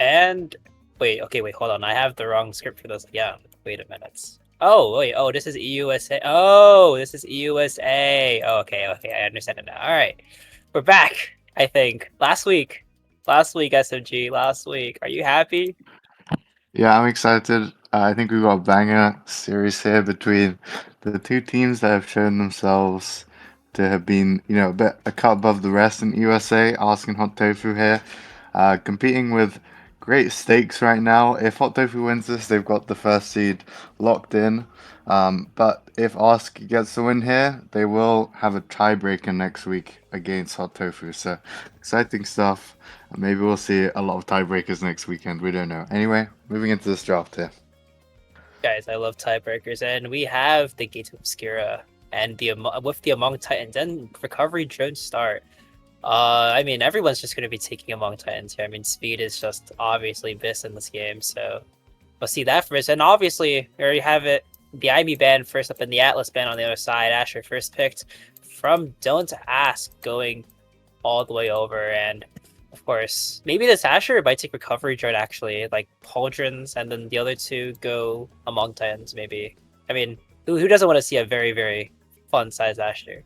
And wait, okay, wait, hold on. I have the wrong script for this. Yeah, wait a minute. Oh, wait, oh, this is EUSA. Oh, this is EUSA. Oh, okay, I understand it now. All right, we're back. I think last week, SMG, last week. Are you happy? Yeah, I'm excited. I think we've got a banger series here between the two teams that have shown themselves to have been, a cut above the rest in USA. Ask and Hot Tofu here, competing with great stakes right now. If Hot Tofu wins this, they've got the first seed locked in. But if Ask gets the win here, they will have a tiebreaker next week against Hot Tofu. So exciting stuff. Maybe we'll see a lot of tiebreakers next weekend. We don't know. Anyway, moving into this draft here. Guys, I love tiebreakers, and we have the Gates of Obscura and with the Among Titans and Recovery Drone start. I mean, everyone's just going to be taking Among Titans here. I mean, speed is just obviously this in this game, so we'll see that first. And obviously, we already have it. The IB band first up and the Atlas band on the other side. Asher first picked from Don't Ask, going all the way over. And of course, maybe this Asher might take Recovery Drone actually, like Pauldrons, and then the other two go Among Titans, maybe. I mean, who doesn't want to see a very, very fun size Asher?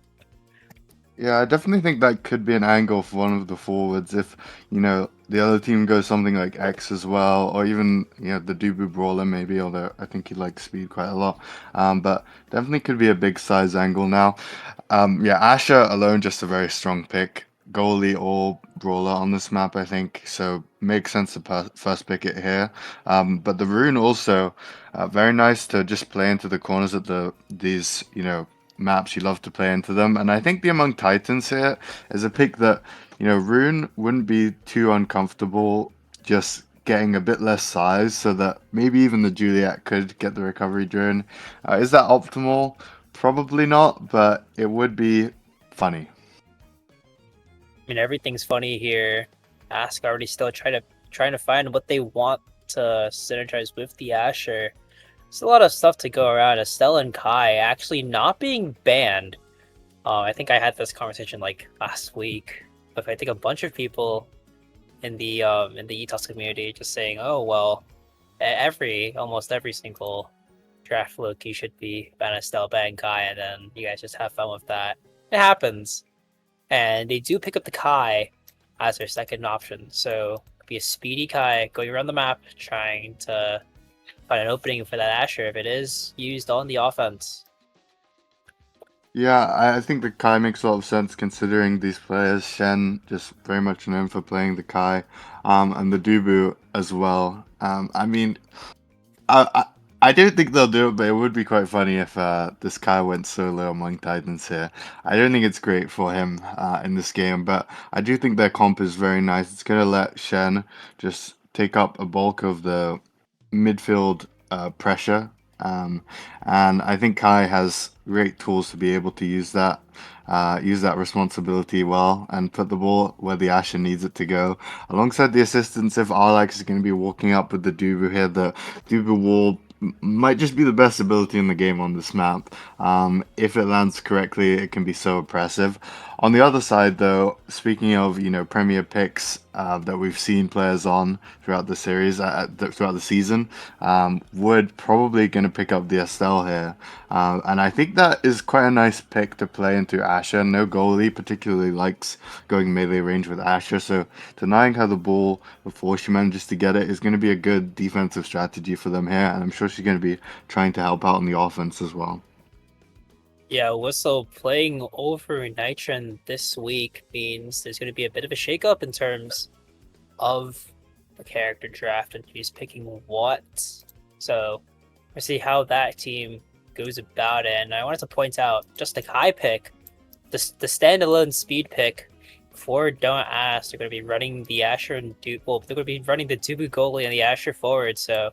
Yeah, I definitely think that could be an angle for one of the forwards if, the other team goes something like X as well, or even, the Dubu Brawler maybe, although I think he likes speed quite a lot. But definitely could be a big size angle now. Yeah, Asher alone, just a very strong pick. Goalie or brawler on this map, I think. So makes sense to first pick it here. But the rune also very nice to just play into the corners of these maps. You love to play into them, and I think the Among Titans here is a pick that rune wouldn't be too uncomfortable. Just getting a bit less size so that maybe even the Juliet could get the recovery drone. Is that optimal? Probably not, but it would be funny. I mean, everything's funny here. Ask already still trying to find what they want to synergize with the Asher. There's a lot of stuff to go around. Estelle and Kai actually not being banned. I think I had this conversation like last week, but I think a bunch of people in the ETOS community just saying, "Oh well, almost every single draft look you should be ban Estelle, ban Kai, and then you guys just have fun with that." It happens. And they do pick up the Kai as their second option. So be a speedy Kai going around the map, trying to find an opening for that Asher if it is used on the offense. Yeah, I think the Kai makes a lot of sense considering these players. Shen just very much known for playing the Kai, and the Dubu as well. I mean, I, I I don't think they'll do it, but it would be quite funny if this Kai went solo among Titans here. I don't think it's great for him in this game, but I do think their comp is very nice. It's gonna let Shen just take up a bulk of the midfield pressure. Um, and I think Kai has great tools to be able to use that responsibility well, and put the ball where the Asher needs it to go. Alongside the assistance, if Arlax is going to be walking up with the Dubu here, the Dubu wall might just be the best ability in the game on this map. If it lands correctly, it can be so oppressive. On the other side, though, speaking of premier picks that we've seen players on throughout the series, throughout the season, Wood probably going to pick up the Estelle here, and I think that is quite a nice pick to play into Asher. No goalie particularly likes going melee range with Asher, so denying her the ball before she manages to get it is going to be a good defensive strategy for them here, and I'm sure she's going to be trying to help out on the offense as well. Yeah, Whistle playing over Nitron this week means there's going to be a bit of a shakeup in terms of the character draft and who's picking what. So we'll see how that team goes about it. And I wanted to point out just the Kai pick, the standalone speed pick for Don't Ask. They're going to be running the Asher and well, they're going to be running the Dubu goalie and the Asher forward. So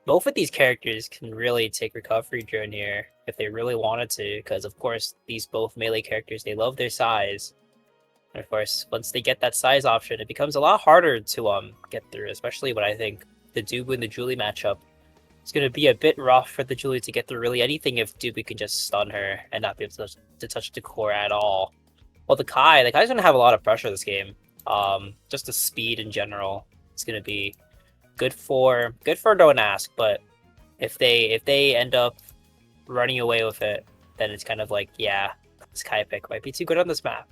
both of these characters can really take recovery drone here if they really wanted to, because of course these both melee characters, they love their size. And of course, once they get that size option, it becomes a lot harder to get through, especially when I think the Dubu and the Julie matchup is going to be a bit rough for the Julie to get through really anything if Dubu can just stun her and not be able to touch the core at all. Well, the Kai's going to have a lot of pressure this game. Just the speed in general. It's gonna be good for Don't Ask, but if they end up running away with it, then it's kind of like, yeah, this Kai pick might be too good on this map.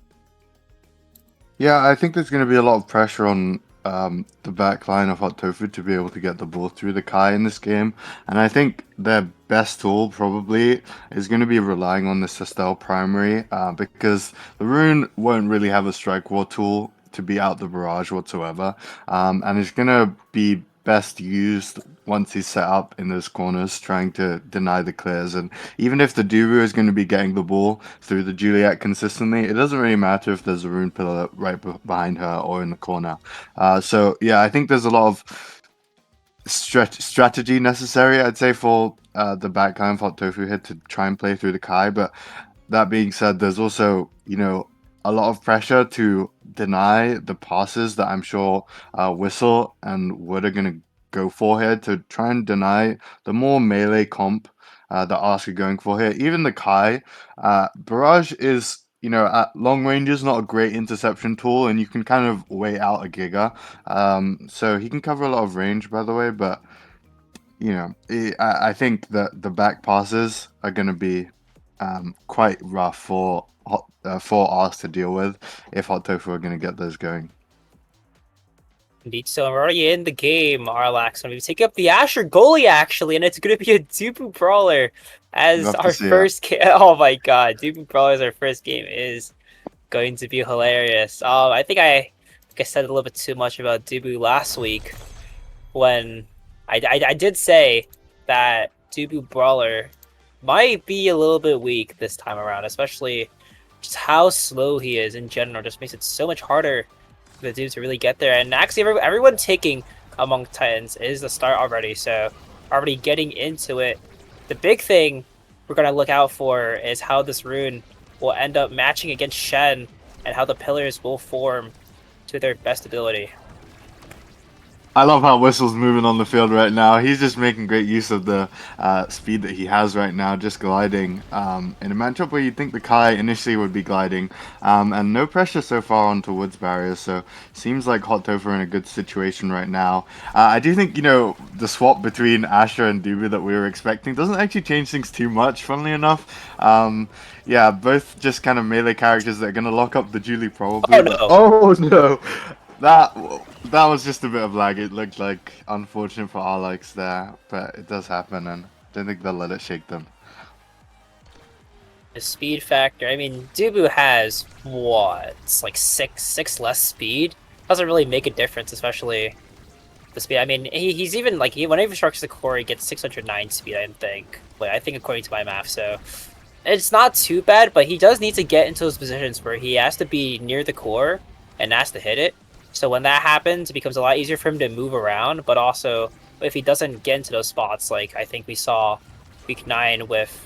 Yeah, I think there's going to be a lot of pressure on the back line of Hot Tofu to be able to get the ball through the Kai in this game. And I think their best tool probably is going to be relying on the Sestelle primary because the Rune won't really have a strike wall tool to beat out the barrage whatsoever. And it's going to be best used once he's set up in those corners trying to deny the clears. And even if the Duru is going to be getting the ball through the Juliet consistently, it doesn't really matter if there's a rune pillar right behind her or in the corner. So yeah, I think there's a lot of strategy necessary, I'd say, for the backline for Tofu here to try and play through the Kai. But that being said, there's also, a lot of pressure to deny the passes that I'm sure Whistle and Wood are going to go for here to try and deny the more melee comp that Ask are going for here. Even the Kai, Barrage is, at long range is not a great interception tool, and you can kind of wait out a Giga. So he can cover a lot of range, by the way, but I think that the back passes are going to be quite rough for Ask to deal with if Hot Tofu are going to get those going. Indeed, so we're already in the game, Arlax. And we take up the Asher goalie, actually, and it's going to be a Dubu Brawler as our first game. Oh my god, Dubu Brawler as our first game is going to be hilarious. I think I said a little bit too much about Dubu last week when I did say that Dubu Brawler might be a little bit weak this time around, especially just how slow he is in general. Just makes it so much harder for the dude to really get there. And actually, everyone taking among Titans is the start already, so already getting into it. The big thing we're going to look out for is how this rune will end up matching against Shen and how the pillars will form to their best ability. I love how Whistle's moving on the field right now. He's just making great use of the speed that he has right now, just gliding in a matchup where you'd think the Kai initially would be gliding. And no pressure so far onto Wood's barriers, so seems like Hot Tofu are in a good situation right now. I do think, the swap between Asher and Dubu that we were expecting doesn't actually change things too much, funnily enough. Yeah, both just kind of melee characters that are going to lock up the Julie probably. Oh no! That was just a bit of lag. It looked like unfortunate for our likes there, but it does happen, and I don't think they'll let it shake them. The speed factor. I mean, Dubu has what? It's like six less speed. Doesn't really make a difference, especially the speed. I mean, he's even like whenever he strikes the core, he gets 609 speed. I think. Wait, I think according to my math, so it's not too bad. But he does need to get into those positions where he has to be near the core and has to hit it. So when that happens, it becomes a lot easier for him to move around, but also if he doesn't get into those spots, like I think we saw week 9 with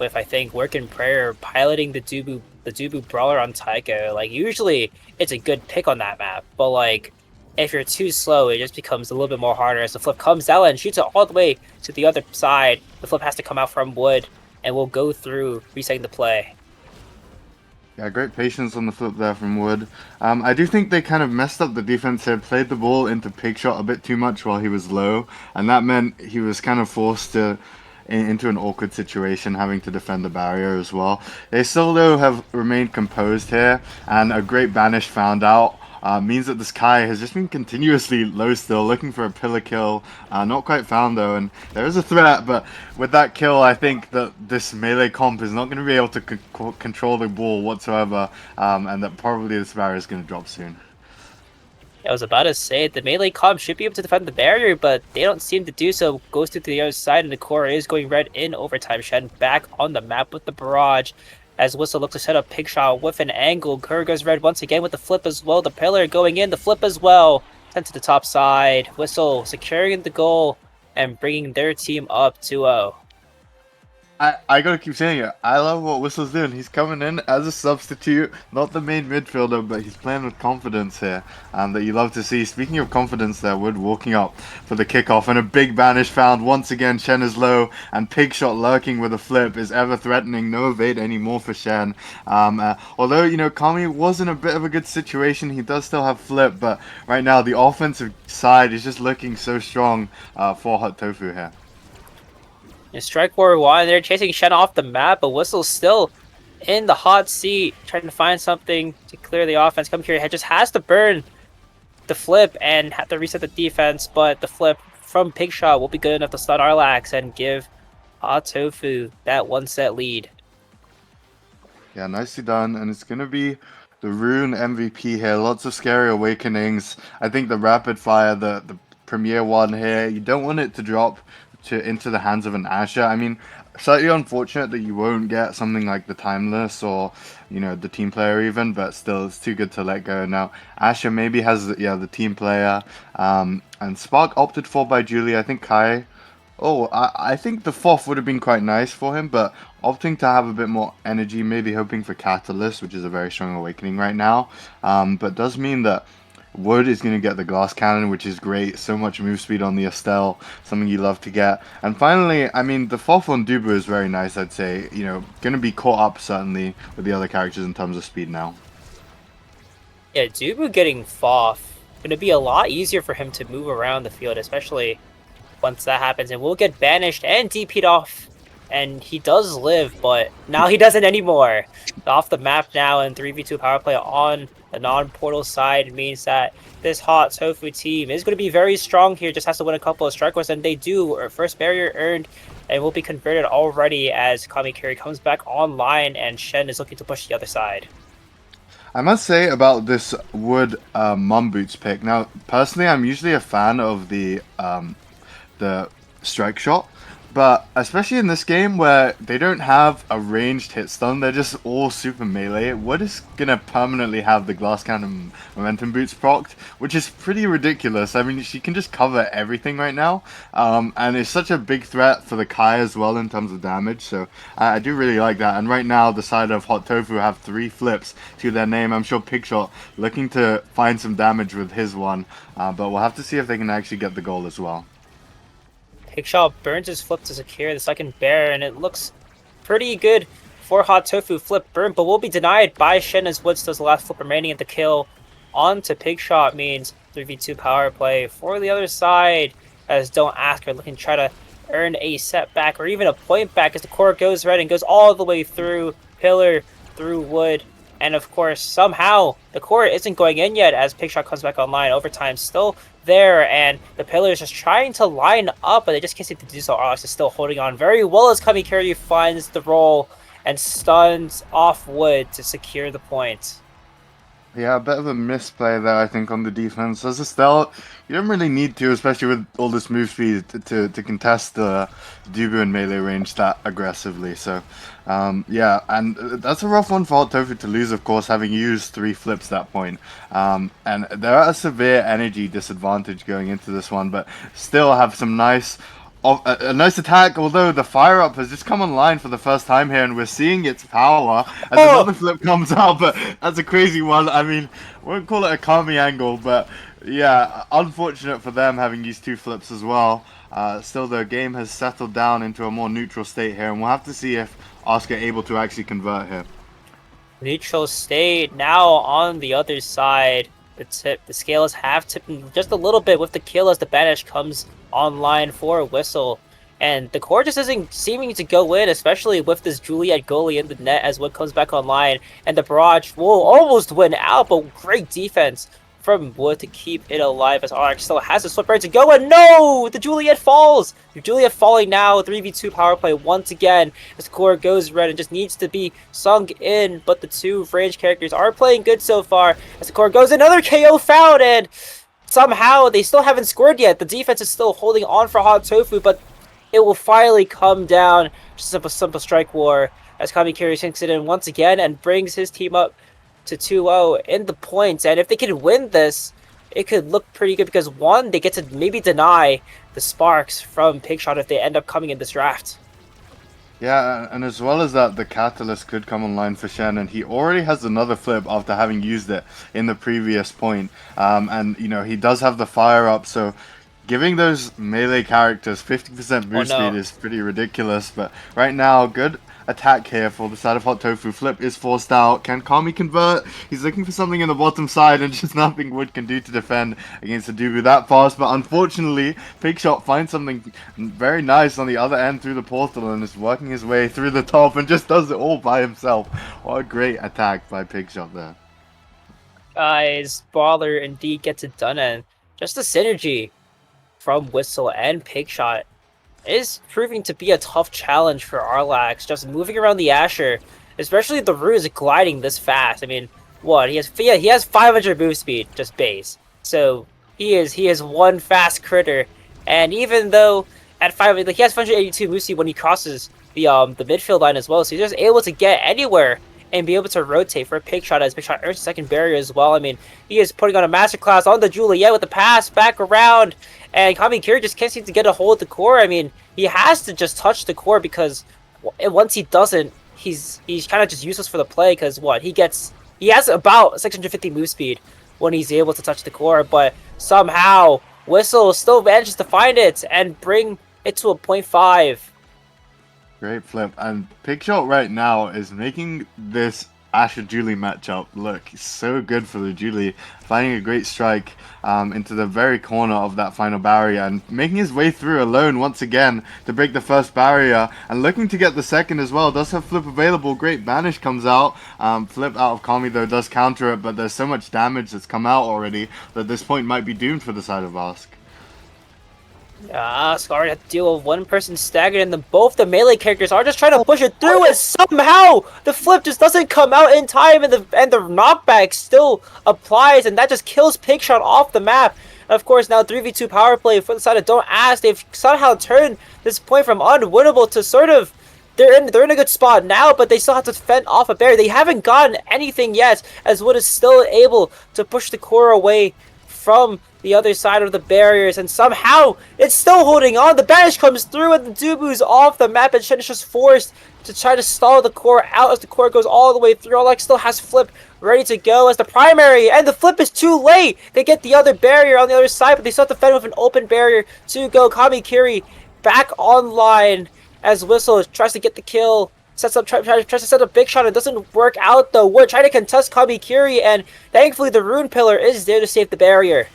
I think Work in Prayer piloting the Dubu Brawler on Tycho, like usually it's a good pick on that map, but like if you're too slow, it just becomes a little bit more harder as the flip comes out and shoots it all the way to the other side. The flip has to come out from Wood and will go through resetting the play. Yeah, great patience on the flip there from Wood. I do think they kind of messed up the defense here, played the ball into pig shot a bit too much while he was low, and that meant he was kind of forced into an awkward situation, having to defend the barrier as well. They still, though, have remained composed here, and a great banish found out. Means that this Kai has just been continuously low still, looking for a pillar kill. Not quite found though, and there is a threat, but with that kill, I think that this melee comp is not going to be able to control the ball whatsoever, and that probably this barrier is going to drop soon. I was about to say, the melee comp should be able to defend the barrier, but they don't seem to do so. Goes to the other side, and the core is going red in overtime. Shen back on the map with the barrage. As Whistle looks to set up pig shot with an angle. Kerr goes red once again with the flip as well. The pillar going in, the flip as well. Sent to the top side. Whistle securing the goal and bringing their team up 2-0. I gotta keep saying it. I love what Whistle's doing. He's coming in as a substitute, not the main midfielder, but he's playing with confidence here, that you love to see. Speaking of confidence, there, Wood walking up for the kickoff, and a big banish found once again. Shen is low, and Pigshot lurking with a flip is ever threatening. No evade anymore for Shen. Although Kami was in a bit of a good situation, he does still have flip, but right now the offensive side is just looking so strong for Hot Tofu here. And Strike War 1, they're chasing Shen off the map, but Whistle's still in the hot seat, trying to find something to clear the offense. Come here, just has to burn the flip and have to reset the defense, but the flip from Pigshot will be good enough to stun Arlax and give Hot Tofu that 1-set lead. Yeah, nicely done. And it's going to be the Rune MVP here. Lots of scary awakenings. I think the rapid fire, the premier one here, you don't want it to drop into the hands of an Asher. I mean, slightly unfortunate that you won't get something like the Timeless or, the team player even, but still, it's too good to let go. Now, Asher maybe has, the team player, and Spark opted for by Julie. I think Kai. Oh, I think the fourth would have been quite nice for him, but opting to have a bit more energy, maybe hoping for Catalyst, which is a very strong awakening right now. But does mean that Wood is going to get the glass cannon, which is great. So much move speed on the Estelle, something you love to get. And finally, I mean, the fourth on Dubu is very nice, I'd say. Going to be caught up certainly with the other characters in terms of speed now. Yeah, Dubu getting Foff, going to be a lot easier for him to move around the field, especially once that happens, and we'll get banished and DP'd off, and he does live, but now he doesn't anymore. Off the map now, and 3v2 power play on the non-portal side means that this Hot Tofu team is going to be very strong here, just has to win a couple of strike wars, and they do. First barrier earned, and will be converted already as Kamikiri comes back online, and Shen is looking to push the other side. I must say about this Wood Mum Boots pick. Now, personally, I'm usually a fan of the strike shot, but especially in this game where they don't have a ranged hit stun, they're just all super melee. What is gonna permanently have the glass cannon momentum boots procced, which is pretty ridiculous. I mean, she can just cover everything right now, and it's such a big threat for the Kai as well in terms of damage. So I do really like that. And right now, the side of Hot Tofu have 3 flips to their name. I'm sure Pigshot looking to find some damage with his one, but we'll have to see if they can actually get the goal as well. Pigshot burns his flip to secure the second bear, and it looks pretty good for Hot Tofu. Flip burn, but will be denied by Shen as Woods does the last flip remaining at the kill. On to Pigshot means 3v2 power play for the other side, as Don't Ask are looking to try to earn a setback or even a point back as the core goes red and goes all the way through Pillar, through Wood. And of course, somehow, the core isn't going in yet as Pigshot comes back online. Overtime still there, and the Pillar is just trying to line up, but they just can't seem to do so. Arlax is still holding on very well as Kamikiri finds the roll and stuns off Wood to secure the point. Yeah, a bit of a misplay there, I think, on the defense. As Estelle, you don't really need to, especially with all this move speed, to contest the Dubu and melee range that aggressively. So, yeah, and that's a rough one for Hot Tofu to lose, of course, having used 3 flips that point. And they're at a severe energy disadvantage going into this one, but still have some nice a nice attack, although the fire up has just come online for the first time here, and we're seeing its power as another flip comes out, but that's a crazy one. I mean, won't call it a Kami angle, but yeah, unfortunate for them having used 2 flips as well. Still, the game has settled down into a more neutral state here, and we'll have to see if Asuka able to actually convert here. Neutral state now on the other side. The scale is half tipping just a little bit with the kill as the banish comes online for Whistle. And the core just isn't seeming to go in, especially with this Juliet goalie in the net as Wood comes back online. And the barrage will almost win out, but great defense from Wood to keep it alive as Arlax still has a sweat burn to go. And no! The Juliet falls! The Juliet falling now, 3v2 power play once again as the core goes red and just needs to be sunk in. But the 2 range characters are playing good so far as the core goes. Another KO found, and somehow they still haven't scored yet. The defense is still holding on for Hot Tofu, but it will finally come down. Just a simple strike war as Kamikiri sinks it in once again and brings his team up to 2-0 in the points. And if they can win this, it could look pretty good because 1, they get to maybe deny the sparks from Pigshot if they end up coming in this draft. Yeah, and as well as that, the catalyst could come online for Shen, and he already has another flip after having used it in the previous point. And you know he does have the fire up, so giving those melee characters 50% Oh boost speed no. is pretty ridiculous. But right now, good attack here for the side of Hot Tofu. Flip is forced out. Can Kami convert? He's looking for something in the bottom side, and just nothing Wood can do to defend against the Dubu that fast. But unfortunately, Big Shot finds something very nice on the other end through the portal and is working his way through the top and just does it all by himself. What a great attack by Big Shot there. Guys, Baller indeed gets it done, and just the synergy from Whistle and Pigshot is proving to be a tough challenge for Arlax. Just moving around the Asher, especially the Ruse gliding this fast. I mean, what he has 500 move speed, just base. So he is one fast critter, and even though at five like, he has 582 move speed when he crosses the midfield line as well, so he's just able to get anywhere and be able to rotate for a pick shot as pick shot earns second barrier as well. I mean, he is putting on a masterclass on the Juliet with the pass back around, and Kami Kiri just can't seem to get a hold of the core. I mean, he has to just touch the core because once he doesn't, he's kind of just useless for the play because he has about 650 move speed when he's able to touch the core, but somehow Whistle still manages to find it and bring it to a .5. Great flip. And Pigshot right now is making this Asher Julie matchup look so good for the Julie, finding a great strike into the very corner of that final barrier and making his way through alone once again to break the first barrier and looking to get the second as well. Does have flip available. Great banish comes out. Flip out of Kami though does counter it, but there's so much damage that's come out already that this point might be doomed for the side of Ask. Scar have to deal with one person staggered, and then both the melee characters are just trying to push it through, and somehow the flip just doesn't come out in time, and the knockback still applies, and that just kills Pigshot off the map. And of course, now 3v2 power play for the side of Don't Ask. They've somehow turned this point from unwinnable to sort of they're in a good spot now, but they still have to fend off a barrier. They haven't gotten anything yet, as Wood is still able to push the core away from the other side of the barriers, and somehow it's still holding on. The banish comes through, and the Dubu's off the map, and Shen is just forced to try to stall the core out as the core goes all the way through. Alex still has flip ready to go as the primary, and the flip is too late. They get the other barrier on the other side, but they still have to fend with an open barrier to go. Kami Kiri back online as Whistle tries to get the kill. Tries to set up Big Shot. It doesn't work out though. We're trying to contest Kami Kiri, and thankfully the Rune Pillar is there to save the barrier.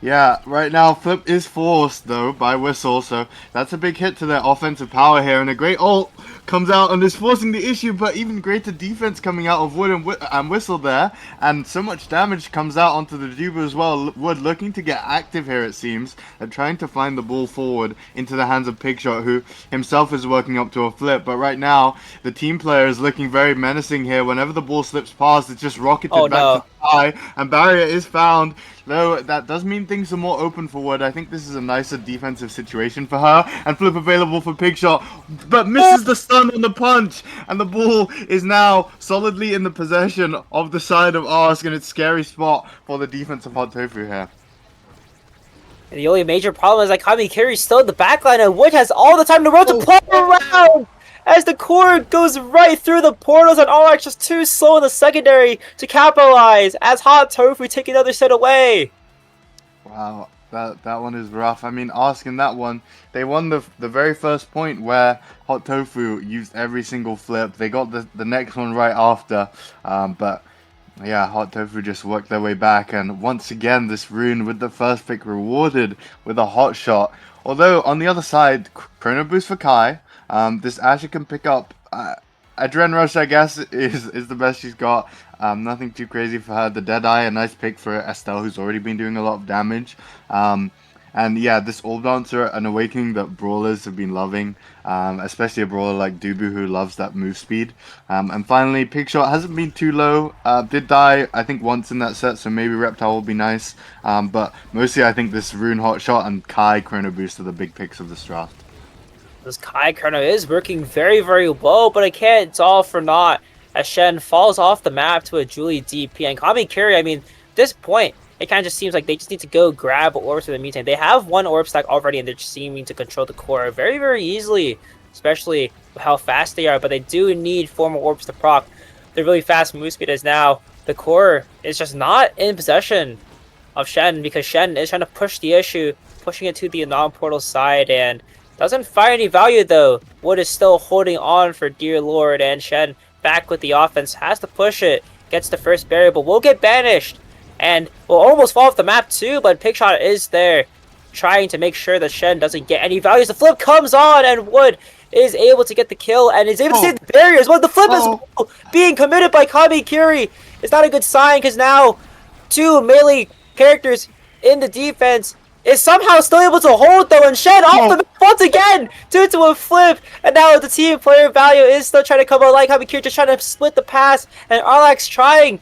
Yeah, right now Flip is forced though by Whistle, so that's a big hit to their offensive power here, and a great ult comes out and is forcing the issue, but even greater defense coming out of Wood and Whistle there, and so much damage comes out onto the Dubu as well. Wood looking to get active here, it seems, and trying to find the ball forward into the hands of Pigshot, who himself is working up to a flip, but right now the team player is looking very menacing here. Whenever the ball slips past, it's just rocketed back to the sky, and barrier is found. Though that does mean things are more open for Wood. I think this is a nicer defensive situation for her. And flip available for Pigshot, but misses the stun on the punch. And the ball is now solidly in the possession of the side of Ask, and it's a scary spot for the defense of Hot Tofu here. And the only major problem is that Kami Kiri's still in the backline, and Wood has all the time in the world to play around! As the core goes right through the portals, and Alright just too slow in the secondary to capitalize as Hot Tofu take another set away. Wow, that one is rough. I mean, Ask in that one, they won the very first point where Hot Tofu used every single flip. They got the next one right after, but yeah, Hot Tofu just worked their way back, and once again this rune with the first pick rewarded with a hot shot. Although on the other side, Chrono Boost for Kai. This Asher can pick up Adren Rush, I guess, is the best she's got. Nothing too crazy for her. The Deadeye, a nice pick for Estelle, who's already been doing a lot of damage. And yeah, this Orb Dancer, an awakening that brawlers have been loving, especially a brawler like Dubu who loves that move speed. And finally, Pigshot hasn't been too low. Did die, I think, once in that set, so maybe Reptile will be nice. But mostly, I think this Rune Hot Shot and Kai Chrono Boost are the big picks of this draft. This Kai Chrono is working very, very well, but it's all for naught as Shen falls off the map to a Julie DP. And Kami Kiri, I mean, at this point, it kind of just seems like they just need to go grab orbs for the meantime. They have one orb stack already, and they're just seeming to control the core very, very easily. especially how fast they are, but they do need 4 more orbs to proc. They're really fast move speed as now the core is just not in possession of Shen because Shen is trying to push the issue, pushing it to the non-portal side and doesn't find any value though. Wood is still holding on for Dear Lord and Shen back with the offense, has to push it, gets the first barrier, but will get banished and will almost fall off the map too, but Pigshot is there trying to make sure that Shen doesn't get any values. The flip comes on and Wood is able to get the kill and is able to save the barriers. Well, the flip is being committed by Kami Kiri. It's not a good sign because now 2 melee characters in the defense is somehow still able to hold though, and Shen off the map once again due to a flip. And now the team player value is still trying to come out like Kami Kiri just trying to split the pass, and Arlax trying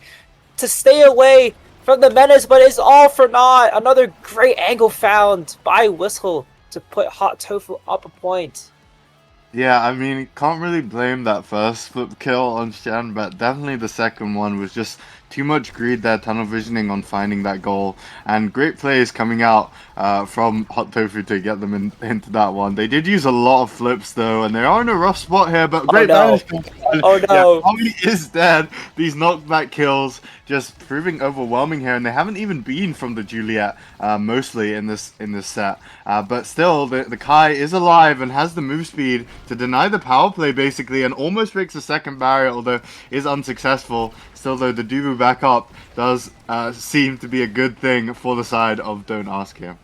to stay away from the menace, but it's all for naught. Another great angle found by Whistle to put Hot Tofu up a point. Yeah, I mean, can't really blame that first flip kill on Shen, but definitely the second one was just too much greed there, tunnel visioning on finding that goal, and great plays coming out from Hot Tofu to get them into that one. They did use a lot of flips though, and they are in a rough spot here, but great damage. Oh no! Yeah, Kami is dead. These knockback kills just proving overwhelming here, and they haven't even been from the Juliet mostly in this set. But still, the Kai is alive and has the move speed to deny the power play basically, and almost breaks the second barrier, although is unsuccessful. Still though, the Dubu back up does seem to be a good thing for the side of Don't Ask here.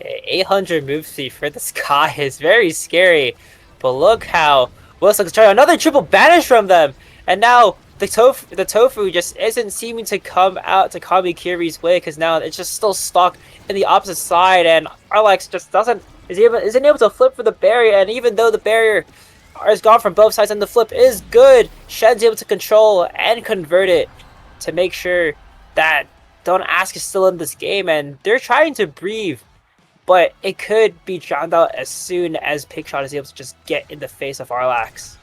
800 move speed for this guy is very scary, but look how Wilson's trying another triple banish from them, and now the tofu just isn't seeming to come out to Kami Kiri's way because now it's just still stuck in the opposite side, and Arlax just isn't able to flip for the barrier, and even though the barrier is gone from both sides and the flip is good, Shen's able to control and convert it to make sure that Don't Ask is still in this game, and they're trying to breathe, but it could be drowned out as soon as Pigshot is able to just get in the face of Arlax.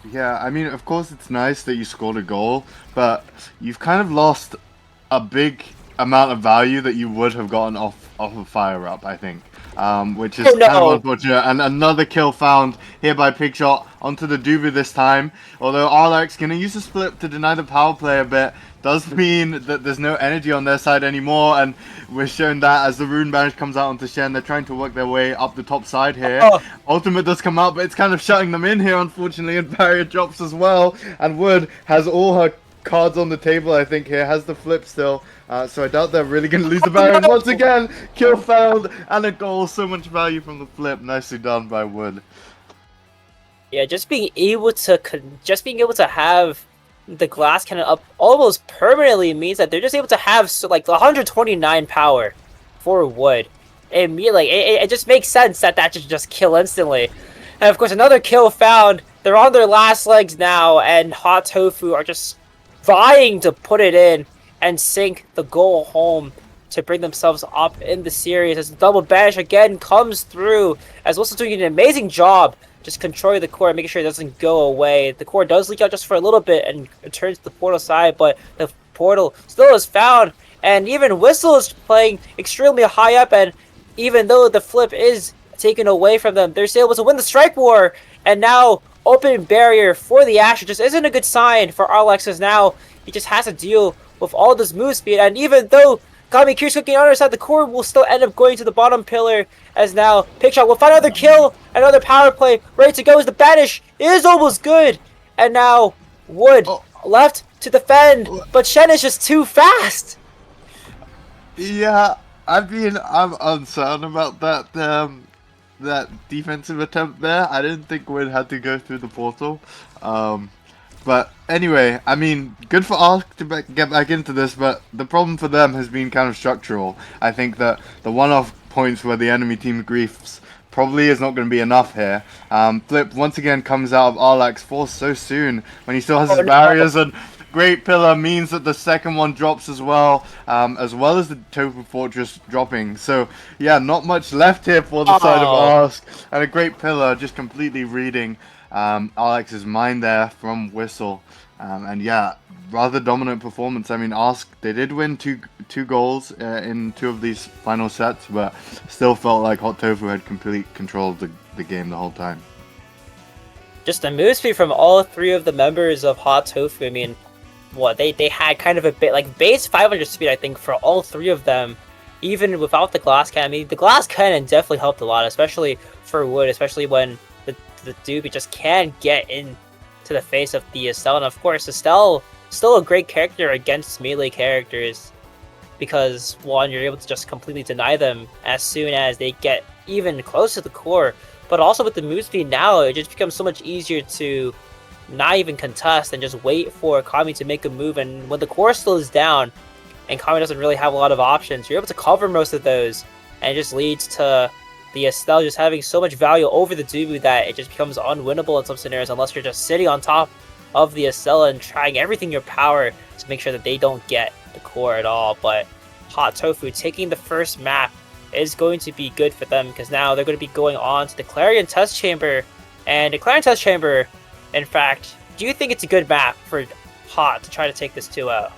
Yeah, I mean, of course it's nice that you scored a goal, but you've kind of lost a big amount of value that you would have gotten off of Fire Up, I think. Which is kind of unfortunate. And another kill found here by Pigshot onto the Dubu this time. Although Arlax gonna use the split to deny the power play a bit. Does mean that there's no energy on their side anymore, and we're shown that as the rune banish comes out onto Shen. They're trying to work their way up the top side here. Ultimate does come out, but it's kind of shutting them in here, unfortunately, and barrier drops as well. And Wood has all her cards on the table, I think, here. Has the flip still. So I doubt they're really going to lose the barrier. And once again, kill found and a goal. So much value from the flip. Nicely done by Wood. Yeah, just being able to have the glass cannon up almost permanently means that they're just able to have like 129 power for Wood. And it just makes sense that should just kill instantly. And of course, another kill found. They're on their last legs now, and Hot Tofu are just vying to put it in and sink the goal home to bring themselves up in the series as the double banish again comes through, as Wilson's doing an amazing job just controlling the core, making sure it doesn't go away. The core does leak out just for a little bit and returns to the portal side, but the portal still is found, and even Whistle is playing extremely high up, and even though the flip is taken away from them, they're still able to win the strike war, and now open barrier for the Asher just isn't a good sign for Arlax, as now he just has to deal with all this move speed, and even though Kami Kiri's cooking on the other side, the core will still end up going to the bottom pillar, as now Pigshot will find another kill, another power play, ready to go as the banish is almost good, and now Wood left to defend, but Shen is just too fast. Yeah, I mean, I'm uncertain about that defensive attempt there. I didn't think Wood had to go through the portal. But anyway, I mean, good for Ask to get back into this, but the problem for them has been kind of structural. I think that the one-off points where the enemy team griefs probably is not going to be enough here. Flip once again comes out of Arlax forced so soon when he still has his barriers, and Great Pillar means that the second one drops as well as the Tofu Fortress dropping. So yeah, not much left here for the side of Ask, and a Great Pillar just completely reading Alex's mind there from Whistle. And yeah, rather dominant performance. I mean, Ask, they did win two goals in 2 of these final sets, but still felt like Hot Tofu had complete control of the game the whole time. just a move speed from all three of the members of Hot Tofu. I mean, what they had kind of a bit like base 500 speed, I think, for all three of them, even without the glass cannon. I mean, the glass cannon definitely helped a lot, especially for Wood, especially when the doobie just can't get in to the face of the Estelle. And of course, Estelle still a great character against melee characters because one, you're able to just completely deny them as soon as they get even close to the core. But also with the move speed now, it just becomes so much easier to not even contest and just wait for Kami to make a move. And when the core slows down and Kami doesn't really have a lot of options, you're able to cover most of those, and it just leads to the Estelle just having so much value over the Dubu that it just becomes unwinnable in some scenarios unless you're just sitting on top of the Estelle and trying everything in your power to make sure that they don't get the core at all. But Hot Tofu taking the first map is going to be good for them because now they're going to be going on to the Clarion Test Chamber. And the Clarion Test Chamber, in fact, do you think it's a good map for Hot to try to take this 2-0?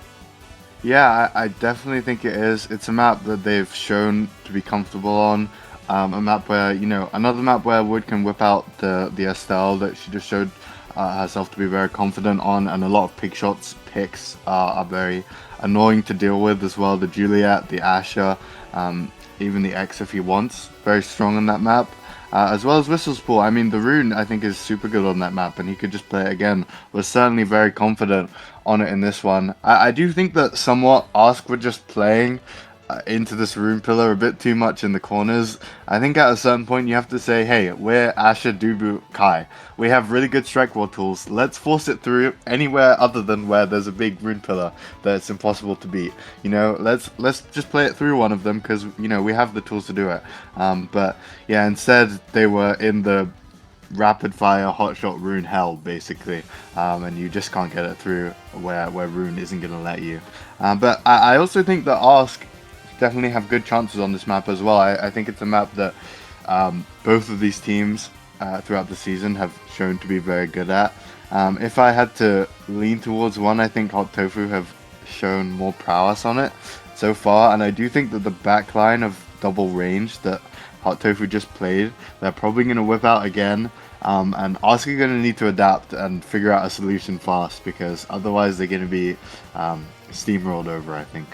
Yeah, I definitely think it is. It's a map that they've shown to be comfortable on. A map where, another map where Wood can whip out the Estelle that she just showed herself to be very confident on, and a lot of picks are very annoying to deal with as well. The Juliet, the Asher, even the X if he wants, very strong on that map. As well as Whistle's Pool. I mean, the Rune, I think, is super good on that map, and he could just play it again. Was certainly very confident on it in this one. I do think that somewhat Ask were just playing into this Rune pillar a bit too much in the corners. I think at a certain point you have to say, hey, we're Asher, Dubu, Kai. We have really good strike wall tools. Let's force it through anywhere other than where there's a big Rune pillar that it's impossible to beat. Let's just play it through one of them because, we have the tools to do it. But yeah, instead they were in the rapid fire hotshot Rune hell basically, and you just can't get it through where Rune isn't going to let you. But I also think that Ask definitely have good chances on this map as well. I think it's a map that both of these teams throughout the season have shown to be very good at. If I had to lean towards one, I think Hot Tofu have shown more prowess on it so far, and I do think that the backline of double range that Hot Tofu just played, they're probably going to whip out again. And Ask are going to need to adapt and figure out a solution fast because otherwise they're going to be steamrolled over, I think.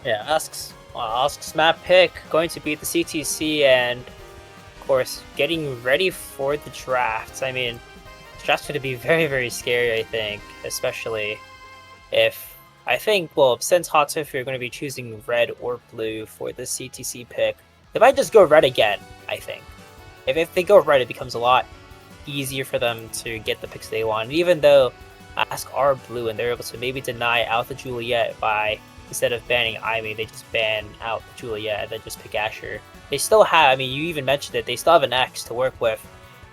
Yeah, Ask's map pick going to be the CTC, and of course getting ready for the drafts. I mean, the draft's going to be very, very scary, I think, especially if since Hot Tofu are going to be choosing red or blue for the CTC pick, they might just go red again, I think. If they go red, it becomes a lot easier for them to get the picks they want. And even though Ask are blue and they're able to maybe deny out the Juliet by, instead of banning Ivy, they just ban out the Juliet and then just pick Asher. They still have, I mean, you even mentioned it, they still have an X to work with.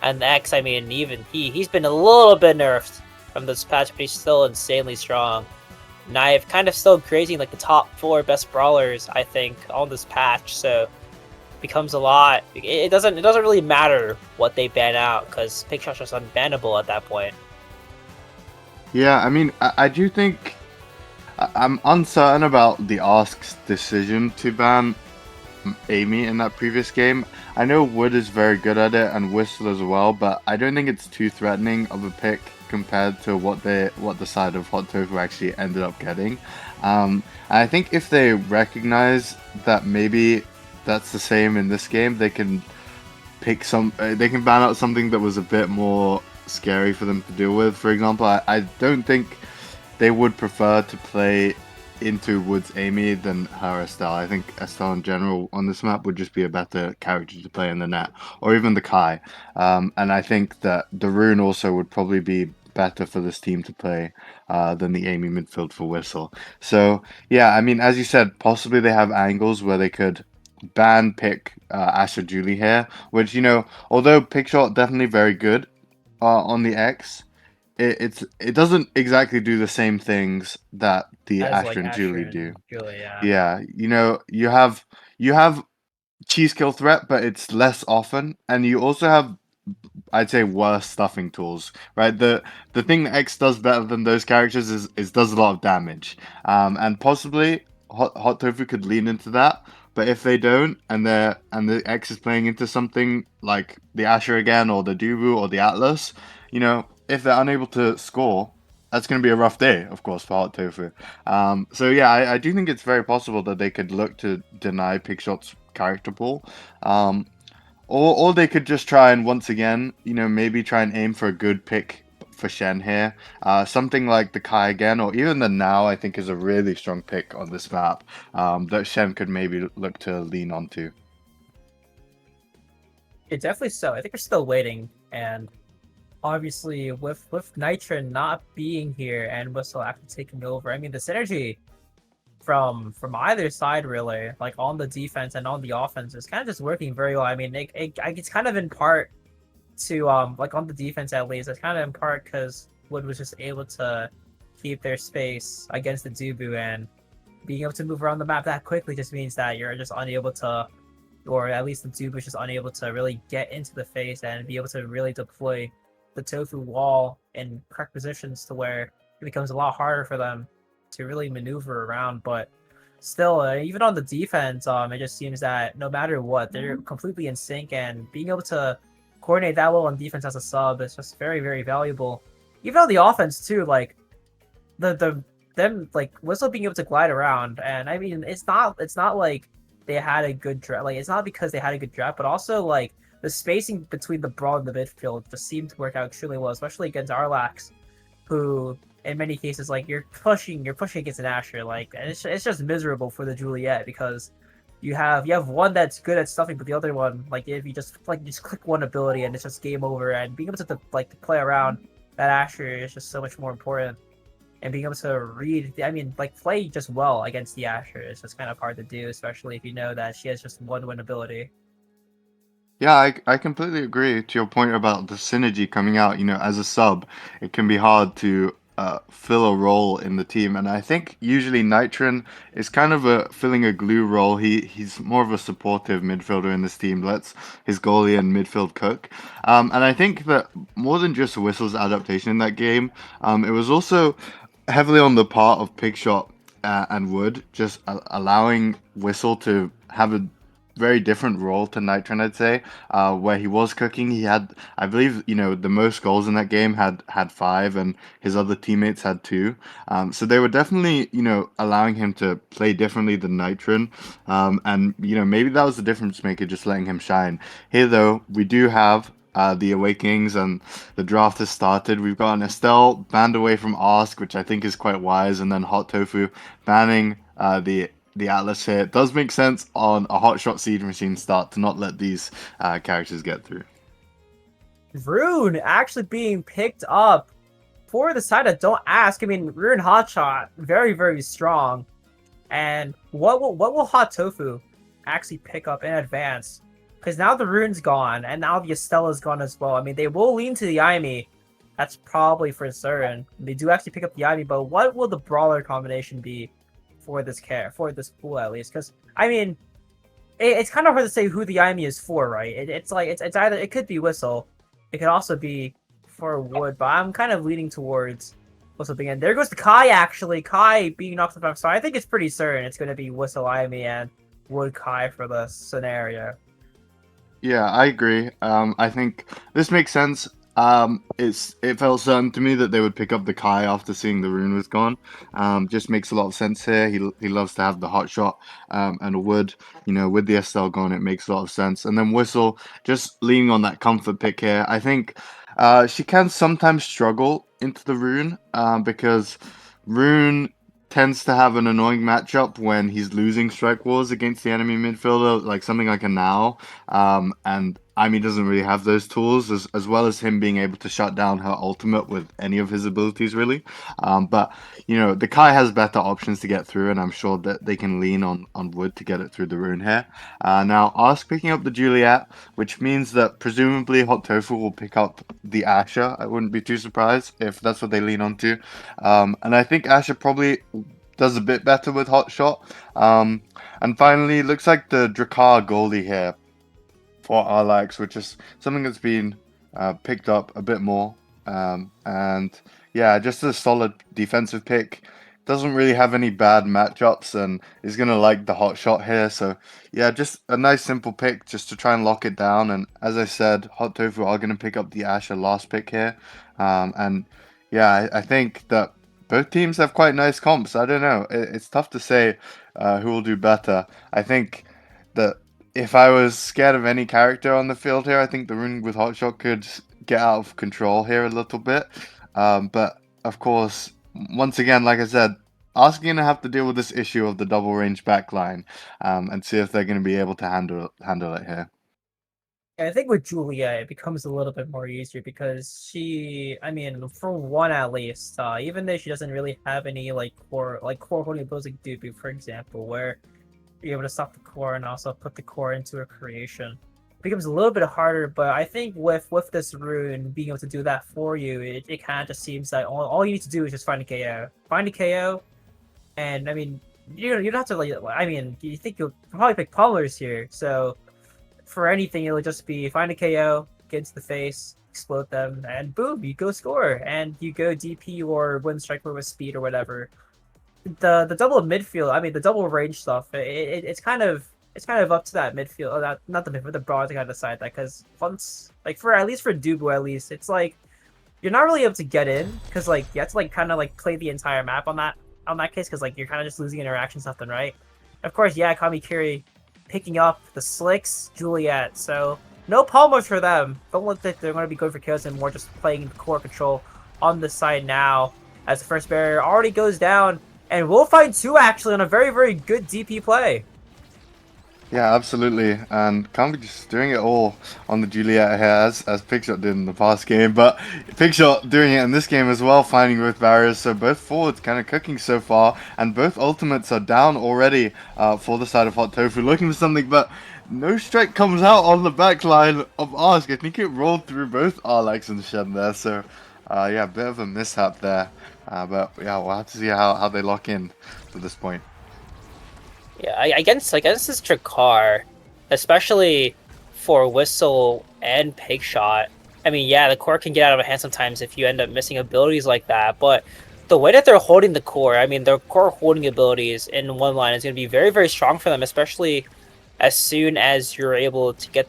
And the X, I mean, even he's been a little bit nerfed from this patch, but he's still insanely strong. Knife kind of still grazing like the top 4 best brawlers, I think, on this patch, so becomes a lot. It doesn't really matter what they ban out because Pickshot's just unbannable at that point. Yeah, I mean, I do think I'm uncertain about the Ask's decision to ban Amy in that previous game. I know Wood is very good at it and Whistle as well, but I don't think it's too threatening of a pick compared to what the side of Hot Tofu actually ended up getting. I think if they recognize that maybe that's the same in this game, they can pick they can ban out something that was a bit more scary for them to deal with. For example, I don't think they would prefer to play into Wood's Amy than her Estelle. I think Estelle in general on this map would just be a better character to play in the net, or even the Kai. And I think that the Rune also would probably be better for this team to play than the Amy midfield for Whistle. So yeah, I mean, as you said, possibly they have angles where they could ban pick Asher Julie here, which, although Pickshot definitely very good on the X, it doesn't exactly do the same things that the As Asher like and Asher Julie do. and Julia, yeah. Yeah, you have cheese kill threat, but it's less often, and you also have, I'd say, worse stuffing tools, right? The thing that X does better than those characters is does a lot of damage, and possibly Hot Tofu could lean into that. But if they don't, and the X is playing into something like the Asher again, or the Dubu, or the Atlas, if they're unable to score, that's going to be a rough day, of course, for Hot Tofu. So yeah, I do think it's very possible that they could look to deny Pigshot's character pool. Um, or they could just try and once again, maybe try and aim for a good pick for Shen here. Something like the Kai again, or even the Now, I think is a really strong pick on this map that Shen could maybe look to lean onto. It definitely so. I think we're still waiting, and obviously with Nitron not being here and Whistle actually taking over, I mean the synergy from either side really, like on the defense and on the offense, is kind of just working very well. I mean, it's kind of in part to like on the defense at least, it's kind of in part because Wood was just able to keep their space against the Dubu, and being able to move around the map that quickly just means that you're just unable to, or at least the Dubu is just unable to really get into the face and be able to really deploy the Tofu wall in correct positions to where it becomes a lot harder for them to really maneuver around. But still, even on the defense, it just seems that no matter what, they're completely in sync, and being able to coordinate that well on defense as a sub is just very, very valuable. Even on the offense too, like the them like Whistle being able to glide around, and I mean it's not like they had a good draft. Like it's not because they had a good draft, but also like the spacing between the brawl and the midfield just seemed to work out extremely well, especially against Arlax, who in many cases like you're pushing against an Asher, like, and it's just miserable for the Juliet because you have one that's good at stuffing, but the other one, like, if you just click one ability and it's just game over, and being able to play around that Asher is just so much more important, and being able to read, I mean, like, play just well against the Asher is just kind of hard to do, especially if you know that she has just one win ability. Yeah, I completely agree to your point about the synergy coming out. As a sub, it can be hard to fill a role in the team, and I think usually Nitron is kind of filling a glue role. He's more of a supportive midfielder in this team, lets his goalie and midfield cook. And I think that more than just Whistle's adaptation in that game, it was also heavily on the part of Pigshot and Wood, just allowing Whistle to have a very different role to Nitron, I'd say, where he was cooking. He had, I believe, the most goals in that game had 5, and his other teammates had 2. So they were definitely, allowing him to play differently than Nitron, and maybe that was the difference maker, just letting him shine. Here, though, we do have. The Awakenings, and the draft has started. We've got an Estelle banned away from Ask, which I think is quite wise, and then Hot Tofu banning the Atlas here. It does make sense on a hotshot siege machine start to not let these characters get through. Rune actually being picked up for the side of Don't Ask. I mean, Rune Hotshot, very, very strong. And what will Hot Tofu actually pick up in advance? Because now the Rune's gone, and now the Estella's gone as well. I mean, they will lean to the Aimi. That's probably for certain. They do actually pick up the Aimi, but what will the Brawler combination be for this pool at least? Because, I mean, it's kind of hard to say who the Aimi is for, right? It's like it's either it could be Whistle, it could also be for Wood, but I'm kind of leaning towards Whistle being in. There goes the Kai actually. Kai being knocked off, so I think it's pretty certain it's going to be Whistle Aimi and Wood Kai for the scenario. Yeah, I agree. I think this makes sense. It felt certain to me that they would pick up the Kai after seeing the rune was gone. Just makes a lot of sense here. He loves to have the hot shot and a wood. With the SL gone, it makes a lot of sense. And then Whistle just leaning on that comfort pick here. I think she can sometimes struggle into the rune because rune tends to have an annoying matchup when he's losing strike wars against the enemy midfielder, like something like a Now. And Amy doesn't really have those tools, as well as him being able to shut down her ultimate with any of his abilities, really. But the Kai has better options to get through, and I'm sure that they can lean on Wood to get it through the rune here. Now, Ask picking up the Juliet, which means that presumably Hot Tofu will pick up the Asher. I wouldn't be too surprised if that's what they lean onto. And I think Asher probably does a bit better with Hot Shot. And finally, looks like the Drakkar goalie here for Arlax, which is something that's been picked up a bit more. And yeah, just a solid defensive pick. doesn't really have any bad matchups and is gonna like the hot shot here. So yeah, just a nice simple pick just to try and lock it down. And as I said, Hot Tofu are gonna pick up the Asher last pick here. And yeah, I think that both teams have quite nice comps. I don't know. It's tough to say who will do better. I think that if I was scared of any character on the field here, I think the Rune with Hotshot could get out of control here a little bit. But of course, once again, like I said, Ask going to have to deal with this issue of the double range backline and see if they're going to be able to handle it here. I think with Julia, it becomes a little bit more easier because she, I mean, for one at least, even though she doesn't really have any core holding abilities like Dubu, for example, where you're able to stop the core and also put the core into a creation, it becomes a little bit harder. But I think with this rune being able to do that for you, it kind of just seems that all you need to do is just find a KO, and I mean, you don't have to I mean, you think you'll probably pick Pommers here, so. For anything, it'll just be find a KO, get into the face, explode them, and boom, you go score, and you go DP or win strike with speed or whatever. The double midfield, I mean the double range stuff, it's kind of up to that midfield, not the midfield, the broad to kind of decide that, because once for at least for Dubu at least, it's like you're not really able to get in because you have to kind of play the entire map on that case because you're kind of just losing interactions left and right. Of course, yeah, Kamikiri picking up the Slicks, Juliet, so no Palmers for them. Don't look like they're going to be going for kills and more just playing the core control on the side now as the first barrier already goes down, and we'll find two actually on a very, very good DP play. Yeah, absolutely, and can't be just doing it all on the Juliet here as Pigshot did in the past game, but Pigshot doing it in this game as well, finding both barriers, so both forwards kind of cooking so far, and both ultimates are down already for the side of Hot Tofu, looking for something, but no strike comes out on the back line of Ask. I think it rolled through both Arlex and Shen there, so yeah, a bit of a mishap there, but yeah, we'll have to see how they lock in to this point. Yeah, against this Drakkar, especially for Whistle and Pig Shot, I mean, yeah, the core can get out of hand sometimes if you end up missing abilities like that, but the way that they're holding the core, I mean, their core holding abilities in one line is going to be very, very strong for them, especially as soon as you're able to get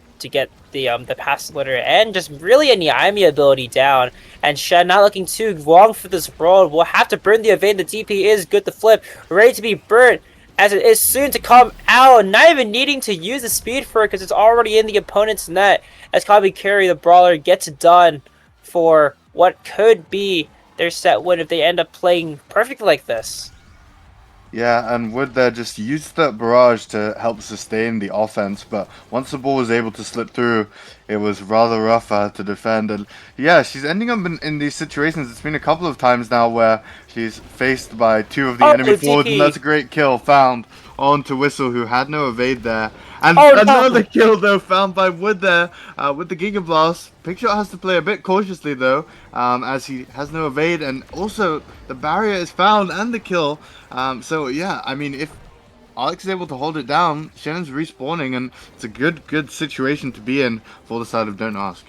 the pass splitter and just really a Niami ability down. And Shen not looking too long for this world. Will have to burn the evade. The DP is good to flip, ready to be burnt as it is soon to come out, not even needing to use the speed for it because it's already in the opponent's net as Kabikuri, the brawler, gets it done for what could be their set win if they end up playing perfectly like this. Yeah, and Wood there just used that barrage to help sustain the offense, but once the ball was able to slip through, it was rather rough to defend. And yeah, she's ending up in these situations. It's been a couple of times now where she's faced by two of the enemy forwards, and that's a great kill found onto Whistle, who had no evade there. And another kill, though, found by Wood there with the Giga Blast. Pigshot has to play a bit cautiously, though, as he has no evade, and also the barrier is found and the kill. So, yeah, I mean, if Alex is able to hold it down, Shannon's respawning, and it's a good situation to be in for the side of Don't Ask.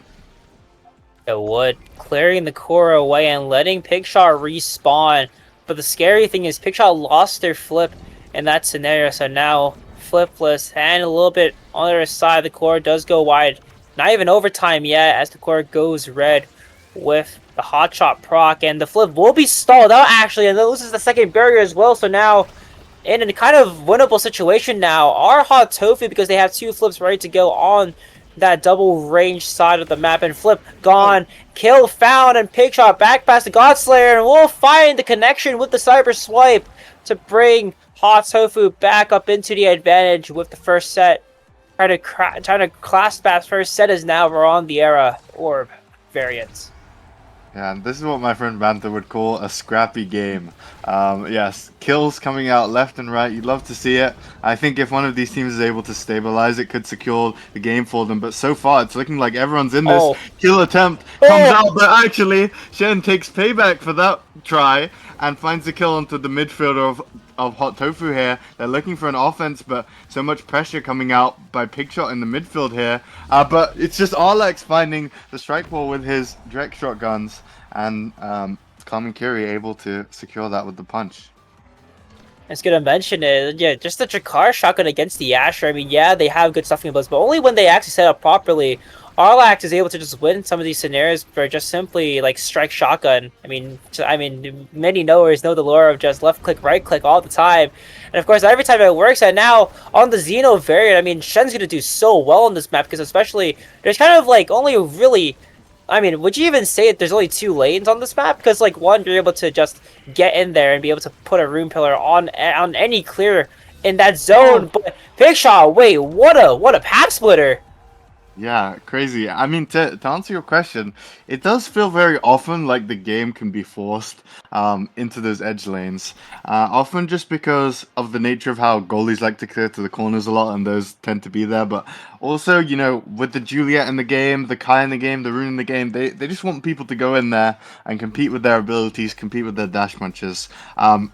Wood clearing the core away and letting Pigshot respawn. But the scary thing is Pigshot lost their flip in that scenario, so now flipless and a little bit on the other side. The core does go wide. Not even overtime yet as the core goes red with the hotshot proc, and the flip will be stalled out actually, and then loses the second barrier as well. So now in a kind of winnable situation now are Hot Tofu because they have two flips ready to go on that double range side of the map, and flip gone, kill found, and Pigshot back past the Godslayer, and we'll find the connection with the cyber swipe to bring Hot Tofu back up into the advantage with the first set. Trying to clasp that first set as now we're on the era orb variants. Yeah, and this is what my friend Bantha would call a scrappy game. Yes, kills coming out left and right. You'd love to see it. I think if one of these teams is able to stabilize, it could secure the game for them. But so far, it's looking like everyone's in this. Kill attempt comes out, but actually, Shen takes payback for that try and finds the kill onto the midfielder of Hot Tofu here. They're looking for an offense, but so much pressure coming out by Pigshot in the midfield here. But it's just Arlex finding the strike ball with his direct shotguns, and Carmen Curie able to secure that with the punch. I was gonna mention it. Yeah, just the Jakar shotgun against the Asher. I mean, yeah, they have good stuffing abilities, but only when they actually set up properly. Arlax is able to just win some of these scenarios for just simply like strike shotgun. Many knowers know the lore of just left click, right click all the time, and of course every time it works. And now on the Xeno variant, I mean, Shen's gonna do so well on this map because especially there's kind of like only really I mean, would you even say that there's only 2 lanes on this map? Because like one, you're able to just get in there and be able to put a rune pillar on any clear in that zone. Oh, But Big Shot, wait, what a path splitter! yeah, crazy. I mean, to answer your question, it does feel very often like the game can be forced into those edge lanes. Often just because of the nature of how goalies like to clear to the corners a lot, and those tend to be there. But also, with the Juliet in the game, the Kai in the game, the Rune in the game, they just want people to go in there and compete with their abilities, compete with their dash punches. And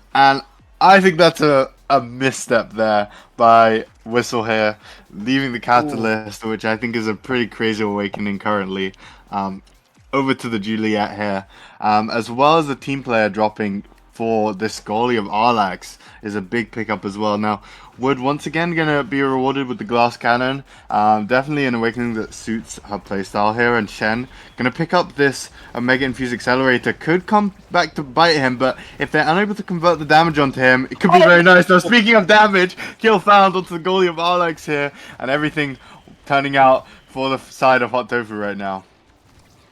I think that's a misstep there by Whistle here, leaving the Ooh. Catalyst, which I think is a pretty crazy awakening currently, over to the Juliet here, as well as the team player dropping for this goalie of Arlax is a big pickup as well. Now, Wood once again gonna be rewarded with the glass cannon. Definitely an awakening that suits her playstyle here, and Shen gonna pick up this Mega Infuse Accelerator. Could come back to bite him, but if they're unable to convert the damage onto him, it could be very nice. Now, speaking of damage, kill found onto the goalie of Arlax here, and everything turning out for the side of Hot Tofu right now.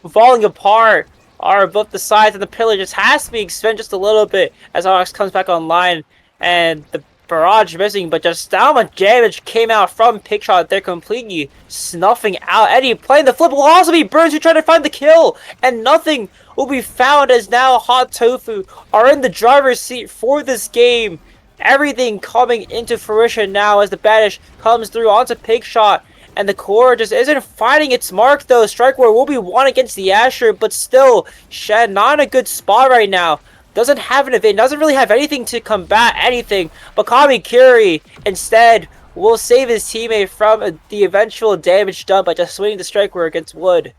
Falling apart are both the sides, and the pillar just has to be expanded just a little bit as Onyx comes back online, and the barrage missing, but just how much damage came out from Pickshot. They're completely snuffing out Eddie. Playing the flip will also be Burns who tried to find the kill, and nothing will be found as now Hot Tofu are in the driver's seat for this game. Everything coming into fruition now as the banish comes through onto Pickshot. And the core just isn't finding its mark though. Strike War will be won against the Asher, but still, Shen not in a good spot right now. Doesn't have an evade, doesn't really have anything to combat anything. But Kami Kiri instead will save his teammate from the eventual damage done by just swinging the Strike War against Wood.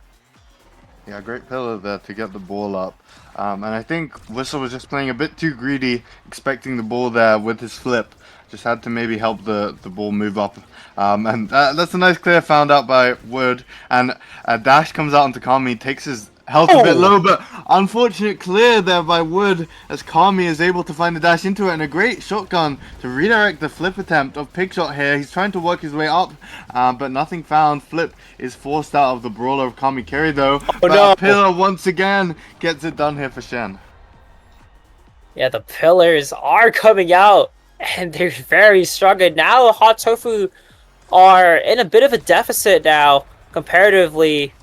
Yeah, great pillar there to get the ball up. And I think Whistle was just playing a bit too greedy, expecting the ball there with his flip. Just had to maybe help the ball move up. And that's a nice clear found out by Wood. And Dash comes out onto Kami, takes his health a bit Oh! low, but unfortunate clear there by Wood as Kami is able to find the dash into it, and a great shotgun to redirect the flip attempt of Pickshot here. He's trying to work his way up, but nothing found. Flip is forced out of the brawler of Kami Kiri though, Oh but no! a pillar once again gets it done here for Shen. Yeah, the pillars are coming out, and they're very strong. And now Hot Tofu are in a bit of a deficit now, comparatively.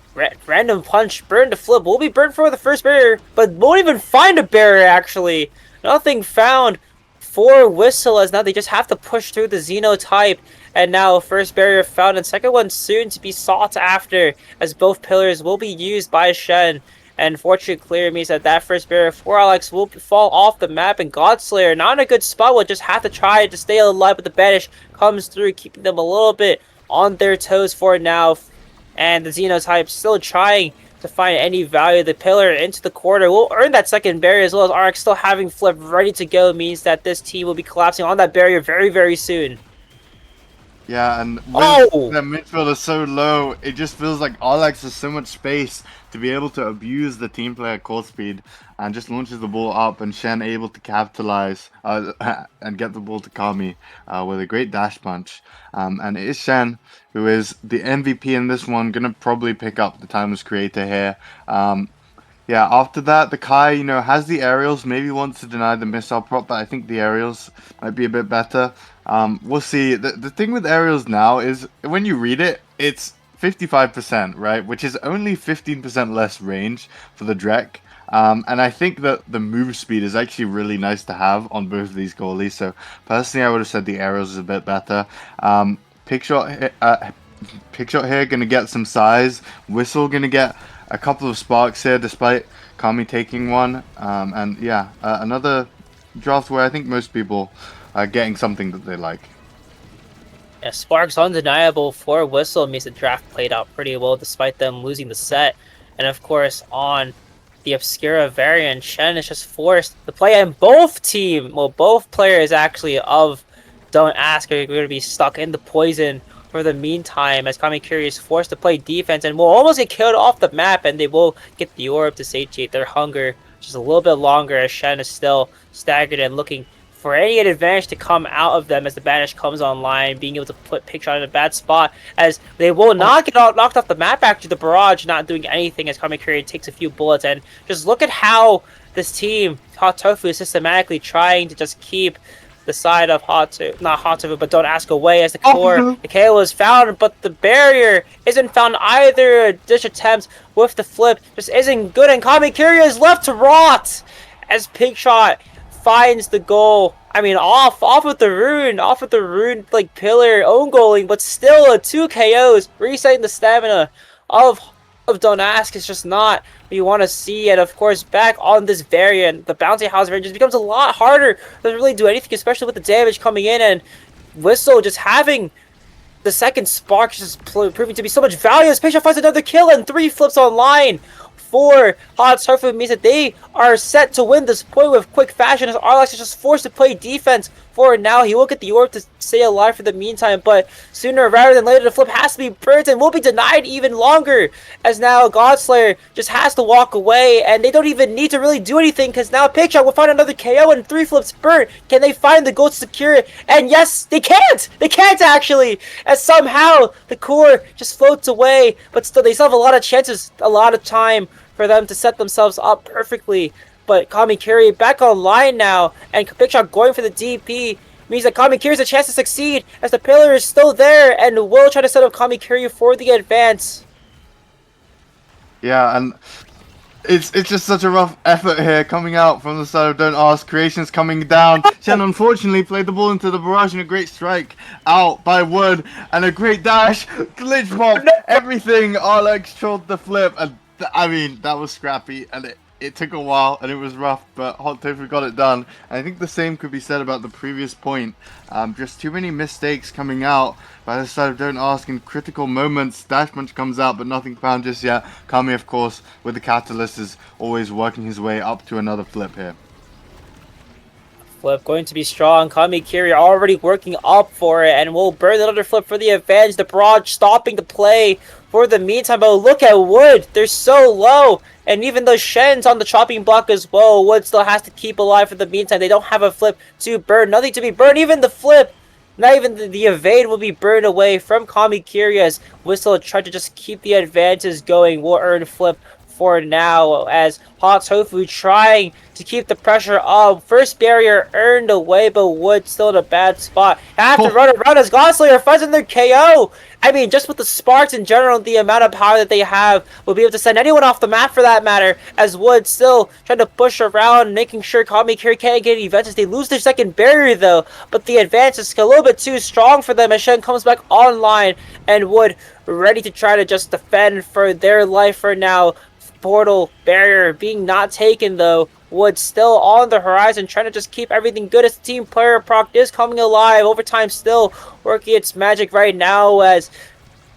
Random punch, burn to flip. Will be burned for the first barrier, but won't even find a barrier actually. Nothing found for Whistle as now they just have to push through the Xenotype. And now first barrier found and second one soon to be sought after as both pillars will be used by Shen. And fortunate clear means that that first barrier for Alex will fall off the map, and Godslayer not in a good spot, will just have to try to stay alive, but the banish comes through, keeping them a little bit on their toes for now. And the Xenotype still trying to find any value. The pillar into the corner will earn that second barrier, as well as RX still having flip ready to go, means that this team will be collapsing on that barrier very, very soon. Yeah, and with Oh! the midfielder so low, it just feels like Alex has so much space to be able to abuse the team player court speed and just launches the ball up, and Shen able to capitalize and get the ball to Kami with a great dash punch. And it is Shen who is the MVP in this one, gonna probably pick up the Timeless Creator here. Yeah, after that, the Kai, has the aerials. Maybe wants to deny the missile prop, but I think the aerials might be a bit better. We'll see. The thing with aerials now is when you read it, it's 55%, right? Which is only 15% less range for the Drek. And I think that the move speed is actually really nice to have on both of these goalies. So personally, I would have said the aerials is a bit better. Pickshot here gonna get some size. Whistle gonna get a couple of sparks here, despite Kami taking one. And yeah, another draft where I think most people are getting something that they like. Yeah, Sparks undeniable for Whistle means the draft played out pretty well despite them losing the set. And of course, on the Obscura variant, Shen is just forced to play, and both players actually of Don't Ask are going to be stuck in the poison for the meantime, as Kamikiri is forced to play defense and will almost get killed off the map, and they will get the orb to satiate their hunger just a little bit longer, as Shen is still staggered and looking for any advantage to come out of them as the banish comes online, being able to put Picshot in a bad spot, as they will not get knocked off the map after the barrage not doing anything, as Kamikiri takes a few bullets. And just look at how this team, Hot Tofu, is systematically trying to just keep the side of not Hot Tofu, but Don't Ask away, as the core, the KO is found, but the barrier isn't found either. Dish attempts with the flip just isn't good, and Kamikiri is left to rot as Pigshot finds the goal. I mean, off with the rune, like pillar own goaling, but still a 2 KOs, resetting the stamina of Don't Ask is just not what you want to see. And of course, back on this variant, the Bounty House variant just becomes a lot harder to really do anything, especially with the damage coming in, and Whistle just having the second spark just proving to be so much value as Picshot finds another kill and 3 flips online for Hot Tofu. Means that they are set to win this point with quick fashion, as Arlax is just forced to play defense for now. He will get the orb to stay alive for the meantime, but sooner rather than later the flip has to be burnt and will be denied even longer, as now Godslayer just has to walk away, and they don't even need to really do anything because now Pigshot will find another KO and 3 flips burnt. Can they find the goal to secure it? And yes, they can't! They can't actually, as somehow the core just floats away, but still they still have a lot of chances, a lot of time for them to set themselves up perfectly. But Kamikiri back online now, and Pigshot going for the DP means that Kamikiri has a chance to succeed, as the pillar is still there and will try to set up Kamikiri for the advance. Yeah, and it's just such a rough effort here coming out from the side of Don't Ask. Creations coming down. Shen unfortunately played the ball into the barrage, and a great strike out by Wood, and a great dash, glitch pop, everything. Alex trolled the flip, and I mean, that was scrappy, and it took a while, and it was rough, but Hot Tofu got it done. And I think the same could be said about the previous point. Just too many mistakes coming out by the side of Don't Ask in critical moments. Dash Punch comes out, but nothing found just yet. Kami, of course, with the Catalyst, is always working his way up to another flip here. Flip going to be strong. Kamikiri already working up for it, and will burn another flip for the advantage. The barrage stopping the play for the meantime, but look at Wood. They're so low, and even though Shen's on the chopping block as well, Wood still has to keep alive for the meantime. They don't have a flip to burn, nothing to be burned. Even the flip, not even the evade will be burned away from Kamikiri, as Whistle tried to just keep the advances going. Will earn flip for now, as Hot Tofu trying to keep the pressure up. First barrier earned away, but Wood still in a bad spot. Have to run around as Godslayer finds their KO. I mean, just with the sparks in general, the amount of power that they have will be able to send anyone off the map for that matter, as Wood still trying to push around, making sure Kamikiri can't get any advantage. They lose their second barrier though, but the advance is a little bit too strong for them as Shen comes back online, and Wood ready to try to just defend for their life for now. Portal barrier being not taken though. Wood still on the horizon, trying to just keep everything good as the team player. Proc is coming alive. Overtime still working its magic right now, as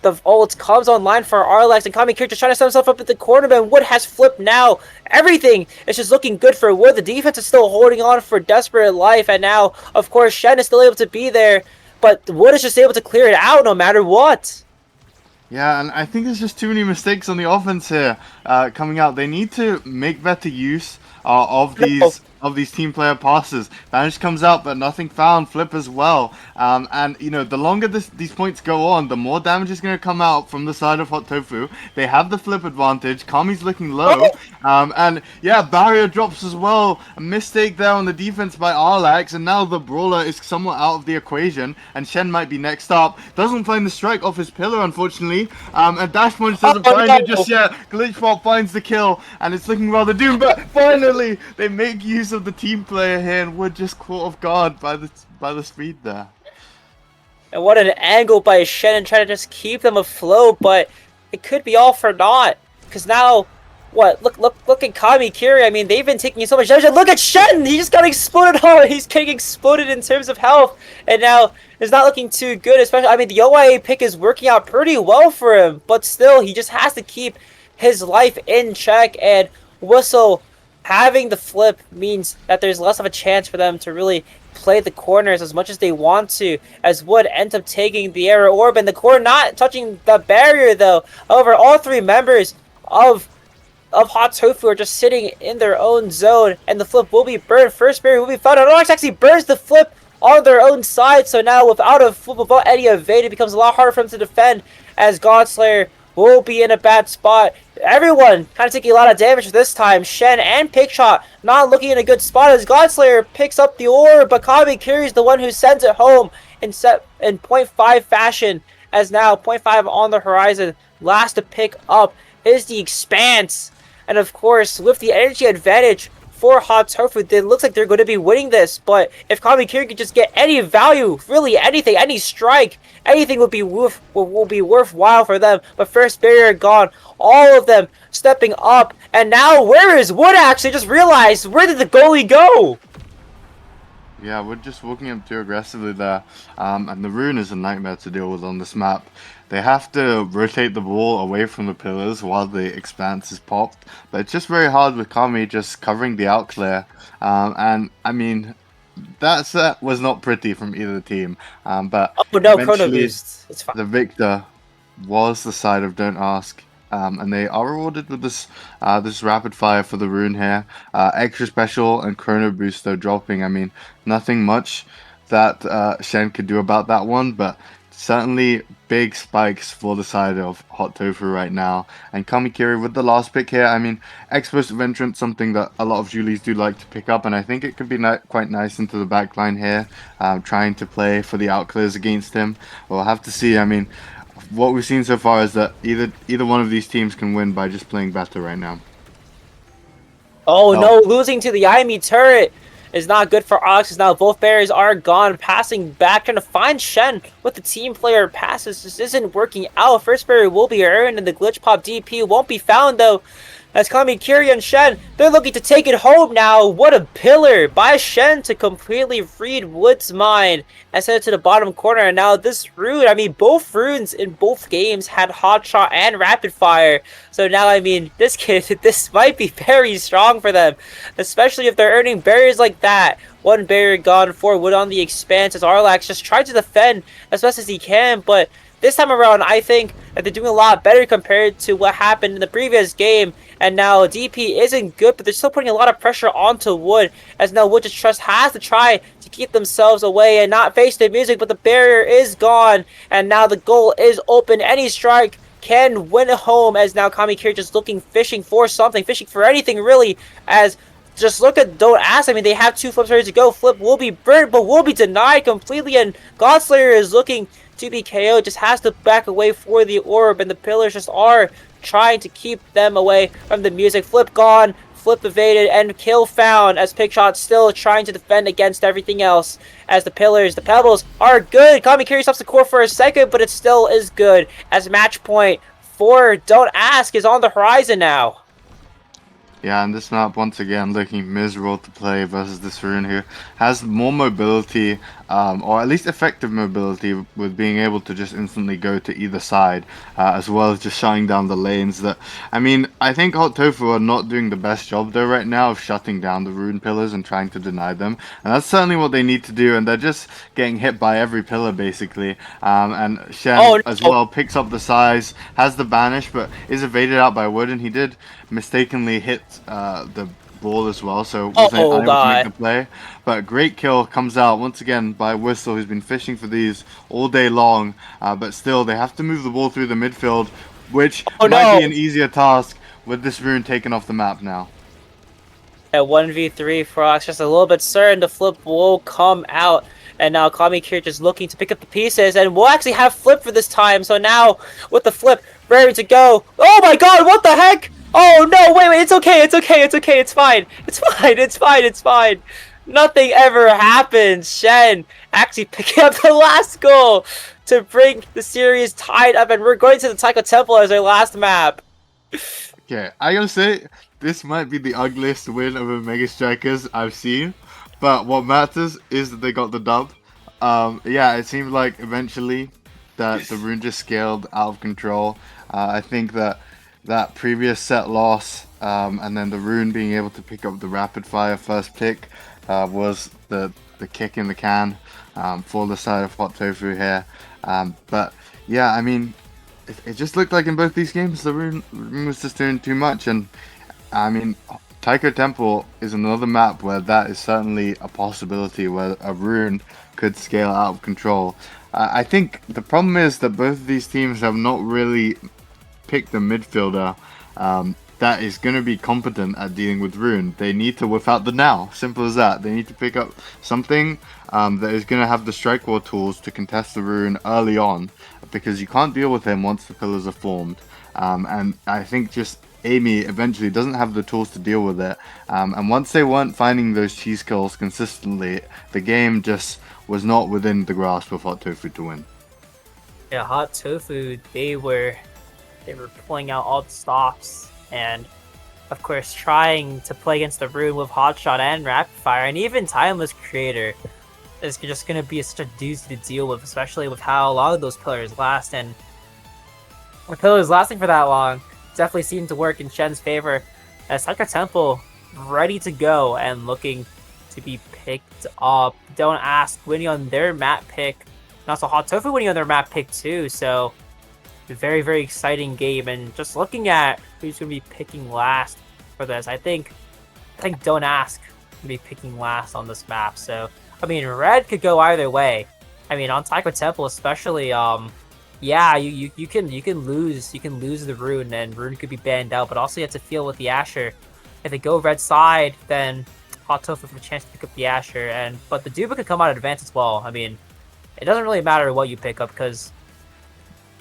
the ult comes online for Arlax, and Kamikiri just trying to set himself up at the corner, but Wood has flipped now. Everything is just looking good for Wood. The defense is still holding on for desperate life, and now, of course, Shen is still able to be there, but Wood is just able to clear it out no matter what. Yeah, and I think there's just too many mistakes on the offense here coming out. They need to make better use of these team player passes. Vanish comes out, but nothing found. Flip as well. And you know, the longer these points go on, the more damage is going to come out from the side of Hot Tofu. They have the flip advantage. Kami's looking low. And yeah, barrier drops as well. A mistake there on the defense by Arlax, and now the brawler is somewhat out of the equation, and Shen might be next up. Doesn't find the strike off his pillar, unfortunately. And Dash Punch doesn't find it just yet. Glitch Pop finds the kill, and it's looking rather doomed, but finally they make use of the team player here, and Wood just caught off guard by the speed there. And what an angle by Shen, trying to just keep them afloat, but it could be all for naught. Because now, what? Look at Kamikiri. I mean, they've been taking so much damage. And look at Shen! He just got exploded on. He's getting exploded in terms of health. And now, it's not looking too good. Especially, I mean, the OIA pick is working out pretty well for him. But still, he just has to keep his life in check. And Whistle having the flip means that there's less of a chance for them to really play the corners as much as they want to, as Wood ends up taking the arrow orb and the core not touching the barrier though. However, all three members of Hot Tofu are just sitting in their own zone, and the flip will be burned. First barrier will be found. And Onyx actually burns the flip on their own side, so now without a flip, without any evade, it becomes a lot harder for them to defend, as Godslayer will be in a bad spot. Everyone kind of taking a lot of damage this time. Shen and Pigshot not looking in a good spot as Godslayer picks up the orb, but Kami carries the one who sends it home in 0.5 fashion, as now 0.5 on the horizon. Last to pick up is the Expanse. And of course, with the energy advantage for Hot Tofu, it looks like they're going to be winning this. But if Kamikiri could just get any value, really anything, any strike, anything will be worthwhile for them. But first barrier gone, all of them stepping up. And now where is Wood actually? Just realized, where did the goalie go? Yeah, we're just walking up too aggressively there, and the rune is a nightmare to deal with on this map. They have to rotate the ball away from the pillars while the expanse is popped, but it's just very hard with Kami just covering the outclear. And I mean, that set was not pretty from either team, but Oh no, Chrono eventually Boost. It's fine. the victor was the side of Don't Ask. And they are rewarded with this rapid fire for the rune here. Extra special and chrono boost though dropping. I mean, nothing much that Shen could do about that one, but certainly big spikes for the side of Hot Tofu right now. And Kamikiri with the last pick here. I mean, explosive entrance, something that a lot of Julies do like to pick up, and I think it could be quite nice into the backline here, trying to play for the outclears against him. We'll have to see. I mean, what we've seen so far is that either one of these teams can win by just playing better right now. Oh no, losing to the Yaimi turret is not good for Ox, as now both barriers are gone. Passing back, trying to find Shen with the team player passes just isn't working out. First barrier will be earned, and the glitch pop DP won't be found though. As Kamikiri and Shen, they're looking to take it home now. What a pillar by Shen to completely read Wood's mind and send it to the bottom corner. And now this rune, I mean, both runes in both games had Hot Shot and Rapid Fire. So now, I mean, this might be very strong for them, especially if they're earning barriers like that. One barrier gone for Wood on the Expanse as Arlax just tried to defend as best as he can, but this time around, I think that they're doing a lot better compared to what happened in the previous game. And now DP isn't good, but they're still putting a lot of pressure onto Wood, as now Wood just has to try to keep themselves away and not face the music, but the barrier is gone, and now the goal is open. Any strike can win it home, as now Kamikiri just fishing for something, fishing for anything really, as just look at Don't Ask. I mean, they have two flips ready to go. Flip will be burnt, but will be denied completely, and Godslayer is looking to be KO, just has to back away for the orb, and the pillars just are trying to keep them away from the music. Flip gone, flip evaded, and kill found, as Pigshot still trying to defend against everything else, as the pebbles are good. Kami carries off the core for a second, but it still is good, as match point for Don't Ask is on the horizon now. Yeah, and this map once again looking miserable to play versus this rune who has more mobility, or at least effective mobility, with being able to just instantly go to either side, as well as just shutting down the lanes. That, I mean, I think Hot Tofu are not doing the best job though right now of shutting down the rune pillars and trying to deny them, and that's certainly what they need to do. And they're just getting hit by every pillar basically. And Shen as well picks up the size, has the banish, but is evaded out by Wood, and he did mistakenly hit the ball as well, so wasn't unable to make the play. But great kill comes out once again by Whistle, who's been fishing for these all day long. But still, they have to move the ball through the midfield, which might be an easier task with this rune taken off the map now. At 1v3, Frost just a little bit certain the flip will come out. And now Kamikiri just looking to pick up the pieces, and we'll actually have flip for this time. So now, with the flip ready to go. Oh my god, what the heck? Oh no, wait, it's okay, it's fine. It's fine. Nothing ever happens. Shen actually picking up the last goal to bring the series tied up, and we're going to the Taiko Temple as our last map. Okay, I gotta say, this might be the ugliest win of a Mega Strikers I've seen, but what matters is that they got the dub. Yeah, it seemed like eventually that the rune just scaled out of control. I think that that previous set loss, and then the Rune being able to pick up the rapid fire first pick was the kick in the can for the side of Hot Tofu here. But yeah, I mean, it just looked like in both these games the Rune was just doing too much, and I mean, Taiko Temple is another map where that is certainly a possibility where a Rune could scale out of control. I think the problem is that both of these teams have not really picked a midfielder that is going to be competent at dealing with Rune. They need to whip out the now. Simple as that. They need to pick up something that is going to have the strike war tools to contest the Rune early on, because you can't deal with him once the pillars are formed. And I think just Amy eventually doesn't have the tools to deal with it. And once they weren't finding those cheese kills consistently, the game just was not within the grasp of Hot Tofu to win. Yeah, Hot Tofu, they were pulling out all the stops, and of course trying to play against the Rune with Hotshot and Rapid Fire, and even Timeless Creator is just going to be such a doozy to deal with, especially with how long those pillars last. And with pillars lasting for that long, definitely seemed to work in Shen's favor, as Taiko Temple ready to go and looking to be picked up. Don't Ask winning on their map pick, and also Hot Tofu winning on their map pick too, so a very, very exciting game. And just looking at who's going to be picking last for this, I think Don't Ask will be picking last on this map. So, I mean, red could go either way. I mean, on Taiko Temple especially, yeah, you can lose the Rune, and Rune could be banned out, but also you have to feel with the Asher. If they go red side, then Hot Tofu have a chance to pick up the Asher, but the Duba could come out advanced as well. I mean, it doesn't really matter what you pick up, because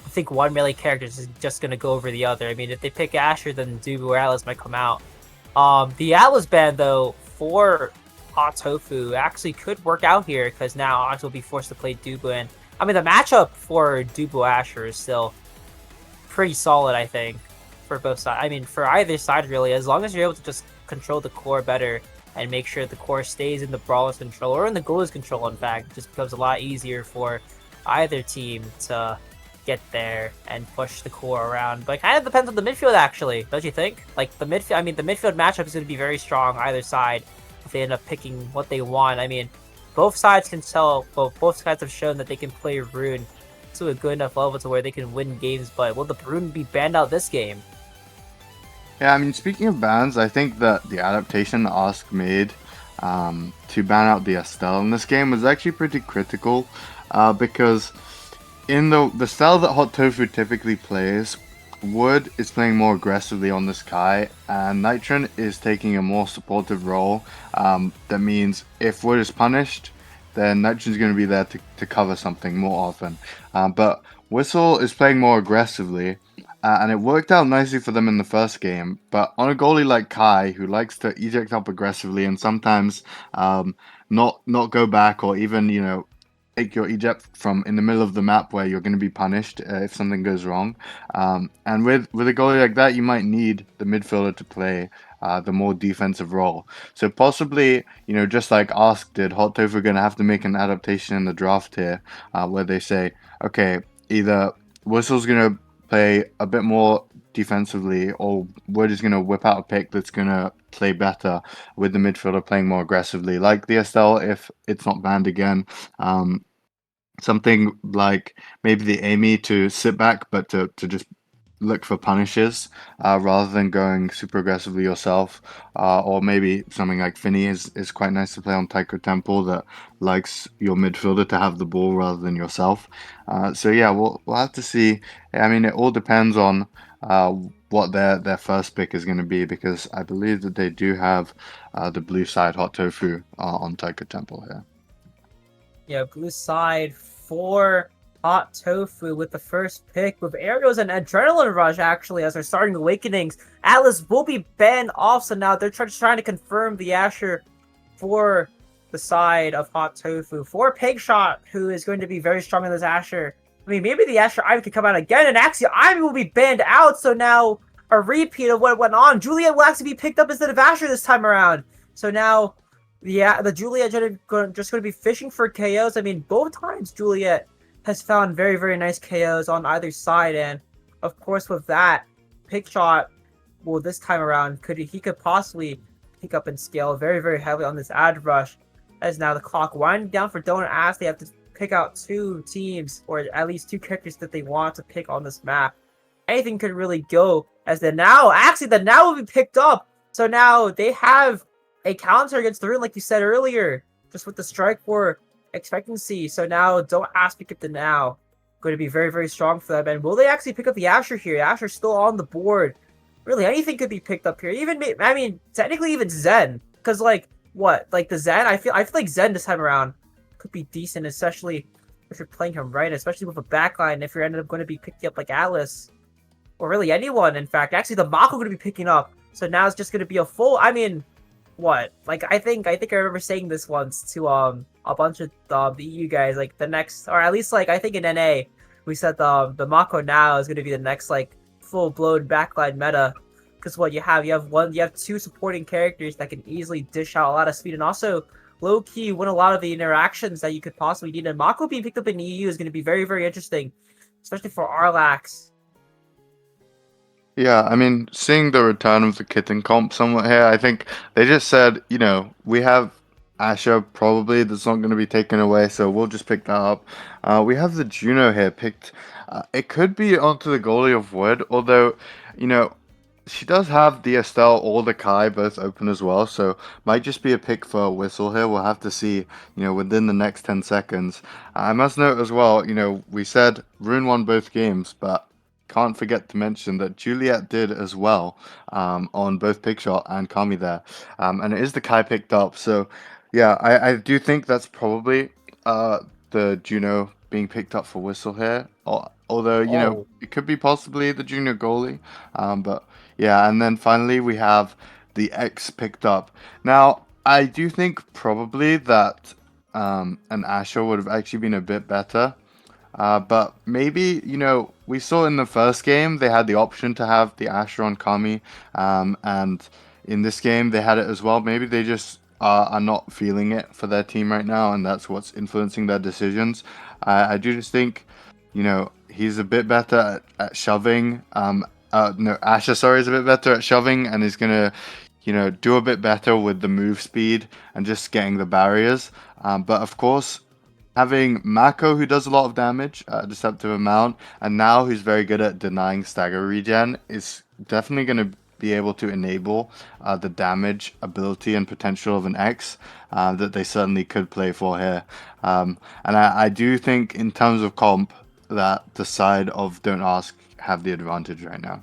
I think one melee character is just going to go over the other. I mean, if they pick Asher, then Dubu or Atlas might come out. The Atlas ban, though, for Hot Tofu actually could work out here, because now Ox will be forced to play Dubu. And I mean, the matchup for Dubu Asher is still pretty solid, I think, for both sides. I mean, for either side, really, as long as you're able to just control the core better and make sure the core stays in the brawler's control, or in the goalie's control, in fact. It just becomes a lot easier for either team to get there and push the core around. But it kind of depends on the midfield, actually, don't you think? Like, the midfield, I mean, the midfield matchup is going to be very strong either side if they end up picking what they want. I mean, both sides can tell, both sides have shown that they can play Rune to a good enough level to where they can win games, but will the Rune be banned out this game? Yeah, I mean, speaking of bans, I think that the adaptation that Ask made to ban out the Estelle in this game was actually pretty critical, because in the style that Hot Tofu typically plays, Wood is playing more aggressively on this Kai, and Nitron is taking a more supportive role. That means if Wood is punished, then Nitron's going to be there to cover something more often. But Whistle is playing more aggressively, and it worked out nicely for them in the first game. But on a goalie like Kai, who likes to eject up aggressively and sometimes not go back, or even, take your eject from in the middle of the map where you're going to be punished if something goes wrong. And with a goalie like that, you might need the midfielder to play the more defensive role. So possibly, just like Ask did, Hot Tofu are going to have to make an adaptation in the draft here, where they say, okay, either Whistle's going to play a bit more defensively, or we're just going to whip out a pick that's going to play better with the midfielder playing more aggressively, like the SL if it's not banned again. Something like maybe the Amy to sit back, but to just look for punishes rather than going super aggressively yourself. Or maybe something like Finny is quite nice to play on Taiko Temple, that likes your midfielder to have the ball rather than yourself. So yeah, we'll have to see. I mean, it all depends on what their first pick is going to be, because I believe that they do have the blue side Hot Tofu on Taiko Temple here. Yeah, blue side for Hot Tofu with the first pick, with Arrows and Adrenaline Rush, actually, as they're starting Awakenings. Atlas will be banned off, so now they're trying to confirm the Asher for the side of Hot Tofu. For Pigshot, who is going to be very strong in this Asher. I mean, maybe the Asher Ivy could come out again, and actually Ivy will be banned out, so now a repeat of what went on. Juliet will actually be picked up instead of Asher this time around. So now, yeah, the Juliet just going to be fishing for KOs. I mean, both times Juliet has found very, very nice KOs on either side. And, of course, with that, pick shot, well, this time around, he could possibly pick up and scale very, very heavily on this ad rush. As now the clock winding down for Donut Ass, they have to pick out two teams, or at least two characters that they want to pick on this map. Anything could really go as the now will be picked up. So now they have a counter against the rune, like you said earlier, just with the strike for expectancy. So now Don't Ask pick up the now. Going to be very, very strong for them. And will they actually pick up the Asher here? Asher's still on the board. Really, anything could be picked up here. Even, I mean, technically even Zen. Because, like, what? Like, the Zen? I feel like Zen this time around could be decent, especially if you're playing him right, especially with a backline, if you're ended up going to be picking up, like, Atlas. Or really anyone, in fact. Actually, the Mako going to be picking up. So now it's just going to be a full, I mean, what? Like, I think I remember saying this once to, a bunch of, the EU guys, like, the next, or at least, like, I think in NA, we said the Mako now is going to be the next, like, full-blown backline meta. Because what you have two supporting characters that can easily dish out a lot of speed and also low-key win a lot of the interactions that you could possibly need. And Mako being picked up in EU is going to be very, very interesting, especially for Arlax. Yeah, I mean, seeing the return of the kitten comp somewhat here, I think they just said, we have Asher probably that's not going to be taken away, so we'll just pick that up. We have the Juno here picked. It could be onto the goalie of Wood, although, you know, she does have the Estelle or the Kai both open as well, so might just be a pick for a Whistle here. We'll have to see, within the next 10 seconds. I must note as well, we said Rune won both games, but can't forget to mention that Juliet did as well on both Pick Shot and Kami there. And it is the Kai picked up, so yeah, I do think that's probably the Juno being picked up for Whistle here. Although, Oh, it could be possibly the junior goalie. But yeah, and then finally we have the X picked up. Now, I do think probably that an Asher would have actually been a bit better. But maybe, we saw in the first game they had the option to have the Asher on Kami, and in this game they had it as well. Maybe they just are not feeling it for their team right now, and that's what's influencing their decisions. I do just think, he's a bit better at shoving. No, Asher, sorry, is a bit better at shoving, and is gonna, do a bit better with the move speed and just getting the barriers. But of course, having Mako, who does a lot of damage, a deceptive amount, and now who's very good at denying stagger regen, is definitely going to be able to enable the damage ability and potential of an X that they certainly could play for here. And I do think, in terms of comp, that the side of Don't Ask have the advantage right now.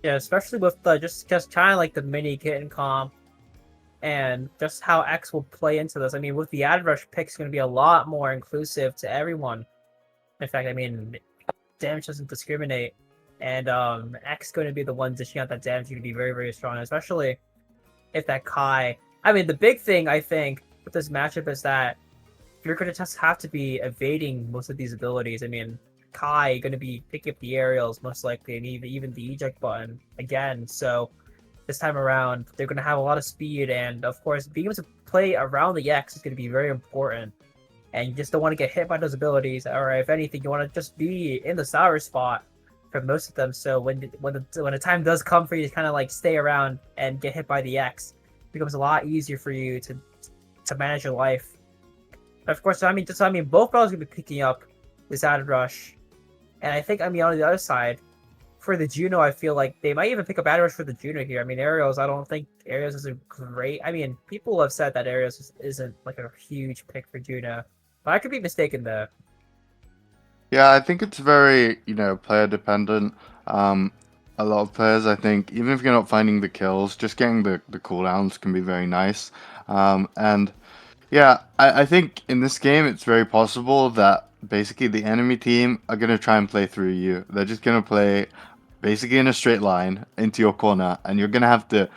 Yeah, especially with the just kind of like the mini kitten comp and just how X will play into this. I mean, with the ad rush pick's going to be a lot more inclusive to everyone. In fact, I mean, damage doesn't discriminate, and X going to be the one dishing out that damage. Going to be very, very strong, especially if that Kai. I mean, the big thing I think with this matchup is that you're going to just have to be evading most of these abilities. I mean, Kai going to be picking up the aerials most likely, and even the eject button again. So this time around, they're going to have a lot of speed, and of course, being able to play around the X is going to be very important. And you just don't want to get hit by those abilities, or if anything, you want to just be in the sour spot for most of them. So when the time does come for you to kind of like stay around and get hit by the X, it becomes a lot easier for you to manage your life. But of course, both brawlers gonna be picking up this added rush, and I think on the other side, for the Juno, I feel like they might even pick up added rush for the Juno here. I mean, Aerials, I don't think Aerials is a great. I mean, people have said that Aerials isn't like a huge pick for Juno, but I could be mistaken though. Yeah, I think it's very, player dependent. A lot of players, I think, even if you're not finding the kills, just getting the cooldowns can be very nice. And yeah, I think in this game it's very possible that basically the enemy team are going to try and play through you. They're just going to play basically in a straight line into your corner, and you're going to have to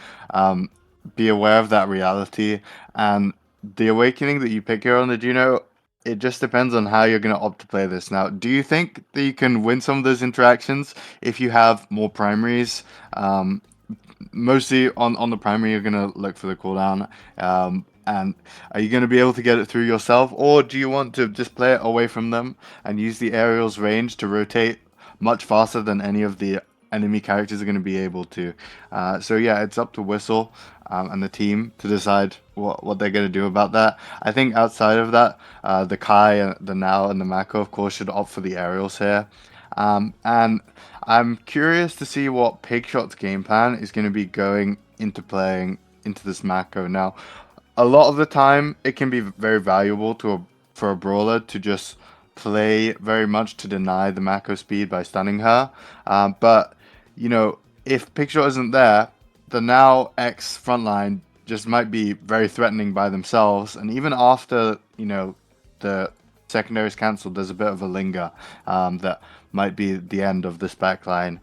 be aware of that reality. And the awakening that you pick here on the Juno, it just depends on how you're going to opt to play this. Now, do you think that you can win some of those interactions if you have more primaries? Mostly on the primary, you're going to look for the cooldown. And are you going to be able to get it through yourself, or do you want to just play it away from them and use the aerial's range to rotate much faster than any of the enemy characters are going to be able to. So yeah, it's up to Whistle and the team to decide what they're going to do about that. I think outside of that, the Kai, the Now, and the Mako, of course, should opt for the aerials here. And I'm curious to see what Pigshot's game plan is going to be going into playing into this Mako. Now, a lot of the time, it can be very valuable for a brawler to just play very much to deny the Mako speed by stunning her. But, you know, if Pigshot isn't there, the Now X frontline just might be very threatening by themselves. And even after, the secondary is cancelled, there's a bit of a linger that might be the end of this backline.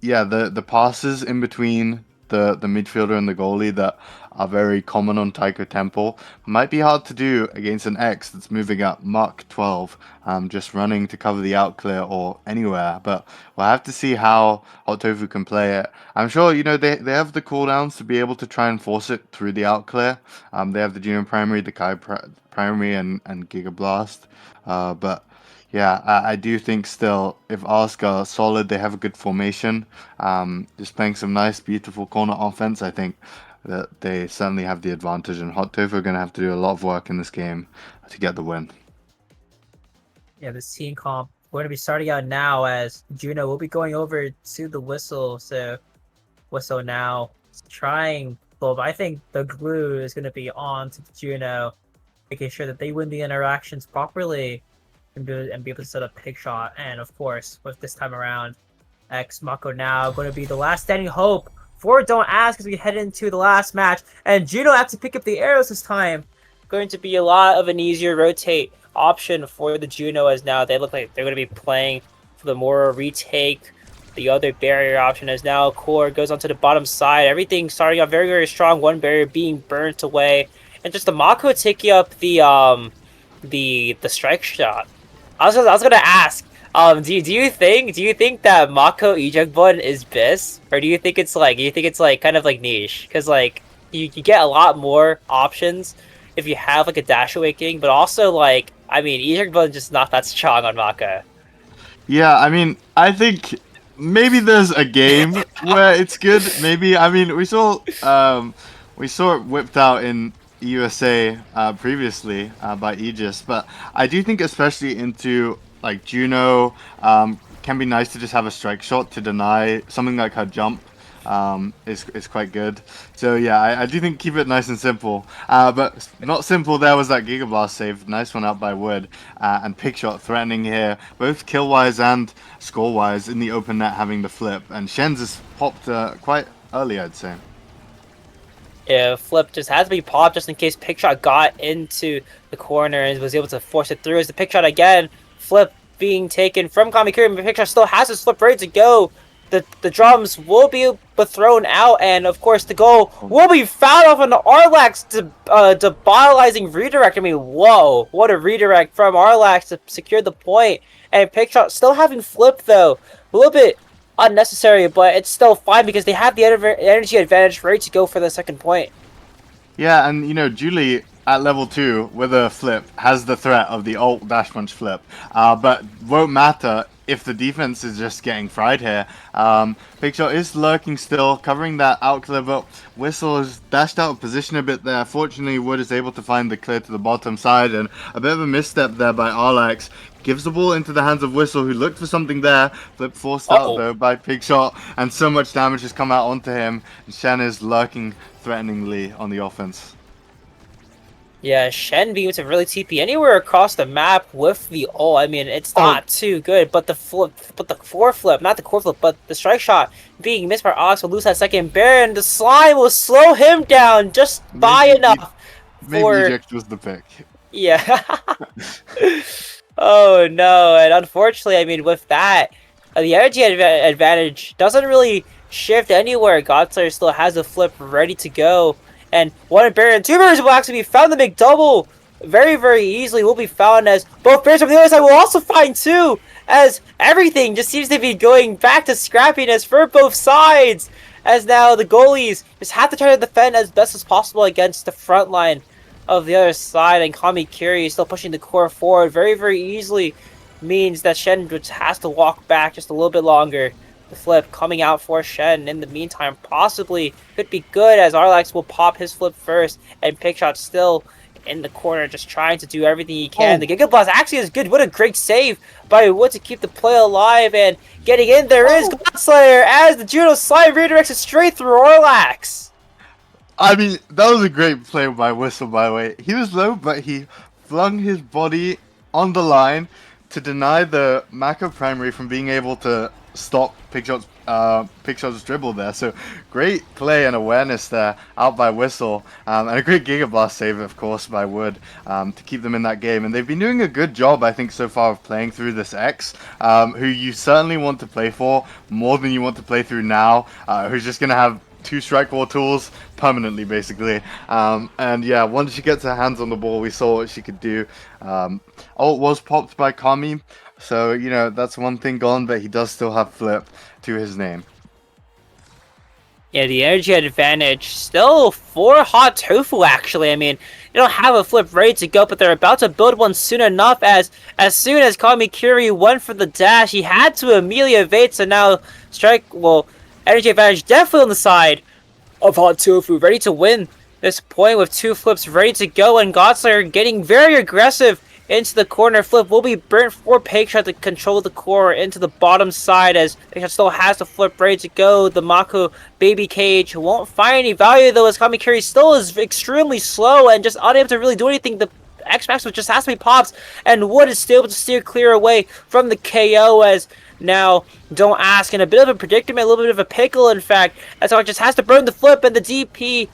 Yeah, the passes in between the midfielder and the goalie that are very common on Taiko Temple might be hard to do against an X that's moving up Mach 12, just running to cover the out clear or anywhere. But we'll have to see how Hot Tofu can play it. I'm sure, they have the cooldowns to be able to try and force it through the out clear. They have the Junior Primary, the Kai Primary, and Giga Blast. But yeah, I do think still, if Ask are solid, they have a good formation. Just playing some nice, beautiful corner offense, I think that they certainly have the advantage. And Hot Tofu are going to have to do a lot of work in this game to get the win. Yeah, this team comp, we're going to be starting out now as Juno will be going over to the Whistle. So Whistle now is trying, but I think the glue is going to be on to Juno, making sure that they win the interactions properly and be able to set up Pigshot. And of course, with this time around, X Mako now going to be the last standing hope for Don't Ask as we head into the last match. And Juno has to pick up the arrows this time. Going to be a lot of an easier rotate option for the Juno, as now they look like they're going to be playing for the more retake. The other barrier option is now Core goes onto the bottom side. Everything starting out very, very strong. One barrier being burnt away. And just the Mako taking up the strike shot. I was gonna ask, do you think that Mako eject button is BIS, or do you think it's like kind of like niche? Because like you get a lot more options if you have like a dash awakening, but also like eject button just not that strong on Mako. Yeah, I think maybe there's a game where it's good. Maybe we saw it whipped out in USA previously by Aegis, but I do think especially into like Juno can be nice to just have a strike shot to deny something like her jump. Is quite good. So yeah, I do think keep it nice and simple. But not simple. There was that Giga Blast save, nice one out by Wood, and Pigshot threatening here, both kill wise and score wise in the open net, having the flip. And Shen's has popped quite early, I'd say. Yeah, flip just has to be popped just in case Pigshot got into the corner and was able to force it through. As the Pigshot again, flip being taken from Kamikuri, but Pigshot still has his flip ready to go. The drums will be thrown out, and of course the goal will be fouled off on the Arlax debilizing redirect. Whoa, what a redirect from Arlax to secure the point. And Pigshot still having flip though, a little bit unnecessary, but it's still fine because they have the energy advantage ready to go for the second point. Yeah, and Julie at level 2 with a flip has the threat of the ult dash punch flip, but won't matter if the defense is just getting fried here. Pigshot is lurking still, covering that out clear, but Whistle is dashed out of position a bit there. Fortunately, Wood is able to find the clear to the bottom side, and a bit of a misstep there by Arlax. Gives the ball into the hands of Whistle, who looked for something there. Flip forced out, though, by Pigshot, and so much damage has come out onto him. And Shen is lurking threateningly on the offense. Yeah, Shen being able to really TP anywhere across the map with the ult. It's not too good, but the core flip, not the core flip, but the strike shot being missed by Ox will lose that second Baron. The slime will slow him down just by enough. Maybe eject was the pick. Yeah. Oh no, and unfortunately, with that, the energy advantage doesn't really shift anywhere. Godslayer still has a flip ready to go. And one Baron, two Barons will actually be found to make double very, very easily. Will be found as both Barons from the other side will also find two, as everything just seems to be going back to scrappiness for both sides. As now the goalies just have to try to defend as best as possible against the front line of the other side. And Kamikuri is still pushing the core forward very, very easily. means that Shen just has to walk back just a little bit longer. The flip coming out for Shen in the meantime possibly could be good, as Arlax will pop his flip first, and Pickshot still in the corner just trying to do everything he can. The Giga Blast actually is good. What a great save by Wood to keep the play alive, and getting in there is Godslayer as the Juno slide redirects it straight through Arlax. I mean, that was a great play by Whistle, by the way. He was low, but he flung his body on the line to deny the Mako primary from being able to stop Pickshot's dribble there. So great play and awareness there out by Whistle, and a great Giga Blast save, of course, by Wood to keep them in that game. And they've been doing a good job, I think, so far of playing through this X, who you certainly want to play for more than you want to play through now, who's just going to have 2 strike wall tools permanently, basically. And yeah, once she gets her hands on the ball, we saw what she could do. Ult was popped by Kami, so, you know, that's one thing gone, but he does still have flip to his name. Yeah, the energy advantage still for Hot Tofu, actually. I mean, they don't have a flip ready to go, but they're about to build one soon enough, as soon as Kamikiri went for the dash, he had to immediately evade, so now energy advantage definitely on the side of Hot Tofu, ready to win this point with 2 flips ready to go, and Godslayer getting very aggressive into the corner. Flip will be burnt for Pickshot to control the core into the bottom side, as Pickshot still has the flip ready to go. The Mako baby cage won't find any value, though, as Kamikiri still is extremely slow and just unable to really do anything. The X-Max just has to be popped, and Wood is still able to steer clear away from the KO, as now Don't Ask in a bit of a predicament, a little bit of a pickle, in fact, as Alex just has to burn the flip, and the DP,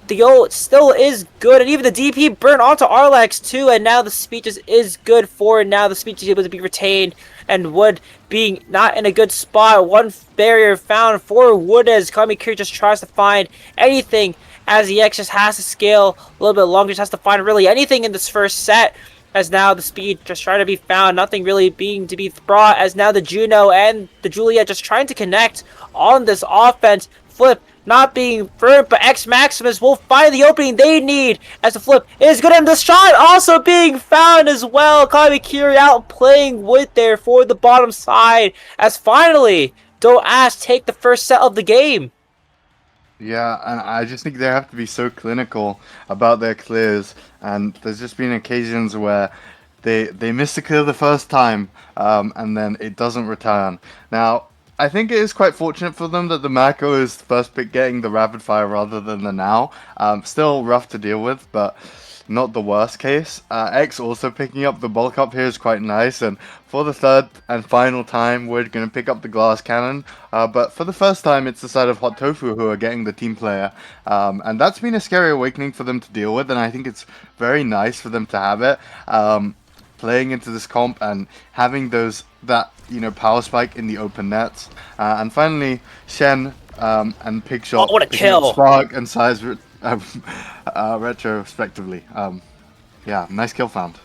the ult still is good, and even the DP burn onto Arlax too, and now the speed is good for it. Now the speed is able to be retained, and Wood being not in a good spot. One barrier found for Wood, as Kamikiri just tries to find anything, as the X just has to scale a little bit longer, just has to find really anything in this first set, as now the speed just trying to be found, nothing really being to be brought, as now the Juno and the Juliet just trying to connect on this offense. Flip not being burnt, but X Maximus will find the opening they need, as the flip is good, and the shot also being found as well. Kamikiri out playing Wood there for the bottom side, as finally Don't Ask take the first set of the game. Yeah, and I just think they have to be so clinical about their clears, and there's just been occasions where they miss the clear the first time, and then it doesn't return. Now, I think it is quite fortunate for them that the Mako is the first pick getting the rapid fire rather than the now. Still rough to deal with, but not the worst case. X also picking up the bulk up here is quite nice, and for the third and final time, we're going to pick up the glass cannon. But for the first time, it's the side of Hot Tofu who are getting the team player. And that's been a scary awakening for them to deal with, and I think it's very nice for them to have it. Playing into this comp and having that power spike in the open nets. And finally, Shen and Pigshot. Oh, what a kill! Spark and Size Retro, respectively. Yeah, nice kill found.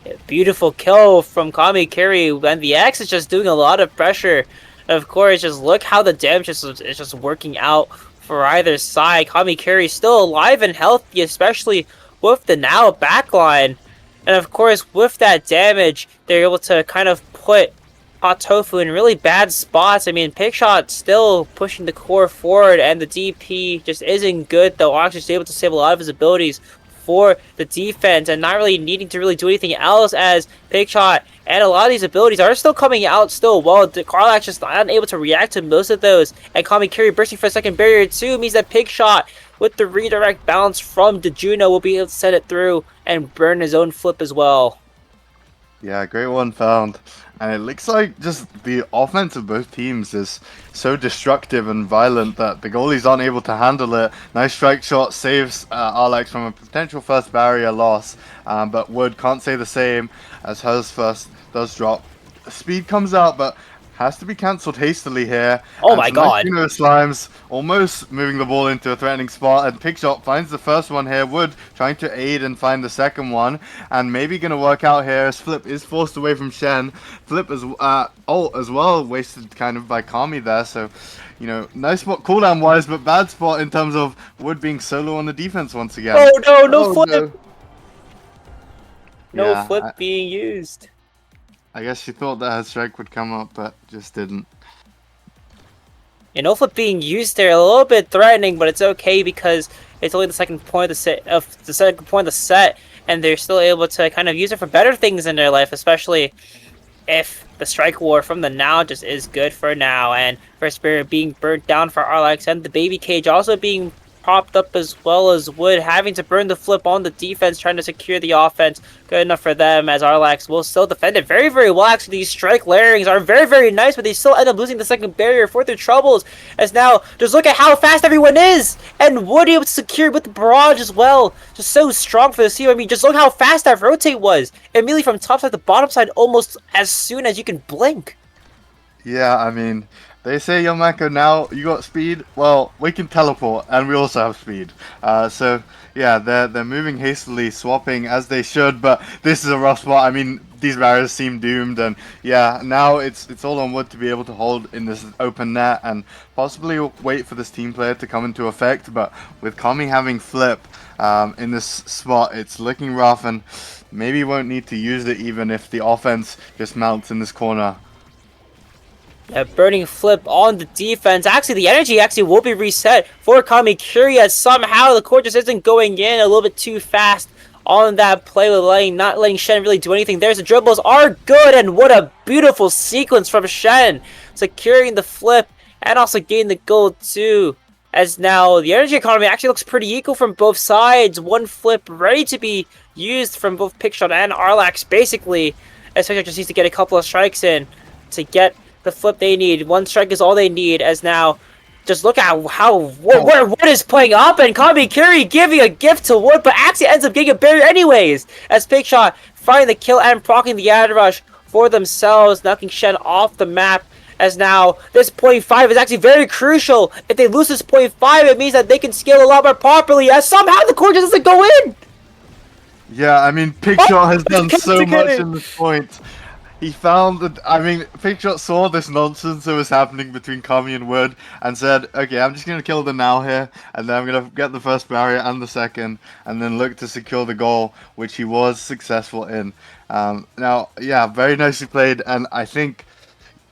Yeah, beautiful kill from Kamikiri, and the X is just doing a lot of pressure. And of course, just look how the damage is just working out for either side. Kamikiri still alive and healthy, especially with the now backline. And of course, with that damage, they're able to kind of put Hot Tofu in really bad spots. I mean, Pickshot still pushing the core forward, and the DP just isn't good, though. Ox is able to save a lot of his abilities for the defense, and not really needing to really do anything else, as Pickshot and a lot of these abilities are still coming out still well. Carlax just unable to react to most of those, and Kamikiri bursting for a second barrier too means that Pickshot, with the redirect bounce from the Juno, will be able to set it through and burn his own flip as well. Yeah, great one found. And it looks like just the offense of both teams is so destructive and violent that the goalies aren't able to handle it. Nice strike shot saves Arlax from a potential first barrier loss, but Wood can't say the same, as hers first does drop. Speed comes out, but has to be cancelled hastily here. Oh my god. Nice Slimes almost moving the ball into a threatening spot, and Pickshot finds the first one here. Wood trying to aid and find the second one, and maybe going to work out here as Flip is forced away from Shen. Flip is ult as well, wasted kind of by Kami there, so nice spot cooldown wise, but bad spot in terms of Wood being solo on the defense once again. Oh no, no flip! No, No flip being used. I guess she thought that her strike would come up, but just didn't. And no flip being used there, a little bit threatening, but it's okay because it's only the second point of the second point of the set, and they're still able to kind of use it for better things in their life, especially if the strike war from the now just is good for now, and for Spirit being burnt down for Arlax, and the baby cage also being propped up as well as Wood, having to burn the flip on the defense, trying to secure the offense. Good enough for them, as Arlax will still defend it very, very well. Actually, these strike layerings are very, very nice, but they still end up losing the second barrier for their troubles. As now, just look at how fast everyone is, and Wood able to secure with the barrage as well. Just so strong for the team. I mean, just look how fast that rotate was. Immediately from top side to bottom side, almost as soon as you can blink. Yeah, I mean, they say Yomako now you got speed. Well, we can teleport, and we also have speed. So yeah, they're moving hastily, swapping as they should. But this is a rough spot. I mean, these barriers seem doomed, and yeah, now it's all on Wood to be able to hold in this open net and possibly wait for this team player to come into effect. But with Kami having flip in this spot, it's looking rough, and maybe won't need to use it even if the offense just mounts in this corner. A burning flip on the defense. Actually, the energy actually will be reset for Kami Curia. Somehow the core just isn't going in a little bit too fast on that play with not letting Shen really do anything. There's the dribbles are good, and what a beautiful sequence from Shen, securing the flip and also getting the goal too. As now the energy economy actually looks pretty equal from both sides. One flip ready to be used from both Pickshot and Arlax, basically. Especially just needs to get a couple of strikes in to get the flip they need. One strike is all they need, as now just look at where Wood is playing up, and Kami Kiri giving a gift to Wood, but actually ends up getting a barrier anyways, as Big Shot finding the kill and proccing the ad rush for themselves, knocking Shen off the map. As now this point 5 is actually very crucial. If they lose this point 5, it means that they can scale a lot more properly, as somehow the core just doesn't go in. Yeah, I mean, Pigshot has done so much in this point. He found that, I mean, Pigshot saw this nonsense that was happening between Kami and Wood and said, okay, I'm just going to kill the now here, and then I'm going to get the first barrier and the second, and then look to secure the goal, which he was successful in. Now, yeah, very nicely played, and I think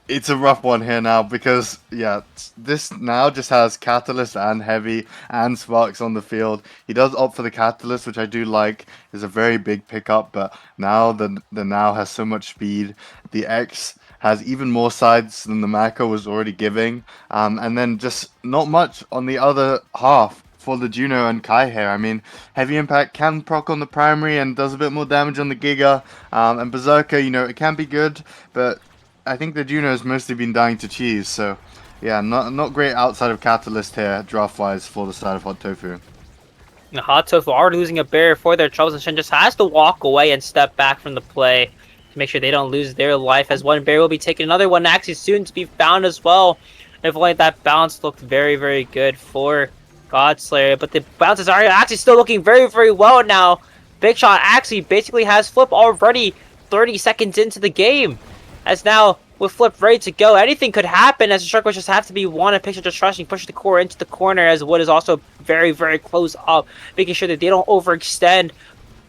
it's a rough one here now because, yeah, this now just has Catalyst and Heavy and Sparks on the field. He does opt for the Catalyst, which I do like. Is a very big pickup, but now the now has so much speed. The X has even more sides than the Mako was already giving. And then just not much on the other half for the Juno and Kai here. I mean, Heavy Impact can proc on the primary and does a bit more damage on the Giga. And Berserker, you know, it can be good, but I think the Juno has mostly been dying to cheese, so yeah, not great outside of Catalyst here, draft-wise, for the side of Hot Tofu. The Hot Tofu are losing a barrier for their troubles, and Shen just has to walk away and step back from the play to make sure they don't lose their life, as one barrier will be taken. Another one actually soon to be found as well. If only that bounce looked very, very good for Godslayer, but the bounces are actually still looking very, very well now. Big Shot actually basically has Flip already 30 seconds into the game. As now, with Flip ready to go, anything could happen, as the Shark just have to be one and Picture just trusting, push the core into the corner, as Wood is also very, very close up, making sure that they don't overextend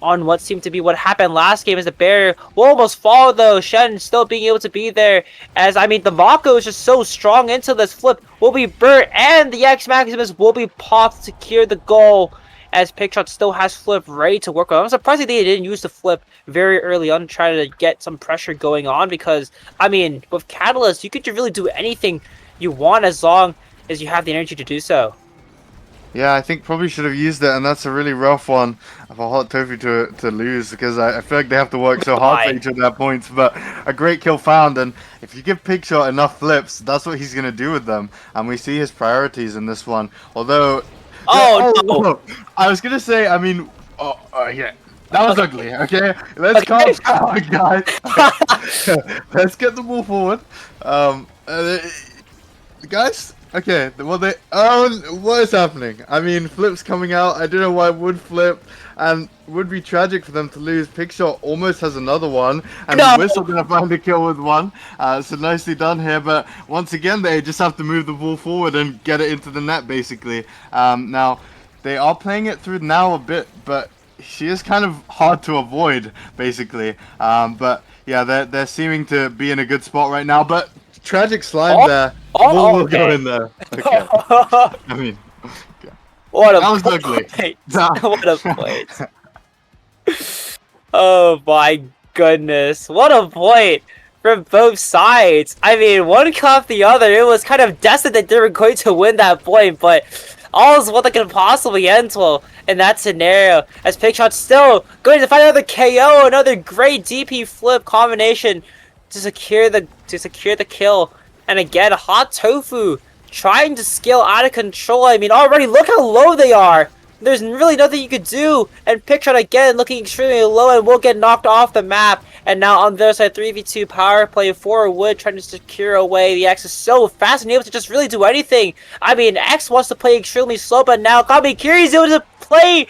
on what seemed to be what happened last game, as the barrier will almost fall though. Shen still being able to be there, as I mean the Mako is just so strong into this. Flip will be burnt, and the X Maximus will be popped to secure the goal, as Pigshot still has Flip ready to work on. I'm surprised that they didn't use the Flip very early on to try to get some pressure going on, because, I mean, with Catalyst, you could really do anything you want as long as you have the energy to do so. Yeah, I think probably should have used it, and that's a really rough one for Hot Tofu to lose, because I feel like they have to work so hard for each of their points, but a great kill found, and if you give Pigshot enough flips, that's what he's going to do with them, and we see his priorities in this one, although... No. I was gonna say, I mean, yeah, that was ugly. Okay, let's calm down, guys. Let's get the ball forward. Guys, okay. Well, what is happening? I mean, Flip's coming out. I don't know why Wood flip, and would be tragic for them to lose. Pigshot almost has another one, and we're still gonna find a kill with one. So nicely done here, but once again, they just have to move the ball forward and get it into the net, basically. Now, they are playing it through now a bit, but she is kind of hard to avoid, basically. But Yeah, they're seeming to be in a good spot right now, but tragic slime Oh, there. oh, We'll go okay. in there. Okay. I mean, okay. What a That was ugly. point! That- What a point! Oh my goodness! What a point from both sides. I mean, one caught the other. It was kind of destined that they were going to win that point, but all is what that can possibly end well in that scenario. As Pigshot's still going to find another KO, another great DP flip combination to secure the kill. And again, Hot Tofu trying to scale out of control. I mean, already look how low they are. There's really nothing you could do. And Pigshot again looking extremely low and will get knocked off the map. And now on their side, 3v2 power play for Wood trying to secure away. The X is so fast and able to just really do anything. I mean, X wants to play extremely slow, but now Kamikiri is able to play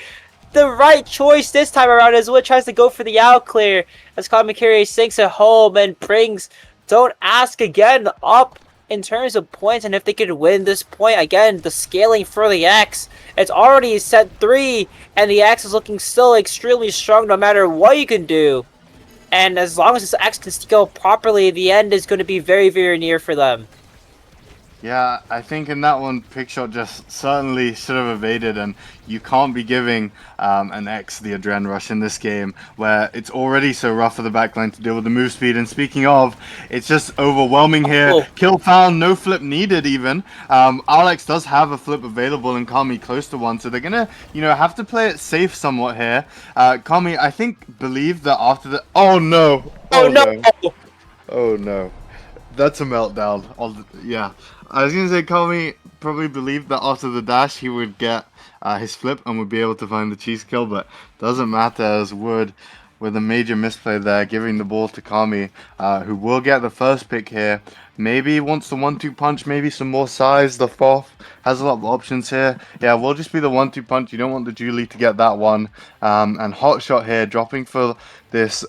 the right choice this time around as Wood tries to go for the out clear. As Kamikiri sinks it home and brings Don't Ask again up in terms of points, and if they could win this point, again, the scaling for the X, it's already set 3, and the X is looking still extremely strong no matter what you can do. And as long as this X can scale properly, the end is going to be very, very near for them. Yeah, I think in that one, Pigshot just certainly should have evaded, and you can't be giving an X the Adren Rush in this game, where it's already so rough for the backline to deal with the move speed, and speaking of, it's just overwhelming here. Oh. Kill found, no flip needed even. Alex does have a flip available and Kami close to one, so they're gonna, have to play it safe somewhat here. Kami, I think, believe that after the... Oh no! Oh no! Oh no. That's a meltdown. Yeah. I was going to say, Kami probably believed that after the dash he would get his flip and would be able to find the cheese kill, but doesn't matter as Wood with a major misplay there, giving the ball to Kami, who will get the first pick here. Maybe wants the 1-2 punch, maybe some more size. The fourth has a lot of options here. Yeah, will just be the 1-2 punch. You don't want the Julie to get that one. And hot shot here, dropping for this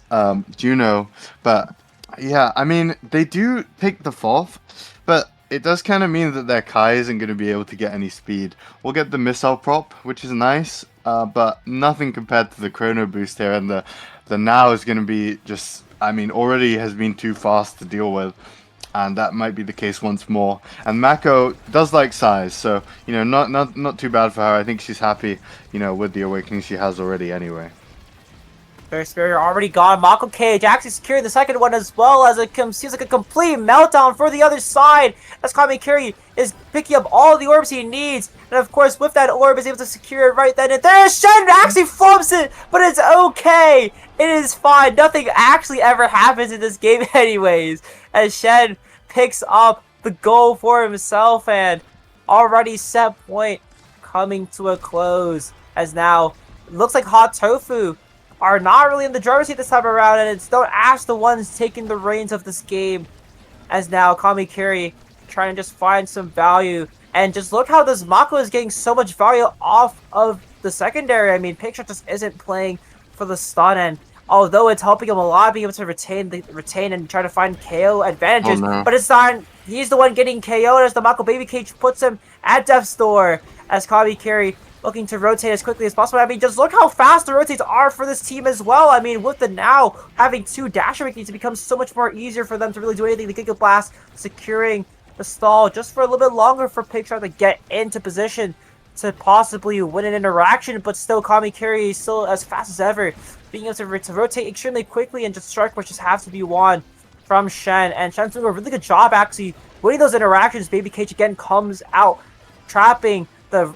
Juno. But yeah, I mean, they do pick the fourth, but it does kind of mean that their Kai isn't going to be able to get any speed. We'll get the missile prop, which is nice, but nothing compared to the chrono boost here, and the now is going to be just, I mean, already has been too fast to deal with, and that might be the case once more. And Mako does like size, so, not too bad for her. I think she's happy, with the awakening she has already anyway. Their Spirit already gone. Mako Cage actually secured the second one as well, as it seems like a complete meltdown for the other side. As Kamikiri is picking up all the orbs he needs. And of course, with that orb, is able to secure it right then and there. Shen actually flumps it, but it's okay. It is fine. Nothing actually ever happens in this game anyways. As Shen picks up the goal for himself, and already set point coming to a close. As now, it looks like Hot Tofu are not really in the driver's seat this time around, and it's Don't Ask the ones taking the reins of this game. As now, Kamikiri trying to just find some value. And just look how this Mako is getting so much value off of the secondary. I mean, Picture just isn't playing for the stun, and although it's helping him a lot, being able to retain and try to find KO advantages, but it's not. He's the one getting KO'd as the Mako Baby Cage puts him at death's door. As Kamikiri looking to rotate as quickly as possible. I mean, just look how fast the rotates are for this team as well. I mean, with the now having 2 dash awakenings, it becomes so much more easier for them to really do anything. The Giga Blast securing the stall just for a little bit longer for Pigshot to get into position to possibly win an interaction, but still Kamikiri is still as fast as ever, being able to rotate extremely quickly, and just strike which just has to be won from Shen. And Shen's doing a really good job actually winning those interactions. Baby Cage again comes out, trapping the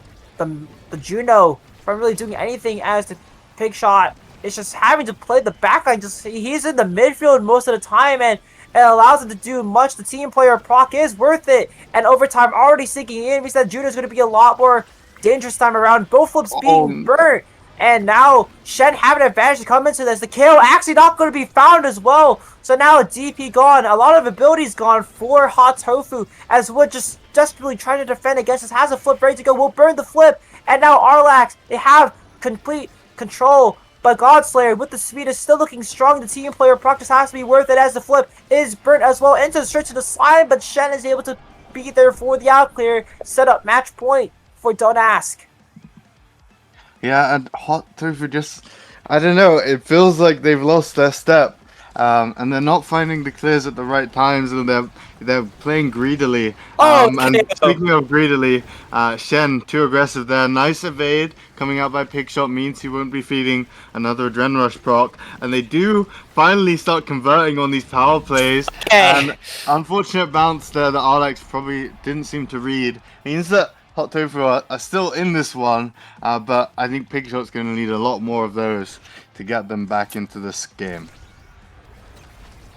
Juno from really doing anything, as the Pigshot is just having to play the backline. He's in the midfield most of the time, and it allows him to do much. The team player proc is worth it, and overtime already sinking in means that Juno's going to be a lot more dangerous time around. Both flips being burnt, and now Shen having an advantage to come into this. The KO actually not going to be found as well, so now a DP gone, a lot of abilities gone for Hot Tofu, as Wood just desperately trying to defend against this. Has a flip ready to go, will burn the flip, and now Arlax, they have complete control, but Godslayer with the speed is still looking strong. The team player practice has to be worth it, as the flip is burnt as well into straight to the slime, but Shen is able to be there for the out clear, set up match point for Don't Ask. Yeah, and Hot Tofu just, I don't know, it feels like they've lost their step. and they're not finding the clears at the right times, and they're playing greedily. Oh, And KO. speaking of greedily, Shen too aggressive there. Nice evade coming out by pick shot means he won't be feeding another Adren Rush proc, and they do finally start converting on these power plays. Okay. And unfortunate bounce there that Alex probably didn't seem to read means that Hot Tofu are still in this one, but I think pick shot's going to need a lot more of those to get them back into this game.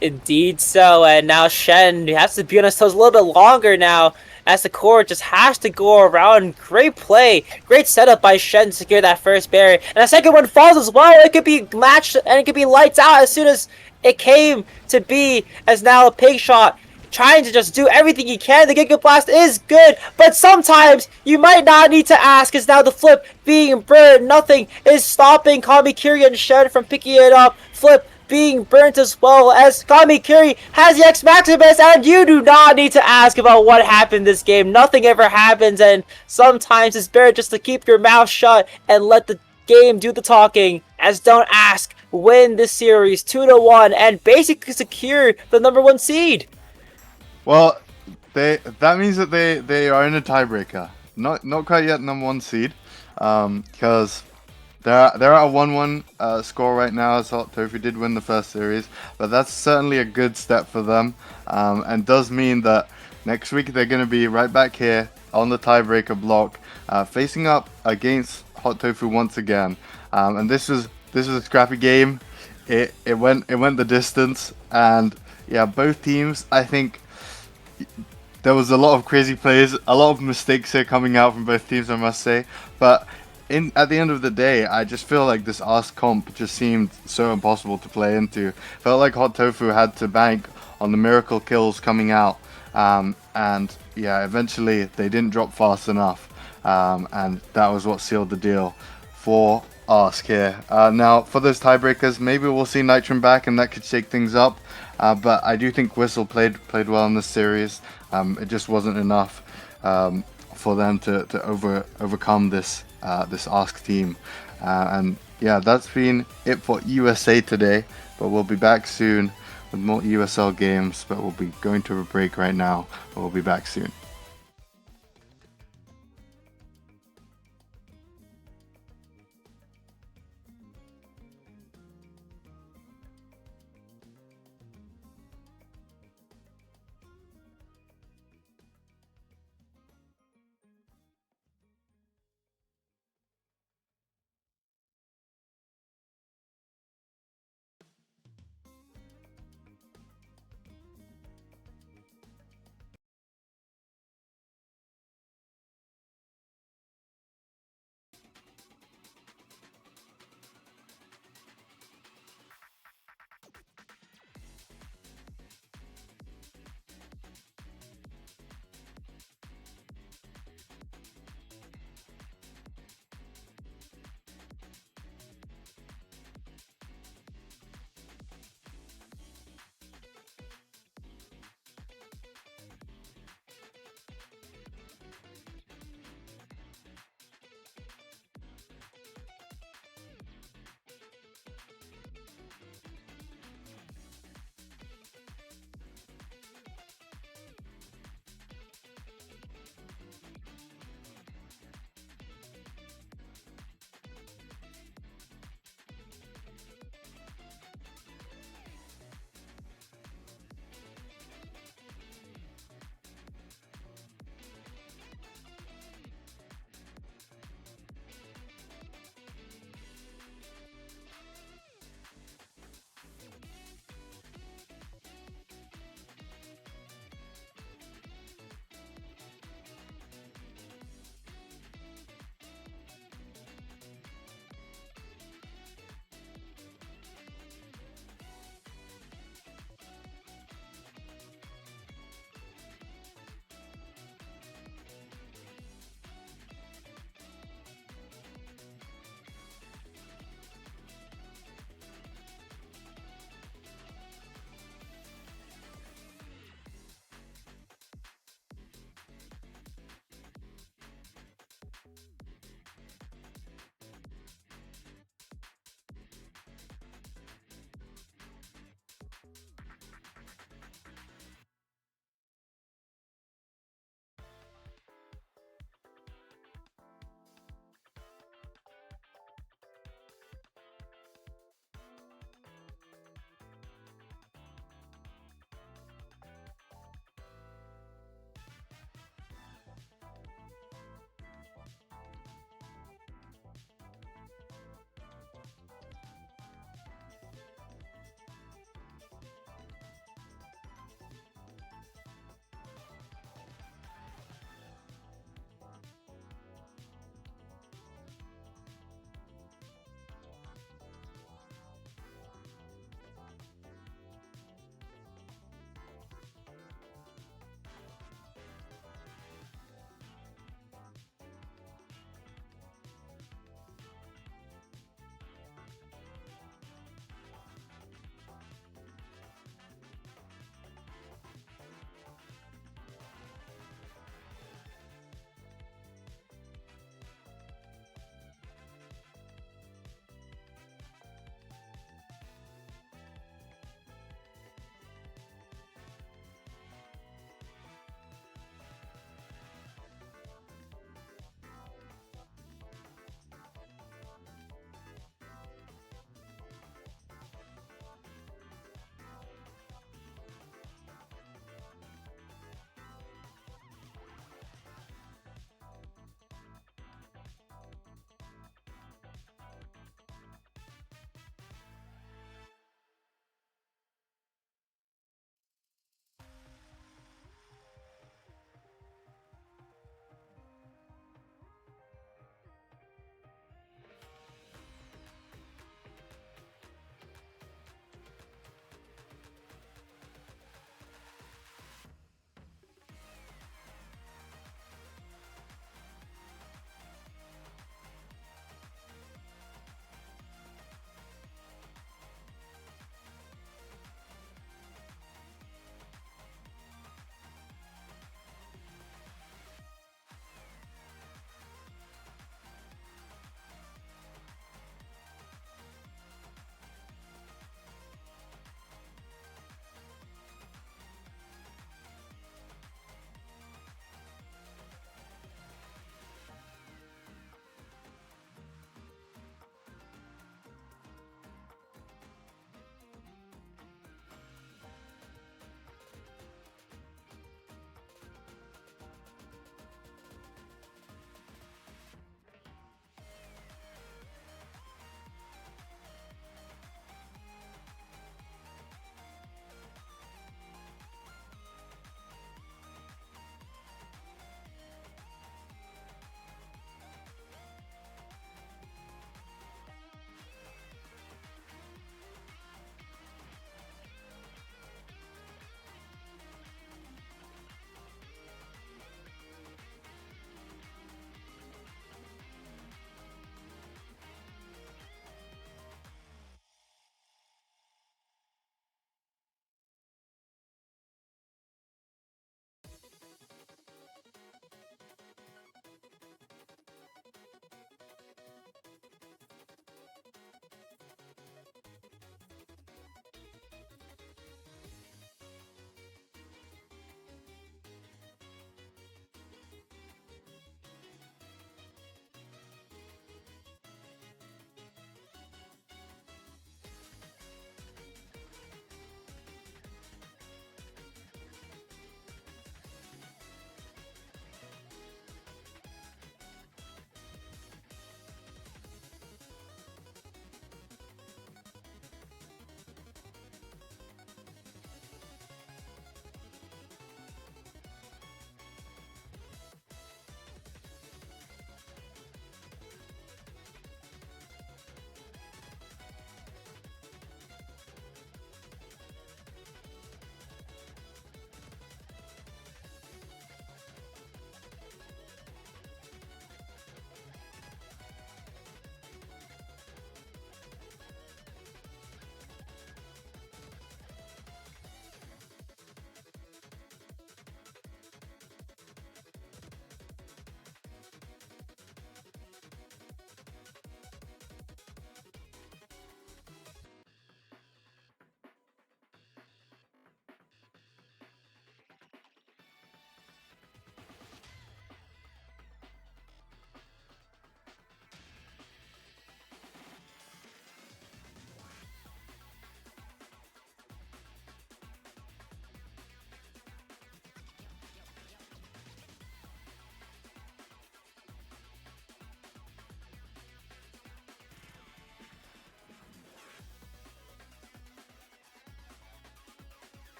Indeed so, and now Shen has to be on his toes a little bit longer now, as the core just has to go around. Great play, great setup by Shen to secure that first barrier, and the second one falls as well. It could be matched, and it could be lights out as soon as it came to be, as now a pig shot trying to just do everything he can. The Giga Blast is good, but sometimes you might not need to ask, as now the flip being burned. Nothing is stopping Kamikiri and Shen from picking it up. Flip being burnt as well, as Kamikiri has the X Maximus, and you do not need to ask about what happened this game. Nothing ever happens, and sometimes it's better just to keep your mouth shut and let the game do the talking, as Don't Ask win this series 2-1 and basically secure the #1 seed. Well, that means that they are in a tiebreaker. Not quite yet #1 seed, because they're at a 1-1 score right now, as Hot Tofu did win the first series, but that's certainly a good step for them, and does mean that next week they're going to be right back here on the tiebreaker block, facing up against Hot Tofu once again. And this was a scrappy game. It went the distance, and yeah, both teams, I think there was a lot of crazy plays, a lot of mistakes here coming out from both teams, I must say. But at the end of the day, I just feel like this Ask comp just seemed so impossible to play into. Felt like Hot Tofu had to bank on the miracle kills coming out, and yeah, eventually they didn't drop fast enough, and that was what sealed the deal for Ask here. Now, for those tiebreakers, maybe we'll see Nitron back, and that could shake things up. But I do think Whistle played well in this series. It just wasn't enough for them to overcome this Ask team. And yeah, that's been it for USA today. But we'll be back soon with more EUSL games. But we'll be going to a break right now. But we'll be back soon.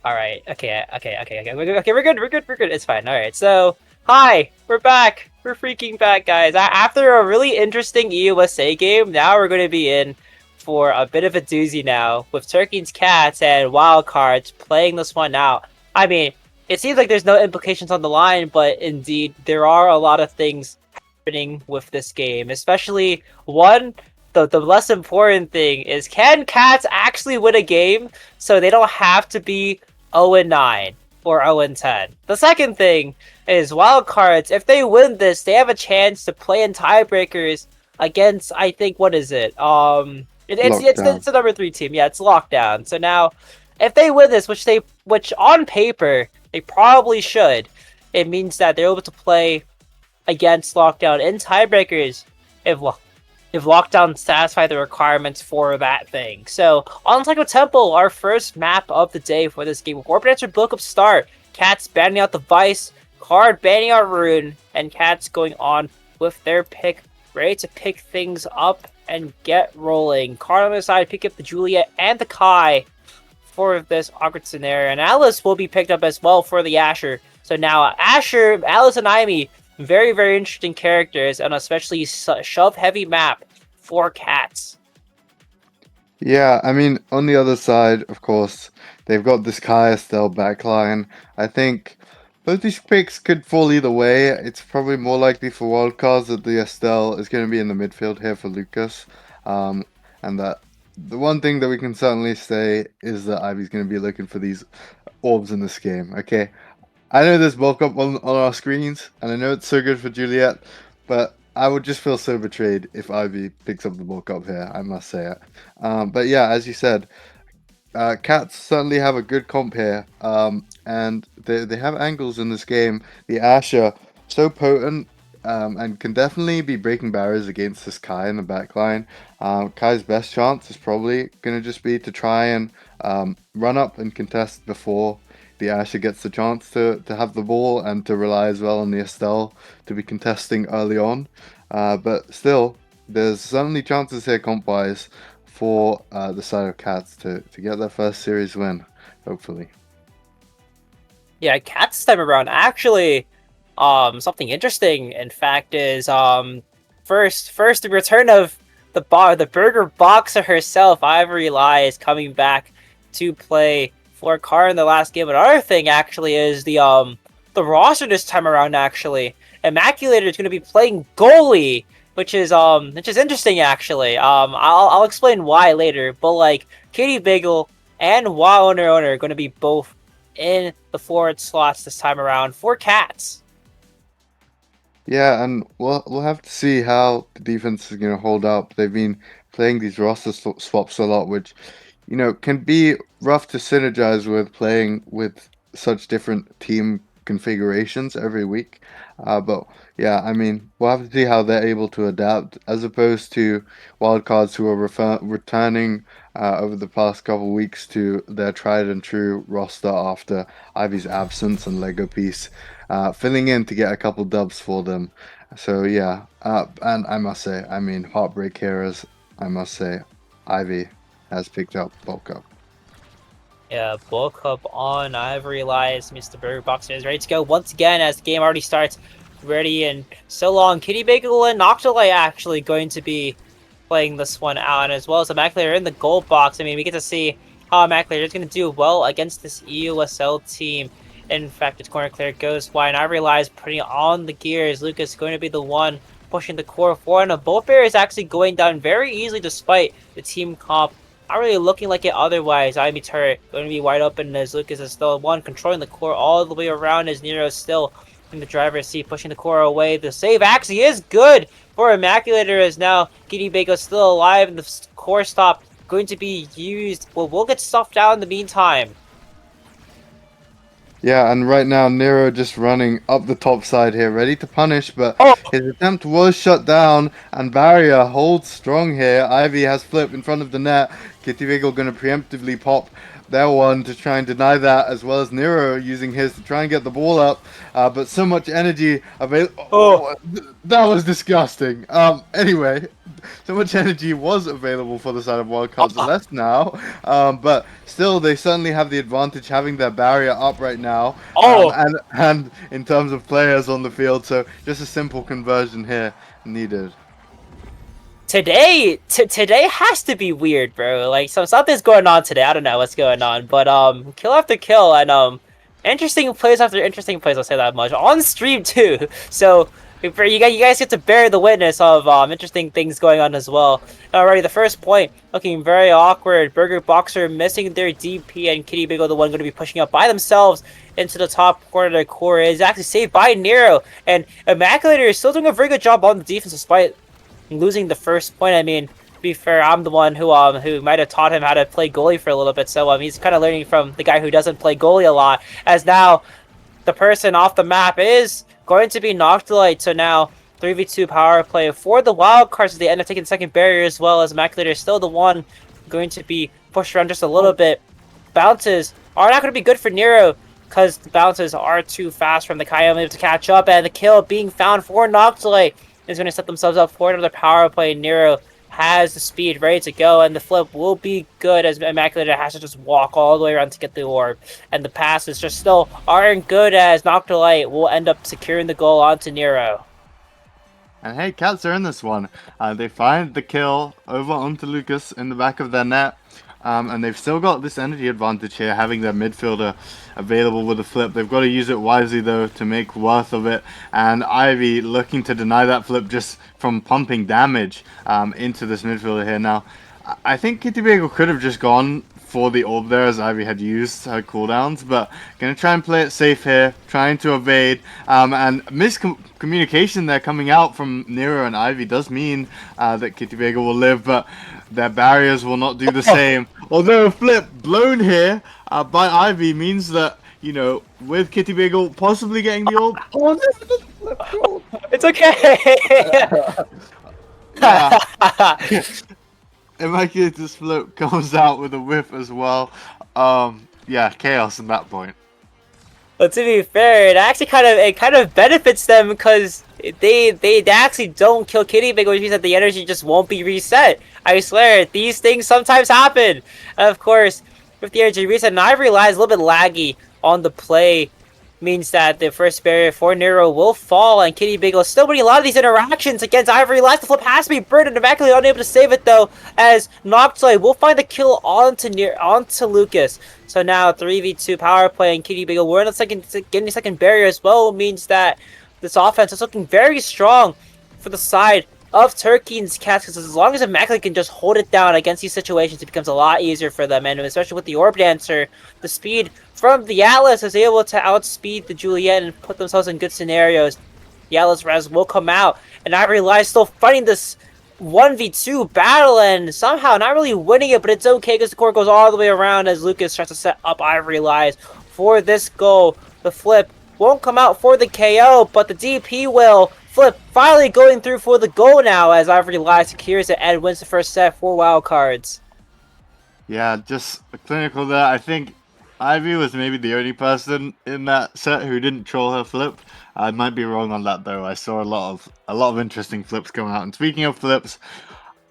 All right. Okay. We're good. It's fine. All right. So, hi, we're back. We're freaking back, guys. After a really interesting EUSA game, now we're going to be in for a bit of a doozy now with Turkey's Cats and Wildcards playing this one out. I mean, it seems like there's no implications on the line, but indeed there are a lot of things happening with this game, especially one. The less important thing is, can Cats actually win a game so they don't have to be 0-9 or 0-10. The second thing is wildcards. If they win this, they have a chance to play in tiebreakers against, I think, what is it? It's the number 3 team. Yeah, it's Lockdown. So now, if they win this, which on paper they probably should, it means that they're able to play against Lockdown in tiebreakers if Lockdown satisfy the requirements for that thing. So, on Psycho Temple, our first map of the day for this game. Warp Dancer Book of Start, Cats banning out the Vice, Card banning out Rune, and Cats going on with their pick, ready to pick things up and get rolling. Card on the side, pick up the Juliet and the Kai for this awkward scenario, and Alice will be picked up as well for the Asher. So now, Asher, Alice, and Amy, very, very interesting characters, and especially shove-heavy map for Cats. Yeah, I mean, on the other side, of course, they've got this Kai Estelle backline. I think both these picks could fall either way. It's probably more likely for wildcards that the Estelle is going to be in the midfield here for Lucas. And that the one thing that we can certainly say is that Ivy's going to be looking for these orbs in this game. Okay, I know there's bulk up on our screens, and I know it's so good for Juliet, but I would just feel so betrayed if Ivy picks up the bulk up here, I must say it. But yeah, as you said, Cats certainly have a good comp here, and they have angles in this game. The Asher, so potent, and can definitely be breaking barriers against this Kai in the backline. Kai's best chance is probably going to just be to try and run up and contest before the Asher gets the chance to have the ball, and to rely as well on the Estelle to be contesting early on. But still, there's certainly chances here comp-wise for the side of Cats to get their first series win, hopefully. Yeah, Cats time around. Actually, something interesting, in fact, is first the return of the burger boxer herself, Ivory Lai, is coming back to play for Car in the last game. Another thing actually is the roster this time around. Actually, Immaculator is going to be playing goalie, which is interesting actually. I'll explain why later. But like Katie Bagel and Wow Owner are going to be both in the forward slots this time around for Cats. Yeah, and we'll have to see how the defense is going to hold up. They've been playing these roster swaps a lot, which, you know, can be rough to synergize with playing with such different team configurations every week. But yeah, I mean, we'll have to see how they're able to adapt, as opposed to wildcards who are returning over the past couple weeks to their tried and true roster after Ivy's absence and Lego piece, filling in to get a couple dubs for them. So yeah, and I must say, I mean, Heartbreak Heroes, I must say, Ivy has picked up bulk up. Yeah, bulk up on Ivory Lies. Mr. Burger Boxer is ready to go once again as the game already starts. Ready and so long. Kitty Bagel and Noctolite actually going to be playing this one out, as well as Immaculator in the goal box. I mean, we get to see how Immaculator is going to do well against this EUSL team. In fact, its corner clear goes wide, and Ivory Lies putting on the gears. Lucas is going to be the one pushing the core forward, and both barriers actually going down very easily despite the team comp not really looking like it otherwise. Ivy turret going to be wide open as Lucas is still one controlling the core all the way around, as Nero is still in the driver's seat pushing the core away. The save actually is good for Immaculator, as now Kitty Bagel still alive and the core stop going to be used. Well, we'll get stuffed out in the meantime. Yeah, and right now Nero just running up the top side here, ready to punish, but his attempt was shut down, and Barrier holds strong here. Ivy has flipped in front of the net. Kitty Bagel going to preemptively pop their one to try and deny that, as well as Nero using his to try and get the ball up. But so much energy available. Oh. That was disgusting. Anyway, so much energy was available for the side of Wildcards left now. But still, they certainly have the advantage having their barrier up right now. And in terms of players on the field, so just a simple conversion here needed. Today has to be weird, bro. Like, something's going on today. I don't know what's going on, but kill after kill and interesting plays after interesting plays. I'll say that much on stream too. So you guys get to bear the witness of interesting things going on as well. Alrighty, the first point looking very awkward. Burger Boxer missing their DP and Kitty Biggle, the one going to be pushing up by themselves into the top corner of their core, is actually saved by Nero, and Immaculator is still doing a very good job on the defense despite losing the first point. I mean, to be fair, I'm the one who might have taught him how to play goalie for a little bit, so he's kind of learning from the guy who doesn't play goalie a lot, as now the person off the map is going to be Noctilite. So now 3v2 power play for the Wildcards at the end of taking the second barrier, as well as Immaculator is still the one going to be pushed around just a little bit. Bounces are not going to be good for Nero, because the bounces are too fast from the Kai, able to catch up, and the kill being found for Noctilite is going to set themselves up for another power play. Nero has the speed ready to go, and the flip will be good as Immaculator has to just walk all the way around to get the orb. And the passes just still aren't good, as Noctilite will end up securing the goal onto Nero. And hey, Cats are in this one. They find the kill over onto Lucas in the back of their net. And they've still got this energy advantage here, having their midfielder available with a flip. They've got to use it wisely, though, to make worth of it. And Ivy looking to deny that flip just from pumping damage into this midfielder here. Now, I think Kitty Bagel could have just gone for the orb there, as Ivy had used her cooldowns, but going to try and play it safe here, trying to evade, and miscommunication there coming out from Nero and Ivy does mean that Kitty Bagel will live, but their barriers will not do the same. Although a flip blown here by Ivy means that, you know, with Kitty Bagel possibly getting the orb. Oh, no, it's okay. Yeah. Immaculator's flip comes out with a whiff as well. Yeah, chaos at that point. But to be fair, it kind of benefits them, because they actually don't kill Kitty Big, which means that the energy just won't be reset. I swear, these things sometimes happen. And of course, with the energy reset, and I realized a little bit laggy on the play means that the first barrier for Nero will fall, and Kitty Bagel is still winning a lot of these interactions against Ivory Last. The flip has to be burned, and Immaculator unable to save it, though, as Noctilite will find the kill onto Lucas. So now 3v2 power play, and Kitty Bagel we're in getting the second barrier as well, means that this offense is looking very strong for the side of Turkey's Cats, because as long as Immaculator can just hold it down against these situations, it becomes a lot easier for them, and especially with the Orb Dancer, the speed from the Atlas is able to outspeed the Juliet and put themselves in good scenarios. The Atlas res will come out, and Ivory Lies still fighting this 1v2 battle, and somehow not really winning it, but it's okay because the core goes all the way around as Lucas tries to set up Ivory Lies for this goal. The flip won't come out for the KO, but the DP will. Flip finally going through for the goal now, as Ivory Lies secures it and wins the first set for Wildcards. Yeah, just clinical there. I think Ivy was maybe the only person in that set who didn't troll her flip. I might be wrong on that, though. I saw a lot of interesting flips coming out. And speaking of flips,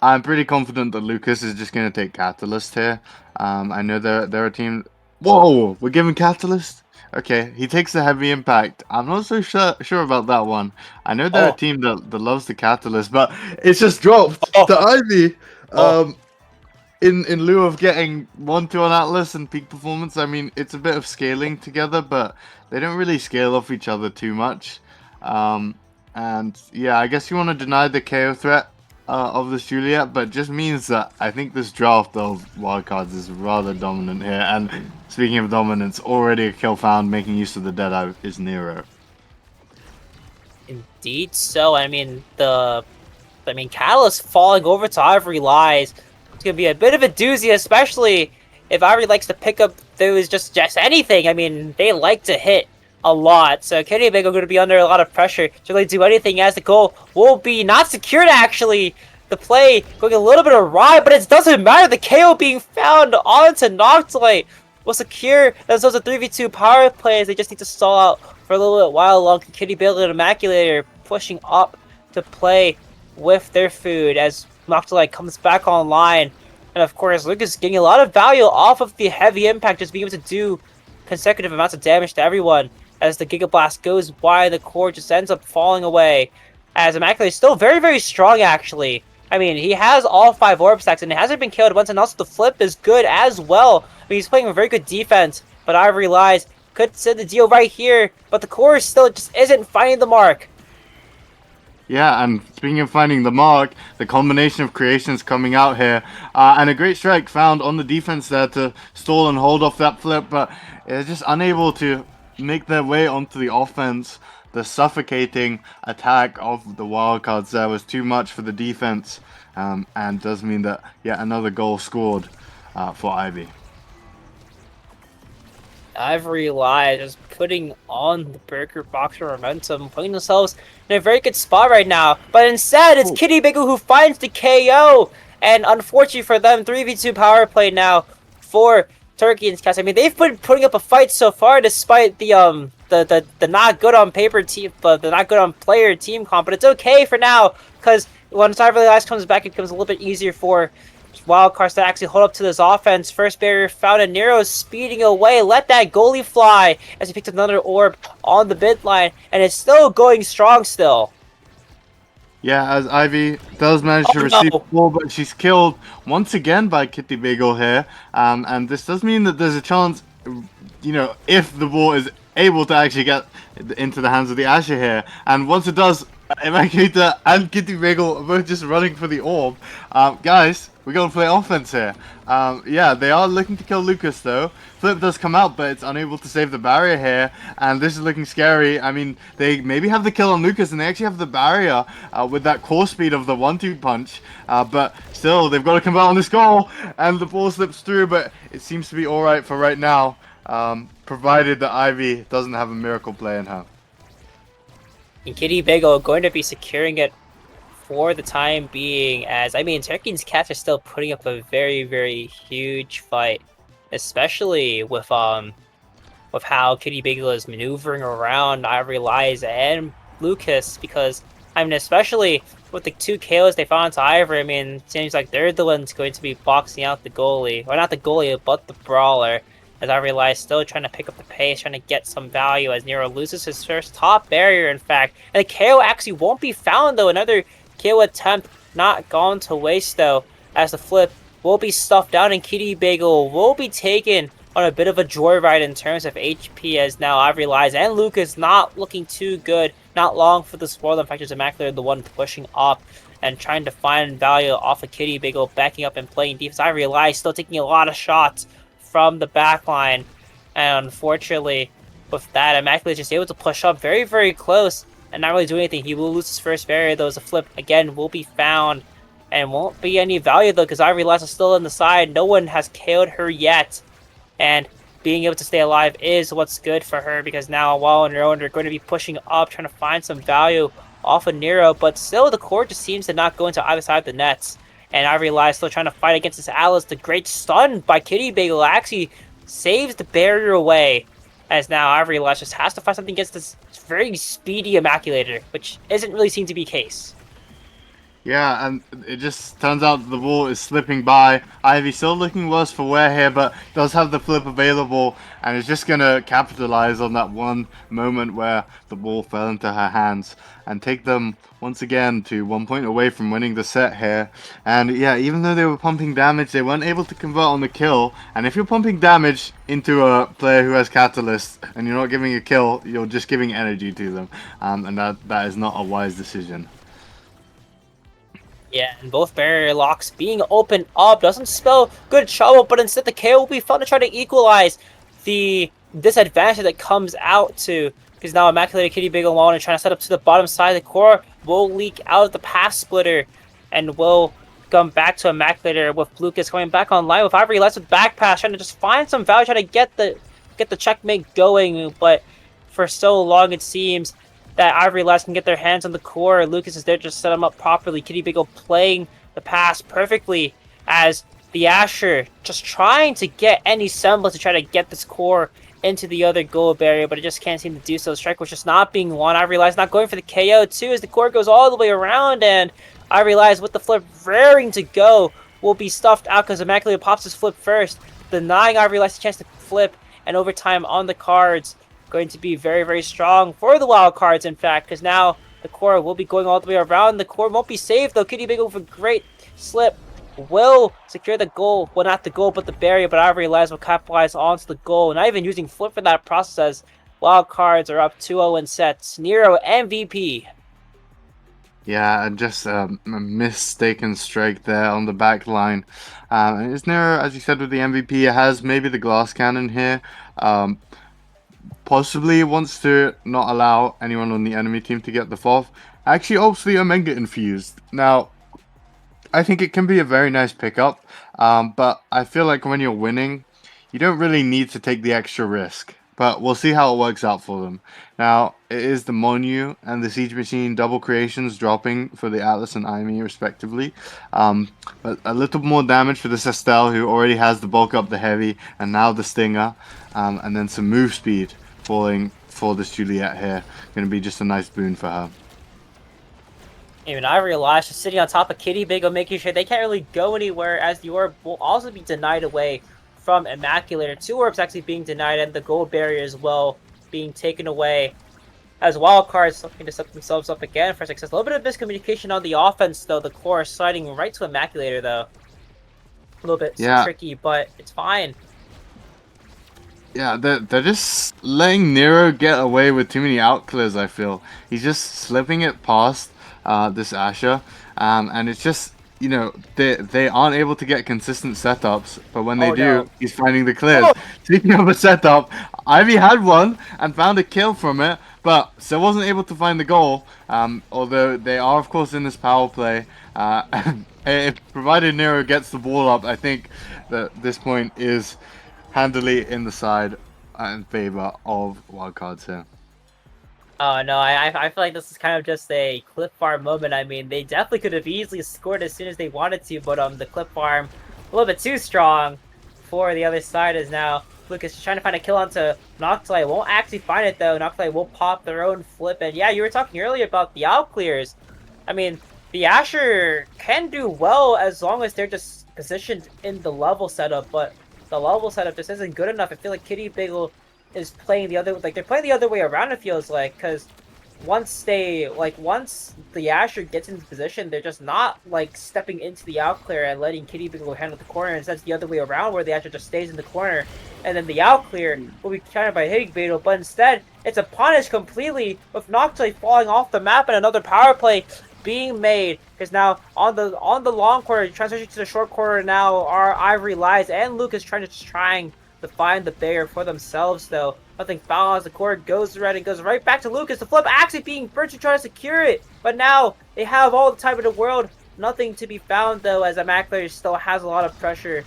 I'm pretty confident that Lucas is just going to take Catalyst here. I know they're a team. Whoa, we're giving Catalyst. Okay, he takes the heavy impact. I'm not so sure about that one. I know they're a team that loves the Catalyst, but it's just dropped to Ivy. In lieu of getting 1-2 on Atlas and peak performance. I mean, it's a bit of scaling together, but they don't really scale off each other too much. And yeah, I guess you want to deny the KO threat of this Juliet, but just means that I think this draft of Wildcards is rather dominant here. And speaking of dominance, already a kill found, making use of the Deadeye is Nero. Indeed so. I mean, Catalyst falling over to Ivory Lies. It's going to be a bit of a doozy, especially if Ivory likes to pick up those just anything. I mean, they like to hit a lot. So Kitty Big are going to be under a lot of pressure to really do anything, as the goal will be not secured, actually. The play going a little bit awry, but it doesn't matter. The KO being found onto Noctilite will secure themselves a 3v2 power play as they just need to stall out for a little bit while longer. Kitty Bagel and Immaculator pushing up to play with their food as Noctilite comes back online. And of course, Lucas getting a lot of value off of the heavy impact, just being able to do consecutive amounts of damage to everyone as the Giga Blast goes wide, the core just ends up falling away. As Immaculator is still very, very strong, actually. I mean, he has all 5 orb stacks, and he hasn't been killed once, and also the flip is good as well. I mean, he's playing a very good defense, but Ivory Lies could send the deal right here, but the core still just isn't finding the mark. Yeah, and speaking of finding the mark, the combination of creations coming out here, and a great strike found on the defense there to stall and hold off that flip, but it's just unable to make their way onto the offense. The suffocating attack of the wildcards there was too much for the defense, and does mean that yet another goal scored for Ivy. Ivory Lies just putting on the Burger Boxer momentum, putting themselves in a very good spot right now. But instead, it's Kitty Bagel who finds the KO. And unfortunately for them, 3v2 power play now for Turkey and Cats. I mean, they've been putting up a fight so far, despite the not good on paper team, the not good on player team comp. But it's okay for now, because once Ivory Lies comes back, it becomes a little bit easier for wildcards to actually hold up to this offense. First barrier found, and Nero speeding away. Let that goalie fly as he picked another orb on the mid line, and it's still going strong still. Yeah, as Ivy does manage to receive the ball, but she's killed once again by Kitty Bagel here. And this does mean that there's a chance, you know, if the ball is able to actually get into the hands of the Asher here. And once it does, Evacuator and Kitty Bagel are both just running for the orb. Guys, we're going to play offense here. Yeah, they are looking to kill Lucas though. Flip does come out, but it's unable to save the barrier here. And this is looking scary. I mean, they maybe have the kill on Lucas, and they actually have the barrier with that core speed of the 1-2 punch. But still, they've got to come out on this goal. And the ball slips through, but it seems to be alright for right now. Provided that Ivy doesn't have a miracle play in her. And Kitty Bagel going to be securing it for the time being, as I mean, Turkey and Cats are still putting up a very, very huge fight, especially with how Kitty Bagel is maneuvering around Ivory Lies and Lucas, because I mean, especially with the 2 KOs they found to Ivory, I mean, it seems like they're the ones going to be boxing out the goalie, or not the goalie, but the brawler. As Ivory Lies still trying to pick up the pace, trying to get some value as Nero loses his first top barrier, in fact. And the KO actually won't be found, though. Another KO attempt not gone to waste, though, as the flip will be stuffed down, and Kitty Bagel will be taken on a bit of a joyride in terms of HP, as now Ivory Lies and Lucas not looking too good. Not long for this world. In fact, it's Immaculator the one pushing up and trying to find value off of Kitty Bagel, backing up and playing defense. Ivory Lies still taking a lot of shots from the back line, and unfortunately with that, Immaculator is just able to push up very, very close and not really do anything. He will lose his first barrier, though, as a flip again will be found and won't be any value, though, because Ivory Lies is still on the side. No one has KO'd her yet, and being able to stay alive is what's good for her, because now while on their own, they're going to be pushing up, trying to find some value off of Nero, but still the core just seems to not go into either side of the nets. And Ivory Lies still trying to fight against his allies. The great stun by Kitty Bagel actually saves the barrier away. As now Ivory Lies just has to fight something against this very speedy Immaculator, which isn't really seem to be the case. Yeah, and it just turns out the ball is slipping by. Ivy still looking worse for wear here, but does have the flip available, and is just going to capitalize on that one moment where the ball fell into her hands and take them once again to 1 point away from winning the set here. And yeah, even though they were pumping damage, they weren't able to convert on the kill. And if you're pumping damage into a player who has Catalyst and you're not giving a kill, you're just giving energy to them. And that is not a wise decision. Yeah, and both barrier locks being opened up doesn't spell good trouble, but instead the KO will be fun to try to equalize the disadvantage that comes out to, because now Immaculator, Kitty Bagel alone and trying to set up to the bottom side of the core will leak out of the pass splitter and will come back to Immaculator with Lucas going back online with Ivory Lies with back pass, trying to just find some value, trying to get the checkmate going, but for so long it seems that Ivory Lies can get their hands on the core. Lucas is there to set him up properly. Kitty Bagel playing the pass perfectly as the Asher just trying to get any semblance to try to get this core into the other goal barrier, but it just can't seem to do so. The strike was just not being won. I realized not going for the KO too as the core goes all the way around, and I realized with the flip raring to go will be stuffed out because Immaculate pops his flip first, denying I realized the chance to flip, and overtime on the cards going to be very, very strong for the wild cards, in fact, because now the core will be going all the way around. The core won't be saved though. Kitty Big with a great slip will secure the goal. Well, not the goal, but the barrier. But I realize will capitalize onto the goal. Not even using flip for that process as wild cards are up 2-0 in sets. Nero MVP. Yeah, and just a mistaken strike there on the back line. And it's Nero, as you said, with the MVP. It has maybe the glass cannon here. Possibly wants to not allow anyone on the enemy team to get the fourth. Actually, opts the Omega infused. Now, I think it can be a very nice pickup, but I feel like when you're winning, you don't really need to take the extra risk. But we'll see how it works out for them. Now, it is the Monu and the Siege Machine double creations dropping for the Atlas and Aimi, respectively. But a little more damage for the Sestel, who already has the bulk up the heavy, and now the Stinger. And then some move speed falling for this Juliet here. Going to be just a nice boon for her. Even I realized just sitting on top of Kitty Big, making sure they can't really go anywhere, as the orb will also be denied away from Immaculator. 2 orbs actually being denied, and the gold barrier as well being taken away. As wildcards looking to set themselves up again for success. A little bit of miscommunication on the offense, though. The core sliding right to Immaculator, though. A little bit tricky, but it's fine. Yeah, they're just letting Nero get away with too many outclears, I feel. He's just slipping it past this Asher. And it's just, you know, they aren't able to get consistent setups, but when they do, he's finding the clears. Speaking of a setup, Ivy had one and found a kill from it, but still wasn't able to find the goal. Although they are, of course, in this power play. If provided Nero gets the ball up, I think that this point is handily in the side in favor of wildcards here. Oh no, I feel like this is kind of just a clip farm moment. I mean, they definitely could have easily scored as soon as they wanted to, but the clip farm a little bit too strong for the other side. Is now Lucas trying to find a kill onto Noctilite. Won't actually find it though. Noctilite will pop their own flip, and yeah, you were talking earlier about the out clears. I mean, the Asher can do well as long as they're just positioned in the level setup, but the level setup just isn't good enough. I feel like Kitty Bagel is playing the other, like they're playing the other way around. It feels like, because once the Asher gets into position, they're just not like stepping into the out clear and letting Kitty Bagel handle the corner. Instead, it's the other way around where the Asher just stays in the corner, and then the out clear will be countered by hitting Bagel. But instead, it's a punish completely with Noctilite falling off the map and another power play being made, because now on the long corner, transition to the short corner now are Ivory Lies and Lucas trying to find the barrier for themselves, though. Nothing foul as the core goes red and goes right back to Lucas. The flip actually being Birch trying to secure it, but now they have all the time in the world. Nothing to be found, though, as Immaculator still has a lot of pressure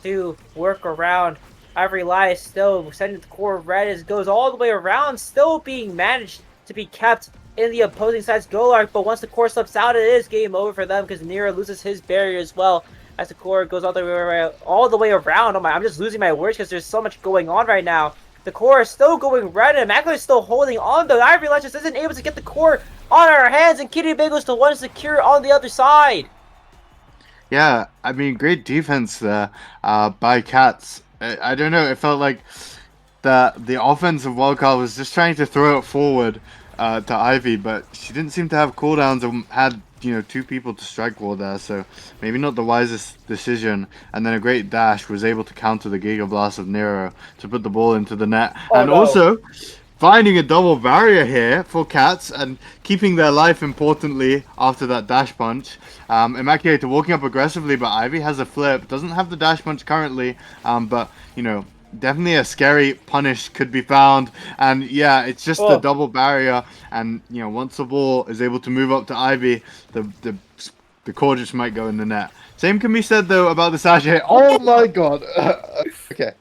to work around. Ivory Lies still sending the core red as it goes all the way around, still being managed to be kept in the opposing side's goal arc, but once the core slips out, it is game over for them, because Nero loses his barrier as well as the core goes all the way around. I'm just losing my words because there's so much going on right now. The core is still going red, and Immaculator is still holding on, though. Ivory Lies just isn't able to get the core on our hands, and Kitty Bagel is the one secure on the other side. Yeah, I mean, great defense there by Cats. I don't know, it felt like the offense of Wildcard was just trying to throw it forward to Ivy, but she didn't seem to have cooldowns and had, you know, 2 people to strike wall there, so maybe not the wisest decision. And then a great dash was able to counter the Giga Blast of Nero to put the ball into the net. Also finding a double barrier here for Cats and keeping their life importantly after that dash punch. Immaculator walking up aggressively, but Ivy has a flip, doesn't have the dash punch currently, but, you know, definitely a scary punish could be found. And yeah, it's just the double barrier, and you know, once the ball is able to move up to Ivy, the core just might go in the net. Same can be said though about the Sachet. Oh my god. Okay.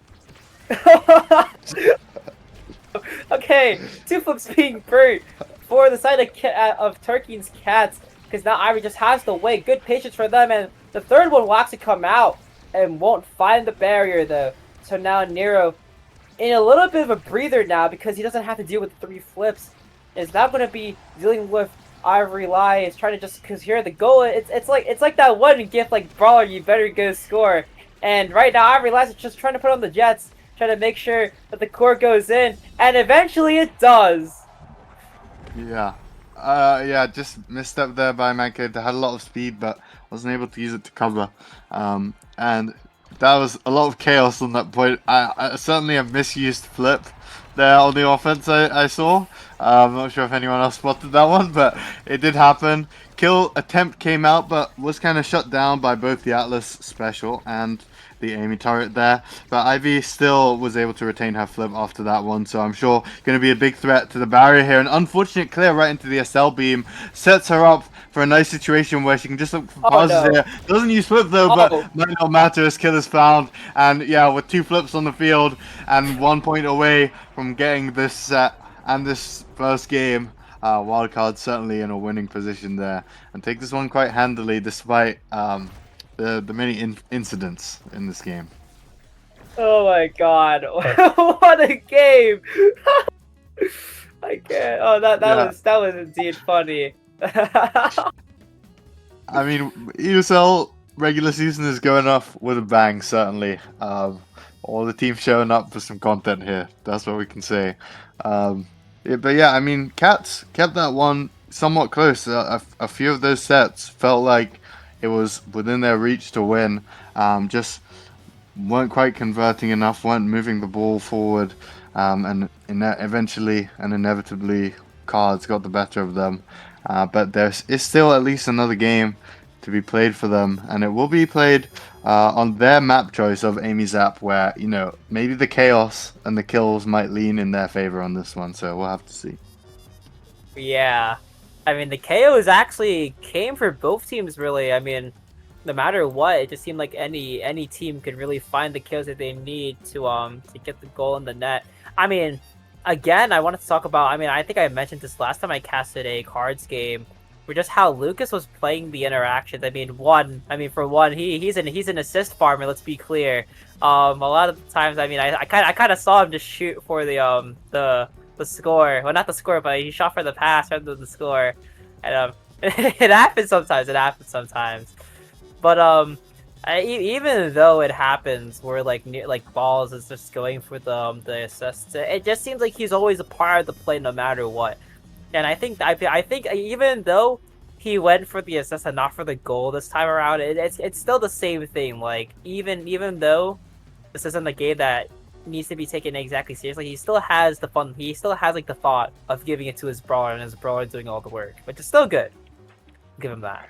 Okay, 2 flips being burnt for the side of Turkey's Cats, because now Ivy just has to wait. Good patience for them, and the third one will actually come out and won't find the barrier though. So now Nero in a little bit of a breather now because he doesn't have to deal with 3 flips. Is now going to be dealing with Ivory Lie. Is trying to just because here the goal. It's like that one gift like Brawler. You better go score. And right now Ivory Lie is just trying to put on the Jets, trying to make sure that the core goes in, and eventually it does. Yeah. Yeah, just misstep there by Mankid. They had a lot of speed, but wasn't able to use it to cover. And that was a lot of chaos on that point. I certainly a misused flip there on the offense I saw. I'm not sure if anyone else spotted that one, but it did happen. Kill attempt came out, but was kind of shut down by both the Atlas special and the Amy turret there. But Ivy still was able to retain her flip after that one, so I'm sure going to be a big threat to the barrier here. An unfortunate clear right into the SL beam sets her up for a nice situation where she can just look for pauses here. Doesn't use flip though, but might not matter as kill is found. And yeah, with 2 flips on the field and 1 point away from getting this set and this first game, Wildcard certainly in a winning position there and take this one quite handily despite the many incidents in this game. Oh my god! What a game! I can't. Oh, that was indeed funny. I mean, EUSL regular season is going off with a bang, certainly. All the teams showing up for some content here. That's what we can say. Yeah, but yeah, I mean, Cats kept that one somewhat close. A few of those sets felt like it was within their reach to win. Just weren't quite converting enough, weren't moving the ball forward, and eventually and inevitably cards got the better of them. But there is still at least another game to be played for them, and it will be played on their map choice of Amy Zap, where, you know, maybe the chaos and the kills might lean in their favor on this one, so we'll have to see. Yeah. I mean, the KOs actually came for both teams, really. I mean, no matter what, it just seemed like any team could really find the kills that they need to get the goal in the net. I mean, again, I wanted to talk about, I mean, I think I mentioned this last time I casted a cards game, where just how Lucas was playing the interactions. I mean, for one, he's an assist farmer, let's be clear. A lot of the times, I mean, I kind of saw him just shoot for the score. Well, not the score, but he shot for the pass rather than the score. And it happens sometimes. But even though it happens where like Balls is just going for the assist, it just seems like he's always a part of the play no matter what. And I think even though he went for the assist and not for the goal this time around, it's still the same thing. Like even though this isn't a game that needs to be taken exactly seriously, he still has the fun. He still has like the thought of giving it to his brawler, and his brawler doing all the work, which is still good. Give him that.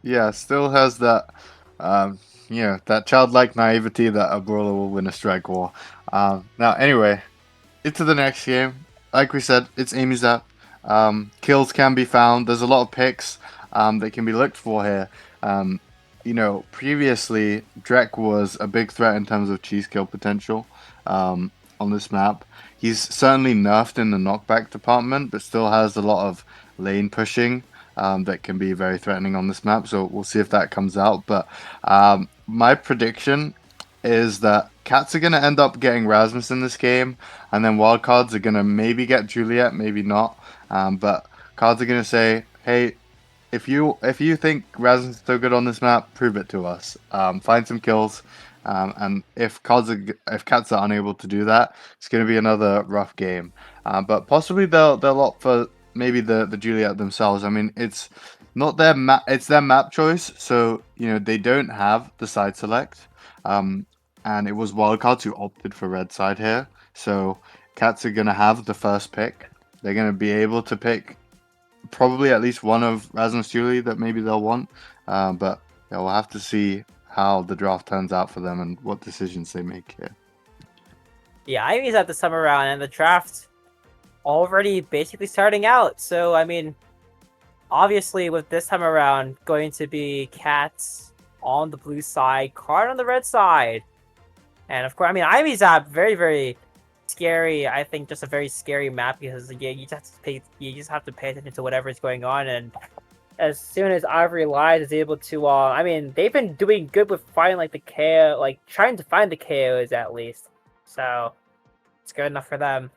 Yeah, still has that, that childlike naivety that a brawler will win a strike war. Now, anyway, into the next game. Like we said, it's Amy Zap. Kills can be found. There's a lot of picks that can be looked for here. Previously, Drek was a big threat in terms of cheese kill potential on this map. He's certainly nerfed in the knockback department, but still has a lot of lane pushing that can be very threatening on this map. So we'll see if that comes out. But my prediction is that Cats are going to end up getting Rasmus in this game, and then wildcards are going to maybe get Juliet, maybe not. But cards are going to say, hey, if you think Rasmus is so good on this map, prove it to us. Find some kills. And if Cats are unable to do that, it's going to be another rough game. But possibly they'll opt for maybe the Juliet themselves. I mean, it's not their map; it's their map choice. So they don't have the side select. And it was wildcards who opted for red side here. So Cats are going to have the first pick. They're going to be able to pick probably at least one of Rasmus Julie that maybe they'll want. But yeah, we'll have to see how the draft turns out for them and what decisions they make here. Yeah, Ivy's at the summer round, and the draft already basically starting out. So, I mean, obviously with this time around going to be Cats on the blue side, Card on the red side. And of course, I mean, Ivy's at very, very scary. I think just a very scary map because you just have to pay attention to whatever is going on. And as soon as Ivory Lies is able to, I mean, they've been doing good with finding like the KO, like trying to find the KOs at least. So it's good enough for them.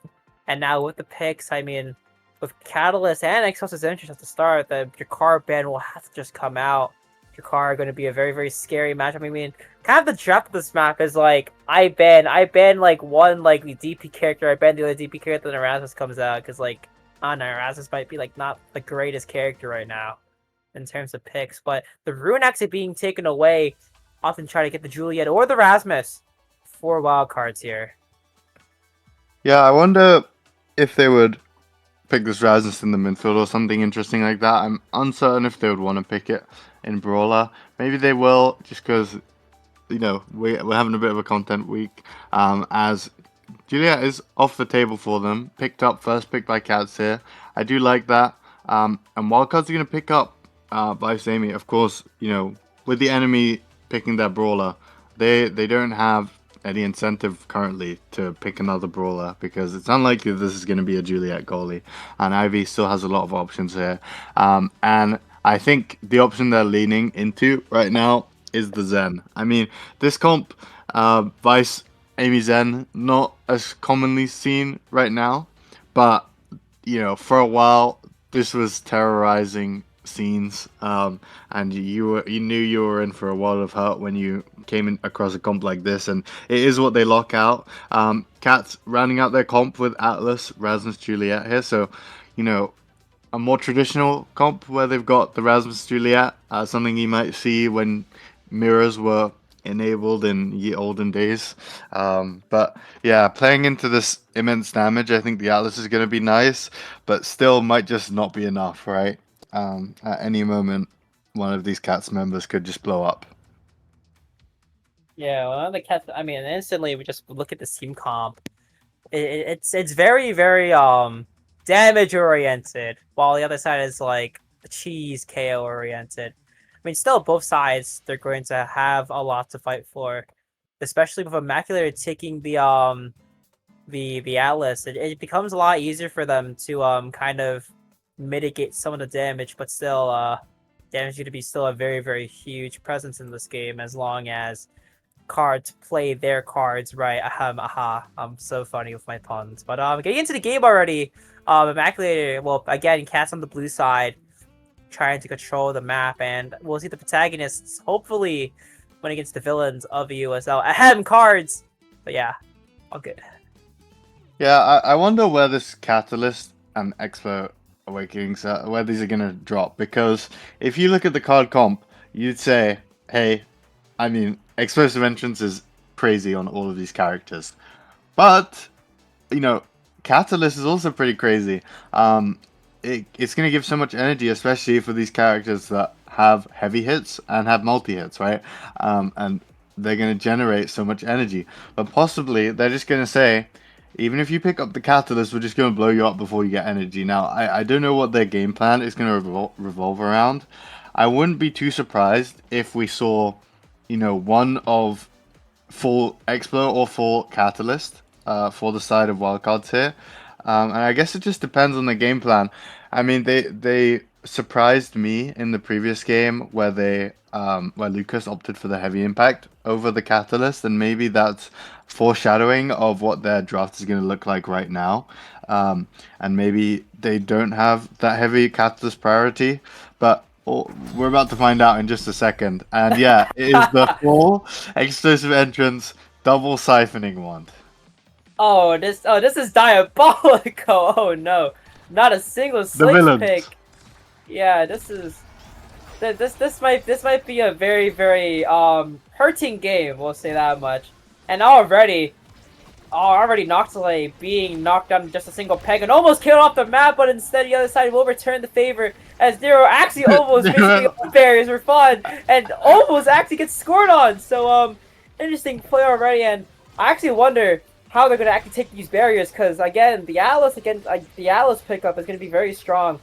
And now with the picks, I mean, with Catalyst and ETOS' interest at the start, the Jakar ban will have to just come out. Jakar are going to be a very, very scary matchup. I mean, kind of the draft of this map is like, I ban like one like the DP character, I ban the other DP character, then Erasmus comes out, because like, I don't know, Erasmus might be like not the greatest character right now in terms of picks, but the Rune actually being taken away, often try to get the Juliet or the Rasmus for wildcards here. Yeah, I wonder if they would pick this Rasmus in the midfield or something interesting like that. I'm uncertain if they would want to pick it in Brawler. Maybe they will, just because, you know, we're having a bit of a content week, as Juliet is off the table for them, picked up, first pick by Cats here. I do like that. And Wildcards are going to pick up by Sammy. Of course, you know, with the enemy picking their Brawler, they don't have any incentive currently to pick another Brawler, because it's unlikely this is going to be a Juliet goalie. And Ivy still has a lot of options here. And I think the option they're leaning into right now is the Zen. I mean, this comp, Vice Amy Zen, not as commonly seen right now, but you know, for a while this was terrorizing scenes, and you knew you were in for a world of hurt when you came in across a comp like this, and it is what they lock out. Cats rounding out their comp with Atlas, Rasmus, Juliet here, so you know, a more traditional comp where they've got the Rasmus Juliet, something you might see when mirrors were enabled in ye olden days. But yeah, playing into this immense damage, I think the Atlas is going to be nice, but still might just not be enough, right? At any moment, one of these Cats members could just blow up. Yeah, well, the Cats, I mean, instantly we just look at the team comp. It's very, very damage oriented, while the other side is like cheese KO oriented. I mean, still both sides, they're going to have a lot to fight for, especially with Immaculate taking the Atlas. It becomes a lot easier for them to kind of mitigate some of the damage, but still damage you to be still a very, very huge presence in this game, as long as cards play their cards right. I'm so funny with my puns. But getting into the game already, Immaculate, well, again, Cats on the blue side trying to control the map, and we'll see the protagonists hopefully win against the villains of the EUSL. Ahem, cards! But yeah, all good. Yeah, I wonder where this Catalyst and Expert Awakenings, where these are going to drop, because if you look at the card comp, you'd say, hey, I mean, Explosive Entrance is crazy on all of these characters. But, you know, Catalyst is also pretty crazy. It's going to give so much energy, especially for these characters that have heavy hits and have multi-hits, right? And they're going to generate so much energy. But possibly, they're just going to say, even if you pick up the Catalyst, we're just going to blow you up before you get energy. Now, I don't know what their game plan is going to revolve around. I wouldn't be too surprised if we saw, you know, one of full Explo or full Catalyst for the side of wildcards here. And I guess it just depends on the game plan. I mean, they surprised me in the previous game where where Lucas opted for the heavy impact over the Catalyst, and maybe that's foreshadowing of what their draft is going to look like right now. And maybe they don't have that heavy Catalyst priority, but we're about to find out in just a second. And yeah, it is the full Explosive Entrance double siphoning wand. Oh, this is diabolical. Oh no, not a single Slinks pick. Yeah, this might be a very, very hurting game. We'll say that much. And already Noxley being knocked down just a single peg and almost killed off the map, but instead the other side will return the favor, as Nero actually almost basically all barriers were fun and almost actually gets scored on. So interesting play already, and I actually wonder how they're gonna actually take these barriers, because again, the Atlas pickup is gonna be very strong,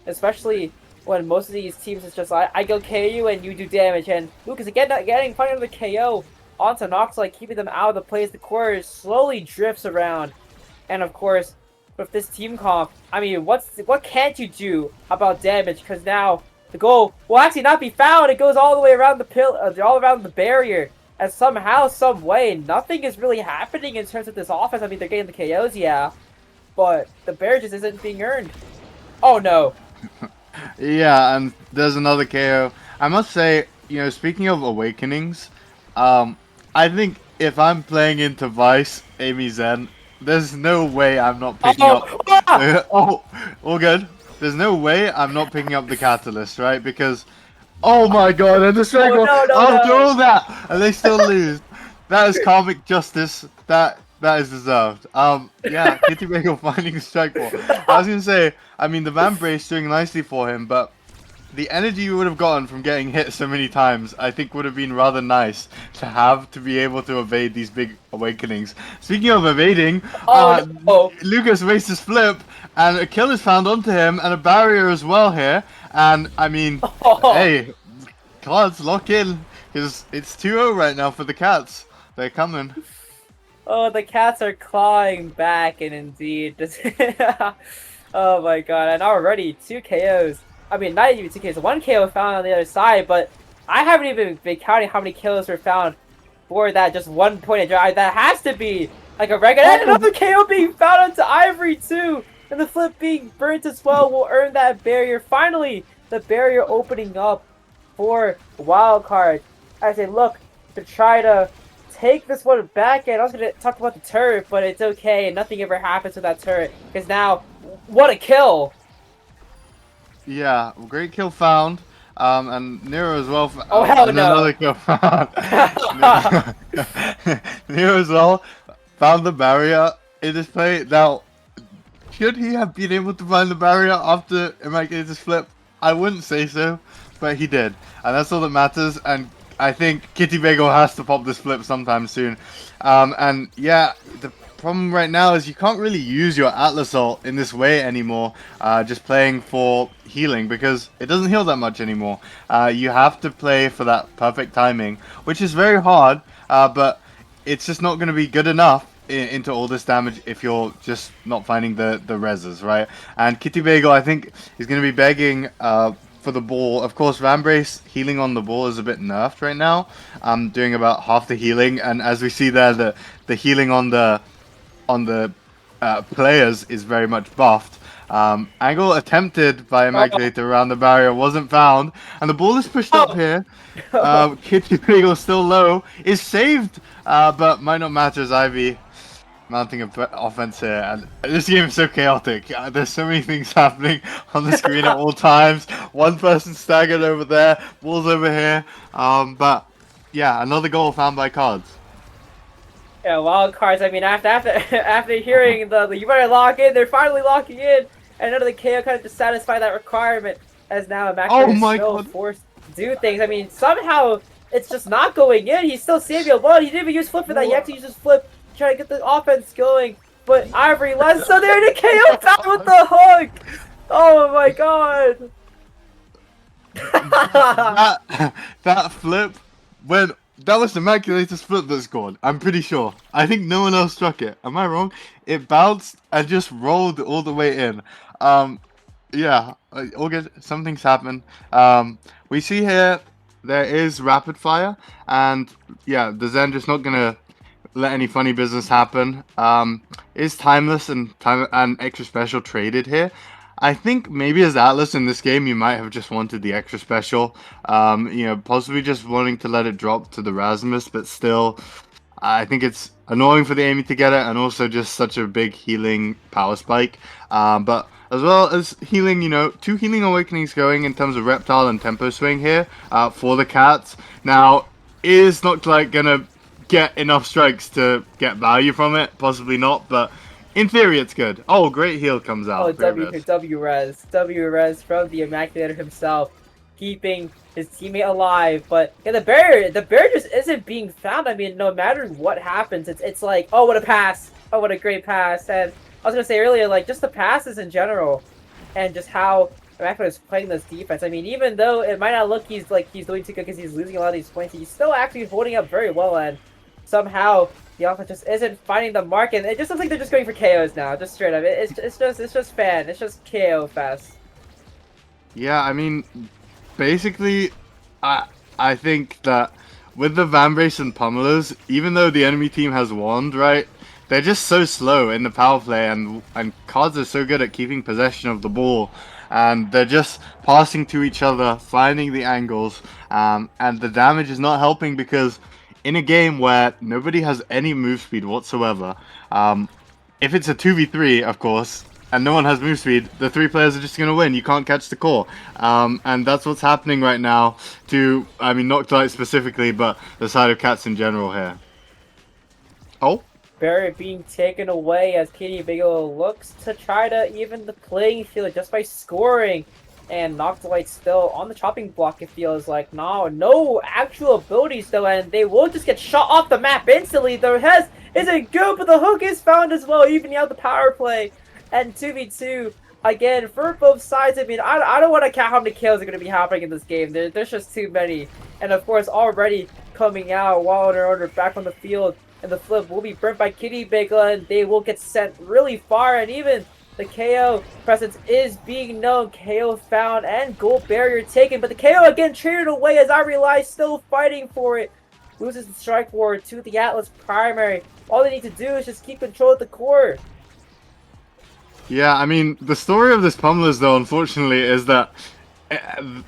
especially when most of these teams is just I go KO you and you do damage, and Lucas again not getting finally the KO onto Nox, like keeping them out of the play as the core slowly drifts around. And of course, with this team comp, I mean, what can't you do about damage? Because now The goal will actually not be found. It goes all the way around the all around the barrier. And somehow, some way, nothing is really happening in terms of this offense. I mean, they're getting the KOs, yeah, but the barrier just isn't being earned. Oh no! Yeah, and there's another KO. I must say, speaking of awakenings, I think if I'm playing into Vice, Amy Zen, there's no way I'm not picking up. Oh! Ah! Oh, all good. There's no way I'm not picking up the catalyst, right? Because, oh my god, and the strike Oh, no, no, after no. all that, and they still lose. That is karmic justice. That is deserved. Yeah, Kitty Bagel finding the strike ball. I was gonna say, I mean, the Van Brace doing nicely for him, but the energy you would have gotten from getting hit so many times, I think would have been rather nice to have to be able to evade these big awakenings. Speaking of evading, Oh, no. Lucas wastes his flip, and a kill is found onto him, and a barrier as well here. And I mean, Oh. hey, cards lock in, because it's 2-0 right now for the Cats. They're coming. Oh, the cats are clawing back, and indeed, oh my god! And already 2 KOs. I mean, not even 2 KOs. 1 KO found on the other side, but I haven't even been counting how many kills were found for that just 1 point of drive. That has to be like a record. And another KO being found onto Ivory too, and the flip being burnt as well will earn that barrier. Finally, the barrier opening up for Wildcard as they look to try to take this one back. And I was going to talk about the turret, but it's okay. Nothing ever happens with that turret. Because now, what a kill! Yeah, great kill found. And Nero as well. Oh, hell and no. Another kill found. Nero as well found the barrier in this play. Now, should he have been able to find the barrier after Immaculator's flip? I wouldn't say so, but he did. And that's all that matters. And I think Kitty Bagel has to pop this flip sometime soon. And yeah, the problem right now is you can't really use your Atlas ult in this way anymore, just playing for healing, because it doesn't heal that much anymore. You have to play for that perfect timing, which is very hard, but it's just not going to be good enough into all this damage if you're just not finding the reses, right? And Kitty Bagel, I think, is going to be begging for the ball. Of course, Van Brace healing on the ball is a bit nerfed right now. Doing about half the healing, and as we see there, the healing on the players is very much buffed. Angle attempted by Immaculator around the barrier wasn't found, and the ball is pushed up here. Kitty Bagel still low, is saved, but might not matter as Ivy mounting an offense here. And this game is so chaotic. There's so many things happening on the screen at all times. One person staggered over there, ball's over here. But yeah, another goal found by Cards. Yeah, Wildcards. I mean, after hearing the you better lock in, they're finally locking in, and another KO kind of to satisfy that requirement. As now Immaculator is still forced to do things. I mean, somehow it's just not going in. He's still saving a blood. He didn't even use flip for that. He actually used his flip to try to get the offense going. But Ivory lets so there to KO back with the hook. Oh my god. that flip when. That was the Immaculator's flip that scored. I'm pretty sure. I think no one else struck it. Am I wrong? It bounced and just rolled all the way in. Yeah, all good. Something's happened. We see here there is rapid fire, and yeah, the Zen just not gonna let any funny business happen. Is timeless and extra special traded here? I think maybe as Atlas in this game, you might have just wanted the extra special. Possibly just wanting to let it drop to the Rasmus, but still, I think it's annoying for the Amy to get it, and also just such a big healing power spike. But as well as healing, 2 healing awakenings going in terms of Reptile and Tempo Swing here for the Cats. Now, is not gonna get enough strikes to get value from it, possibly not, but in theory, it's good. Oh, great heal comes out. Oh, W res from the Immaculator himself, keeping his teammate alive. But yeah, the barrier just isn't being found. I mean, no matter what happens, it's like, oh, what a pass! Oh, what a great pass! And I was gonna say earlier, like just the passes in general, and just how Immaculator is playing this defense. I mean, even though it might not look he's doing too good because he's losing a lot of these points, he's still actually holding up very well, and somehow the offense just isn't finding the mark, and it just looks like they're just going for KOs now, just straight up. It's just KO fest. Yeah, I mean, basically, I I think that with the Vambrace and Pummelers, even though the enemy team has Wand, right, they're just so slow in the power play, and cards are so good at keeping possession of the ball, and they're just passing to each other, finding the angles, and the damage is not helping because in a game where nobody has any move speed whatsoever, if it's a 2v3, of course, and no one has move speed, the three players are just going to win. You can't catch the core. And that's what's happening right now to, I mean, Noctilite specifically, but the side of Cats in general here. Oh? Barrier being taken away as Kitty Bigelow looks to try to even the playing field just by scoring. And Noctilite still on the chopping block, it feels like. No actual abilities though, and they will just get shot off the map instantly. The Hes isn't good, but the hook is found as well, evening out the power play. And 2v2, again, for both sides. I mean, I don't want to count how many kills are going to be happening in this game. There's just too many. And of course, already coming out, Wild Order back on the field. And the flip will be burnt by Kitty Bagel, and they will get sent really far. And even the KO presence is being known. KO found and gold barrier taken. But the KO again traded away as I realize still fighting for it. Loses the strike war to the Atlas primary. All they need to do is just keep control of the core. Yeah, I mean, the story of this Pummelers, though, unfortunately, is that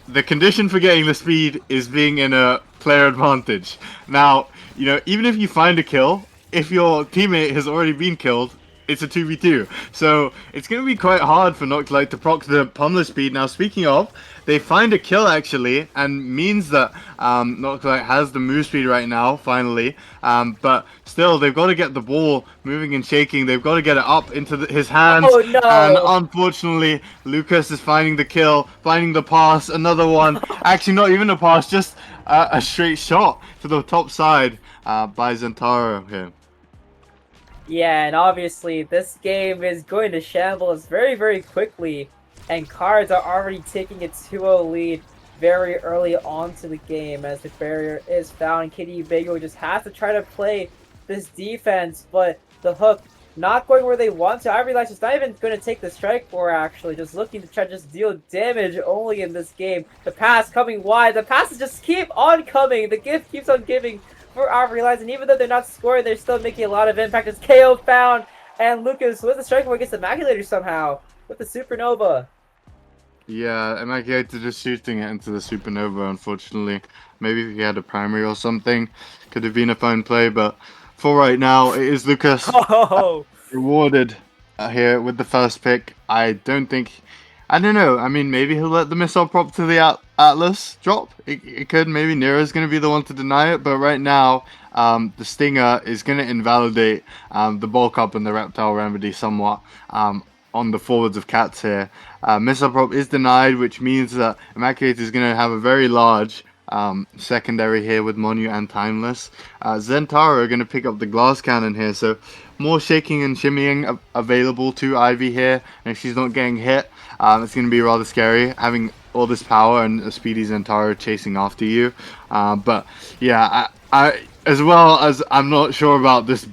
the condition for getting the speed is being in a player advantage. Now, you know, even if you find a kill, if your teammate has already been killed, it's a 2v2. So it's going to be quite hard for Noctilite to proc the Pummeler speed. Now, speaking of, they find a kill actually, and means that Noctilite has the move speed right now, finally. But still, they've got to get the ball moving and shaking. They've got to get it up into his hands. Oh, no. And unfortunately, Lucas is finding the kill, finding the pass, another one. Actually, not even a pass, just a straight shot to the top side by Zentaro here. Yeah, and obviously this game is going to shambles very, very quickly. And Cards are already taking a 2-0 lead very early on to the game as the barrier is found. Kitty Bagel just has to try to play this defense, but the hook not going where they want to. I realize it's not even going to take the strike for actually, just looking to try to just deal damage only in this game. The pass coming wide, the passes just keep on coming, the gift keeps on giving for our realize, and even though they're not scoring, they're still making a lot of impact. It's KO found, and Lucas with the strike against the Maculator somehow with the Supernova. Yeah, Immaculate just shooting it into the Supernova, unfortunately. Maybe if he had a primary or something, could have been a fine play, but for right now, it is Lucas rewarded here with the first pick. I don't know, I mean, maybe he'll let the missile prop to the Atlas drop. It could, maybe Nero's going to be the one to deny it, but right now, the Stinger is going to invalidate the bulk up and the Reptile Remedy somewhat on the forwards of Cats here. Missile prop is denied, which means that Immaculate is going to have a very large secondary here with Monu and Timeless. Zentaro are going to pick up the glass cannon here, so more shaking and shimmying available to Ivy here, and if she's not getting hit, it's going to be rather scary having all this power and a speedy Zentaro chasing after you. But yeah, I as well as I'm not sure about this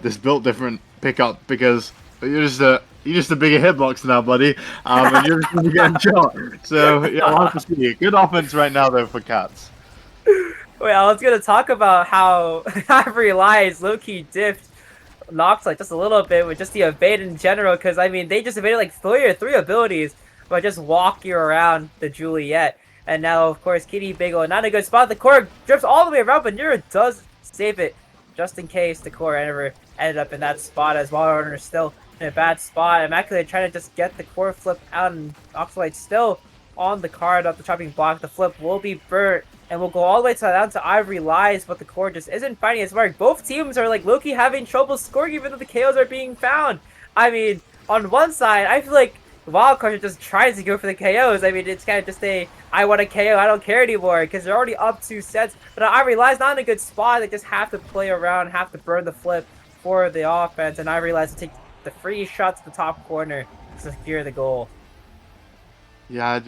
this built different pickup, because you're just a bigger hitbox now, buddy, and you're just going to get shot. So yeah, I'll have to see. Good offense right now though for Cats. Wait, I was gonna talk about how I realized low-key diffed Noctilite just a little bit with just the evade in general, because I mean they just evaded like three abilities by just walking around the Juliet. And now of course Kitty Bagel not in a good spot. The core drifts all the way around, but Nero does save it just in case the core ever ended up in that spot, as Wild Order is still in a bad spot. Immaculate trying to just get the core flip out, and Noctilite still on the card of the chopping block. The flip will be burnt, and we'll go all the way down to Ivory Lies, but the core just isn't finding its mark. Both teams are like low-key having trouble scoring even though the KOs are being found. I mean, on one side, I feel like Wildcard just tries to go for the KOs. I mean, it's kind of just a, I want a KO, I don't care anymore, because they're already up 2 sets. But Ivory Lies not in a good spot. They just have to play around, have to burn the flip for the offense, and Ivory Lies to take the free shot to the top corner to secure the goal. Yeah,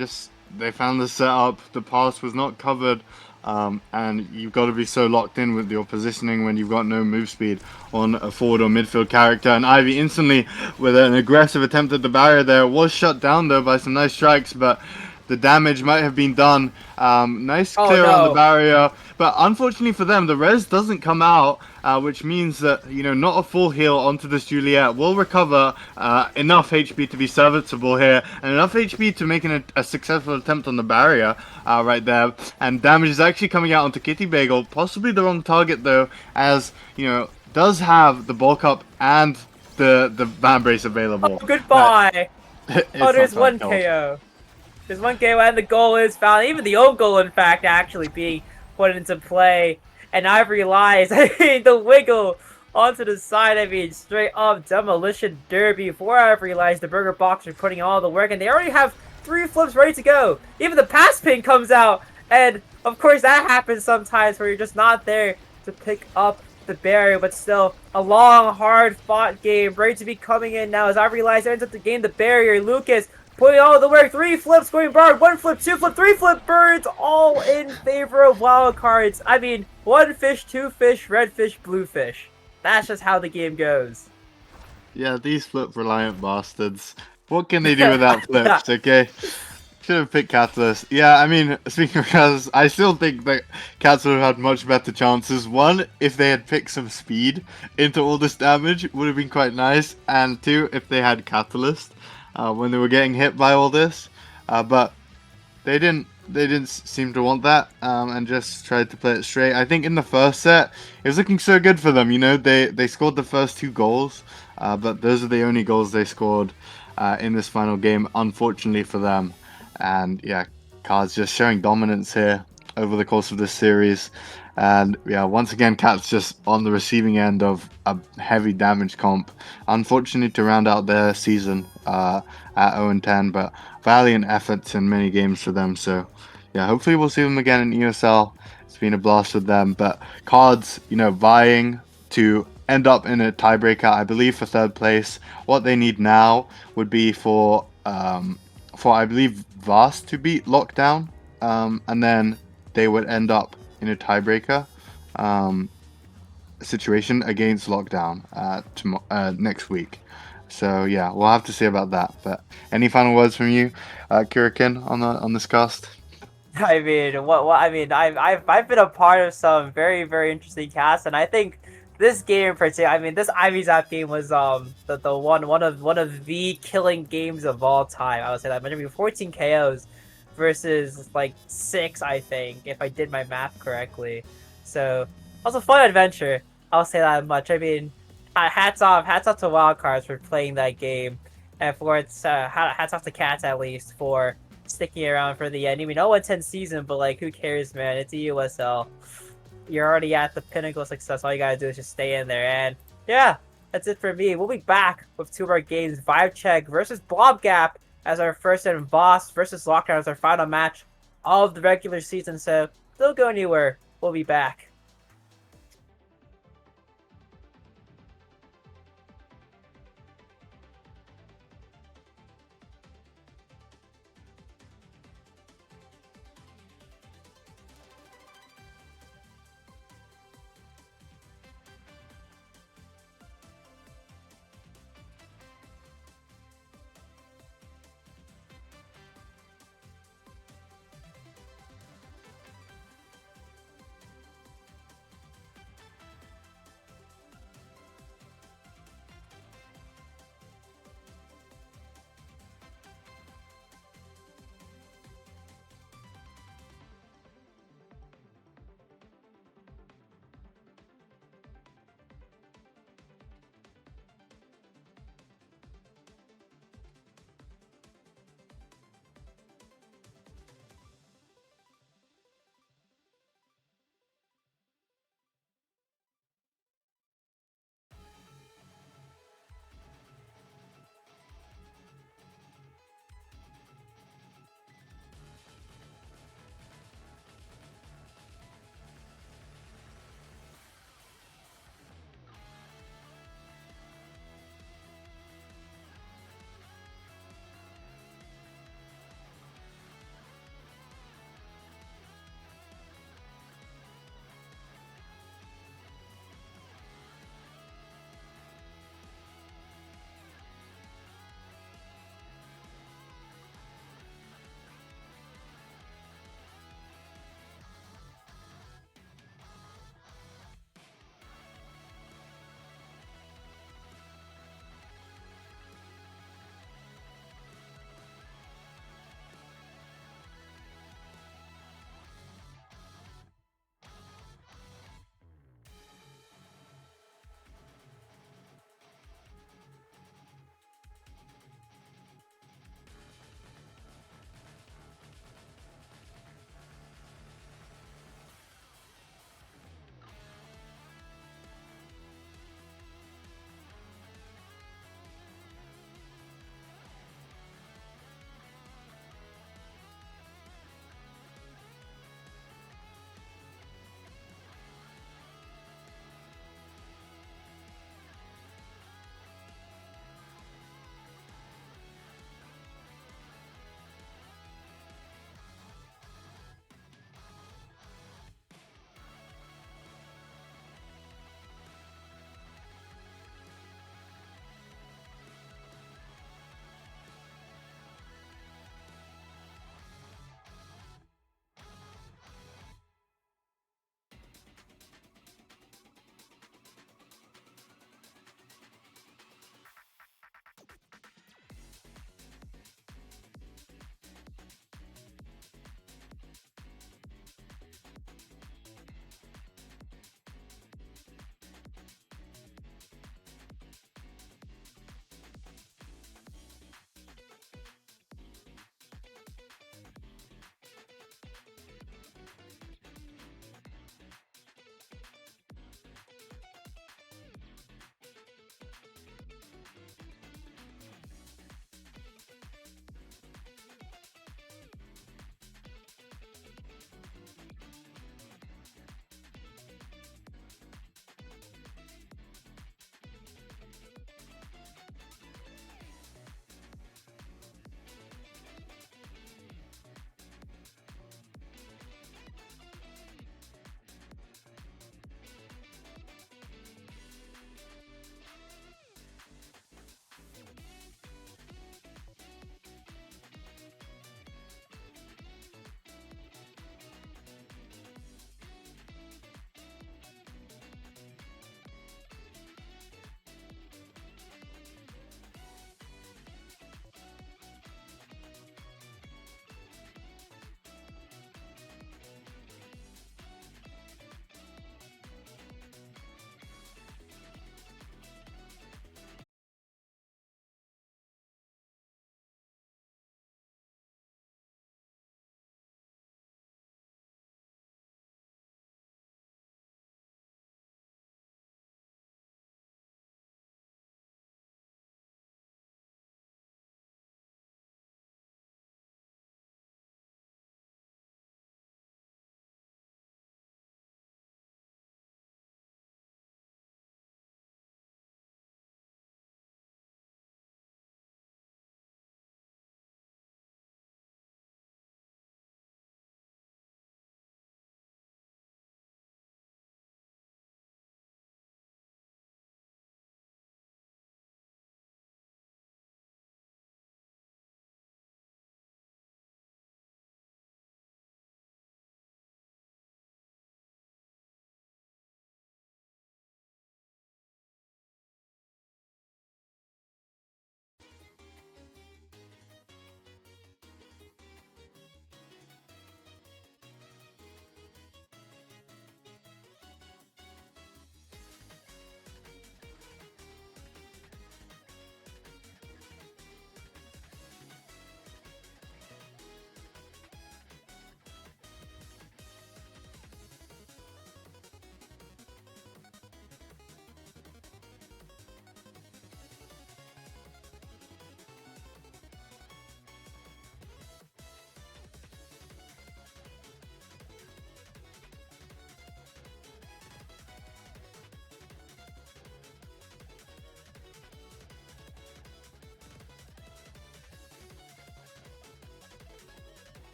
they found the setup. The pass was not covered, and you've got to be so locked in with your positioning when you've got no move speed on a forward or midfield character. And Ivy instantly, with an aggressive attempt at the barrier there, was shut down though by some nice strikes, but the damage might have been done. Nice Oh, clear on the no. barrier, but unfortunately for them, the res doesn't come out, which means that, not a full heal onto this Juliet will recover enough HP to be serviceable here, and enough HP to make a successful attempt on the barrier right there. And damage is actually coming out onto Kitty Bagel, possibly the wrong target though, as, does have the bulk up and the van brace available. Oh, goodbye. It's Oh, there's not one killed. KO. There's one KO and the goal is found. Even the own goal, in fact, actually being put into play. And I realized, the wiggle onto the side, straight up demolition derby. Before I realized the Burger Box are putting all the work, and they already have 3 flips ready to go. Even the pass pin comes out, and of course that happens sometimes where you're just not there to pick up the barrier, but still a long, hard-fought game ready to be coming in now. As I realize it ends up to gain the barrier. Lucas putting all the work. 3 flips going barred. 1 flip, 2 flip, 3 flip birds, all in favor of wild cards. 1 fish, 2 fish, red fish, blue fish. That's just how the game goes. Yeah, these flip reliant bastards. What can they do without flips, okay? Should have picked Catalyst. Yeah, speaking of Catalyst, I still think that Cats would have had much better chances. 1, if they had picked some speed into all this damage, would have been quite nice. And 2, if they had Catalyst when they were getting hit by all this. But they didn't seem to want that, and just tried to play it straight. I think in the first set, it was looking so good for them. They scored the first 2 goals, but those are the only goals they scored in this final game, unfortunately for them. And yeah, Cards just showing dominance here over the course of this series. And yeah, once again, Cats just on the receiving end of a heavy damage comp. Unfortunately to round out their season at 0-10, but valiant efforts in many games for them. So yeah, hopefully we'll see them again in EUSL. It's been a blast with them. But Cards, vying to end up in a tiebreaker, I believe, for 3rd place. What they need now would be for I believe Vast to beat Lockdown, and then they would end up in a tiebreaker situation against Lockdown next week. So yeah, we'll have to see about that. But any final words from you, Kurikin, on this cast? I've been a part of some very, very interesting casts, and I think this game in particular, this Ivy Zap game was the one of the killing games of all time. I would say that. 14 KOs versus like 6, I think, if I did my math correctly. So it was a fun adventure. I'll say that much. Hats off to Wildcards for playing that game, and for hats off to Cats at least for sticking around for the end. 0-10 season, but like, who cares, man? It's EUSL. You're already at the pinnacle of success. All you gotta do is just stay in there. And yeah, that's it for me. We'll be back with 2 of our games: Vibe Check versus Blob Gap as our first, and Boss versus Lockdown as our final match of the regular season. So don't go anywhere. We'll be back.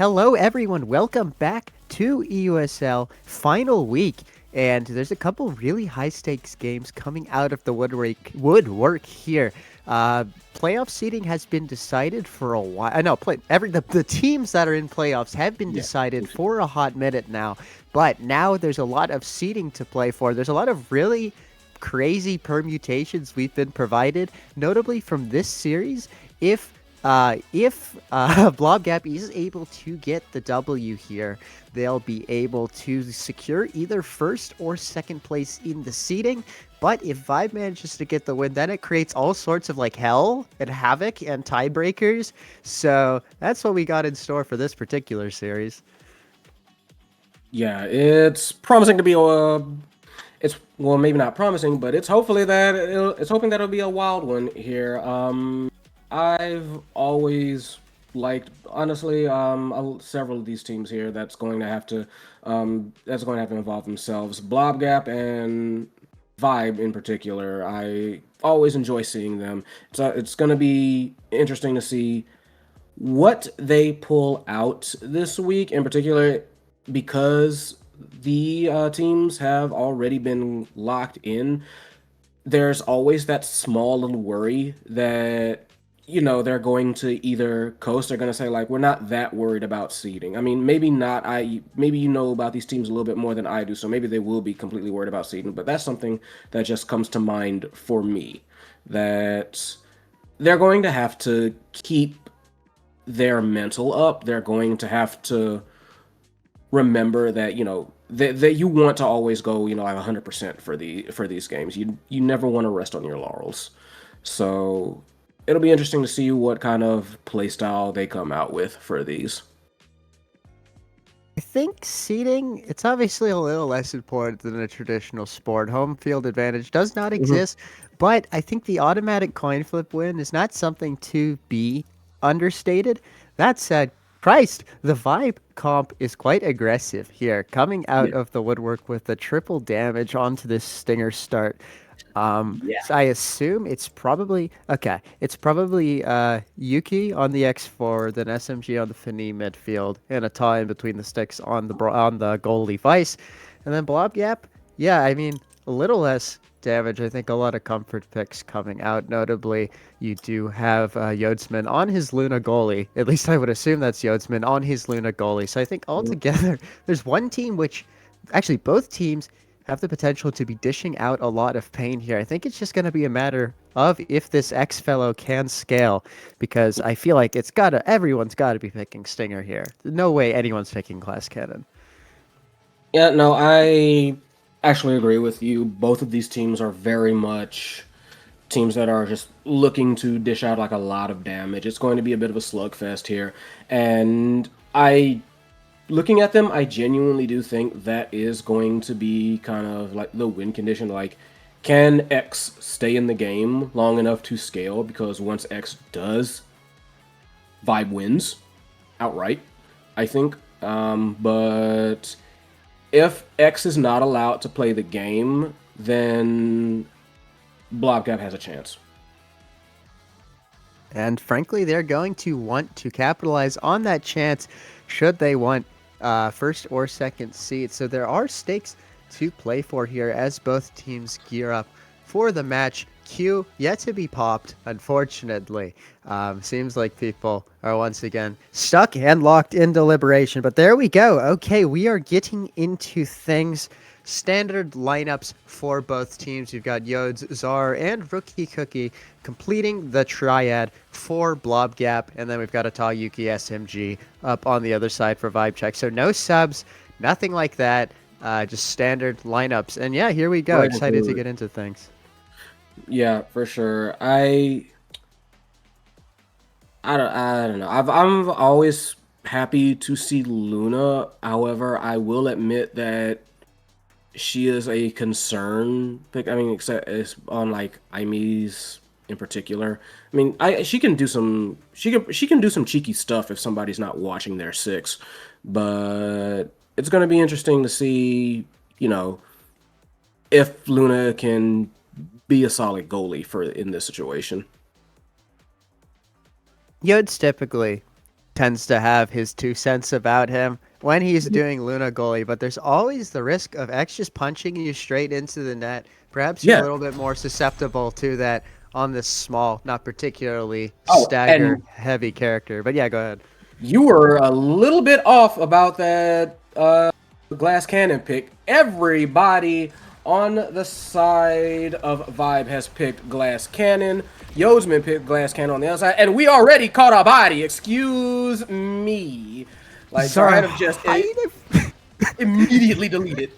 Hello, everyone. Welcome back to EUSL final week. And there's a couple really high stakes games coming out of the woodwork here. Playoff seeding has been decided for a while. No, the teams that are in playoffs have been decided for a hot minute now. But now there's a lot of seeding to play for. There's a lot of really crazy permutations we've been provided, notably from this series. If Blobgap is able to get the W here, they'll be able to secure either first or second place in the seeding. But if Vibe manages to get the win, then it creates all sorts of like hell and havoc and tiebreakers. So that's what we got in store for this particular series. Yeah, it's promising to be it's well, maybe not promising, but it's hopefully that it's hoping that it'll be a wild one here. I've always liked, honestly, several of these teams here that's going to have to involve themselves. Blobgap and Vibe in particular, I always enjoy seeing them. So it's going to be interesting to see what they pull out this week, in particular, because the teams have already been locked in. There's always that small little worry that they're going to either coast. They're going to say, like, we're not that worried about seeding. I mean, maybe not. Maybe you know about these teams a little bit more than I do, so maybe they will be completely worried about seeding. But that's something that just comes to mind for me, that they're going to have to keep their mental up. They're going to have to remember that that you want to always go like 100% for these games. You never want to rest on your laurels. So it'll be interesting to see what kind of playstyle they come out with for these. I think seeding, it's obviously a little less important than a traditional sport. Home field advantage does not exist, but I think the automatic coin flip win is not something to be understated. That said, Christ, the Vibe comp is quite aggressive here, coming out of the woodwork with the triple damage onto this Stinger start. So I assume it's probably Yuki on the X4, then SMG on the Fini midfield, and a tie in between the sticks on the goalie Vice, and then Blobgap. Yeah, I mean a little less damage. I think a lot of comfort picks coming out. Notably, you do have Yodsman on his Luna goalie. At least I would assume that's Yodsman on his Luna goalie. So I think altogether, there's one team which, actually both teams, have the potential to be dishing out a lot of pain here. I think it's just going to be a matter of if this X fellow can scale, because I feel like everyone's got to be picking Stinger here. No way anyone's picking Glass Cannon. Yeah, no, I actually agree with you. Both of these teams are very much teams that are just looking to dish out like a lot of damage. It's going to be a bit of a slugfest here, and looking at them, I genuinely do think that is going to be kind of like the win condition. Like, can X stay in the game long enough to scale? Because once X does, Vibe wins outright, I think. But if X is not allowed to play the game, then Blobgap has a chance. And frankly, they're going to want to capitalize on that chance should they want first or second seed. So there are stakes to play for here as both teams gear up for the match. Q yet to be popped, unfortunately. Seems like people are once again stuck and locked in deliberation. But there we go. Okay, we are getting into things. Standard lineups for both teams. You've got Yods, Czar, and Rookie Cookie completing the triad for Blobgap, and then we've got Ata, Yuki, SMG up on the other side for Vibe Check. So no subs, nothing like that, just standard lineups. And yeah, here we go. Right, excited to get into things. Yeah, for sure. I don't know. I'm always happy to see Luna. However, I will admit that she is a concern pick. I mean, except it's on like Aimee's in particular. I mean, she can do some cheeky stuff if somebody's not watching their six, but it's gonna be interesting to see, if Luna can be a solid goalie in this situation. Yods typically tends to have his 2 cents about him when he's doing Luna goalie, but there's always the risk of X just punching you straight into the net. Perhaps you're a Yeah. little bit more susceptible to that on this small, not particularly Oh, stagger and heavy character. But yeah, go ahead. you were a little bit off about that glass cannon pick. Everybody on the side of Vibe has picked glass cannon. Yodsman picked glass cannon on the other side, and we already caught a body. Excuse me. Like, Sorry. Zarhanov just immediately deleted.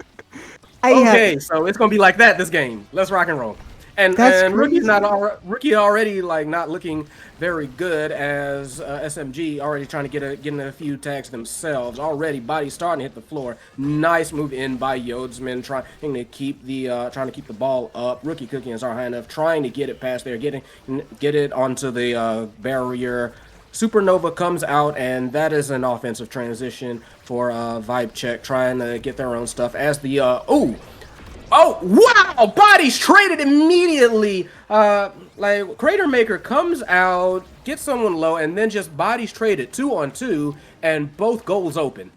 I have- Okay, so it's gonna be like that this game. Let's rock and roll. And That's Rookie's crazy. Rookie already like not looking very good as SMG already trying to get in a few tags themselves. Already body starting to hit the floor. Nice move in by Yodsman trying to keep the ball up. Rookie Cookie and Zarhanov trying to get it past there, get it onto the barrier. Supernova comes out, and that is an offensive transition for Vibe Check, trying to get their own stuff as the Oh, wow! Bodies traded immediately. Like, Crater Maker comes out, gets someone low, and then just bodies traded 2-on-2, and both goals open.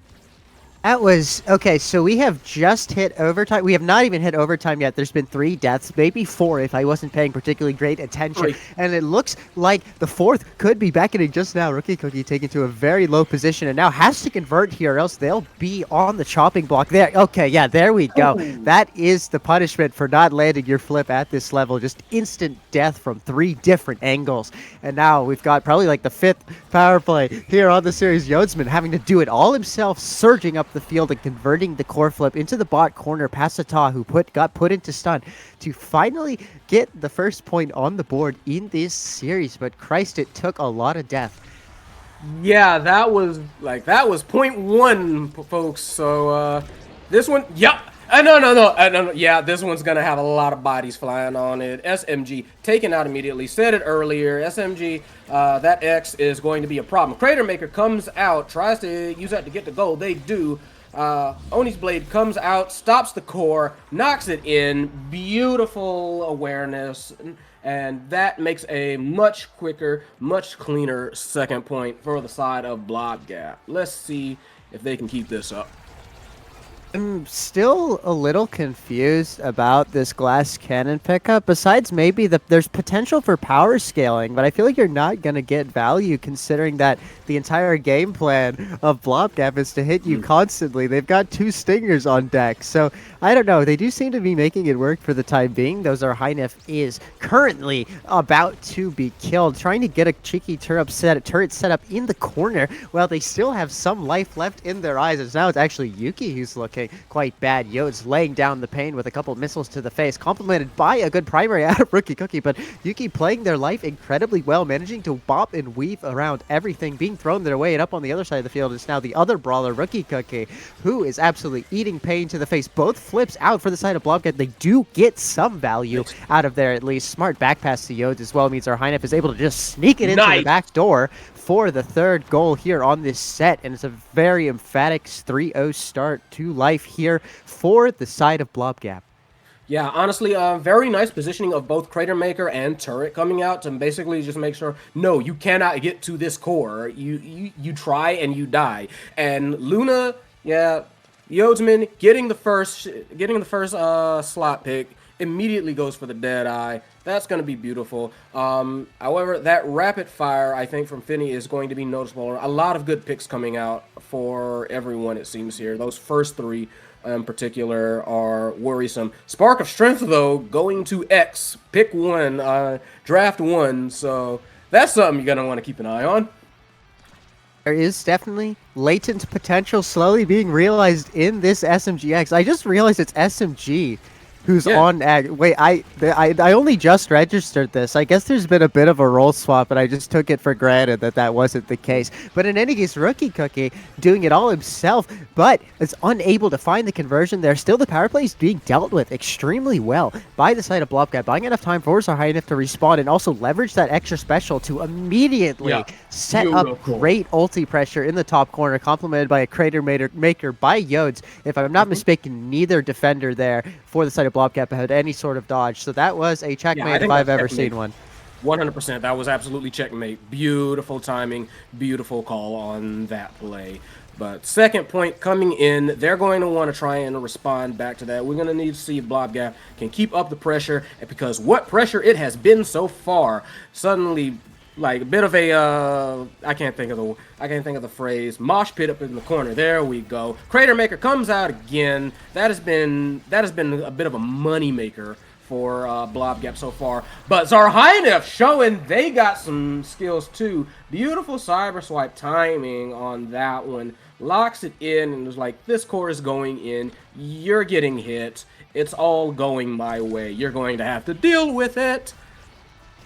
That was okay. So we have just hit overtime. We have not even hit overtime yet. There's been 3 deaths, maybe 4 if I wasn't paying particularly great attention. 3. And it looks like the 4th could be beckoning just now. Rookie Cookie taken to a very low position and now has to convert here, or else they'll be on the chopping block there. Okay, yeah, there we go. That is the punishment for not landing your flip at this level. Just instant death from 3 different angles. And now we've got probably like the 5th power play here on the series. Yodsman having to do it all himself, surging up the field and converting the core flip into the bot corner past Sata, who got put into stun to finally get the first point on the board in this series. But Christ, it took a lot of death. Yeah, that was point 1, folks. So this one, yep. No. Yeah, this one's gonna have a lot of bodies flying on it. SMG taken out immediately. Said it earlier. SMG, that X is going to be a problem. Crater Maker comes out, tries to use that to get the goal. They do. Oni's Blade comes out, stops the core, knocks it in. Beautiful awareness. And that makes a much quicker, much cleaner second point for the side of Blob Gap. Let's see if they can keep this up. I'm still a little confused about this glass cannon pickup. Besides maybe there's potential for power scaling, but I feel like you're not going to get value considering that the entire game plan of Blobgap is to hit you constantly. They've got 2 stingers on deck, so I don't know. They do seem to be making it work for the time being. Though Zarhanov is currently about to be killed, trying to get a cheeky turret set up in the corner while they still have some life left in their eyes. As now it's actually Yuki who's looking quite bad. Yodes laying down the pain with a couple of missiles to the face, complemented by a good primary out of Rookie Cookie, but Yuki playing their life incredibly well, managing to bop and weave around everything, being thrown their way, and up on the other side of the field is now the other brawler, Rookie Cookie, who is absolutely eating pain to the face. Both flips out for the side of Blobcat. They do get some value out of there at least. Smart back pass to Yodes as well means our Hynef is able to just sneak it into the back door for the 3rd goal here on this set, and it's a very emphatic 3-0 start to life here for the side of Blobgap. Yeah, honestly, very nice positioning of both Crater Maker and Turret coming out to basically just make sure, no, you cannot get to this core. You try and you die. And Luna, yeah, Yodsman getting the first slot pick immediately goes for the dead eye. That's going to be beautiful. However, that rapid fire, I think, from Finney is going to be noticeable. A lot of good picks coming out for everyone, it seems here. Those first 3 in particular are worrisome. Spark of Strength, though, going to X. Pick 1, draft 1. So that's something you're going to want to keep an eye on. There is definitely latent potential slowly being realized in this SMGX. I just realized it's SMG who's on ag. Wait, I only just registered this. I guess there's been a bit of a role swap, but I just took it for granted that that wasn't the case. But in any case, Rookie Cookie doing it all himself, but is unable to find the conversion there. Still, the power play is being dealt with extremely well by the side of Blobcat, buying enough time for Zarhanov to respawn and also leverage that extra special to immediately set up great ulti pressure in the top corner, complemented by a Crater Maker by Yodes. If I'm not mistaken, neither defender there for the side of Blobcat had any sort of dodge. So that was a checkmate if I've ever seen one. 100%. That was absolutely checkmate. Beautiful timing, beautiful call on that play. But second point coming in, they're going to want to try and respond back to that. We're going to need to see if Blobgap can keep up the pressure, because what pressure it has been so far. Suddenly, like a bit of a I can't think of the phrase, mosh pit up in the corner. There we go. Crater Maker comes out again. That has been a bit of a money maker for Blobgap so far. But Zarhynef showing they got some skills too. Beautiful cyber swipe timing on that one. Locks it in and is like, this core is going in. You're getting hit. It's all going my way. You're going to have to deal with it.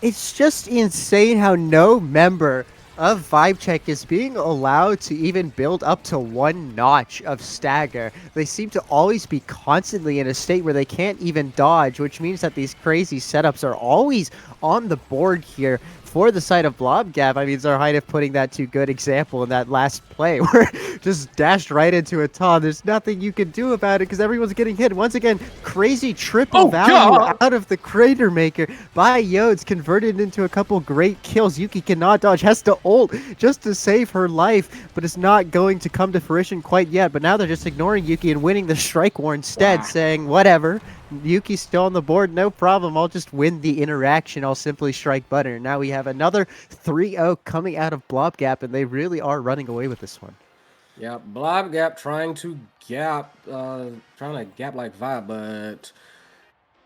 It's just insane how no member of VibeCheck is being allowed to even build up to one notch of stagger. They seem to always be constantly in a state where they can't even dodge, which means that these crazy setups are always on the board here for the side of Blobgap. I mean, Zarhynef putting that to good example in that last play where just dashed right into a ton. There's nothing you can do about it because everyone's getting hit. Once again, crazy triple value out of the Crater Maker by Yodes, converted into a couple great kills. Yuki cannot dodge, has to ult just to save her life, but it's not going to come to fruition quite yet. But now they're just ignoring Yuki and winning the strike war instead, saying, whatever, Yuki's still on the board, no problem. I'll just win the interaction. I'll simply strike butter. Now we have another 3-0 coming out of Blobgap, and they really are running away with this one. Yeah, Blobgap trying to gap like Vibe, but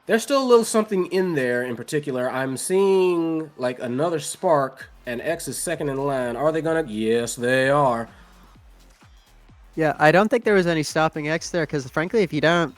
there's still a little something in there in particular. I'm seeing like another spark, and X is second in line. Are they gonna? Yes, they are. Yeah, I don't think there was any stopping X there, because frankly, if you don't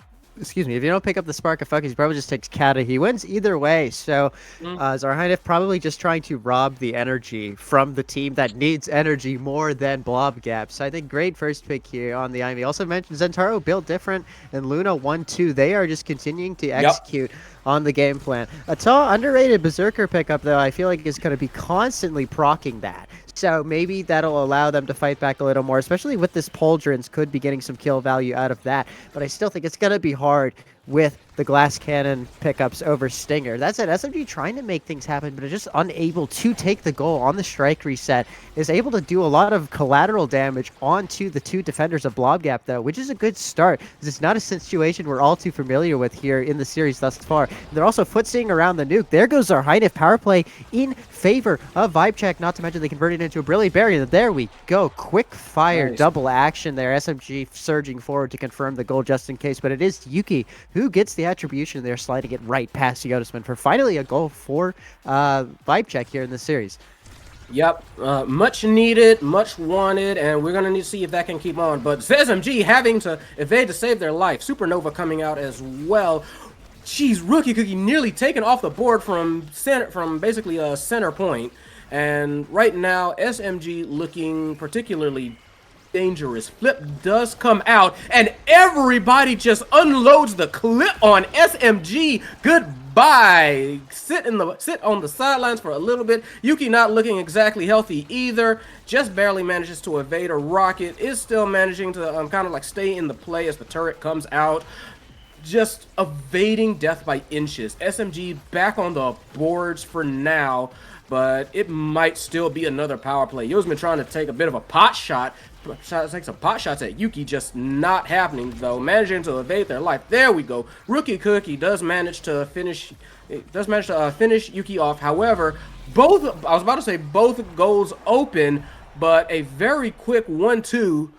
pick up the Spark of Focus, he probably just takes Kata. He wins either way, so Zarhynef probably just trying to rob the energy from the team that needs energy more than Blobgap. So I think great first pick here on the Ivy. Also mentioned Zentaro built different, and Luna 1-2. They are just continuing to execute on the game plan. A tall, underrated Berserker pickup, though, I feel like is going to be constantly proccing that. So maybe that'll allow them to fight back a little more, especially with this Pauldrons, could be getting some kill value out of that. But I still think it's going to be hard with the Glass Cannon pickups over Stinger. That's it. SMG trying to make things happen, but just unable to take the goal on the strike reset. Is able to do a lot of collateral damage onto the two defenders of Blobgap, though, which is a good start. This is not a situation we're all too familiar with here in the series thus far. They're also footseeing around the nuke. There goes Zarhynef. Power play in favor of VibeCheck, not to mention they converted into a brilliant barrier. There we go. Quick fire double action there. SMG surging forward to confirm the goal just in case, but it is Yuki who gets the attribution there, sliding it right past Yodisman for finally a goal for VibeCheck here in the series. Yep, much needed, much wanted, and we're gonna need to see if that can keep on. But SMG having to evade to save their life. Supernova coming out as well. Jeez, Rookie Cookie nearly taken off the board from basically a center point. And right now, SMG looking particularly dangerous. Flip does come out, and everybody just unloads the clip on SMG. Goodbye. Sit on the sidelines for a little bit. Yuki not looking exactly healthy either. Just barely manages to evade a rocket. Is still managing to kind of like stay in the play as the turret comes out. Just evading death by inches. SMG back on the boards for now, but it might still be another power play. Yo's been trying to take a bit of a pot shot. Take some pot shots at Yuki, just not happening though. Managing to evade their life. There we go. Rookie Cookie does manage to finish. Finish Yuki off. However, both goals open, but a very quick 1-2 to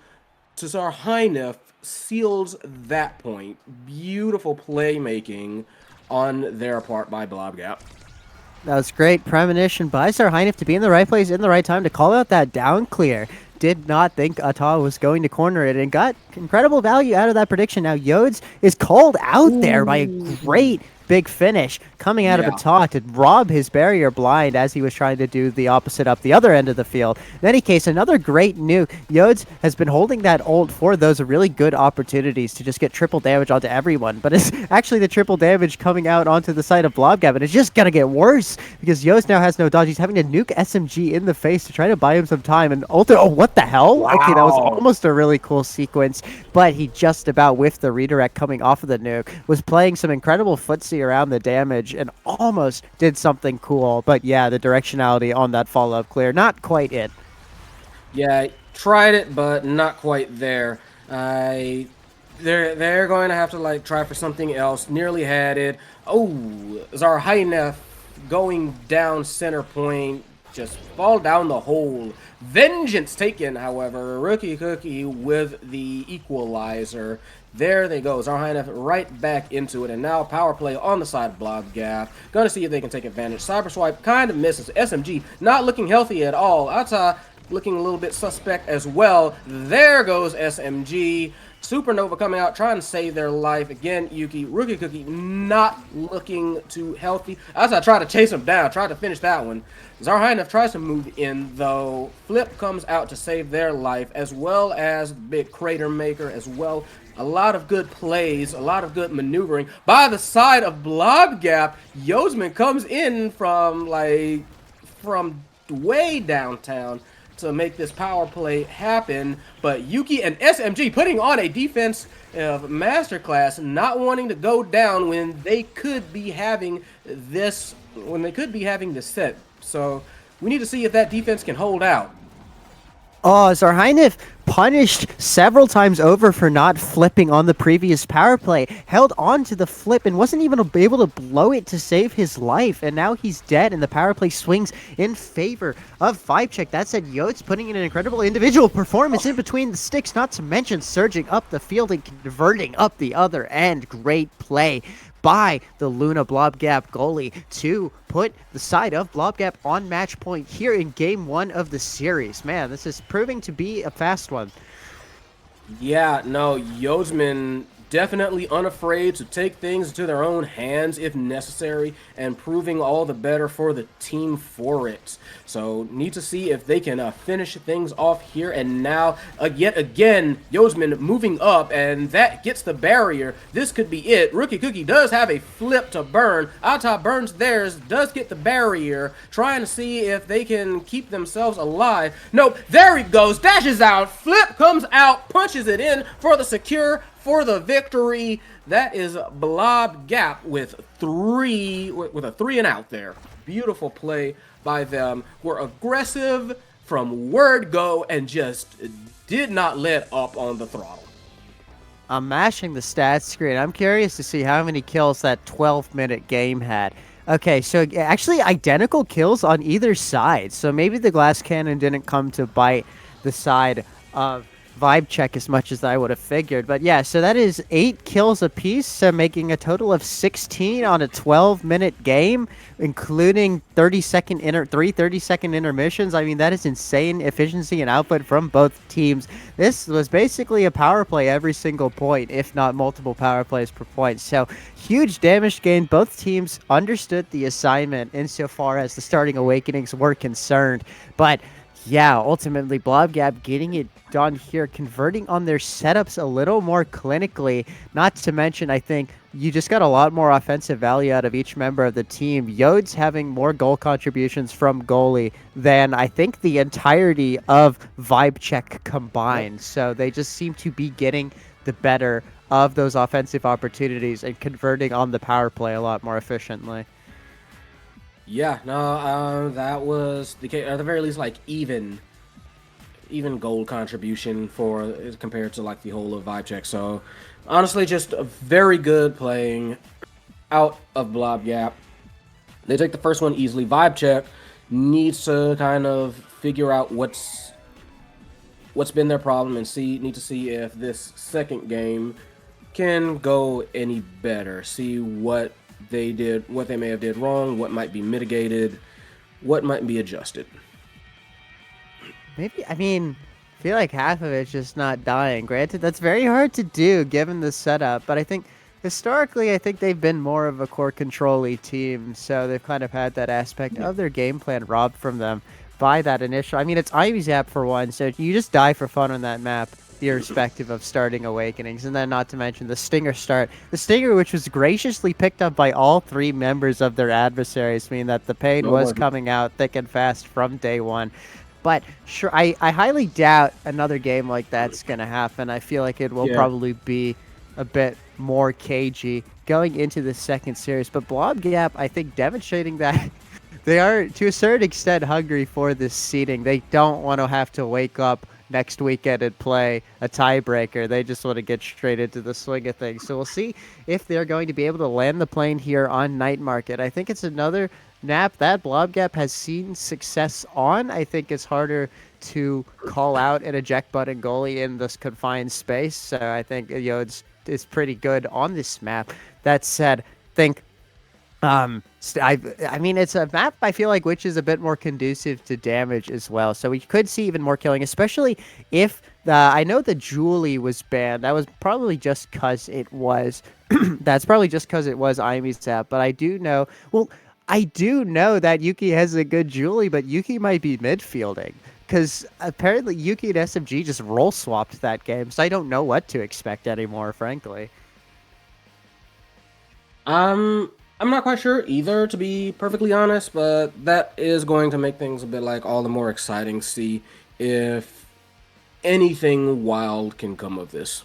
Zarhynef seals that point. Beautiful playmaking on their part by Blobgap. That was great. Premonition by Zarhynef to be in the right place in the right time to call out that down clear. Did not think Ata was going to corner it and got incredible value out of that prediction. Now Yodes is called out there by a great big finish coming out of Ata to rob his barrier blind as he was trying to do the opposite up the other end of the field. In any case, another great nuke. Yodes has been holding that ult for those really good opportunities to just get triple damage onto everyone, but it's actually the triple damage coming out onto the side of Blobgap, and it's just gonna get worse because Yodes now has no dodge. He's having to nuke SMG in the face to try to buy him some time, and ult. Oh, what the hell? Wow. Okay, that was almost a really cool sequence, but he just about whiffed the redirect coming off of the nuke. Was playing some incredible footsie efficiency around the damage and almost did something cool. But yeah, the directionality on that follow-up clear, not quite it. Yeah, tried it, but not quite there. They're going to have to like try for something else. Nearly had it. Oh, Zarhainef going down center point, just fall down the hole. Vengeance taken, however. Rookie Cookie with the equalizer. There they go. Zarhainef right back into it. And now power play on the side of Blob Gap. Gonna see if they can take advantage. Cyber Swipe kind of misses. SMG not looking healthy at all. Ata looking a little bit suspect as well. There goes SMG. Supernova coming out, trying to save their life. Again, Yuki, Rookie Cookie not looking too healthy. As I try to chase him down, try to finish that one. Zarhainef tries to move in, though. Flip comes out to save their life, as well as Big Crater Maker as well. A lot of good plays, a lot of good maneuvering. By the side of Blob Gap, Yosman comes in from way downtown to make this power play happen, but Yuki and SMG putting on a defense masterclass, not wanting to go down when they could be having this set. So we need to see if that defense can hold out. Oh, Zarhainef punished several times over for not flipping on the previous power play, held on to the flip and wasn't even able to blow it to save his life, and now he's dead and the power play swings in favor of Vibecheck. That said, Yotes putting in an incredible individual performance in between the sticks, not to mention surging up the field and converting up the other end. Great play by the Luna Blob Gap goalie to put the side of Blob Gap on match point here in game 1 of the series. Man, this is proving to be a fast one. Yeah, no, Yosman definitely unafraid to take things into their own hands if necessary, and proving all the better for the team for it. So need to see if they can finish things off here. And now yet again, Yosman moving up, and that gets the barrier. This could be it. Rookie Cookie does have a flip to burn. Ata burns theirs, does get the barrier, trying to see if they can keep themselves alive. Nope, there he goes, dashes out, flip comes out, punches it in for the secure, for the victory. That is Blob Gap with a 3 and out there. Beautiful play by them. Were aggressive from word go and just did not let up on the throttle. I'm mashing the stats screen. I'm curious to see how many kills that 12-minute game had. Okay, so actually identical kills on either side. So maybe the glass cannon didn't come to bite the side of Vibecheck as much as I would have figured. But yeah, so that is 8 kills apiece, so making a total of 16 on a 12-minute game, including 30-second intermissions. I mean, that is insane efficiency and output from both teams. This was basically a power play every single point, if not multiple power plays per point. So huge damage gain. Both teams understood the assignment insofar as the starting awakenings were concerned. But yeah, ultimately, Blob Gap getting it done here, converting on their setups a little more clinically. Not to mention, I think you just got a lot more offensive value out of each member of the team. Yodes having more goal contributions from goalie than I think the entirety of Vibecheck combined. So they just seem to be getting the better of those offensive opportunities and converting on the power play a lot more efficiently. Yeah, no, that was the case. At the very least, like even goal contribution for compared to like the whole of Vibecheck. So honestly, just a very good playing out of Blob Gap. They take the first one easily. Vibecheck needs to kind of figure out what's been their problem and need to see if this second game can go any better. See what they did, what they may have did wrong, what might be mitigated, what might be adjusted. Maybe, I mean, I feel like half of it's just not dying. Granted, that's very hard to do given the setup, but I think historically, I think they've been more of a core control-y team, so they've kind of had that aspect of their game plan robbed from them by that initial. I mean, it's Ivy Zap for one, so you just die for fun on that map, irrespective of starting awakenings. And then not to mention the Stinger start. The Stinger, which was graciously picked up by all 3 members of their adversaries, meaning that the pain was coming out thick and fast from day one. But sure, I highly doubt another game like that's going to happen. I feel like it will probably be a bit more cagey going into the second series. But Blob Gap, I think, demonstrating that they are, to a certain extent, hungry for this seeding. They don't want to have to wake up next weekend and play a tiebreaker. They just want to get straight into the swing of things. So we'll see if they're going to be able to land the plane here on Night Market. I think it's another map that Blob Gap has seen success on. I think it's harder to call out an eject button goalie in this confined space. So I think, it's pretty good on this map. That said, I think I mean, it's a map I feel like which is a bit more conducive to damage as well. So we could see even more killing, especially if I know the Julie was banned. That was probably just because it was. That's probably just because it was Imi's app. But I do know. Well, I do know that Yuki has a good Julie, but Yuki might be midfielding. Because apparently Yuki and SMG just roll swapped that game. So I don't know what to expect anymore, frankly. I'm not quite sure either, to be perfectly honest, but that is going to make things a bit like all the more exciting. See if anything wild can come of this.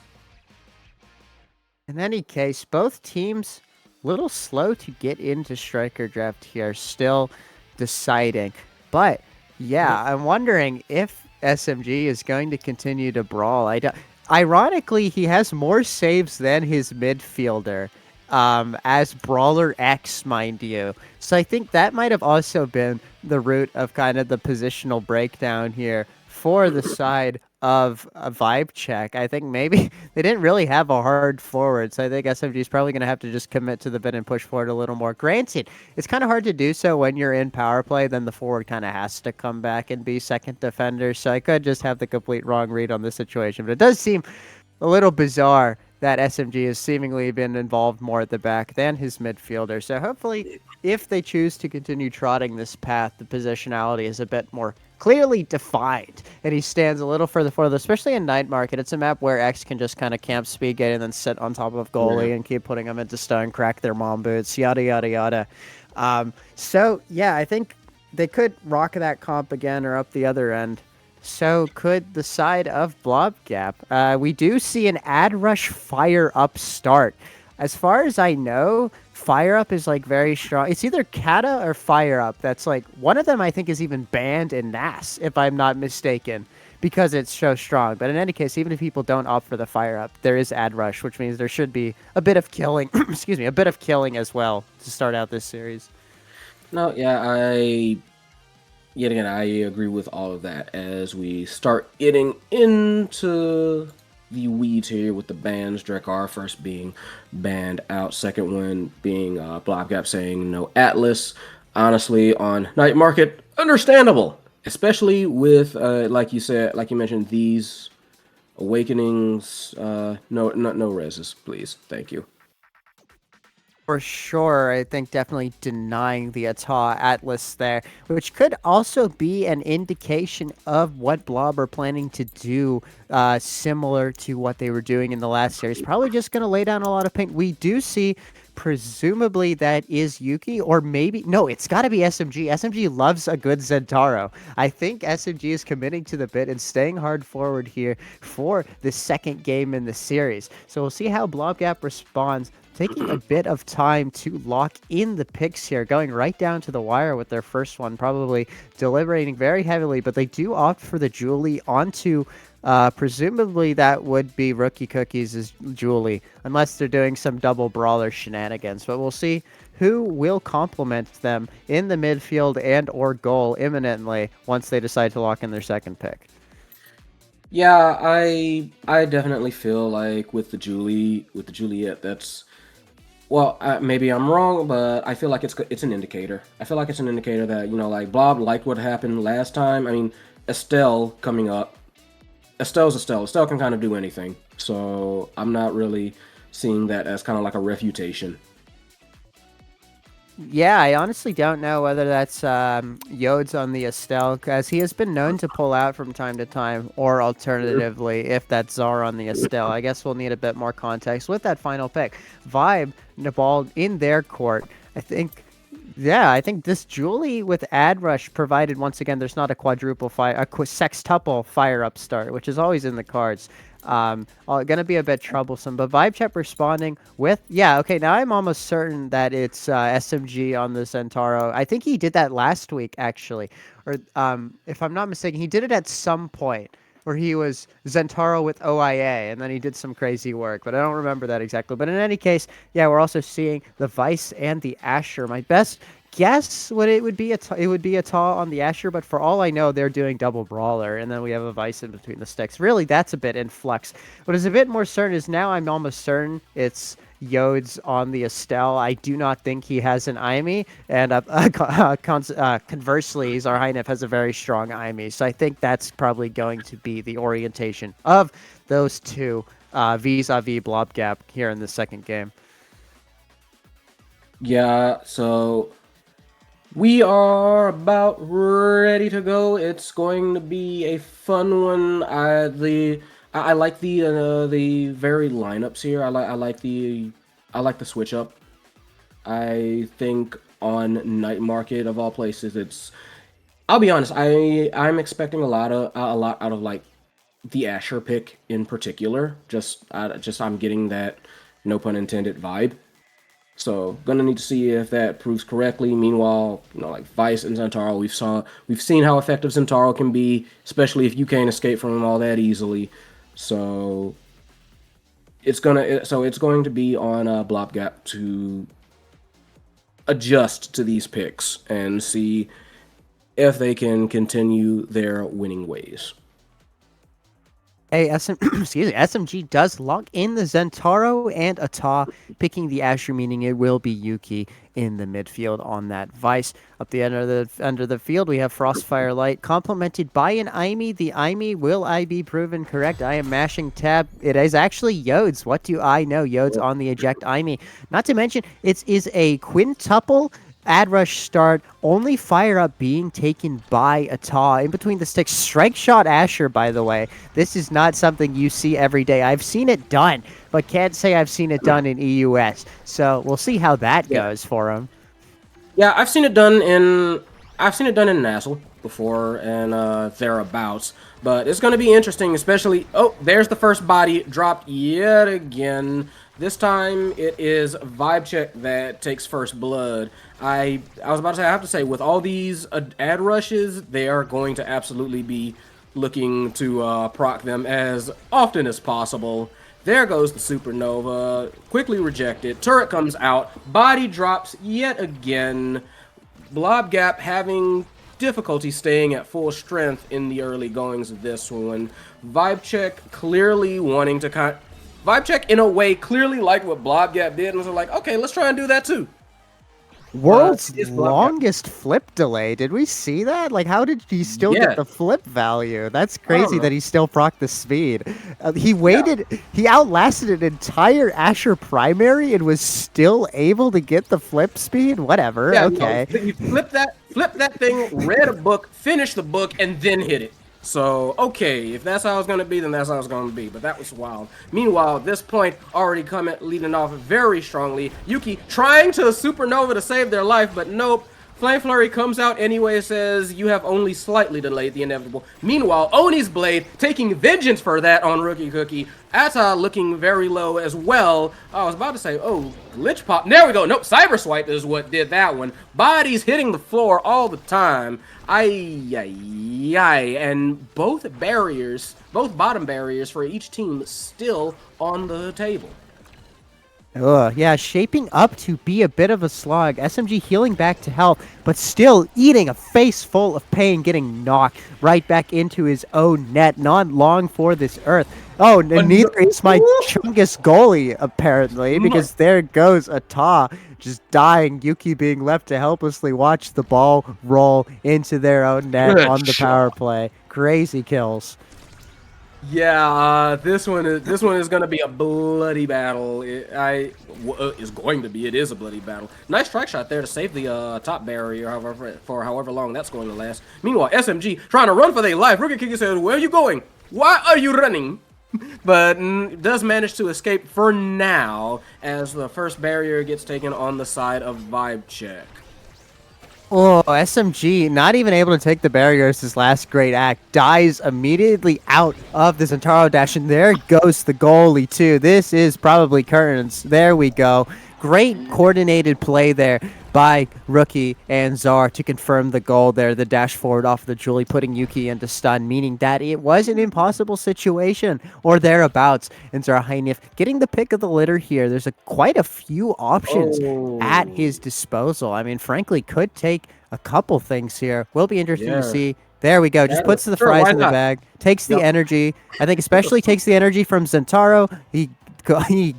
In any case, both teams a little slow to get into striker draft here, still deciding. But yeah, I'm wondering if SMG is going to continue to brawl. Ironically, he has more saves than his midfielder. As Brawler X, mind you. So I think that might have also been the root of kind of the positional breakdown here for the side of a Vibe Check. I think maybe they didn't really have a hard forward, so I think SMG is probably going to have to just commit to the bit and push forward a little more. Granted, it's kind of hard to do so when you're in power play, then the forward kind of has to come back and be second defender, so I could just have the complete wrong read on this situation, but it does seem a little bizarre that SMG has seemingly been involved more at the back than his midfielder. So hopefully, if they choose to continue trotting this path, the positionality is a bit more clearly defined, and he stands a little further forward, especially in Night Market. It's a map where X can just kind of camp speed gate and then sit on top of goalie and keep putting them into stone, crack their mom boots, yada, yada, yada. So, yeah, I think they could rock that comp again or up the other end. So could the side of Blob Gap. We do see an Ad Rush Fire Up start. As far as I know, Fire Up is like very strong. It's either Kata or Fire Up. That's like one of them I think is even banned in NAS, if I'm not mistaken, because it's so strong. But in any case, even if people don't opt for the Fire Up, there is Ad Rush, which means there should be a bit of killing. Excuse me, a bit of killing as well to start out this series. No, yeah, Yet again, I agree with all of that as we start getting into the weeds here with the bans. Drekar first being banned out, second one being Blobgap saying no Atlas. Honestly, on Night Market, understandable, especially with like you said, like you mentioned, these awakenings. No reses, please. Thank you. For sure, I think definitely denying the Ata Atlas there, which could also be an indication of what Blob are planning to do, similar to what they were doing in the last series. Probably just going to lay down a lot of paint. We do see, presumably, that is Yuki, or maybe, no, it's got to be SMG. SMG loves a good Zentaro. I think SMG is committing to the bit and staying hard forward here for the second game in the series. So we'll see how Blobgap responds, taking a bit of time to lock in the picks here, going right down to the wire with their first one, probably deliberating very heavily, but they do opt for the Julie onto, presumably that would be Rookie Cookies' Julie, unless they're doing some double brawler shenanigans, but we'll see who will complement them in the midfield and or goal imminently once they decide to lock in their second pick. Yeah, I definitely feel like with the Juliet, that's, well, maybe I'm wrong, but I feel like it's an indicator. I feel like it's an indicator that, like Blob liked what happened last time. I mean, Estelle coming up. Estelle's Estelle. Estelle can kind of do anything. So I'm not really seeing that as kind of like a refutation. Yeah, I honestly don't know whether that's Yodes on the Estelle, because he has been known to pull out from time to time, or alternatively, if that's Czar on the Estelle. I guess we'll need a bit more context with that final pick. Vibe, Nabal in their court, I think Yeah, I think this Julie with Ad Rush provided once again there's not a quadruple fire, sextuple fire up start, which is always in the cards. Gonna be a bit troublesome. But Vibe Check responding with okay. Now I'm almost certain that it's SMG on the Centauro. I think he did that last week actually, or if I'm not mistaken, he did it at some point where he was Zentaro with OIA, and then he did some crazy work, but I don't remember that exactly. But in any case, yeah, we're also seeing the Vice and the Asher. My best guess it would be a Taw on the Asher, but for all I know, they're doing double Brawler, and then we have a Vice in between the sticks. Really, that's a bit in flux. What is a bit more certain is now I'm almost certain it's Yodes on the Estelle. I do not think he has an IME, and conversely, Zarhynef has a very strong IME. So I think that's probably going to be the orientation of those two vis-a-vis Blob Gap here in the second game. Yeah, so we are about ready to go. It's going to be a fun one. I like the very lineups here. I like the switch up. I think on Night Market of all places, I'll be honest. I'm expecting a lot out of like the Asher pick in particular. Just I'm getting that, no pun intended, vibe. So gonna need to see if that proves correctly. Meanwhile, like Vice and Zentaro, we've seen how effective Zentaro can be, especially if you can't escape from him all that easily. So it's going to be on Blobgap to adjust to these picks and see if they can continue their winning ways. Hey, SMG does lock in the Zentaro and Ata, picking the Asher, meaning it will be Yuki in the midfield on that Vice. Up the end of the field, we have Frostfire Light, complemented by an Aimee. The Aimee, will I be proven correct? I am mashing tab. It is actually Yodes. What do I know? Yodes on the eject Aimee. Not to mention, it is a quintuple Ad Rush start, only fire up being taken by Ata in between the sticks. Strike shot Asher, by the way. This is not something you see every day. I've seen it done, but can't say I've seen it done in EUS. So we'll see how that goes for him. Yeah, I've seen it done in Nassel before and thereabouts. But it's going to be interesting, especially. Oh, there's the first body dropped yet again. This time it is Vibe Check that takes first blood. I was about to say, I have to say, with all these ad rushes, they are going to absolutely be looking to proc them as often as possible. There goes the Supernova, quickly rejected. Turret comes out, body drops yet again. Blob Gap having difficulty staying at full strength in the early goings of this one. Vibe Check clearly wanting to Vibe Check, in a way, clearly liked what Blob Gap did and was like, okay, let's try and do that too. World's longest flip delay. Did we see that? Like, how did he still get the flip value? That's crazy that he still procced the speed. He waited. Yeah. He outlasted an entire Asher primary and was still able to get the flip speed. Whatever. Yeah, okay. No, he flipped that thing, read a book, finished the book, and then hit it. So, okay, if that's how it's going to be, then that's how it's going to be. But that was wild. Meanwhile, this point already leading off very strongly. Yuki trying to Supernova to save their life, but nope. Flame Flurry comes out anyway, says, you have only slightly delayed the inevitable. Meanwhile, Oni's Blade taking vengeance for that on Rookie Cookie. Ata looking very low as well. I was about to say, oh, Glitch Pop. There we go. Nope, Cyber Swipe is what did that one. Bodies hitting the floor all the time. And both bottom barriers for each team still on the table. Yeah, shaping up to be a bit of a slog. SMG healing back to health, but still eating a face full of pain, getting knocked right back into his own net. Not long for this earth. Oh, and neither is my Chungus goalie, apparently, because there goes Ata just dying. Yuki being left to helplessly watch the ball roll into their own net on the power play. Crazy kills. Yeah, this one is going to be a bloody battle. It is a bloody battle. Nice strike shot there to save the top barrier, however long that's going to last. Meanwhile, SMG trying to run for their life. Rookie Kiki said, "Where are you going? Why are you running?" But does manage to escape for now as the first barrier gets taken on the side of Vibe Check. Oh, SMG, not even able to take the barriers his last great act, dies immediately out of the Zentaro dash, and there goes the goalie too. This is probably curtains. There we go. Great coordinated play there by Rookie and Czar to confirm the goal there. The dash forward off the Julie, putting Yuki into stun, meaning that it was an impossible situation or thereabouts. And Czar Heinif getting the pick of the litter here. There's quite a few options at his disposal. I mean, frankly, could take a couple things here. Will be interesting to see. There we go. Just Yeah, puts the sure, fries why in the not? bag. Takes the Yep. energy. I think especially takes the energy from Zentaro. He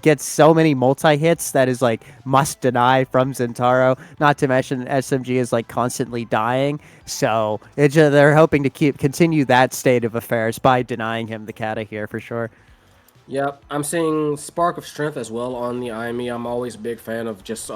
gets so many multi-hits that is like must deny from Zentaro. Not to mention SMG is like constantly dying. So they're hoping to continue that state of affairs by denying him the kata here for sure. Yep, I'm seeing Spark of Strength as well on the IME. I'm always a big fan of just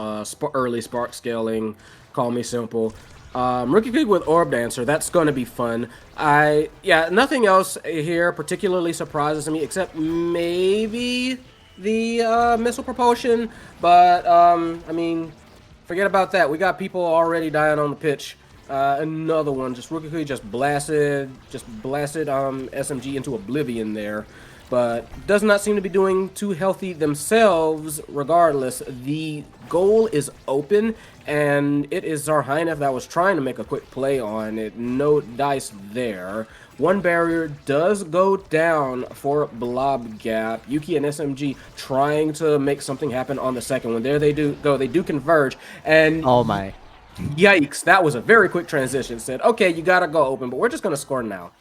early Spark scaling. Call me simple. Rookie Pig with Orb Dancer, that's going to be fun. Nothing else here particularly surprises me except maybe the missile propulsion. But, I mean, forget about that. We got people already dying on the pitch. Another one, just Rookie Pig just blasted SMG into oblivion there. But does not seem to be doing too healthy themselves. Regardless, the goal is open, and it is Zarheinef that was trying to make a quick play on it. No dice there. One barrier does go down for Blob Gap. Yuki and SMG trying to make something happen on the second one. There they do go. They do converge, and Oh my. yikes, that was a very quick transition. Said, okay, you gotta go open, but we're just gonna score now.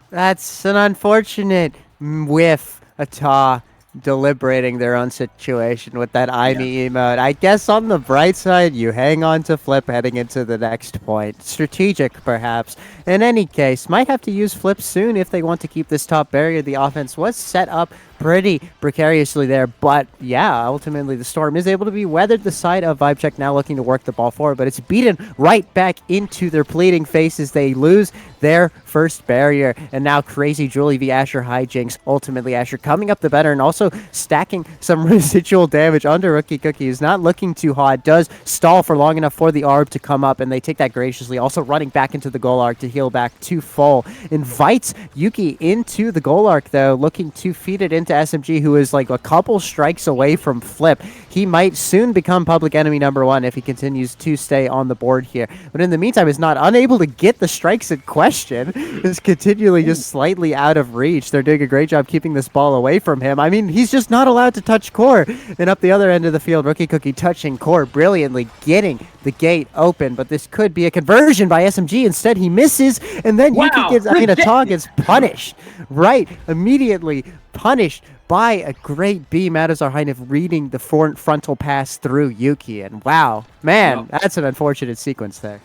That's an unfortunate whiff. Ata deliberating their own situation with that IME emote. I guess on the bright side, you hang on to Flip heading into the next point. Strategic, perhaps. In any case, might have to use Flip soon if they want to keep this top barrier. The offense was set up pretty precariously there, but yeah, ultimately the Storm is able to be weathered. The side of VibeCheck now looking to work the ball forward, but it's beaten right back into their pleading faces. They lose their first barrier, and now Crazy Julie v Asher hijinks. Ultimately, Asher coming up the better and also stacking some residual damage onto Rookie Cookie, who's not looking too hot. Does stall for long enough for the ARB to come up, and they take that graciously. Also running back into the goal arc to heal back to full. Invites Yuki into the goal arc, though, looking to feed it into SMG, who is like a couple strikes away from Flip. He might soon become public enemy number one if he continues to stay on the board here. But in the meantime, is not unable to get the strikes in question. Is continually just slightly out of reach. They're doing a great job keeping this ball away from him. I mean, he's just not allowed to touch core. And up the other end of the field, Rookie Cookie touching core, brilliantly getting the gate open. But this could be a conversion by SMG. Instead, he misses, and then Yuki gets, Ata gets punished. Right, immediately punished by a great beam out of Zarheinef reading the frontal pass through Yuki. And wow, man, that's an unfortunate sequence there.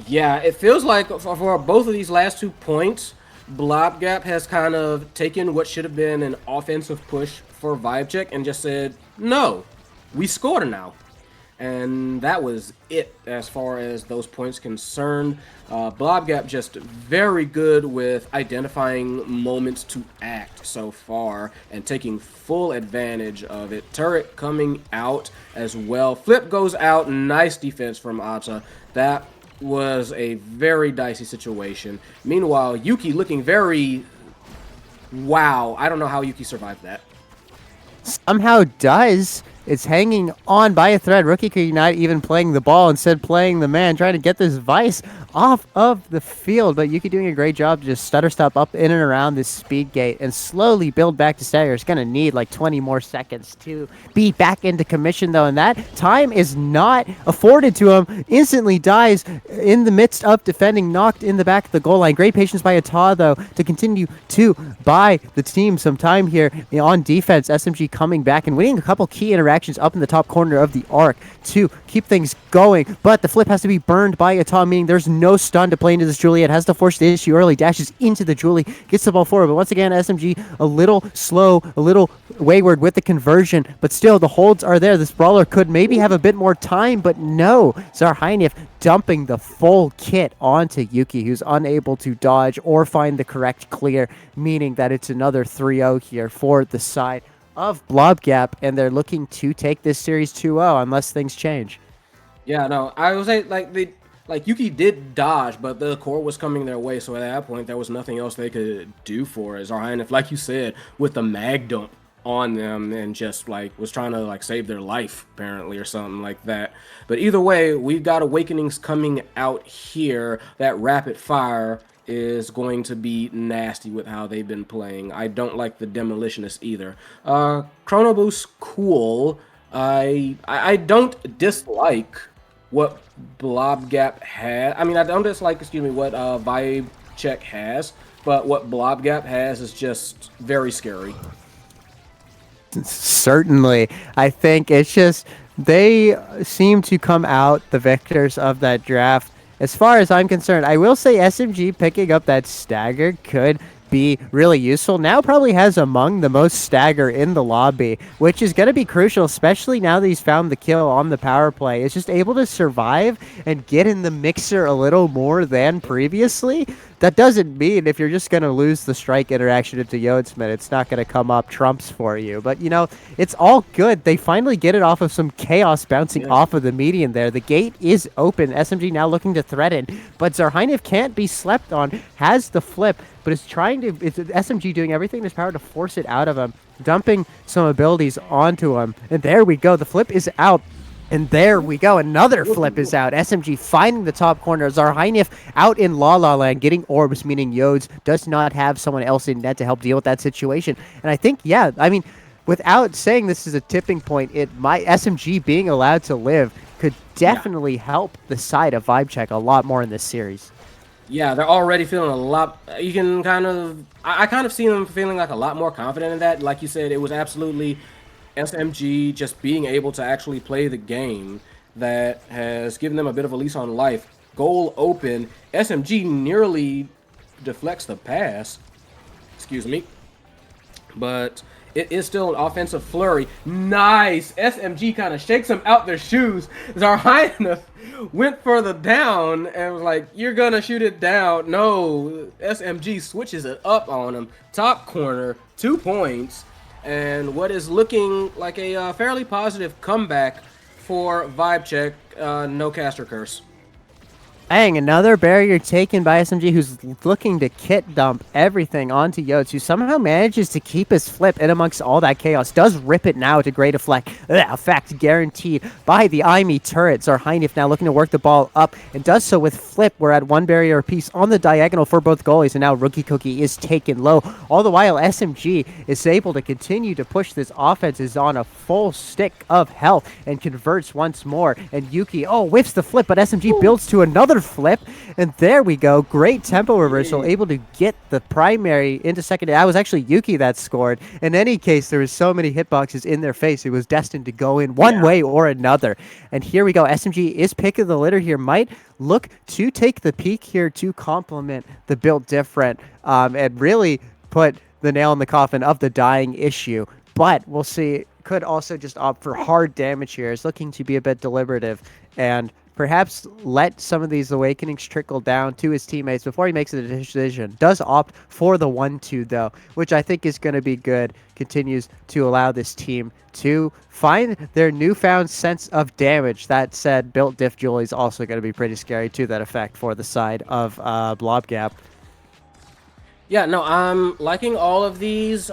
Yeah, it feels like for both of these last 2 points, Blob Gap has kind of taken what should have been an offensive push for VibeCheck and just said, no, we scored now. And that was it as far as those points concerned. Blob Gap just very good with identifying moments to act so far and taking full advantage of it. Turret coming out as well. Flip goes out. Nice defense from Ata. That was a very dicey situation. Meanwhile, Yuki looking very... Wow. I don't know how Yuki survived that. Somehow does. It's hanging on by a thread. Rookie Cookie not even playing the ball, instead playing the man, trying to get this Vice off of the field. But Yuki doing a great job to just stutter stop up in and around this speed gate and slowly build back to stagger. It's going to need like 20 more seconds to be back into commission, though. And that time is not afforded to him. Instantly dies in the midst of defending, knocked in the back of the goal line. Great patience by Ata, though, to continue to buy the team some time here on defense. SMG coming back and winning a couple key interactions up in the top corner of the arc to keep things going, but the flip has to be burned by Ata, meaning there's no stun to play into this Juliet. Has to force the issue early, dashes into the Julie, gets the ball forward, but once again SMG a little slow, a little wayward with the conversion, but still the holds are there. This brawler could maybe have a bit more time, but no. Zarheinef dumping the full kit onto Yuki, who's unable to dodge or find the correct clear, meaning that it's another 3-0 here for the side of Blob Gap, and they're looking to take this series 2-0 unless things change. Yeah, no, I would say like like Yuki did dodge, but the core was coming their way. So at that point, there was nothing else they could do for it. Zarheinif, like you said, with the mag dump on them and just like was trying to like save their life apparently or something like that. But either way, we've got Awakenings coming out here. That rapid fire is going to be nasty with how they've been playing. I don't like the Demolitionist either. Chrono Boost, cool. I don't dislike what Blob Gap has. I mean, I don't dislike, excuse me, what Vibe Check has, but what Blob Gap has is just very scary. Certainly. I think it's just they seem to come out the victors of that draft. As far as I'm concerned, I will say SMG picking up that stagger could be really useful. Now probably has among the most stagger in the lobby, which is going to be crucial, especially now that he's found the kill on the power play. It's just able to survive and get in the mixer a little more than previously. That doesn't mean if you're just going to lose the strike interaction into Yodsmith, it's not going to come up trumps for you. But, you know, it's all good. They finally get it off of some chaos bouncing off of the median there. The gate is open. SMG now looking to threaten, but Zarheinif can't be slept on, has the flip, but is trying to, it's SMG doing everything in his power to force it out of him, dumping some abilities onto him. And there we go. The flip is out. And there we go. Another flip is out. SMG finding the top corner. Zarheinif out in La La Land getting orbs, meaning Yodes does not have someone else in net to help deal with that situation. And I think, yeah, I mean, without saying this is a tipping point, my SMG being allowed to live could definitely help the side of Vibe Check a lot more in this series. Yeah, they're already feeling a lot. You can kind of, I kind of see them feeling like a lot more confident in that. Like you said, it was absolutely SMG just being able to actually play the game that has given them a bit of a lease on life. Goal open. SMG nearly deflects the pass. Excuse me. But it is still an offensive flurry. Nice. SMG kind of shakes them out their shoes. Zarheinif went further down and was like, you're going to shoot it down. No. SMG switches it up on him. Top corner. 2 points. And what is looking like a fairly positive comeback for Vibe Check, no caster curse. Dang, another barrier taken by SMG, who's looking to kit dump everything onto Yotes, who somehow manages to keep his flip in amongst all that chaos. Does rip it now to great effect guaranteed by the IME turret. Zarheinif now looking to work the ball up and does so with flip. We're at 1 barrier apiece on the diagonal for both goalies, and now Rookie Cookie is taken low. All the while, SMG is able to continue to push this offense, is on a full stick of health and converts once more. And Yuki, whiffs the flip, but SMG builds to another flip, and there we go. Great tempo reversal, able to get the primary into secondary. That was actually Yuki that scored. In any case, there was so many hitboxes in their face, it was destined to go in one way or another. And here we go. SMG is pick of the litter here, might look to take the peak here to complement the build different and really put the nail in the coffin of the dying issue. But we'll see. Could also just opt for hard damage here. Is looking to be a bit deliberative and perhaps let some of these awakenings trickle down to his teammates before he makes the decision. Does opt for the 1-2 though, which I think is going to be good. Continues to allow this team to find their newfound sense of damage. That said, built diff Julie is also going to be pretty scary to that effect for the side of Blob Gap. Yeah, no, I'm liking all of these.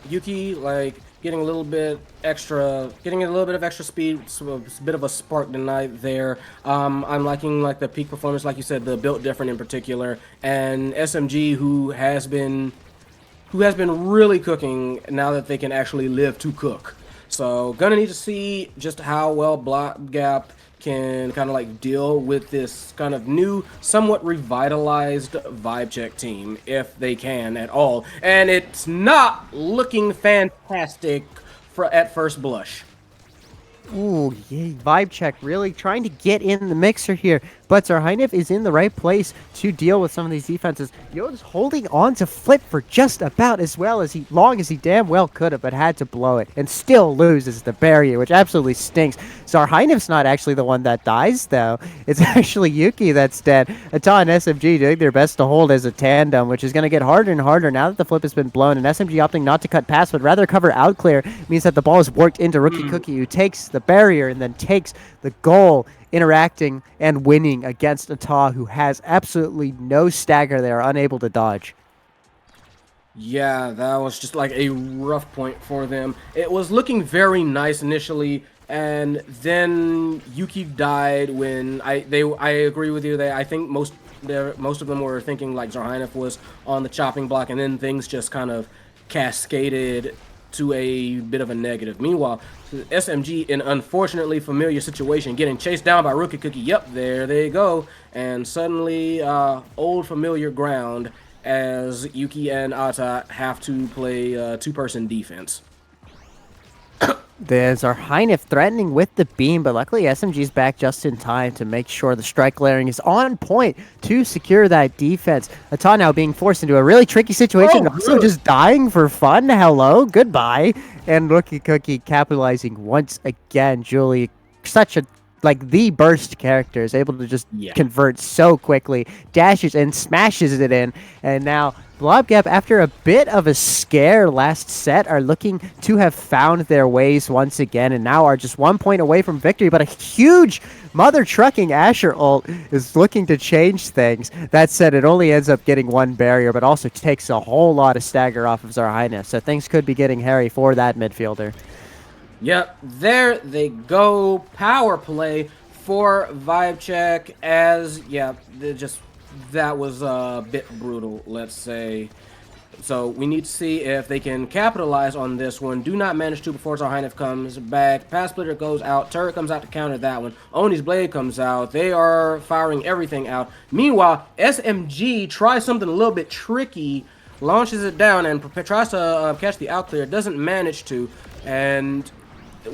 Yuki, like, getting a little bit of extra speed, so it's a bit of a spark tonight there. I'm liking like the peak performance, like you said, the built different in particular, and SMG who has been really cooking now that they can actually live to cook. So gonna need to see just how well Blob Gap can kind of like deal with this kind of new, somewhat revitalized Vibe Check team, if they can at all. And it's not looking fantastic at first blush. Ooh, yeah, Vibe Check really trying to get in the mixer here, but Zarheinif is in the right place to deal with some of these defenses. Yoda's holding on to flip for just about as long as he damn well could have, but had to blow it and still loses the barrier, which absolutely stinks. Zarheinif's not actually the one that dies, though. It's actually Yuki that's dead. Ata and SMG doing their best to hold as a tandem, which is going to get harder and harder now that the flip has been blown, and SMG opting not to cut past, but rather cover out clear, means that the ball is worked into Rookie Cookie, who takes the barrier and then takes the goal interacting and winning against a Ta who has absolutely no stagger they are unable to dodge. Yeah, that was just like a rough point for them. It was looking very nice initially, and then Yuki died when I agree with you. I think most of them were thinking like Zarhinef was on the chopping block, and then things just kind of cascaded to a bit of a negative. Meanwhile, SMG in unfortunately familiar situation, getting chased down by Rookie Cookie. Yep, there they go, and suddenly old familiar ground, as Yuki and Ata have to play two-person defense. There's Zarhinef threatening with the beam, but luckily SMG's back just in time to make sure the strike layering is on point to secure that defense. Ata now being forced into a really tricky situation, also just dying for fun. Hello, goodbye. And Rookie Cookie capitalizing once again. Julie, such a the burst character, is able to just convert so quickly, dashes and smashes it in, and now Blobgap, after a bit of a scare last set, are looking to have found their ways once again, and now are just 1 point away from victory, but a huge mother trucking Asher ult is looking to change things. That said, it only ends up getting one barrier, but also takes a whole lot of stagger off of Zarhinef, so things could be getting hairy for that midfielder. Yep, there they go. Power play for Vibe Check, as, that was a bit brutal, let's say. So we need to see if they can capitalize on this one. Do not manage to before Zarhinef comes back. Pass Splitter goes out. Turret comes out to counter that one. Oni's Blade comes out. They are firing everything out. Meanwhile, SMG tries something a little bit tricky, launches it down, and tries to catch the out clear. Doesn't manage to, and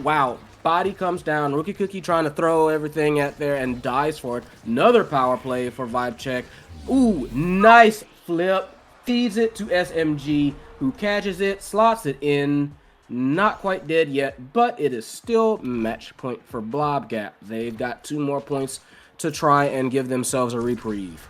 wow, body comes down. Rookie Cookie trying to throw everything at there and dies for it. Another power play for Vibe Check. Ooh, nice flip. Feeds it to SMG, who catches it, slots it in. Not quite dead yet, but it is still match point for Blobgap. They've got 2 more points to try and give themselves a reprieve.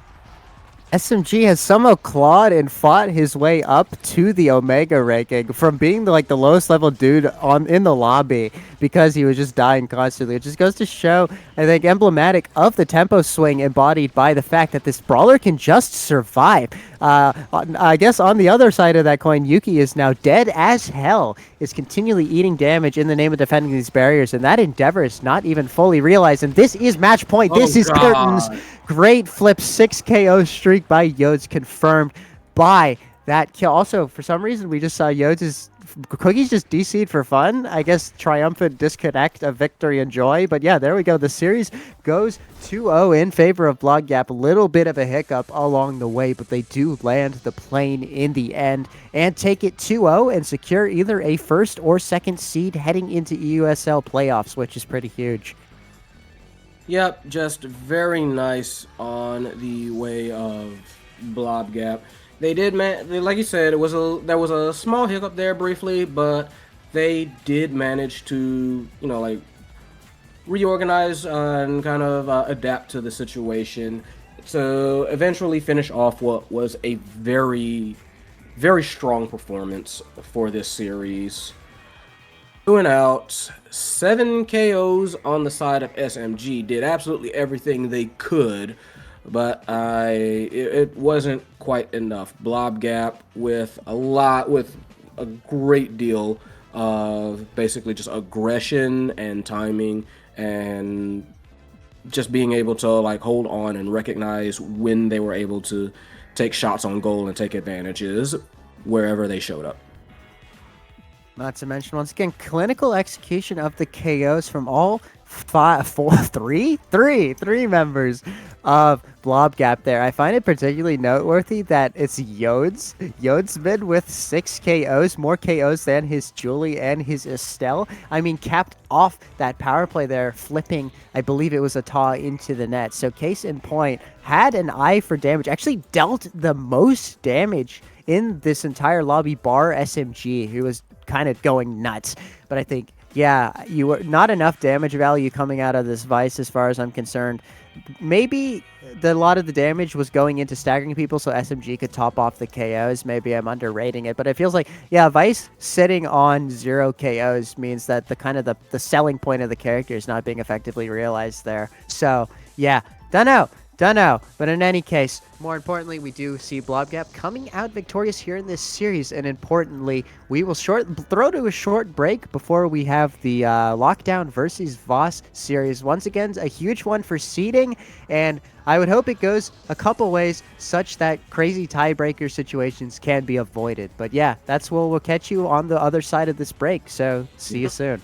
SMG has somehow clawed and fought his way up to the Omega ranking from being the lowest level dude in the lobby because he was just dying constantly. It just goes to show, I think, emblematic of the tempo swing embodied by the fact that this brawler can just survive. I guess on the other side of that coin, Yuki is now dead as hell, is continually eating damage in the name of defending these barriers, and that endeavor is not even fully realized. And this is match point. This is curtains. Great flip, 6 KO streak by Yodes, confirmed by that kill. Also, for some reason, we just saw Yodes' Cookie's just DC'd for fun. I guess triumphant disconnect of victory and joy. But yeah, there we go. The series goes 2-0 in favor of Blobgap. A little bit of a hiccup along the way, but they do land the plane in the end and take it 2-0 and secure either a first or second seed heading into EUSL playoffs, which is pretty huge. Yep, just very nice on the way of Blobgap. They did, like you said, there was a small hiccup there briefly, but they did manage to, reorganize and kind of adapt to the situation to eventually finish off what was a very, very strong performance for this series. Doing out 7 KOs on the side of SMG, did absolutely everything they could, but it wasn't quite enough. Blobgap with a great deal of basically just aggression and timing and just being able to hold on and recognize when they were able to take shots on goal and take advantages wherever they showed up. Not to mention, once again, clinical execution of the KOs from all three members of Blobgap there. I find it particularly noteworthy that it's Yodes. Yodesman with 6 KOs, more KOs than his Julie and his Estelle. I mean, capped off that power play there, flipping, I believe it was a Ta into the net. So case in point, had an eye for damage, actually dealt the most damage in this entire lobby, bar SMG, who was kind of going nuts. But I think, yeah, you were not enough damage value coming out of this Vice as far as I'm concerned. maybe a lot of the damage was going into staggering people so SMG could top off the KOs. Maybe I'm underrating it, but it feels like, yeah, Vice sitting on 0 KOs means that the kind of the selling point of the character is not being effectively realized there. So, yeah, dunno. But in any case, more importantly, we do see Blobgap coming out victorious here in this series. And importantly, we will throw to a short break before we have the Lockdown versus Voss series. Once again, a huge one for seeding. And I would hope it goes a couple ways such that crazy tiebreaker situations can be avoided. But yeah, that's what we'll catch you on the other side of this break. So see you soon.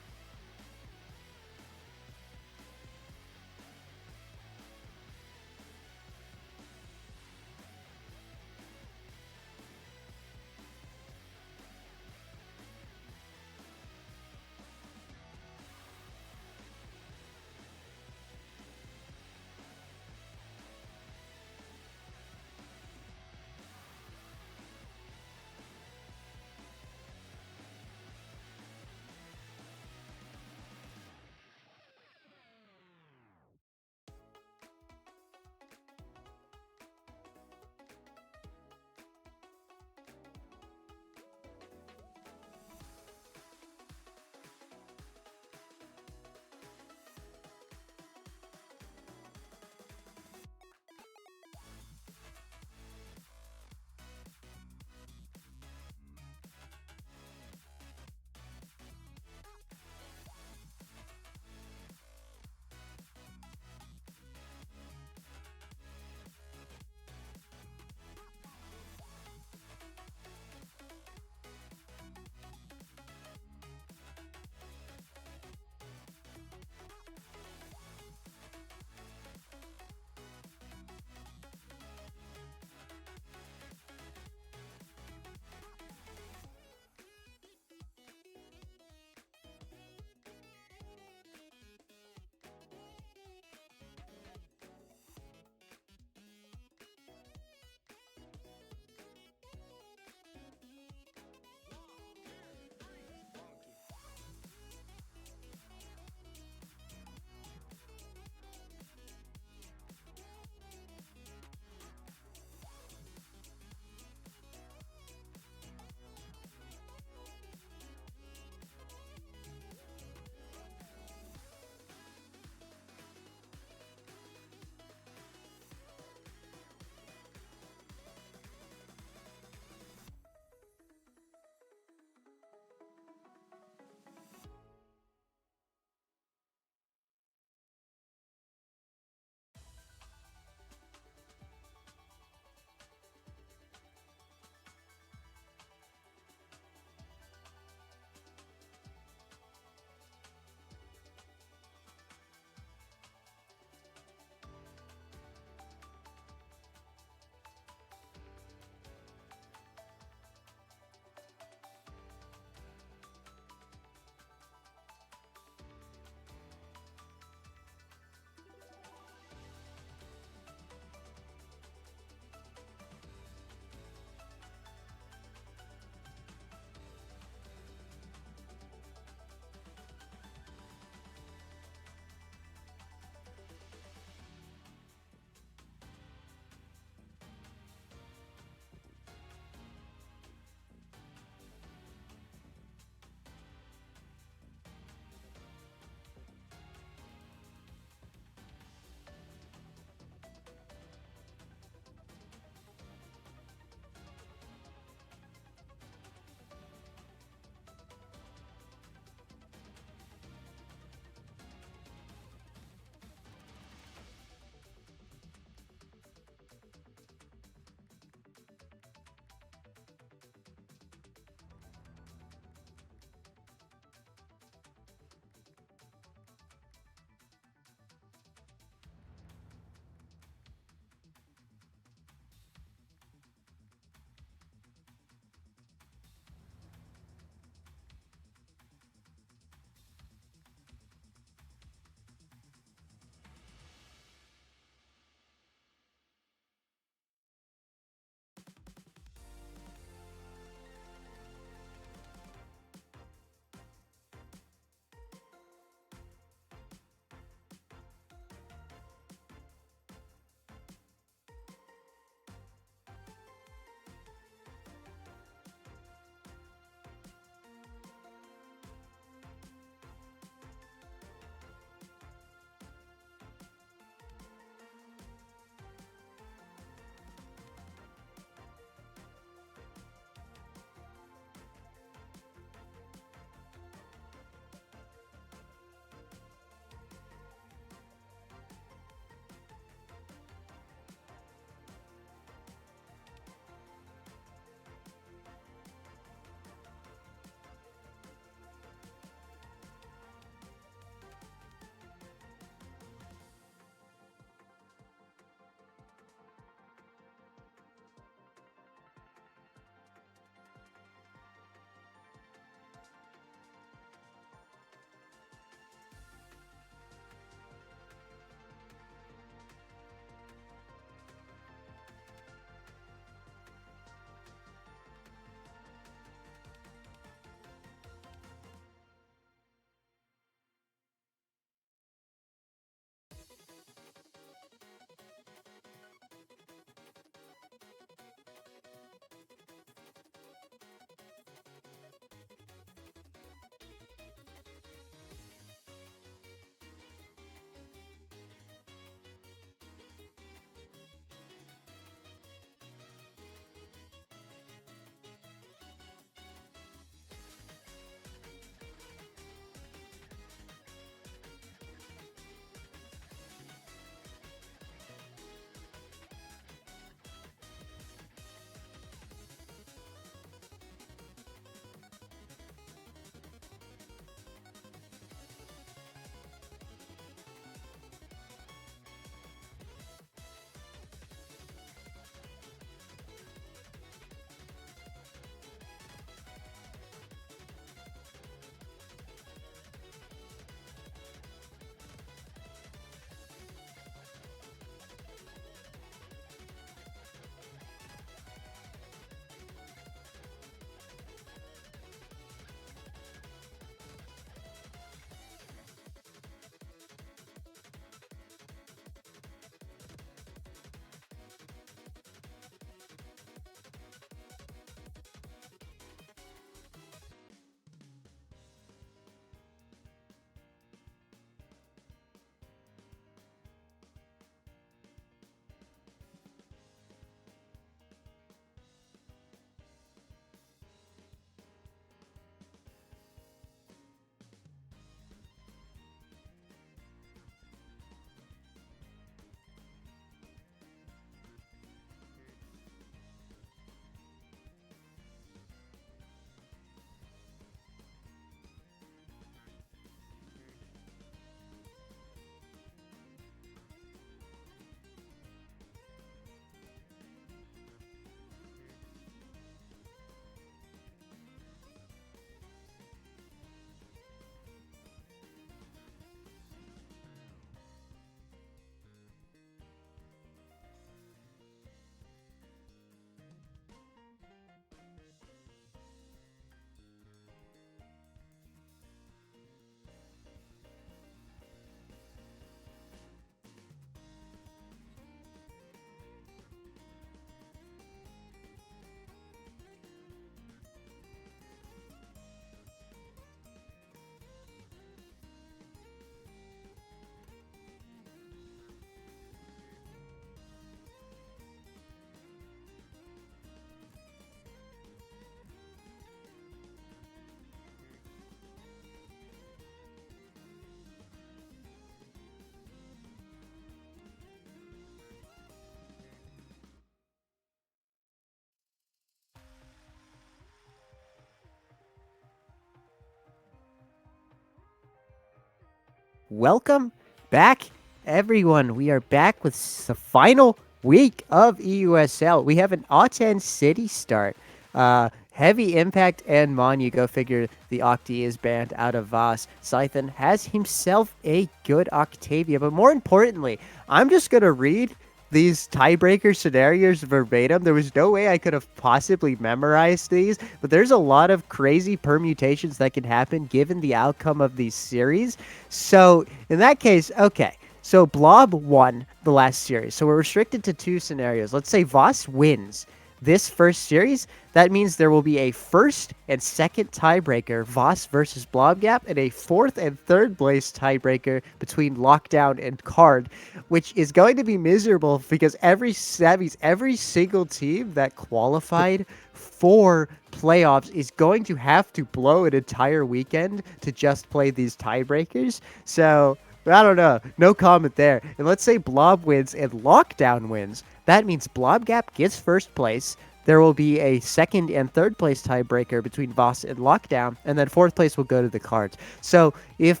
welcome back, everyone. We are back with the final week of EUSL. We have an Aten City start. Heavy Impact and Manu, go figure, the Octi is banned out of Voss. Scythen has himself a good Octavia, but more importantly, I'm just going to read these tiebreaker scenarios verbatim. There was no way I could have possibly memorized these, but there's a lot of crazy permutations that can happen given the outcome of these series. So in that case, okay. So Blob won the last series. So we're restricted to 2 scenarios. Let's say Voss wins this first series. That means there will be a first and second tiebreaker, Voss versus Blob Gap, and a fourth and third place tiebreaker between Lockdown and Card, which is going to be miserable because every single team that qualified for playoffs is going to have to blow an entire weekend to just play these tiebreakers. So I don't know. No comment there. And let's say Blob wins and Lockdown wins. That means Blob Gap gets first place. There will be a second and third place tiebreaker between Voss and Lockdown, and then fourth place will go to the Cards. So if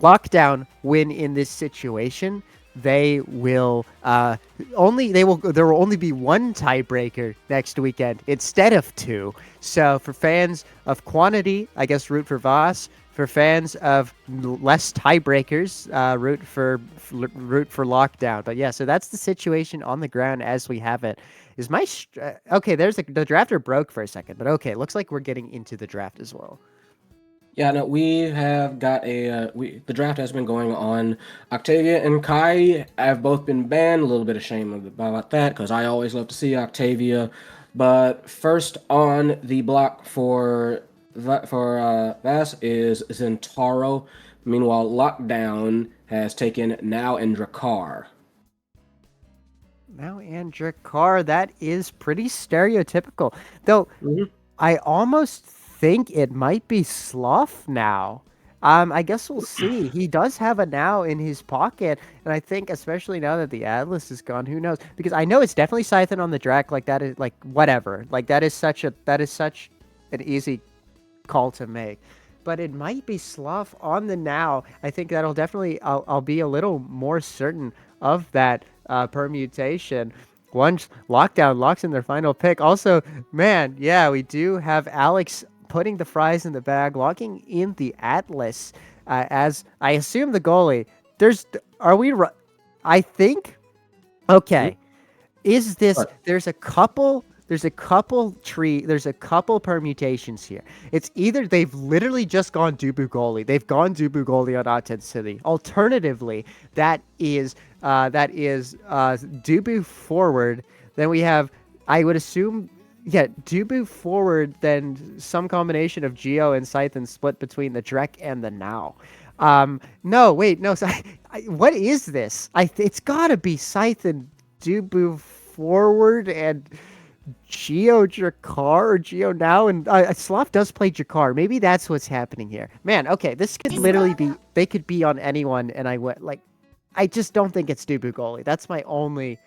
Lockdown win in this situation, there will only be one tiebreaker next weekend instead of 2. So for fans of quantity, I guess root for Voss. For fans of less tiebreakers, root for Lockdown. But yeah, so that's the situation on the ground as we have it. Is my okay? There's the drafter broke for a second, but okay, looks like we're getting into the draft as well. Yeah, no, we have got the draft has been going on. Octavia and Kai have both been banned. A little bit of shame about that because I always love to see Octavia. But first on the block for Vass is Zentaro. Meanwhile, Lockdown has taken Now and Drakkar. Now and Drakkar, that is pretty stereotypical. Though I almost think it might be Sloth now. I guess we'll see. He does have a Now in his pocket, and I think especially now that the Atlas is gone, who knows? Because I know it's definitely Scythen on the Drak. Like that is like whatever. Like that is such an easy call to make. But it might be Sloth on the Now. I think that'll definitely I'll be a little more certain of that permutation once Lockdown locks in their final pick. Also, man, yeah, we do have Alex putting the fries in the bag, locking in the Atlas as I assume the goalie. I think okay. Is this What? There's a couple permutations here. It's either they've literally just gone Dubu goalie. They've gone Dubu goalie on Aten City. Alternatively, that is Dubu forward. Then we have, I would assume, Dubu forward, then some combination of Geo and Scythen split between the Drek and the Now. No, wait, no. So what is this? It's gotta be Scythen, Dubu forward, and Geo Drakkar or Geo Now, and Sloth does play Drakkar. Maybe that's what's happening here. Man, okay, this could literally be, they could be on anyone, and I just don't think it's Dubu goalie. That's my only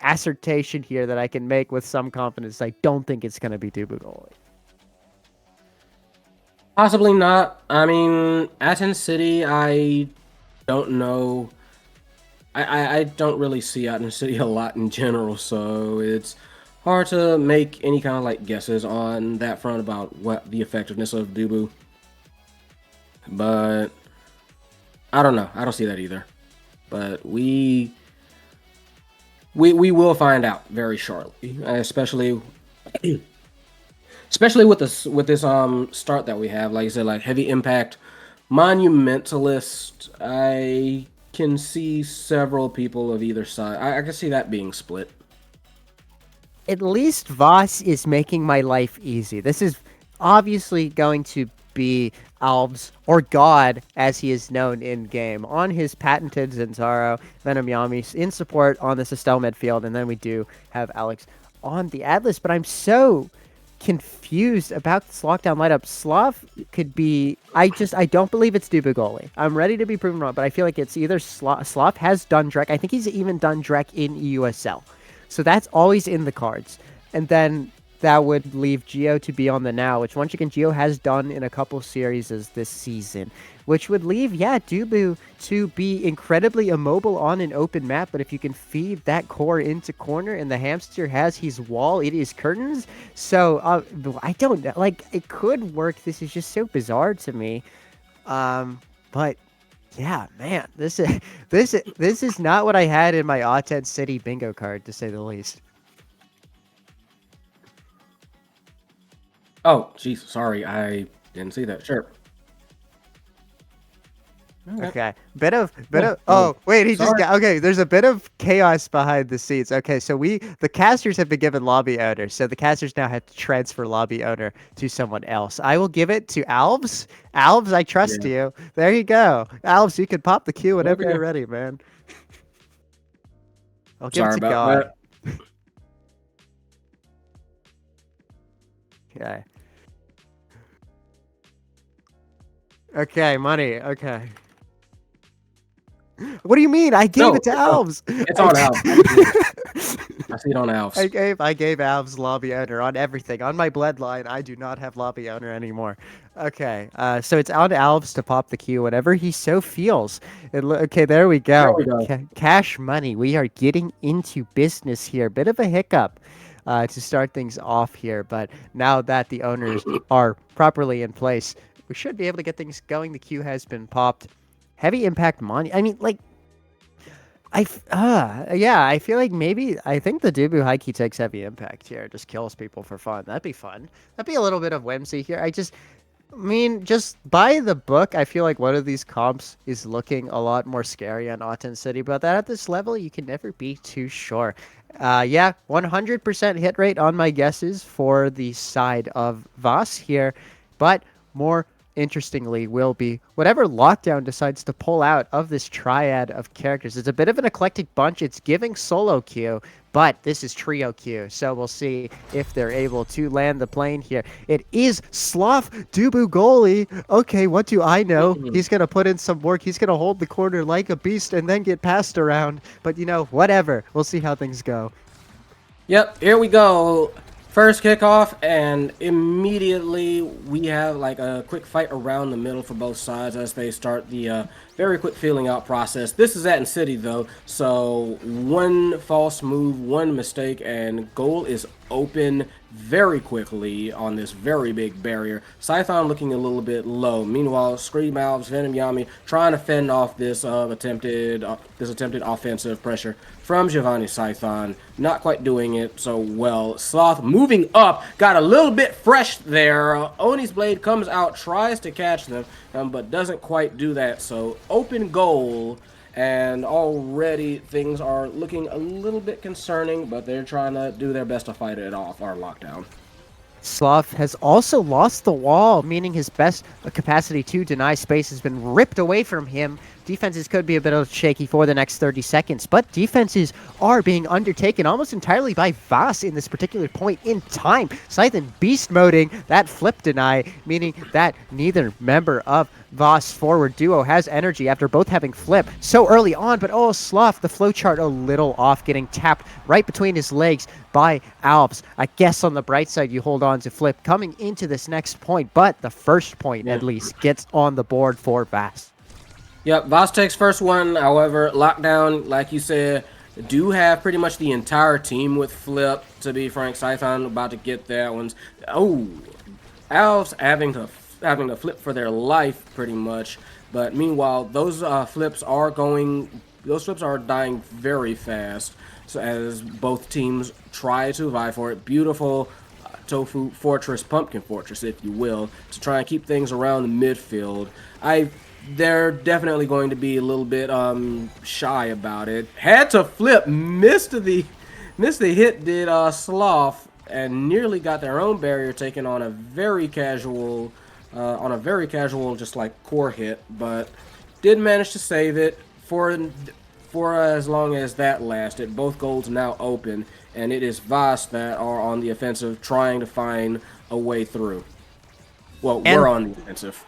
assertion here that I can make with some confidence. I don't think it's going to be Dubu goalie. Possibly not. I mean, Aten City, I don't know. I don't really see Aten City a lot in general, so it's hard to make any kind of like guesses on that front about what the effectiveness of Dubu. But I don't know. I don't see that either. But we will find out very shortly, especially with this start that we have. Like I said, like Heavy Impact, Monumentalist. I can see several people of either side. I can see that being split. At least Voss is making my life easy. This is obviously going to be Alves, or God, as he is known in-game, on his patented Zentaro, Venom Yami in support on the Sistel midfield, and then we do have Alex on the Atlas, but I'm so confused about this Lockdown lineup. Sloth could be, I don't believe it's Dubu goalie. I'm ready to be proven wrong, but I feel like it's either Sloth has done Drek. I think he's even done Drek in EUSL. So that's always in the cards. And then that would leave Geo to be on the now, which once again Geo has done in a couple series this season, which would leave, Dubu to be incredibly immobile on an open map. But if you can feed that core into corner and the hamster has his wall, it is curtains. So I don't know, like, it could work. This is just so bizarre to me. But yeah, man, this is not what I had in my Auten City bingo card, to say the least. Oh, jeez, sorry, I didn't see that. Sure. Okay, bit of. Oh, wait, he just Sorry. got. Okay, there's a bit of chaos behind the scenes. Okay, so the casters have been given lobby owner, so the casters now have to transfer lobby owner to someone else. I will give it to Alves. Alves, I trust you. There you go, Alves. You can pop the queue whenever you're ready, man. I'll give Sorry it to about God. that. Okay. Okay, money. Okay. What do you mean? I gave it to Alves. It's on Alves. I see it on Alves. I gave Alves lobby owner on everything. On my bloodline, I do not have lobby owner anymore. Okay, so it's on Alves to pop the queue whenever he so feels. Okay, there we go. There we go. Cash money. We are getting into business here. Bit of a hiccup to start things off here, but now that the owners are properly in place, we should be able to get things going. The queue has been popped. Heavy impact money. I mean, like, I feel like I think the Dubu high key takes heavy impact here. Just kills people for fun. That'd be fun. That'd be a little bit of whimsy here. Just by the book, I feel like one of these comps is looking a lot more scary on Auten City, but that at this level, you can never be too sure. 100% hit rate on my guesses for the side of Voss here, but more interestingly will be whatever Lockdown decides to pull out of this triad of characters. It's a bit of an eclectic bunch. It's giving solo queue, but this is trio queue, so we'll see if they're able to land the plane here. It is Sloth Dubu goalie. Okay, what do I know? He's going to put in some work. He's going to hold the corner like a beast and then get passed around, but whatever. We'll see how things go. Yep, here we go. First kickoff, and immediately we have like a quick fight around the middle for both sides as they start the very quick feeling out process. This is at City though, so one false move, one mistake, and goal is open very quickly on this very big barrier. Scython looking a little bit low. Meanwhile, Scream Alves, Venom Yami trying to fend off this attempted offensive pressure from Giovanni Scython. Not quite doing it so well. Sloth moving up, got a little bit fresh there. Oni's blade comes out, tries to catch them, but doesn't quite do that. So open goal, and already things are looking a little bit concerning, but they're trying to do their best to fight it off, our lockdown. Sloth has also lost the wall, meaning his best capacity to deny space has been ripped away from him. Defenses could be a bit shaky for the next 30 seconds, but defenses are being undertaken almost entirely by Voss in this particular point in time. Scythen beast moding that flip deny, meaning that neither member of Voss forward duo has energy after both having flip so early on, but Sloth, the flowchart a little off, getting tapped right between his legs by Alves. I guess on the bright side, you hold on to flip coming into this next point, but the first point at least gets on the board for Voss. Yep, Voss takes first one. However, Lockdown, like you said, do have pretty much the entire team with flip, to be frank. Scython about to get that one. Oh, Alves having to flip for their life pretty much. But meanwhile, those flips are dying very fast. So as both teams try to vie for it. Beautiful tofu fortress, pumpkin fortress, if you will, to try and keep things around the midfield. They're definitely going to be a little bit shy about it. Had to flip, missed the hit, did Sloth, and nearly got their own barrier taken on a very casual, just like core hit, but did manage to save it for as long as that lasted. Both goals now open, and it is Voss that are on the offensive, trying to find a way through. Well, we're on the offensive.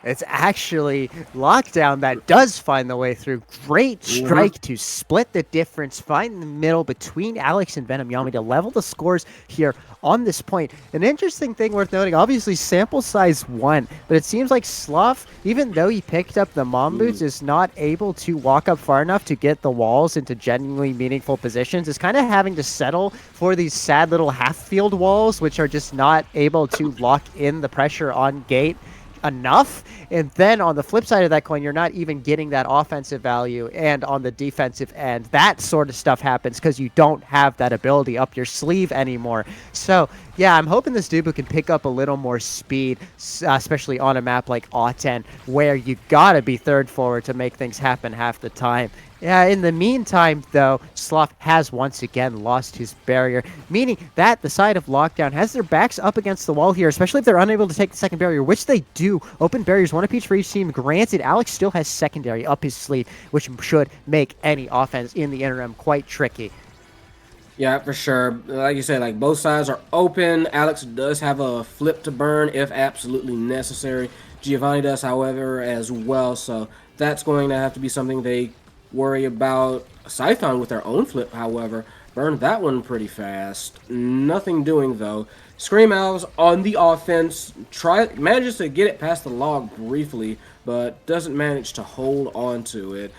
It's actually Lockdown that does find the way through. Great strike to split the difference, find the middle between Alex and Venom Yami to level the scores here on this point. An interesting thing worth noting, obviously sample size 1, but it seems like Sloth, even though he picked up the mom boots, is not able to walk up far enough to get the walls into genuinely meaningful positions. Is kind of having to settle for these sad little half-field walls, which are just not able to lock in the pressure on gate enough. And then on the flip side of that coin, you're not even getting that offensive value, and on the defensive end that sort of stuff happens because you don't have that ability up your sleeve anymore. So yeah, I'm hoping this Dubu can pick up a little more speed, especially on a map like Auten, where you gotta be third forward to make things happen half the time. Yeah, in the meantime, though, Sloth has once again lost his barrier, meaning that the side of Lockdown has their backs up against the wall here, especially if they're unable to take the second barrier, which they do. Open barriers, one apiece for each team. Granted, Alex still has secondary up his sleeve, which should make any offense in the interim quite tricky. Yeah, for sure. Like you said, like both sides are open. Alex does have a flip to burn if absolutely necessary. Giovanni does, however, as well. So that's going to have to be something they worry about. Scython with their own flip, however, burned that one pretty fast. Nothing doing though. Scream Elves on the offense manages to get it past the log briefly, but doesn't manage to hold on to it.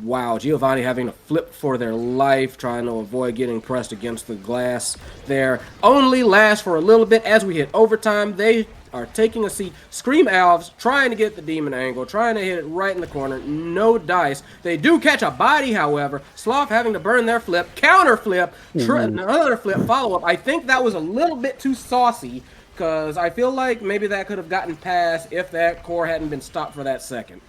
Wow, Giovanni having to flip for their life, trying to avoid getting pressed against the glass there. Only lasts for a little bit as we hit overtime. They are taking a seat. Scream Elves trying to get the demon angle, trying to hit it right in the corner. No dice. They do catch a body, however. Sloth having to burn their flip. Counter flip. Another flip follow-up. I think that was a little bit too saucy, because I feel like maybe that could have gotten past if that core hadn't been stopped for that second.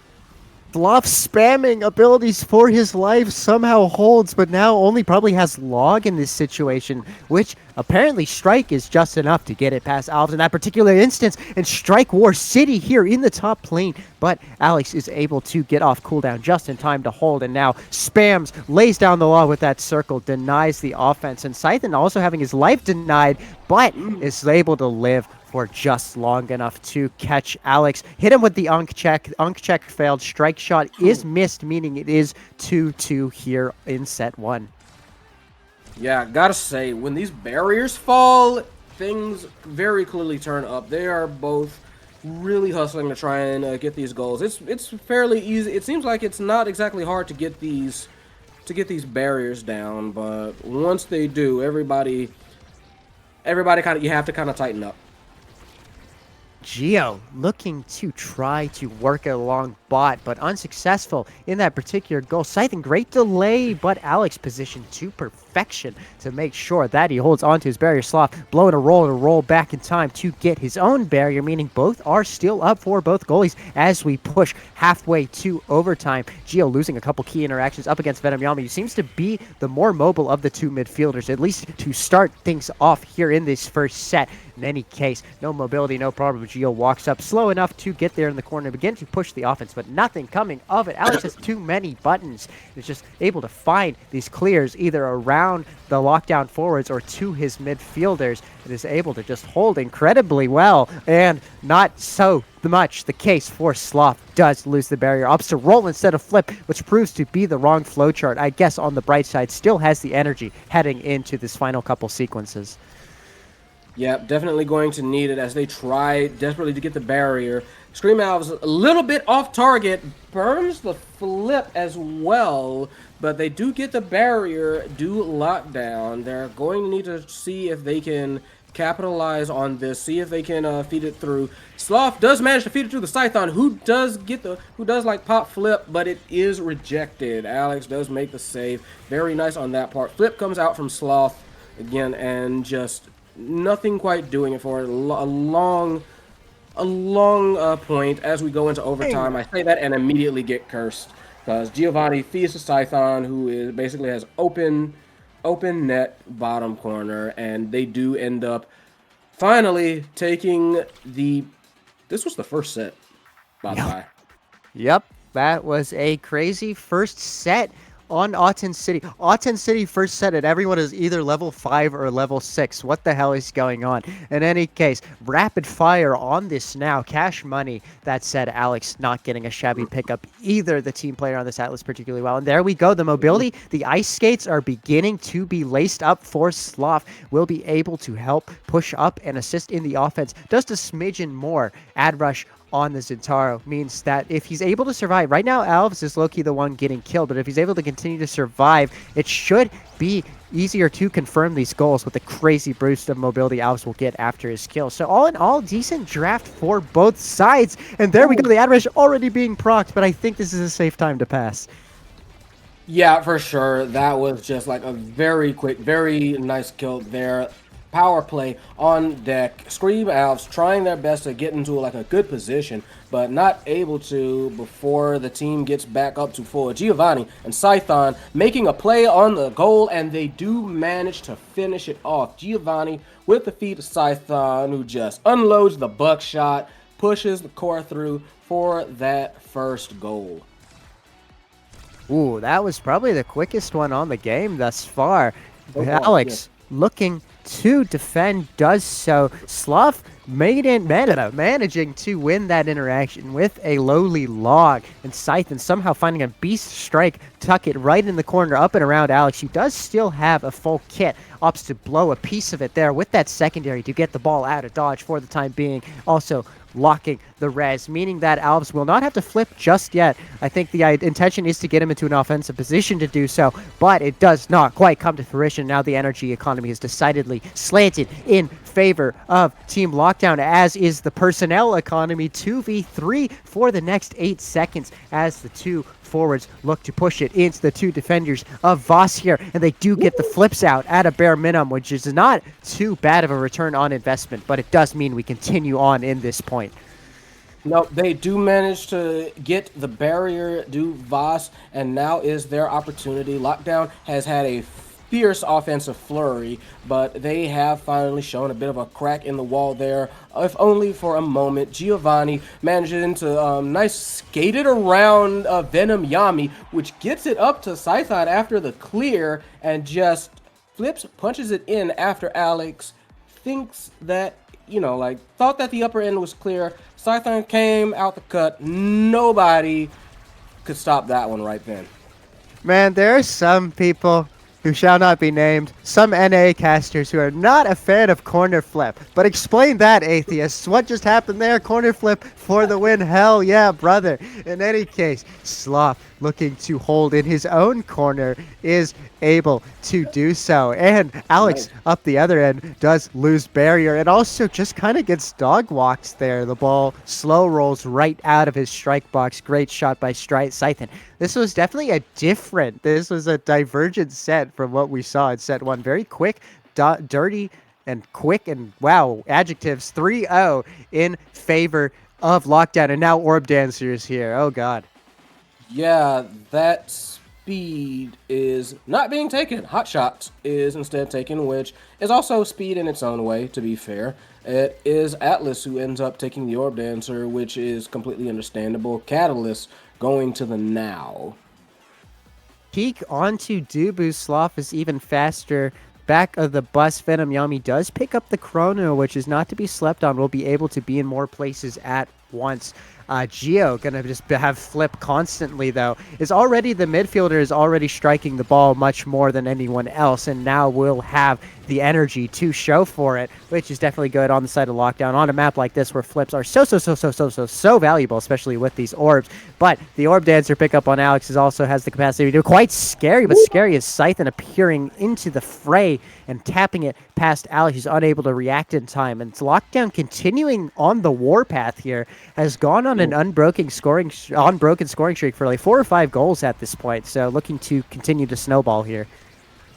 Sloth spamming abilities for his life somehow holds, but now only probably has log in this situation, which apparently Strike is just enough to get it past Alves in that particular instance, and Strike War City here in the top lane, but Alex is able to get off cooldown just in time to hold, and now spams, lays down the law with that circle, denies the offense, and Scythen also having his life denied, but is able to live for just long enough to catch Alex. Hit him with the Unk check. Unk check failed. Strike shot is missed, meaning it is 2-2 here in set 1. Yeah, gotta say, when these barriers fall, things very clearly turn up. They are both really hustling to try and get these goals. It's fairly easy. It seems like it's not exactly hard to get these barriers down, but once they do, everybody kind of, you have to kind of tighten up. Geo looking to try to work it along bot, but unsuccessful in that particular goal. Scythen, great delay, but Alex positioned to perfection to make sure that he holds onto his barrier. Sloth blowing a roll back in time to get his own barrier, meaning both are still up for both goalies as we push halfway to overtime. Geo losing a couple key interactions up against Venom Yami, who seems to be the more mobile of the two midfielders, at least to start things off here in this first set. In any case, no mobility, no problem. Geo walks up slow enough to get there in the corner, begin to push the offense, but nothing coming of it. Alex has too many buttons. He's just able to find these clears either around the lockdown forwards or to his midfielders, and is able to just hold incredibly well, and not so much the case for Sloth. Does lose the barrier, opts to roll instead of flip, which proves to be the wrong flowchart. I guess on the bright side, still has the energy heading into this final couple sequences. Yeah, definitely going to need it as they try desperately to get the barrier. Scream Elves a little bit off target, burns the flip as well, but they do get the barrier, do lock down. They're going to need to see if they can capitalize on this, see if they can feed it through. Sloth does manage to feed it through the Scython, who does like pop flip, but it is rejected. Alex does make the save. Very nice on that part. Flip comes out from Sloth again, and just nothing quite doing it for it. A long point as we go into overtime. I say that and immediately get cursed because Giovanni feeds the Scython, who basically has open net bottom corner, and they do end up finally taking the. This was the first set, by the way. Yep, that was a crazy first set. on Auten City. Auten City first said it. Everyone is either level 5 or level 6. What the hell is going on? In any case, rapid fire on this now. Cash money. That said, Alex not getting a shabby pickup either. The team player on this Atlas particularly well. And there we go. The mobility, the ice skates are beginning to be laced up for Sloth. Will be able to help push up and assist in the offense. Just a smidgen more. Ad rush on the Zintaro means that if he's able to survive, right now Alves is low-key the one getting killed, but if he's able to continue to survive, it should be easier to confirm these goals with the crazy boost of mobility Alves will get after his kill. So all in all, decent draft for both sides. And there we go, the ad rush already being procced, but I think this is a safe time to pass. Yeah, for sure. That was just like a very quick, very nice kill there. Power play on deck. Scream Alps trying their best to get into like a good position, but not able to before the team gets back up to full. Giovanni and Scython making a play on the goal, and they do manage to finish it off. Giovanni with the feed to Scython, who just unloads the buckshot, pushes the core through for that first goal. Ooh, that was probably the quickest one on the game thus far. Oh, Alex looking to defend, does so. Sloth managing to win that interaction with a lowly log, and Scythe somehow finding a beast strike, tuck it right in the corner up and around Alex, who does still have a full kit, opts to blow a piece of it there with that secondary to get the ball out of dodge for the time being. Also locking the res, meaning that Alves will not have to flip just yet. I think the intention is to get him into an offensive position to do so, but it does not quite come to fruition. Now the energy economy is decidedly slanted in favor of Team Lockdown, as is the personnel economy. 2v3 for the next 8 seconds as the two forwards look to push it into the two defenders of Voss here, and they do get the flips out at a bare minimum, which is not too bad of a return on investment, but it does mean we continue on in this point. No, they do manage to get the barrier, do Voss, and now is their opportunity. Lockdown has had a fierce offensive flurry, but they have finally shown a bit of a crack in the wall there, if only for a moment. Giovanni managing to nice skated around Venom Yami, which gets it up to Scython after the clear, and just flips, punches it in after Alex thinks that, you know, like, thought that the upper end was clear. Scython came out the cut. Nobody could stop that one right then. Man, there are some people who shall not be named, some NA casters who are not a fan of corner flip. But explain that, atheists. What just happened there? Corner flip for the win. Hell yeah, brother. In any case, Sloth looking to hold in his own corner is able to do so. And Alex up the other end does lose barrier and also just kind of gets dog walked there. The ball slow rolls right out of his strike box. Great shot by Scythen. This was definitely this was a divergent set from what we saw in set one. Very quick, dirty, and quick, and wow, adjectives 3-0 in favor of Lockdown. And now Orb Dancer is here. Oh, God. Yeah, that speed is not being taken. Hot Shot is instead taken, which is also speed in its own way, to be fair. It is Atlas who ends up taking the Orb Dancer, which is completely understandable. Catalyst going to the now. Peek onto Dubu. Sloth is even faster. Back of the bus, Venom Yami does pick up the Chrono, which is not to be slept on. Will be able to be in more places at once. Gio gonna just have flip constantly, though. Is already the midfielder is already striking the ball much more than anyone else, and now will have the energy to show for it, which is definitely good on the side of Lockdown on a map like this where flips are so valuable, especially with these orbs. But the Orb Dancer pickup on Alex also has the capacity to do quite scary, but scary as Scythen appearing into the fray and tapping it past Alex, who's unable to react in time. And Lockdown continuing on the warpath here, has gone on an unbroken scoring streak for like 4 or 5 goals at this point. So looking to continue to snowball here.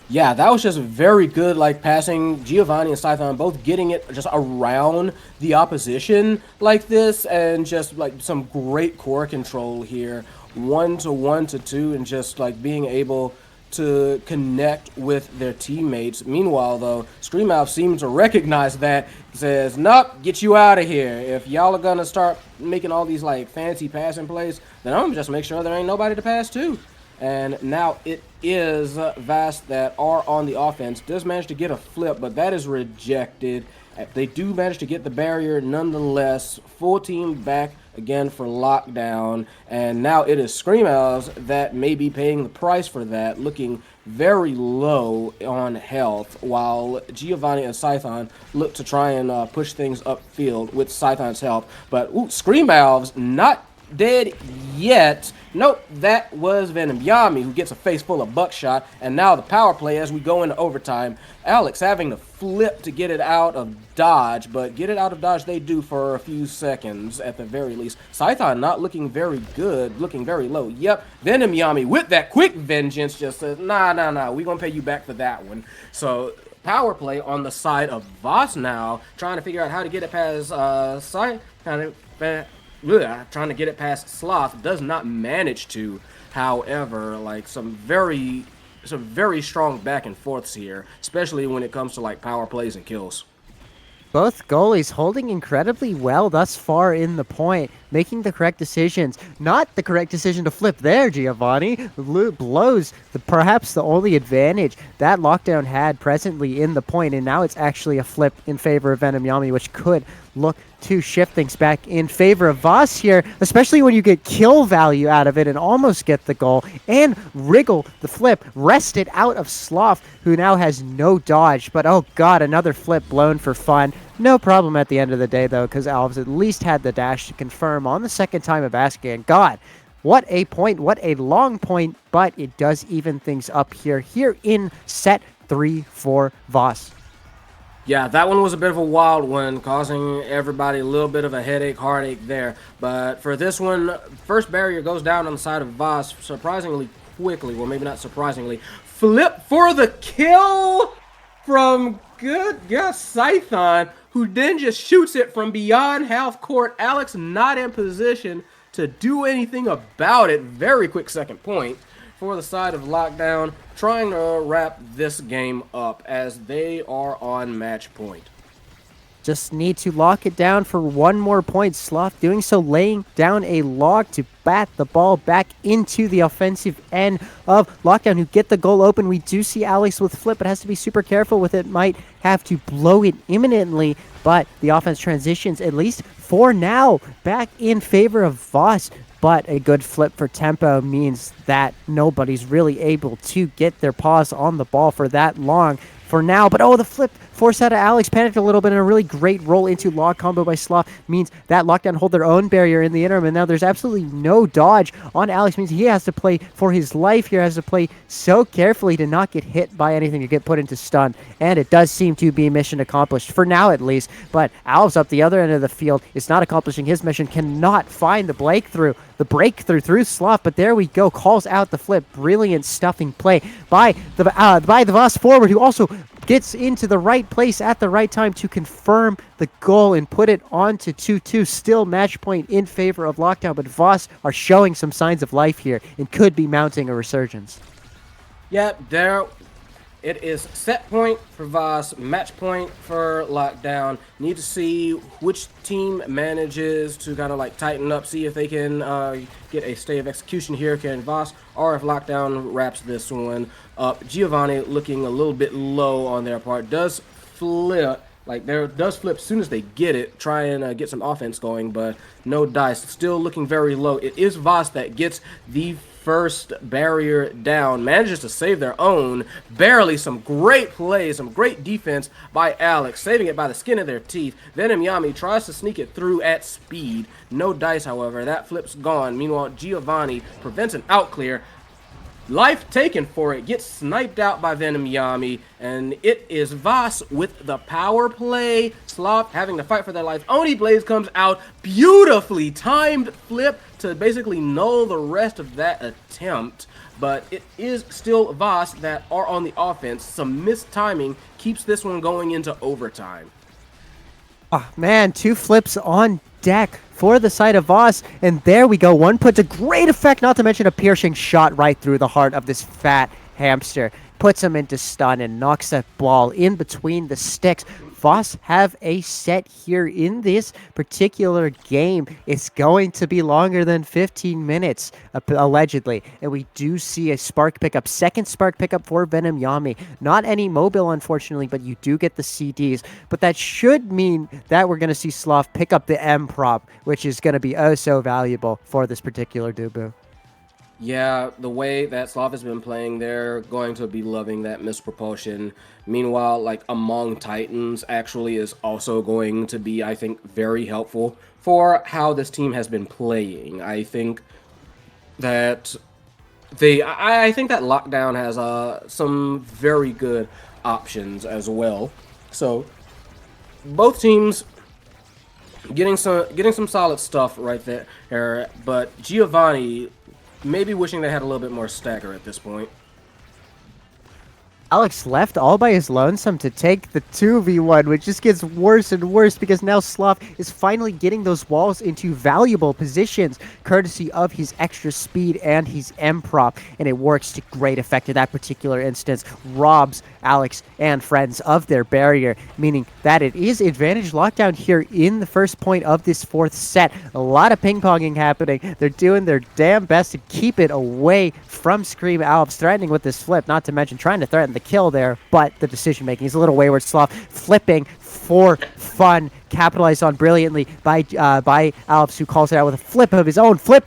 Yeah, that was just very good, like, passing. Giovanni and Scython both getting it just around the opposition like this, and just, like, some great core control here. 1-to-1 to 2, and just, like, being able to connect with their teammates. Meanwhile, though, Scream Out seems to recognize that. Says, nope, get you out of here. If y'all are gonna start making all these, like, fancy passing plays, then I'm gonna just make sure there ain't nobody to pass to. And now it is Vast that are on the offense. Does manage to get a flip, but that is rejected. They do manage to get the barrier nonetheless. Full team back again for lockdown. And now it is Scream Owls that may be paying the price for that, looking very low on health, while Giovanni and Scython look to try and push things upfield with Scython's help. But Scream Owls not dead yet. Nope, that was Venom Yami who gets a face full of buckshot. And now the power play as we go into overtime. Alex having to flip to get it out of dodge, but get it out of dodge they do for a few seconds at the very least. Scython not looking very good, looking very low. Yep, Venom Yami with that quick vengeance just says, nah, we gonna pay you back for that one. So power play on the side of Voss now, trying to figure out how to get it past trying to get it past Sloth, does not manage to. However, like some very strong back and forths here, especially when it comes to like power plays and kills. Both goalies holding incredibly well thus far in the point, making the correct decisions. Not the correct decision to flip there, Giovanni. Blows perhaps the only advantage that Lockdown had presently in the point, and now it's actually a flip in favor of Venom Yami, which could look to shift things back in favor of Voss here, especially when you get kill value out of it and almost get the goal, and wriggle the flip, wrest it out of Sloth, who now has no dodge. But oh god, another flip blown for fun. No problem at the end of the day, though, because Alves at least had the dash to confirm on the second time of asking. And god, what a point, what a long point, but it does even things up here in set 3 for Voss. Yeah, that one was a bit of a wild one, causing everybody a little bit of a heartache there. But for this one, first barrier goes down on the side of Voss surprisingly quickly. Well, maybe not surprisingly. Flip for the kill from Scython, who then just shoots it from beyond half court. Alex not in position to do anything about it. Very quick second point for the side of Lockdown, trying to wrap this game up as they are on match point. Just need to lock it down for one more point. Sloth doing so, laying down a log to bat the ball back into the offensive end of Lockdown, who get the goal open. We do see Alex with flip, but has to be super careful with it. Might have to blow it imminently, but the offense transitions, at least for now, back in favor of Voss. But a good flip for tempo means that nobody's really able to get their paws on the ball for that long for now. But oh, the flip forced out of Alex, panicked a little bit, and a really great roll into log combo by Sloth means that Lockdown hold their own barrier in the interim, and now there's absolutely no dodge on Alex, means he has to play for his life here, has to play so carefully to not get hit by anything, to get put into stun, and it does seem to be mission accomplished, for now at least. But Alves up the other end of the field is not accomplishing his mission, cannot find the breakthrough through Sloth, but there we go, calls out the flip. Brilliant stuffing play by the Voss forward, who also gets into the right place at the right time to confirm the goal and put it on to 2-2. Still match point in favor of Lockdown, but Voss are showing some signs of life here and could be mounting a resurgence. Yep, there it is. Set point for Voss, match point for Lockdown. Need to see which team manages to kind of like tighten up, see if they can get a stay of execution here, can Voss, or if Lockdown wraps this one up. Giovanni looking a little bit low on their part. Does flip, like there does flip as soon as they get it, try and get some offense going, but no dice. Still looking very low. It is Voss that gets the first barrier down, manages to save their own, barely. Some great plays, some great defense by Alex, saving it by the skin of their teeth. Venom Yami tries to sneak it through at speed. No dice, however. That flip's gone. Meanwhile, Giovanni prevents an out clear. Life taken for it, gets sniped out by Venom Yami, and it is Voss with the power play. Sloth having to fight for their life. Oni Blaze comes out, beautifully timed flip to basically null the rest of that attempt, but it is still Voss that are on the offense. Some missed timing keeps this one going into overtime. Oh man, two flips on deck for the side of Voss, and there we go. One puts a great effect, not to mention a piercing shot right through the heart of this fat hamster. Puts him into stun and knocks that ball in between the sticks Voss have a set here in this particular game. It's going to be longer than 15 minutes, allegedly. And we do see a spark pickup, second spark pickup for Venom Yami. Not any mobile, unfortunately, but you do get the CDs. But that should mean that we're going to see Sloth pick up the M prop, which is going to be oh so valuable for this particular Dubu. Yeah, the way that Sloth has been playing, they're going to be loving that mispropulsion. Meanwhile, like Among Titans actually is also going to be, I think, very helpful for how this team has been playing. I think that I think that Lockdown has some very good options as well. So both teams getting some solid stuff right there. But Giovanni maybe wishing they had a little bit more stagger at this point. Alex left all by his lonesome to take the 2v1, which just gets worse and worse because now Sloth is finally getting those walls into valuable positions courtesy of his extra speed and his M prop, and it works to great effect in that particular instance. Robs Alex and friends of their barrier, meaning that it is advantage lockdown here in the first point of this fourth set. A lot of ping-ponging happening. They're doing their damn best to keep it away from Scream Alps, threatening with this flip, not to mention trying to threaten the kill there, but the decision making is a little wayward. Sloth flipping for fun, capitalized on brilliantly by Alps, who calls it out with a flip of his own. Flip.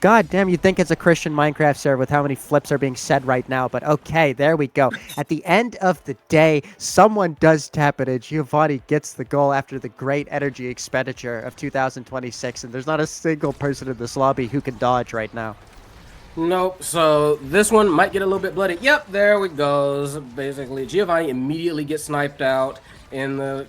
God damn, you'd think it's a Christian Minecraft server with how many flips are being said right now, but okay, there we go. At the end of the day, someone does tap it, and Giovanni gets the goal after the great energy expenditure of 2026, and there's not a single person in this lobby who can dodge right now. Nope, so this one might get a little bit bloody. Yep, there we goes. Basically, Giovanni immediately gets sniped out in the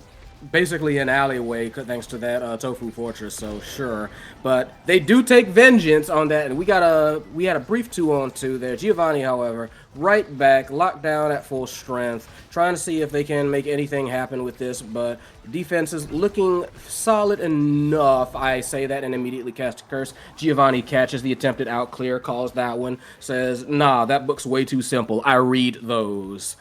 basically an alleyway thanks to that Tofu Fortress, so sure. But they do take vengeance on that, and we had a brief 2-on-2 there. Giovanni, however, right back, locked down at full strength, trying to see if they can make anything happen with this, but defense is looking solid enough. I say that and immediately cast a curse. Giovanni catches the attempted out clear, calls that one, says, nah, that book's way too simple. I read those.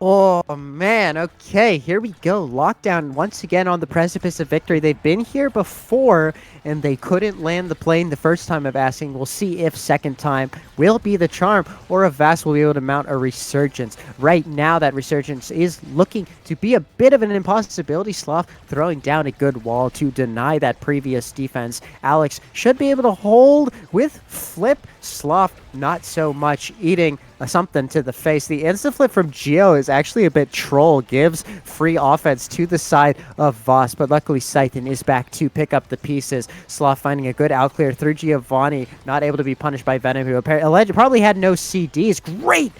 Oh, man. Okay, here we go. Lockdown once again on the precipice of victory. They've been here before, and they couldn't land the plane the first time of asking. We'll see if second time will be the charm, or if Vass will be able to mount a resurgence. Right now, that resurgence is looking to be a bit of an impossibility. Sloth throwing down a good wall to deny that previous defense. Alex should be able to hold with flip. Sloth not so much, eating something to the face. The insta flip from Geo is actually a bit troll, gives free offense to the side of Voss, but luckily Scythen is back to pick up the pieces. Sloth finding a good outclear through Giovanni, not able to be punished by Venom, who probably had no CDs. Great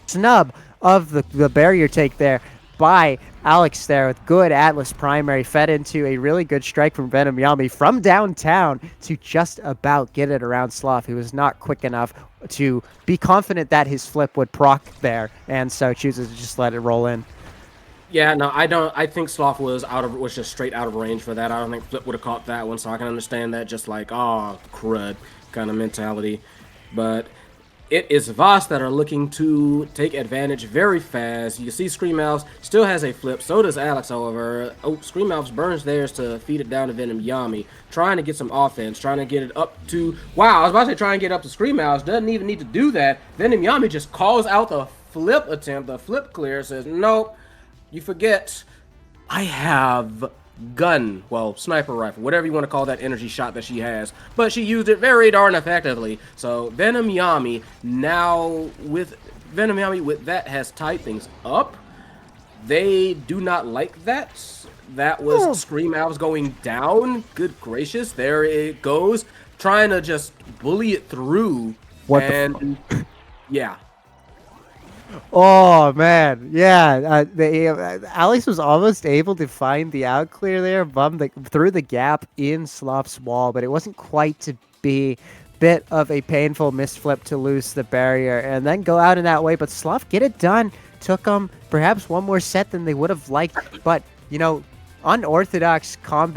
snub of the barrier take there by Alex there with good Atlas primary, fed into a really good strike from Venom Yami from downtown to just about get it around Sloth, who was not quick enough to be confident that his flip would proc there, and so chooses to just let it roll in. Yeah, no, I think Sloth was just straight out of range for that. I don't think Flip would have caught that one, so I can understand that just like, oh, crud kind of mentality. But it is Voss that are looking to take advantage very fast. You see Scream Elves still has a flip. So does Alex, however. Oh, Scream Elves burns theirs to feed it down to Venom Yami. Trying to get some offense. Trying to get it up to... Wow, I was about to say try and get up to Scream Elves. Doesn't even need to do that. Venom Yami just calls out the flip attempt. The flip clear says, nope, you forget. I have... gun, well, sniper rifle, whatever you want to call that energy shot that she has, but she used it very darn effectively. So Venom Yami with that has tied things up. They do not like that. That was Scream Alves going down. Good gracious, there it goes, trying to just bully it through. Yeah. Oh man, yeah. Alex was almost able to find the out clear there, through the gap in Sloth's wall, but it wasn't quite to be. Bit of a painful misflip to lose the barrier and then go out in that way. But Sloth get it done. Took them perhaps one more set than they would have liked, but unorthodox comp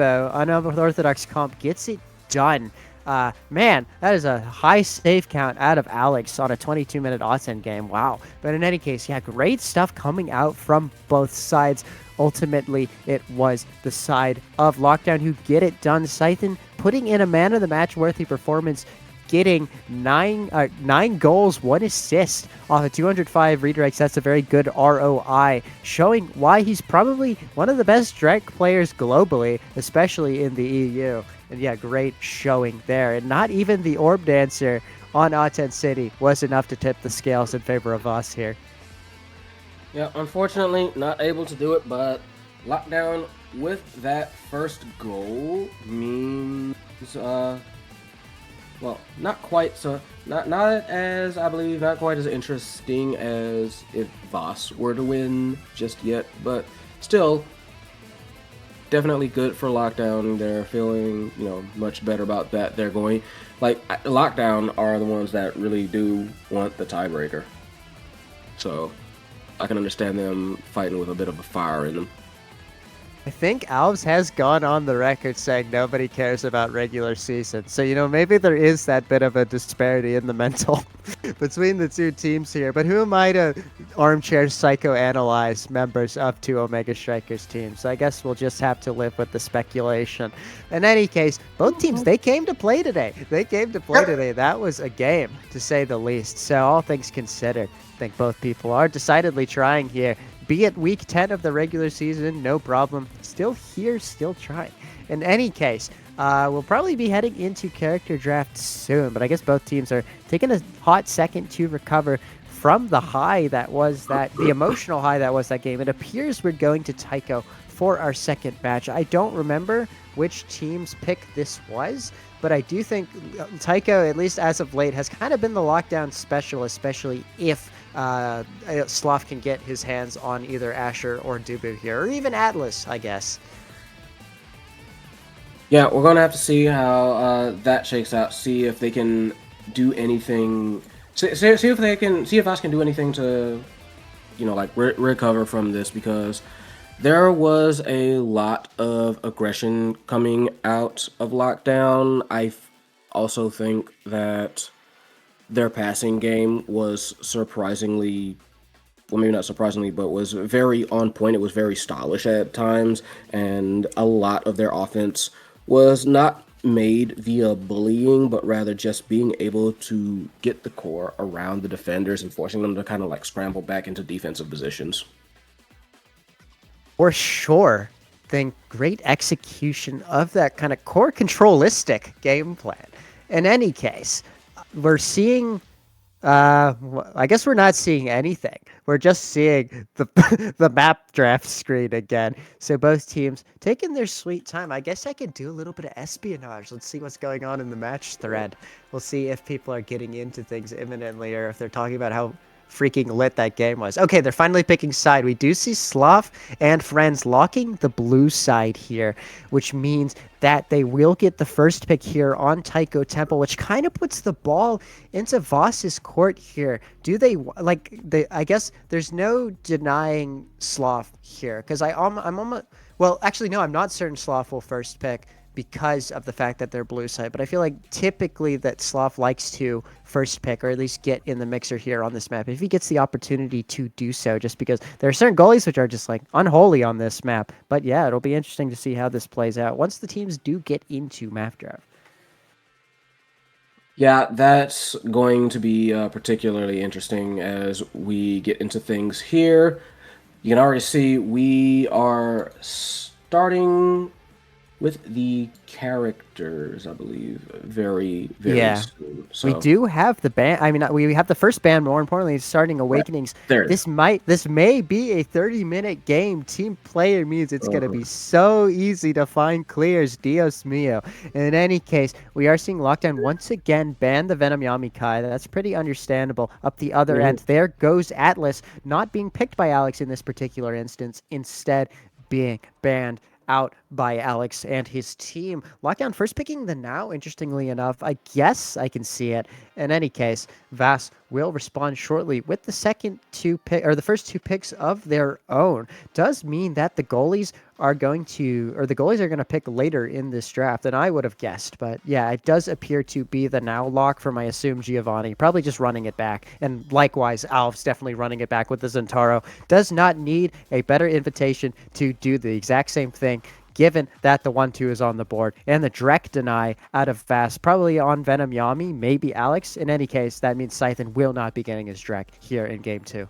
gets it done. Man, that is a high save count out of Alex on a 22-minute Autzen game. Wow. But in any case, yeah, great stuff coming out from both sides. Ultimately, it was the side of Lockdown who get it done. Scythen putting in a man of the match worthy performance, getting nine goals, 1 assist off of 205 redirects. That's a very good ROI, showing why he's probably one of the best Drake players globally, especially in the EU. And yeah, great showing there. And not even the Orb Dancer on Aten City was enough to tip the scales in favor of us here. Yeah, unfortunately, not able to do it, but Lockdown with that first goal means, well, not quite so, not as, I believe, not quite as interesting as if Voss were to win just yet, but still, definitely good for Lockdown. They're feeling, much better about that. They're going, Lockdown are the ones that really do want the tiebreaker. So I can understand them fighting with a bit of a fire in them. I think Alves has gone on the record saying nobody cares about regular season. So, maybe there is that bit of a disparity in the mental between the two teams here. But who am I to armchair psychoanalyze members of two Omega Strikers teams? So I guess we'll just have to live with the speculation. In any case, both teams, they came to play today. That was a game, to say the least. So all things considered, I think both people are decidedly trying here. Be it week 10 of the regular season, no problem. Still here, still trying. In any case, we'll probably be heading into character draft soon, but I guess both teams are taking a hot second to recover from the high that was the emotional high that was that game. It appears we're going to Tycho for our second match. I don't remember which team's pick this was, but I do think Tycho, at least as of late, has kind of been the lockdown special, especially if Sloth can get his hands on either Asher or Dubu here, or even Atlas, I guess. Yeah, we're gonna have to see how that shakes out. See if they can do anything. See if us can do anything to, recover from this, because there was a lot of aggression coming out of Lockdown. I also think that their passing game was surprisingly, well, maybe not surprisingly, but was very on point. It was very stylish at times, and a lot of their offense was not made via bullying, but rather just being able to get the core around the defenders and forcing them to kind of scramble back into defensive positions. For sure. Think great execution of that kind of core controlistic game plan. In any case, we're seeing, I guess we're not seeing anything. We're just seeing the map draft screen again. So both teams taking their sweet time. I guess I could do a little bit of espionage. Let's see what's going on in the match thread. We'll see if people are getting into things imminently, or if they're talking about how freaking lit that game was. Okay, they're finally picking side. We do see Sloth and friends locking the blue side here, which means that they will get the first pick here on Tycho Temple, which kind of puts the ball into Voss's court here. Do they I guess there's no denying Sloth here, because I'm almost, well, actually no, I'm not certain Sloth will first pick because of the fact that they're blue side, but I feel like typically that Sloth likes to first pick, or at least get in the mixer here on this map if he gets the opportunity to do so, just because there are certain goalies which are just unholy on this map. But yeah, it'll be interesting to see how this plays out once the teams do get into map draft. Yeah, that's going to be particularly interesting as we get into things here. You can already see we are starting with the characters, I believe, very, very soon. So, we do have the band. I mean, we have the first band. More importantly, starting Awakenings. There. This may be a 30-minute game. Team player means it's going to be so easy to find clears. Dios mio. In any case, we are seeing Lockdown once again ban the Venom Yami Kai. That's pretty understandable. Up the other end, there goes Atlas, not being picked by Alex in this particular instance, instead being banned out by Alex and his team. Lockdown first picking the now, interestingly enough. I guess I can see it. In any case, Vass will respond shortly with the the first two picks of their own. Does mean that the goalies are going to pick later in this draft than I would have guessed. But yeah, it does appear to be the now lock from, I assume, Giovanni. Probably just running it back. And likewise, Alf's definitely running it back with the Zentaro. Does not need a better invitation to do the exact same thing, given that the 1-2 is on the board. And the Drek deny out of Fast, probably on Venom Yami, maybe Alex. In any case, that means Scythen will not be getting his Drek here in Game 2.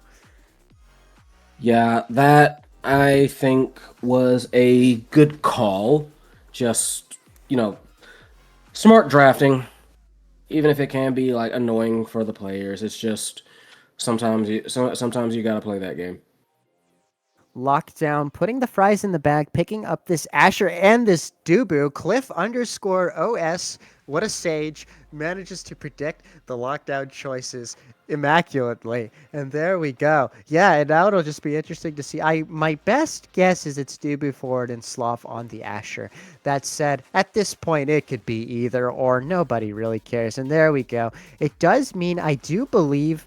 Yeah, that I think was a good call. Just, smart drafting, even if it can be like annoying for the players. It's just sometimes you got to play that game. Lockdown, putting the fries in the bag, picking up this Asher and this Dubu. Cliff_OS, what a sage, manages to predict the lockdown choices immaculately. And there we go. Yeah, and now it'll just be interesting to see. My best guess is it's Dubu Ford and Sloth on the Asher. That said, at this point, it could be either or. Nobody really cares. And there we go. It does mean I don't believe.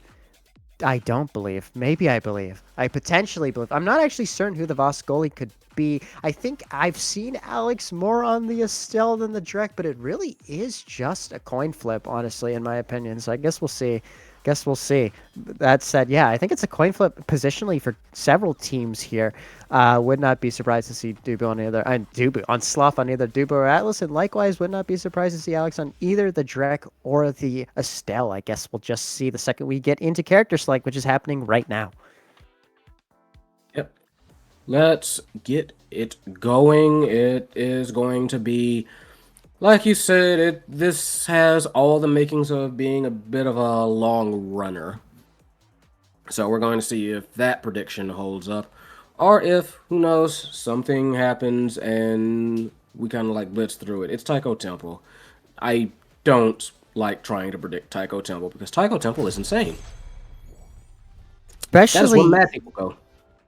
Maybe I believe. I potentially believe. I'm not actually certain who the Voss goalie could be. I think I've seen Alex more on the Estelle than the Drek, but it really is just a coin flip, honestly, in my opinion. So I guess we'll see. That said, yeah, I think it's a coin flip positionally for several teams here. Would not be surprised to see Dubu on Sloth on either Dubu or Atlas, and likewise would not be surprised to see Alex on either the Drek or the Estelle. I guess we'll just see the second we get into character select, which is happening right now. Yep. Let's get it going. It is going to be, like you said, this has all the makings of being a bit of a long runner. So we're going to see if that prediction holds up, or if, who knows, something happens and we kind of like blitz through it. It's Taiko Temple. I don't like trying to predict Taiko Temple because Taiko Temple is insane. That is where mad people go.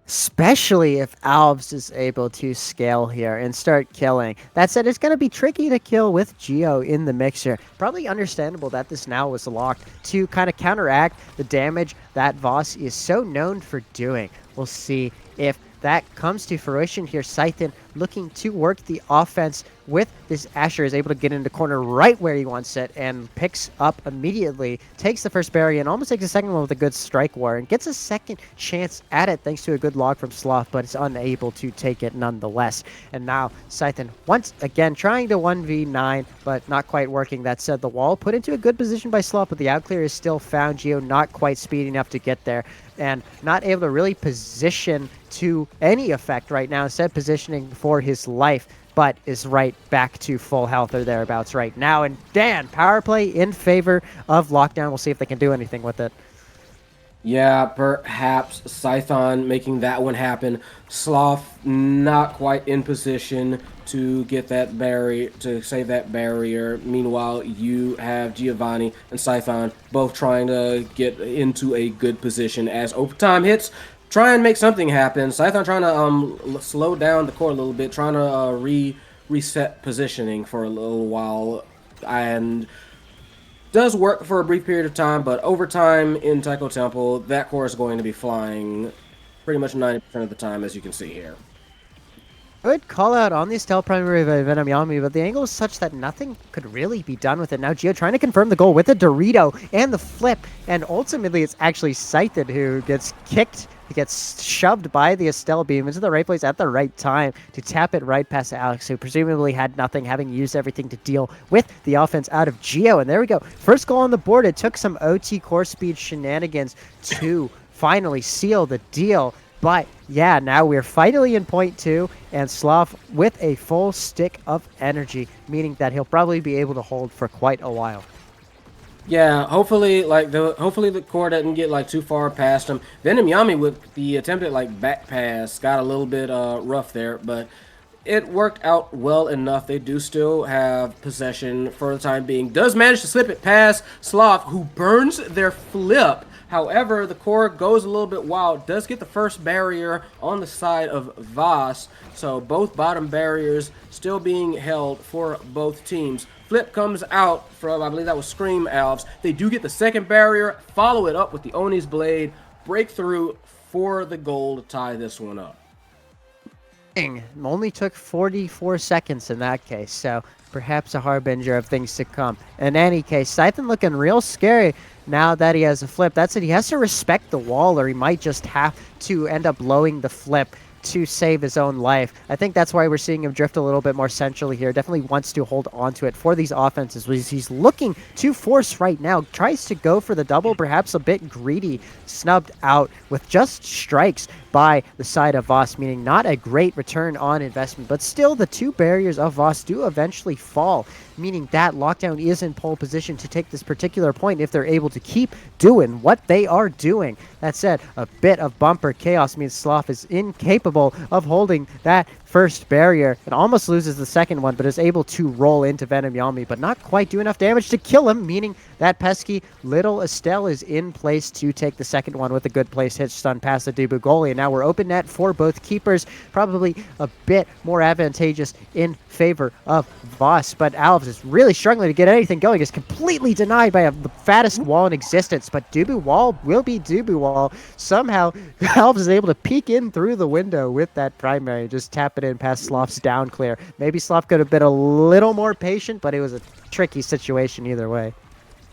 Especially if Alves is able to scale here and start killing. That said, it's going to be tricky to kill with Geo in the mixer. Probably understandable that this now was locked to kind of counteract the damage that Voss is so known for doing. We'll see if that comes to fruition here. Scythen looking to work the offense with this Asher, is able to get into the corner right where he wants it and picks up immediately, takes the first barrier and almost takes the second one with a good strike war and gets a second chance at it thanks to a good log from Sloth, but is unable to take it nonetheless. And now Scythen once again trying to 1v9, but not quite working. That said, the wall put into a good position by Sloth, but the outclear is still found. Geo not quite speedy enough to get there and not able to really position to any effect right now, instead positioning for his life, but is right back to full health or thereabouts right now. And Dan, power play in favor of Lockdown. We'll see if they can do anything with it. Yeah, perhaps Scython making that one happen. Sloth not quite in position to get that barrier, to save that barrier. Meanwhile, you have Giovanni and Scython both trying to get into a good position as overtime hits. Try and make something happen. Scython trying to slow down the court a little bit, trying to reset positioning for a little while, and does work for a brief period of time, but over time in Taiko Temple, that core is going to be flying pretty much 90% of the time, as you can see here. Good call out on the Estelle primary by Venom Yami, but the angle is such that nothing could really be done with it. Now Geo trying to confirm the goal with a Dorito and the flip, and ultimately it's actually Scythen who gets kicked. He gets shoved by the Estelle beam into the right place at the right time to tap it right past Alex, who presumably had nothing, having used everything to deal with the offense out of Geo. And there we go. First goal on the board. It took some OT core speed shenanigans to finally seal the deal. But yeah, now we're finally in point 2, and Sloth with a full stick of energy, meaning that he'll probably be able to hold for quite a while. Yeah, hopefully the core doesn't get like too far past him. Venom Yami with the attempted like back pass got a little bit rough there, but it worked out well enough. They do still have possession for the time being. Does manage to slip it past Sloth, who burns their flip However, the core goes a little bit wild, does get the first barrier on the side of Voss, so both bottom barriers still being held for both teams. Flip comes out from, I believe that was Scream Elves. They do get the second barrier, follow it up with the Oni's Blade, breakthrough for the goal to tie this one up. Only took 44 seconds in that case, so perhaps a harbinger of things to come. In any case, Scythen looking real scary now that he has a flip. That's it. He has to respect the wall, or he might just have to end up blowing the flip to save his own life. I think that's why we're seeing him drift a little bit more centrally here. Definitely wants to hold on to it for these offenses. He's looking to force right now. Tries to go for the double, perhaps a bit greedy. Snubbed out with just strikes by the side of Voss, meaning not a great return on investment. But still, the two barriers of Voss do eventually fall, meaning that Lockdown is in pole position to take this particular point if they're able to keep doing what they are doing. That said, a bit of bumper chaos means Sloth is incapable of holding that first barrier and almost loses the second one, but is able to roll into Venom Yami, but not quite do enough damage to kill him, meaning that pesky little Estelle is in place to take the second one with a good place hit stun past the Dubu goalie. And now we're open net for both keepers, probably a bit more advantageous in favor of Voss, but Alves is really struggling to get anything going. Is completely denied by the fattest wall in existence, but Dubu wall will be Dubu wall. Somehow Alves is able to peek in through the window with that primary, just tap it in past Sloth's down clear. Maybe Sloth could have been a little more patient, but it was a tricky situation either way.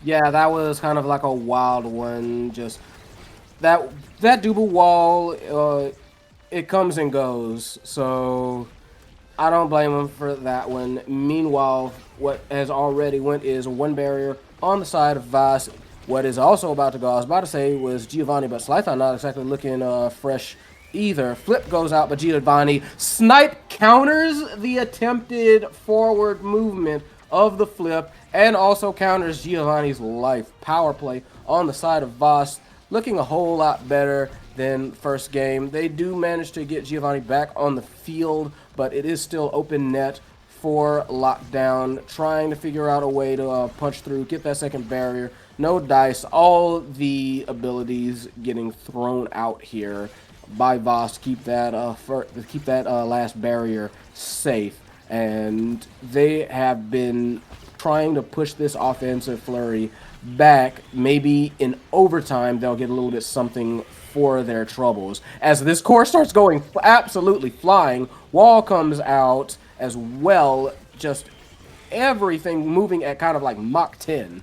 Yeah, that was kind of like a wild one. Just that Dubu wall, it comes and goes. So I don't blame him for that one. Meanwhile, what has already went is one barrier on the side of Voss. What is also about to go, I was about to say, was Giovanni, but Slython not exactly looking fresh either. Flip goes out, but Giovanni snipe counters the attempted forward movement of the flip and also counters Giovanni's life. Power play on the side of Voss, looking a whole lot better than first game. They do manage to get Giovanni back on the field, but it is still open net for Lockdown, trying to figure out a way to punch through, get that second barrier. No dice, all the abilities getting thrown out here by Voss. Keep that last barrier safe, and they have been trying to push this offensive flurry back. Maybe in overtime they'll get a little bit something for their troubles. As this core starts going absolutely flying, wall comes out as well, just everything moving at kind of like Mach 10.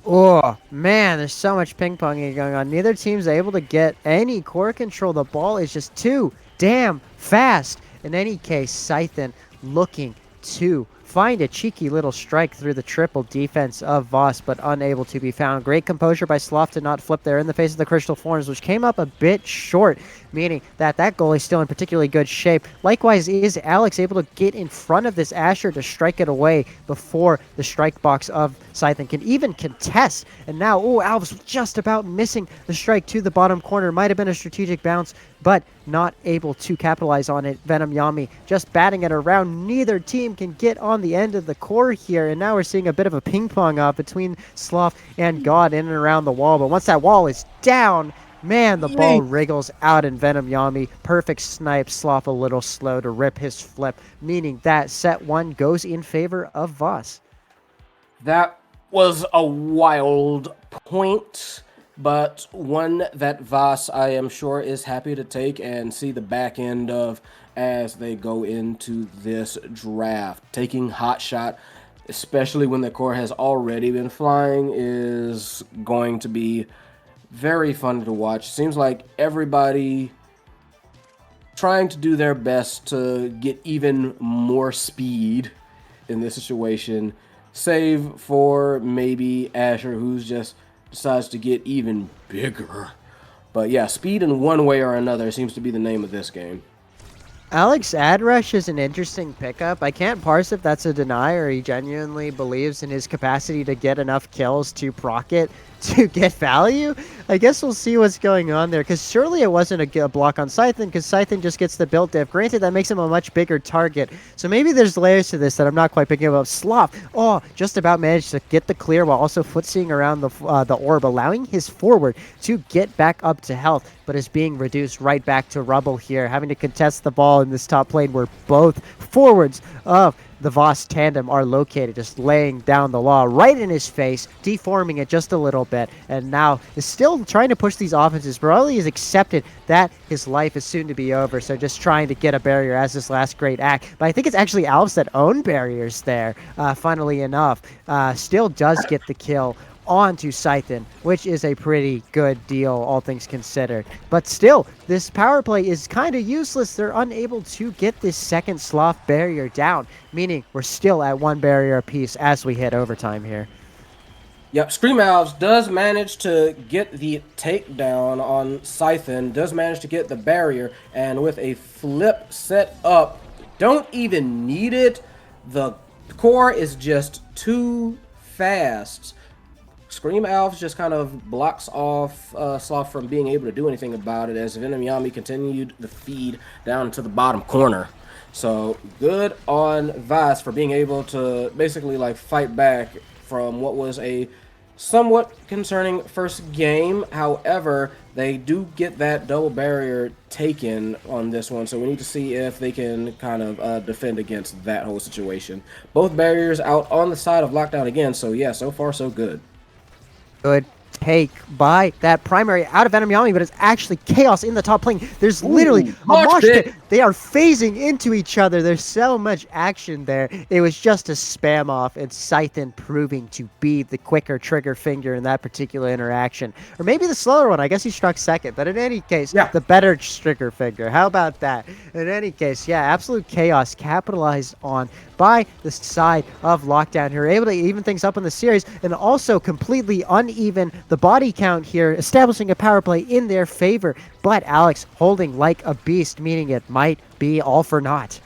Oh, man, there's so much ping-ponging going on. Neither team's able to get any core control. The ball is just too damn fast. In any case, Scythen looking to find a cheeky little strike through the triple defense of Voss, but unable to be found. Great composure by Sloth to not flip there in the face of the Crystal Forms, which came up a bit short, meaning that goalie is still in particularly good shape. Likewise, is Alex able to get in front of this Asher to strike it away before the strike box of Scythen can even contest. And now, Alves just about missing the strike to the bottom corner. Might have been a strategic bounce, but not able to capitalize on it. Venom Yami just batting it around. Neither team can get on the end of the core here, and now we're seeing a bit of a ping-pong between Sloth and God in and around the wall. But once that wall is down, man, the ball wriggles out in Venom Yami. Perfect snipe. Sloth a little slow to rip his flip, meaning that set one goes in favor of Voss. That was a wild point, but one that Voss, I am sure, is happy to take and see the back end of as they go into this draft. Taking hot shot, especially when the core has already been flying, is going to be very fun to watch. Seems like everybody trying to do their best to get even more speed in this situation, save for maybe Asher, who's just decides to get even bigger. But yeah, speed in one way or another seems to be the name of this game. Alex Adrush is an interesting pickup. I can't parse if that's a deny or he genuinely believes in his capacity to get enough kills to proc it to get value. I guess we'll see what's going on there, because surely it wasn't a block on Scythen, because Scythen just gets the build diff. Granted, that makes him a much bigger target, so maybe there's layers to this that I'm not quite picking up. Sloth, just about managed to get the clear while also footseeing around the orb, allowing his forward to get back up to health, but is being reduced right back to rubble here, having to contest the ball in this top lane where both forwards of the Voss tandem are located, just laying down the law right in his face, deforming it just a little bit, and now is still trying to push these offenses. Broly has accepted that his life is soon to be over, so just trying to get a barrier as this last great act. But I think it's actually Alves that own barriers there, funnily enough. Still does get the kill onto Scythen, which is a pretty good deal, all things considered. But still, this power play is kind of useless. They're unable to get this second Sloth barrier down, meaning we're still at one barrier apiece as we hit overtime here. Yep, Scream Alves does manage to get the takedown on Scythen, does manage to get the barrier, and with a flip set up, don't even need it. The core is just too fast. Scream Alves just kind of blocks off Sloth from being able to do anything about it as Venom Yami continued the feed down to the bottom corner. So good on Vice for being able to basically like fight back from what was a somewhat concerning first game. However, they do get that double barrier taken on this one, so we need to see if they can kind of defend against that whole situation. Both barriers out on the side of Lockdown again, so yeah, so far so good. Good take by that primary out of Venom Yami, but it's actually chaos in the top lane. There's literally a mosh pit. They are phasing into each other. There's so much action there. It was just a spam off, and Scythen proving to be the quicker trigger finger in that particular interaction. Or maybe the slower one. I guess he struck second, but in any case, the better trigger finger. How about that? In any case, yeah, absolute chaos capitalized on by the side of Lockdown, who are able to even things up in the series, and also completely uneven the body count here, establishing a power play in their favor. But Alex holding like a beast, meaning it might be all for naught.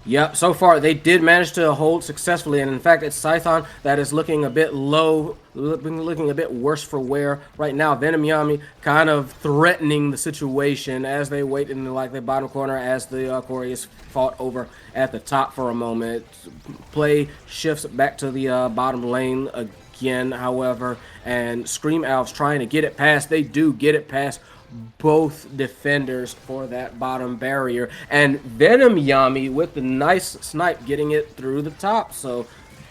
Yep, so far they did manage to hold successfully, and in fact it's Scython that is looking a bit low, looking a bit worse for wear right now. Venom Yami kind of threatening the situation as they wait in the bottom corner as the core is fought over at the top for a moment. Play shifts back to the bottom lane again, however, and Scream Alves trying to get it past. They do get it past both defenders for that bottom barrier, and Venom Yami with the nice snipe getting it through the top. So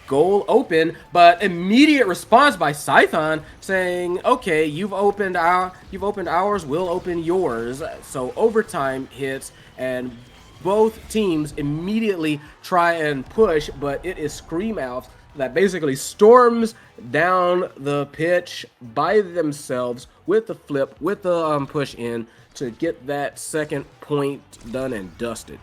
goal open, but immediate response by Scython saying, okay, you've opened ours, we'll open yours. So overtime hits, and both teams immediately try and push, but it is Scream Alves that basically storms down the pitch by themselves with the flip, with the push in to get that second point done and dusted.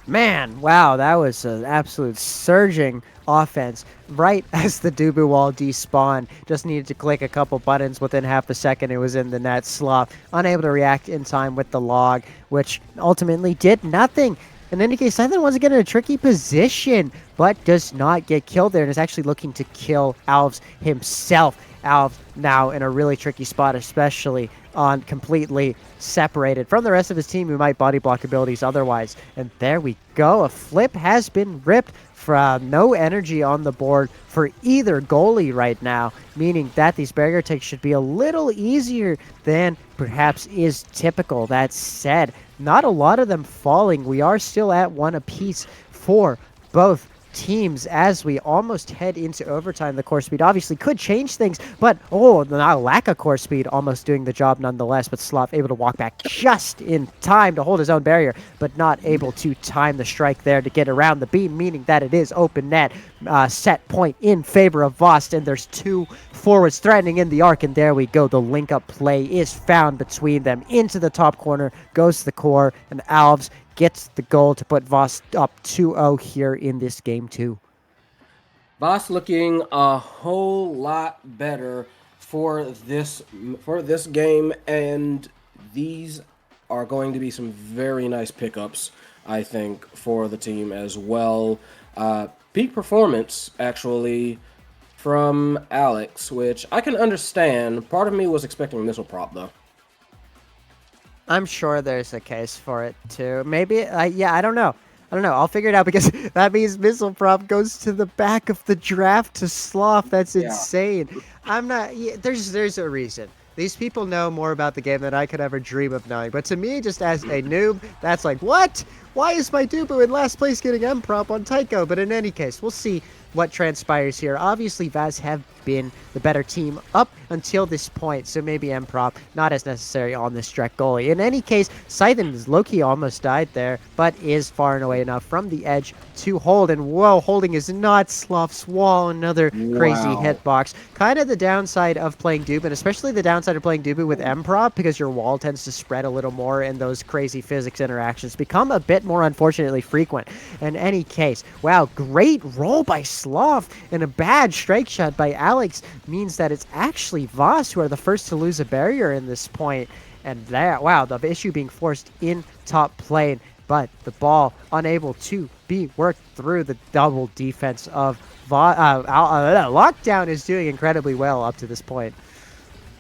Man, wow, that was an absolute surging offense. Right as the Dubu wall despawned, just needed to click a couple buttons. Within half a second, it was in the net. Sloth unable to react in time with the log, which ultimately did nothing. In any case, Scythen once again in a tricky position, but does not get killed there, and is actually looking to kill Alves himself. Alves now in a really tricky spot, especially on completely separated from the rest of his team who might body block abilities otherwise. And there we go. A flip has been ripped from no energy on the board for either goalie right now, meaning that these barrier takes should be a little easier than perhaps is typical. That said, not a lot of them falling. We are still at one apiece for both teams as we almost head into overtime. The core speed obviously could change things, but now lack of core speed almost doing the job nonetheless. But Sloth able to walk back just in time to hold his own barrier, but not able to time the strike there to get around the beam, meaning that it is open net, set point in favor of Vost, and there's two forwards threatening in the arc, and there we go. The link up play is found between them into the top corner, goes to the core, and Alves gets the goal to put Voss up 2-0 here in this game too. Voss looking a whole lot better for this game, and these are going to be some very nice pickups, I think, for the team as well. Peak performance, actually, from Alex, which I can understand. Part of me was expecting missile prop, though. I'm sure there's a case for it too. Maybe, yeah, I don't know. I don't know. I'll figure it out because that means missile prop goes to the back of the draft to Sloth. That's Yeah. insane. I'm not. Yeah, there's a reason. These people know more about the game than I could ever dream of knowing. But to me, just as a noob, that's like, what? Why is my Dubu in last place getting M prop on Tycho? But in any case, we'll see what transpires here. Obviously, Vaz have been the better team up until this point, so maybe M prop not as necessary on this Strek goalie. In any case, Scythen is low-key almost died there, but is far and away enough from the edge to hold. And whoa, holding is not Sloth's wall, another crazy Wow. hitbox. Kind of the downside of playing Dubu, and especially the downside of playing Dubu with M prop, because your wall tends to spread a little more and those crazy physics interactions become a bit more unfortunately frequent. In any case, wow, great roll by Sloth and a bad strike shot by Alex means that it's actually Voss who are the first to lose a barrier in this point. And that, wow, the issue being forced in top lane, but the ball unable to be worked through the double defense of Lockdown is doing incredibly well up to this point.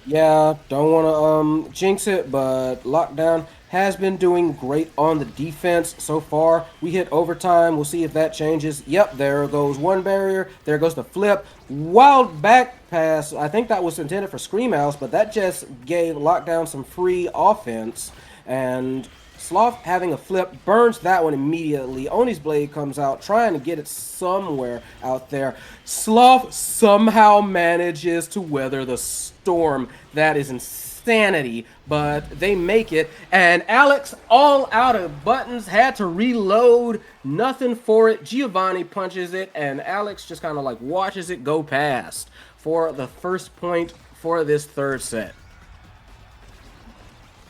Yeah, don't want to jinx it, but Lockdown has been doing great on the defense so far. We hit overtime. We'll see if that changes. Yep, there goes one barrier. There goes the flip. Wild back pass. I think that was intended for Scream House, but that just gave Lockdown some free offense. And Sloth having a flip burns that one immediately. Oni's blade comes out, trying to get it somewhere out there. Sloth somehow manages to weather the storm. That is insanity, but they make it. And Alex, all out of buttons, had to reload. Nothing for it. Giovanni punches it, and Alex just kind of like watches it go past for the first point for this third set.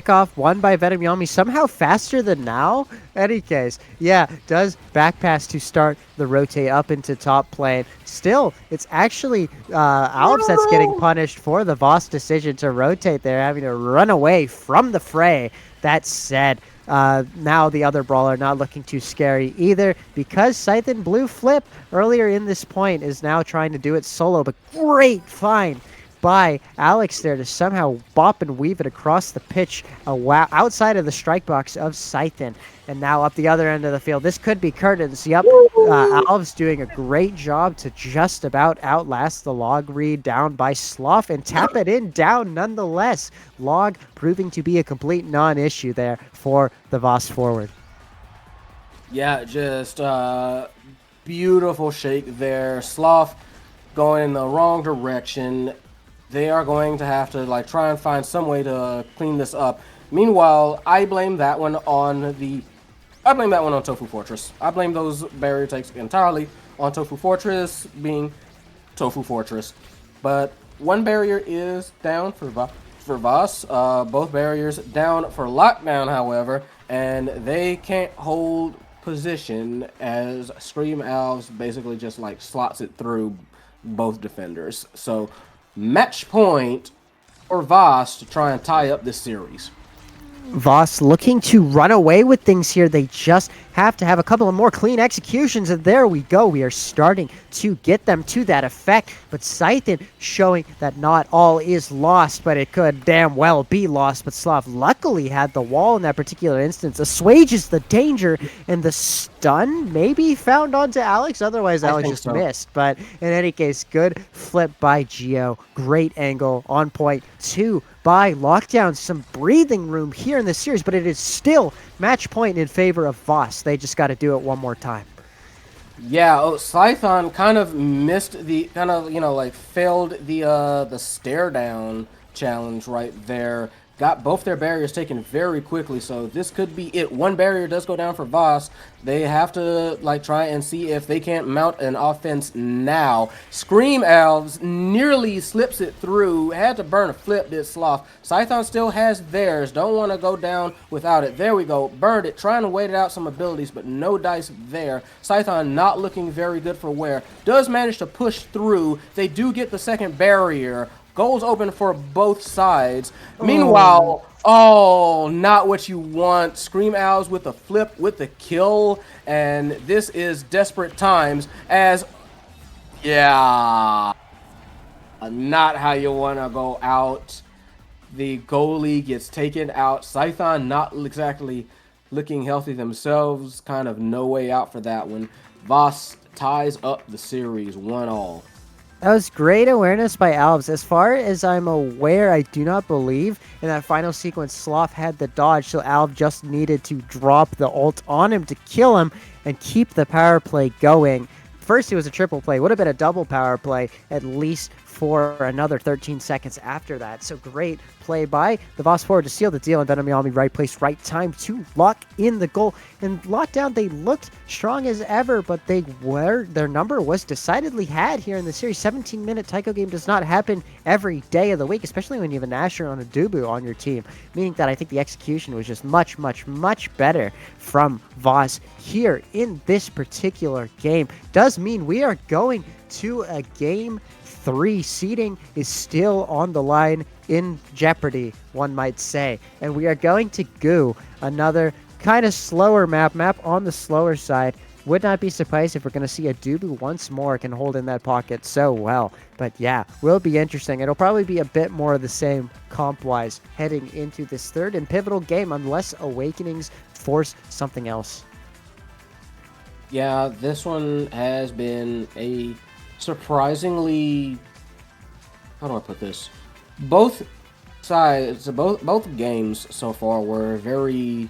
Off won by Venom Yami somehow faster than now. Any case, yeah, does back pass to start the rotate up into top lane. Still, it's actually Alps that's getting punished for the Voss decision to rotate there, having to run away from the fray. That said, now the other brawler not looking too scary either, because Scythen Blue Flip earlier in this point is now trying to do it solo, but great find by Alex there to somehow bop and weave it across the pitch outside of the strike box of Scythen. And now up the other end of the field. This could be curtains. Yep, Alves doing a great job to just about outlast the log read down by Sloth and tap it in down nonetheless. Log proving to be a complete non-issue there for the Voss forward. Yeah, just beautiful shake there. Sloth going in the wrong direction. They are going to have to like try and find some way to clean this up. Meanwhile, I blame that one on Tofu Fortress. I blame those barrier takes entirely on Tofu Fortress being Tofu Fortress. But one barrier is down for Voss. Both barriers down for Lockdown, however, and they can't hold position as Scream Alves basically just like slots it through both defenders. So match point for Voss to try and tie up this series. Voss looking to run away with things here. They just have to have a couple of more clean executions, and there we go. We are starting to get them to that effect, but Scythen showing that not all is lost, but it could damn well be lost. But Slav luckily had the wall in that particular instance, assuages the danger, and the stun maybe found onto Alex. Otherwise, Alex just missed. But in any case, good flip by Geo. Great angle on point two by Lockdown. Some breathing room here in this series, but it is still match point in favor of Voss. They just got to do it one more time. Yeah, Scython kind of missed the failed the stare down challenge right there. Got both their barriers taken very quickly, so this could be it. One barrier does go down for Voss. They have to like try and see if they can't mount an offense now. Scream Elves nearly slips it through. Had to burn a flip, did Sloth. Scython still has theirs. Don't want to go down without it. There we go. Burned it. Trying to wait it out some abilities, but no dice there. Scython not looking very good for wear. Does manage to push through. They do get the second barrier. Goals open for both sides. Meanwhile, not what you want. Scream Owls with a flip, with the kill. And this is desperate times as, yeah, not how you want to go out. The goalie gets taken out. Scython not exactly looking healthy themselves. Kind of no way out for that one. Voss ties up the series 1-1. That was great awareness by Alves. As far as I'm aware, I do not believe in that final sequence Sloth had the dodge, so Alv just needed to drop the ult on him to kill him and keep the power play going. First, it was a triple play. Would have been a double power play, at least for another 13 seconds after that. So great play by the Voss forward to seal the deal, and Benamiami right place, right time to lock in the goal. In lockdown, they looked strong as ever, but their number was decidedly had here in the series. 17-minute Taiko game does not happen every day of the week, especially when you have a Nasher on a Dubu on your team, meaning that I think the execution was just much, much, much better from Voss here in this particular game. Does mean we are going to a game 3. Seeding is still on the line, in jeopardy, one might say. And we are going to Goo, another kind of slower map on the slower side. Would not be surprised if we're going to see a Dubu once more can hold in that pocket so well. But yeah, will be interesting. It'll probably be a bit more of the same comp-wise heading into this third and pivotal game unless Awakenings force something else. Yeah, this one has been a surprisingly, how do I put this? Both sides, both games so far were very,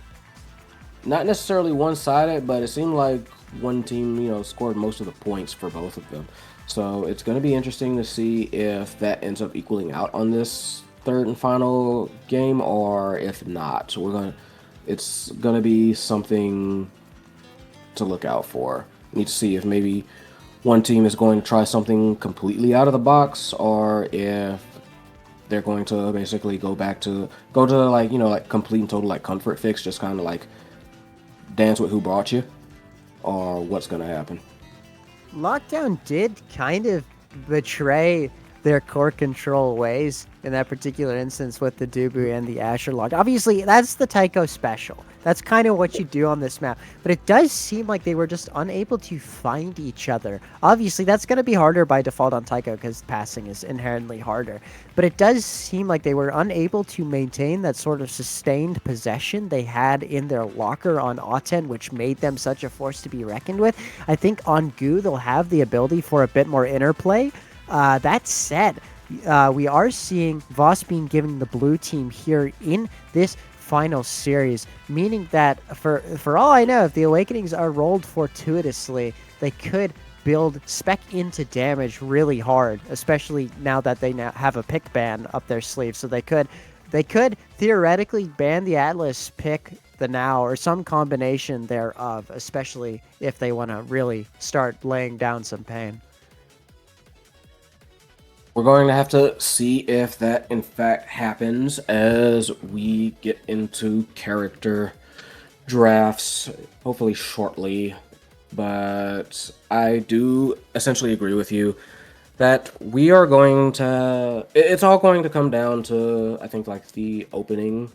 not necessarily one-sided, but it seemed like one team, scored most of the points for both of them. So it's going to be interesting to see if that ends up equaling out on this third and final game, or if not. So it's going to be something to look out for. Need to see if maybe one team is going to try something completely out of the box, or if they're going to basically go to like complete and total like comfort fix, just kind of like dance with who brought you, or what's going to happen. Lockdown did kind of betray their core control ways in that particular instance with the Dubu and the Asher lock. Obviously, that's the Taiko special. That's kind of what you do on this map. But it does seem like they were just unable to find each other. Obviously, that's going to be harder by default on Taiko because passing is inherently harder. But it does seem like they were unable to maintain that sort of sustained possession they had in their locker on Aten, which made them such a force to be reckoned with. I think on Goo, they'll have the ability for a bit more interplay. That said, we are seeing Voss being given the blue team here in this final series, meaning that for all I know, if the Awakenings are rolled fortuitously, they could build spec into damage really hard, especially now that they now have a pick ban up their sleeve. So they could theoretically ban the Atlas, pick the Now, or some combination thereof, especially if they want to really start laying down some pain. We're going to have to see if that in fact happens as we get into character drafts, hopefully shortly. But I do essentially agree with you that we are going to, it's all going to come down to, I think, like the opening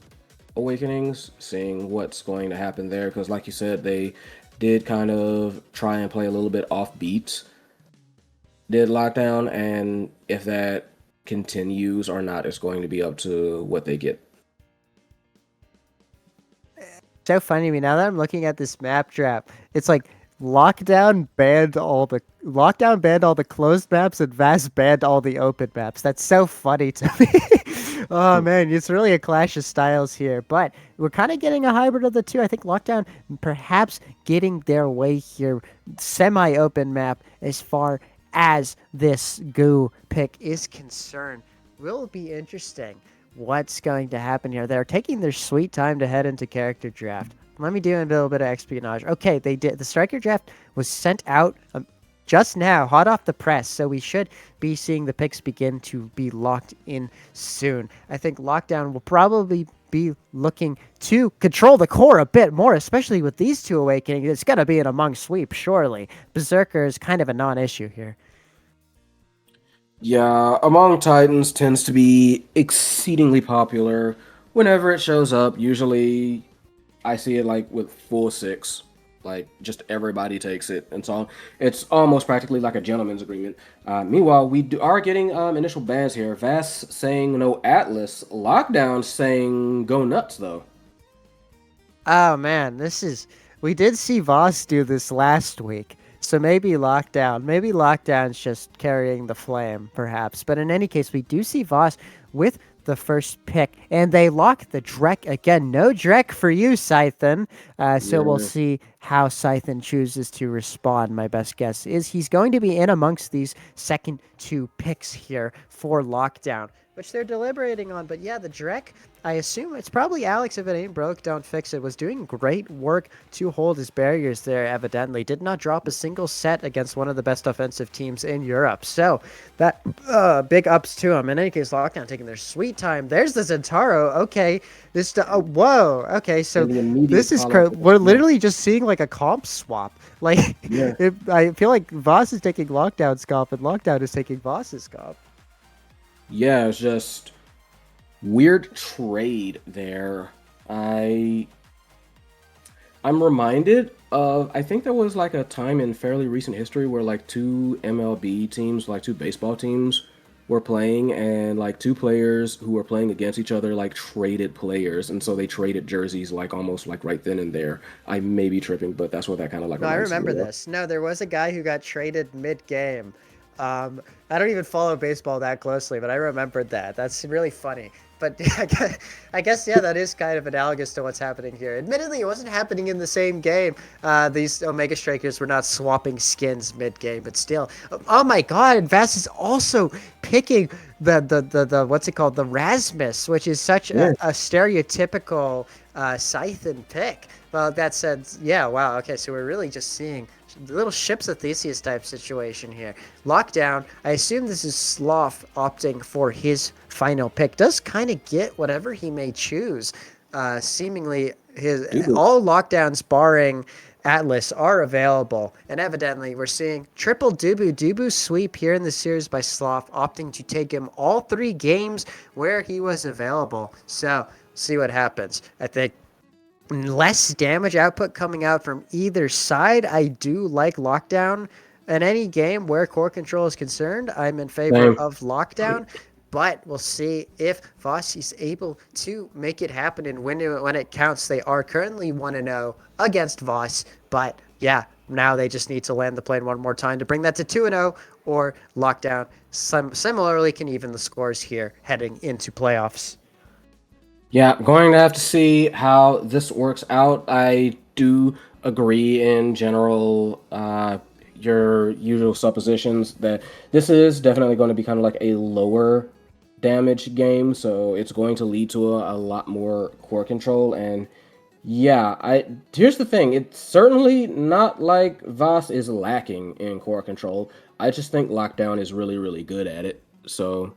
Awakenings, seeing what's going to happen there. Because like you said, they did kind of try and play a little bit off beat. Did lockdown, and if that continues or not, it's going to be up to what they get. So funny to me now that I'm looking at this map trap. It's like lockdown banned all the closed maps and Vast banned all the open maps. That's so funny to me. Oh man, it's really a clash of styles here, but we're kind of getting a hybrid of the two. I think lockdown perhaps getting their way here, semi-open map as far as this Goo pick is concerned. Will be interesting what's going to happen here. They're taking their sweet time to head into character draft. Let me do a little bit of espionage. Okay, they did. The striker draft was sent out just now, hot off the press, so we should be seeing the picks begin to be locked in soon. I think lockdown will probably be looking to control the core a bit more, especially with these two Awakenings. It's going to be an among sweep, surely. Berserker is kind of a non-issue here. Yeah, Among Titans tends to be exceedingly popular whenever it shows up. Usually, I see it like with full six, like just everybody takes it, and so it's almost practically like a gentleman's agreement. Meanwhile, are getting initial bans here. Vass saying no Atlas, Lockdown saying go nuts though. Oh man, we did see Voss do this last week. So maybe Lockdown's just carrying the flame, perhaps. But in any case, we do see Voss with the first pick, and they lock the Drek again. No Drek for you, Scythen. So we'll Yeah. see how Scythen chooses to respond. My best guess is he's going to be in amongst these second two picks here for Lockdown, which they're deliberating on. But yeah, the Drek, I assume it's probably Alex. If it ain't broke, don't fix it. Was doing great work to hold his barriers there, evidently. Did not drop a single set against one of the best offensive teams in Europe. So that big ups to him. In any case, Lockdown taking their sweet time. There's the Zentaro. Okay. Whoa. Okay. So And the immediate this is follow-up. we're literally just seeing like a comp swap. Like, Yeah. I feel like Voss is taking Lockdown's comp and Lockdown is taking Voss's comp. Yeah, it's just weird trade there. I'm reminded of, I think there was like a time in fairly recent history where like two MLB teams, like two baseball teams were playing, and like two players who were playing against each other like traded players, and so they traded jerseys like almost like right then and there. I may be tripping, but that's what that kind of like No, I reminds me remember of. this. No, there was a guy who got traded mid-game. I don't even follow baseball that closely, but I remembered that. That's really funny. But I guess, yeah, that is kind of analogous to what's happening here. Admittedly, it wasn't happening in the same game. These Omega Strikers were not swapping skins mid-game, but still. Oh my god, and Vass is also picking the what's it called? The Rasmus, which is such Yeah. a stereotypical Scythen pick. Well, that said, yeah, wow, okay, so we're really just seeing the little Ships of Theseus type situation here. Lockdown, I assume this is Sloth opting for his final pick. Does kind of get whatever he may choose. Seemingly, all Lockdowns barring Atlas are available, and evidently we're seeing triple Dubu sweep here in the series by Sloth, opting to take him all 3 games where he was available. So, see what happens. I think less damage output coming out from either side. I do like Lockdown. In any game where core control is concerned, I'm in favor Same. of Lockdown. But we'll see if Voss is able to make it happen and win it when it counts. They are currently 1-0 against Voss. But yeah, now they just need to land the plane one more time to bring that to 2-0, or Lockdown similarly can even the scores here heading into playoffs. Yeah, going to have to see how this works out. I do agree in general, your usual suppositions that this is definitely going to be kind of like a lower damage game, so it's going to lead to a lot more core control. And yeah, here's the thing, it's certainly not like Voss is lacking in core control. I just think Lockdown is really, really good at it. So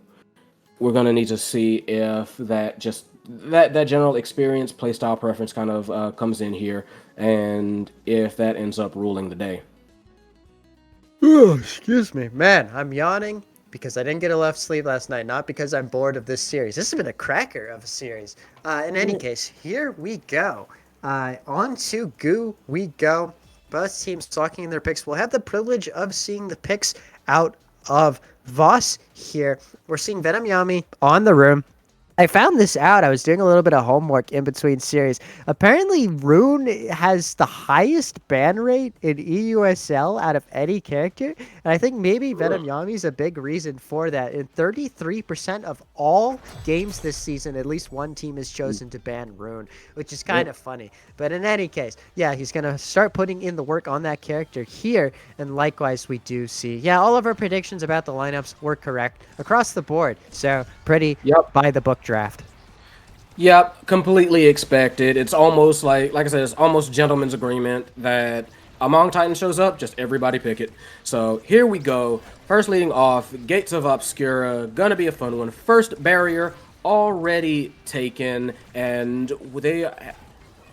we're gonna need to see if that general experience, playstyle preference kind of comes in here, and if that ends up ruling the day. Oh, excuse me. Man, I'm yawning because I didn't get a left sleeve last night, not because I'm bored of this series. This has been a cracker of a series. In any case, here we go. On to Goo we go. Both teams talking in their picks. We'll have the privilege of seeing the picks out of Voss here. We're seeing Venom Yami on the room. I found this out. I was doing a little bit of homework in between series. Apparently, Rune has the highest ban rate in EUSL out of any character. And I think maybe Venom Yami is a big reason for that. In 33% of all games this season, at least one team has chosen to ban Rune, which is kind of funny. But in any case, yeah, he's going to start putting in the work on that character here. And likewise, we do see, yeah, all of our predictions about the lineups were correct across the board. So pretty by the book draft. Yep, completely expected. It's almost like I said, it's almost gentleman's agreement that Among Titan shows up, just everybody pick it. So here we go. First leading off, Gates of Obscura, gonna be a fun one. First barrier already taken, and they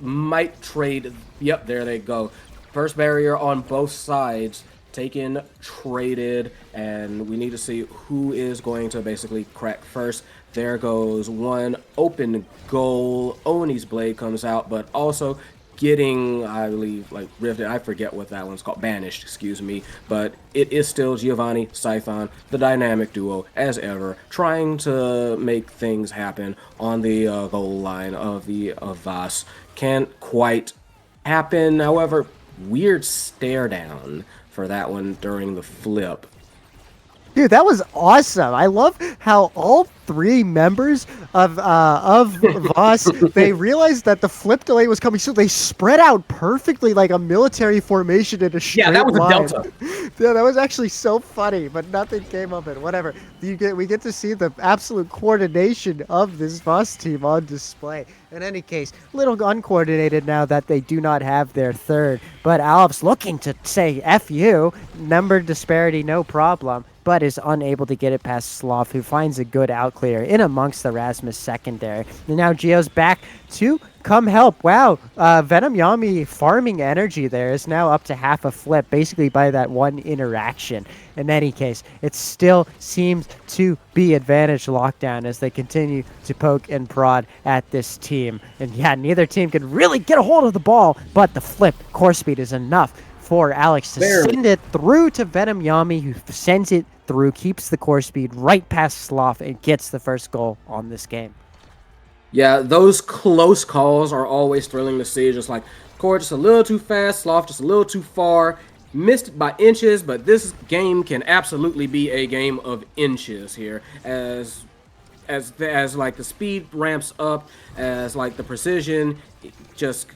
might trade. Yep, there they go. First barrier on both sides. taken, traded, and we need to see who is going to basically crack first. There goes one open goal. Oni's blade comes out, but also getting, I believe, like rifted. I forget what that one's called. Banished, excuse me. But it is still Giovanni, Scython, the dynamic duo, as ever, trying to make things happen on the goal line of the VAS. Can't quite happen. However, weird stare down for that one during the flip. Dude, that was awesome. I love how all three members of Voss, they realized that the flip delay was coming, so they spread out perfectly like a military formation in a straight line. Yeah, that was a delta. Yeah, that was actually so funny, but nothing came of it. Whatever. We get to see the absolute coordination of this Voss team on display. In any case, a little uncoordinated now that they do not have their third. But Alves looking to say F you, number disparity, no problem, but is unable to get it past Sloth, who finds a good out clear in amongst the Rasmus secondary. And now Gio's back to come help. Wow, Venom Yami farming energy there is now up to half a flip, basically by that one interaction. In any case, it still seems to be advantage lockdown as they continue to poke and prod at this team. And yeah, neither team can really get a hold of the ball, but the flip core speed is enough for Alex to send it through to Venom Yami, who sends it through, keeps the core speed right past Sloth, and gets the first goal on this game. Yeah, those close calls are always thrilling to see. Just like Core just a little too fast, Sloth just a little too far. Missed it by inches, but this game can absolutely be a game of inches here. As like the speed ramps up, as like the precision just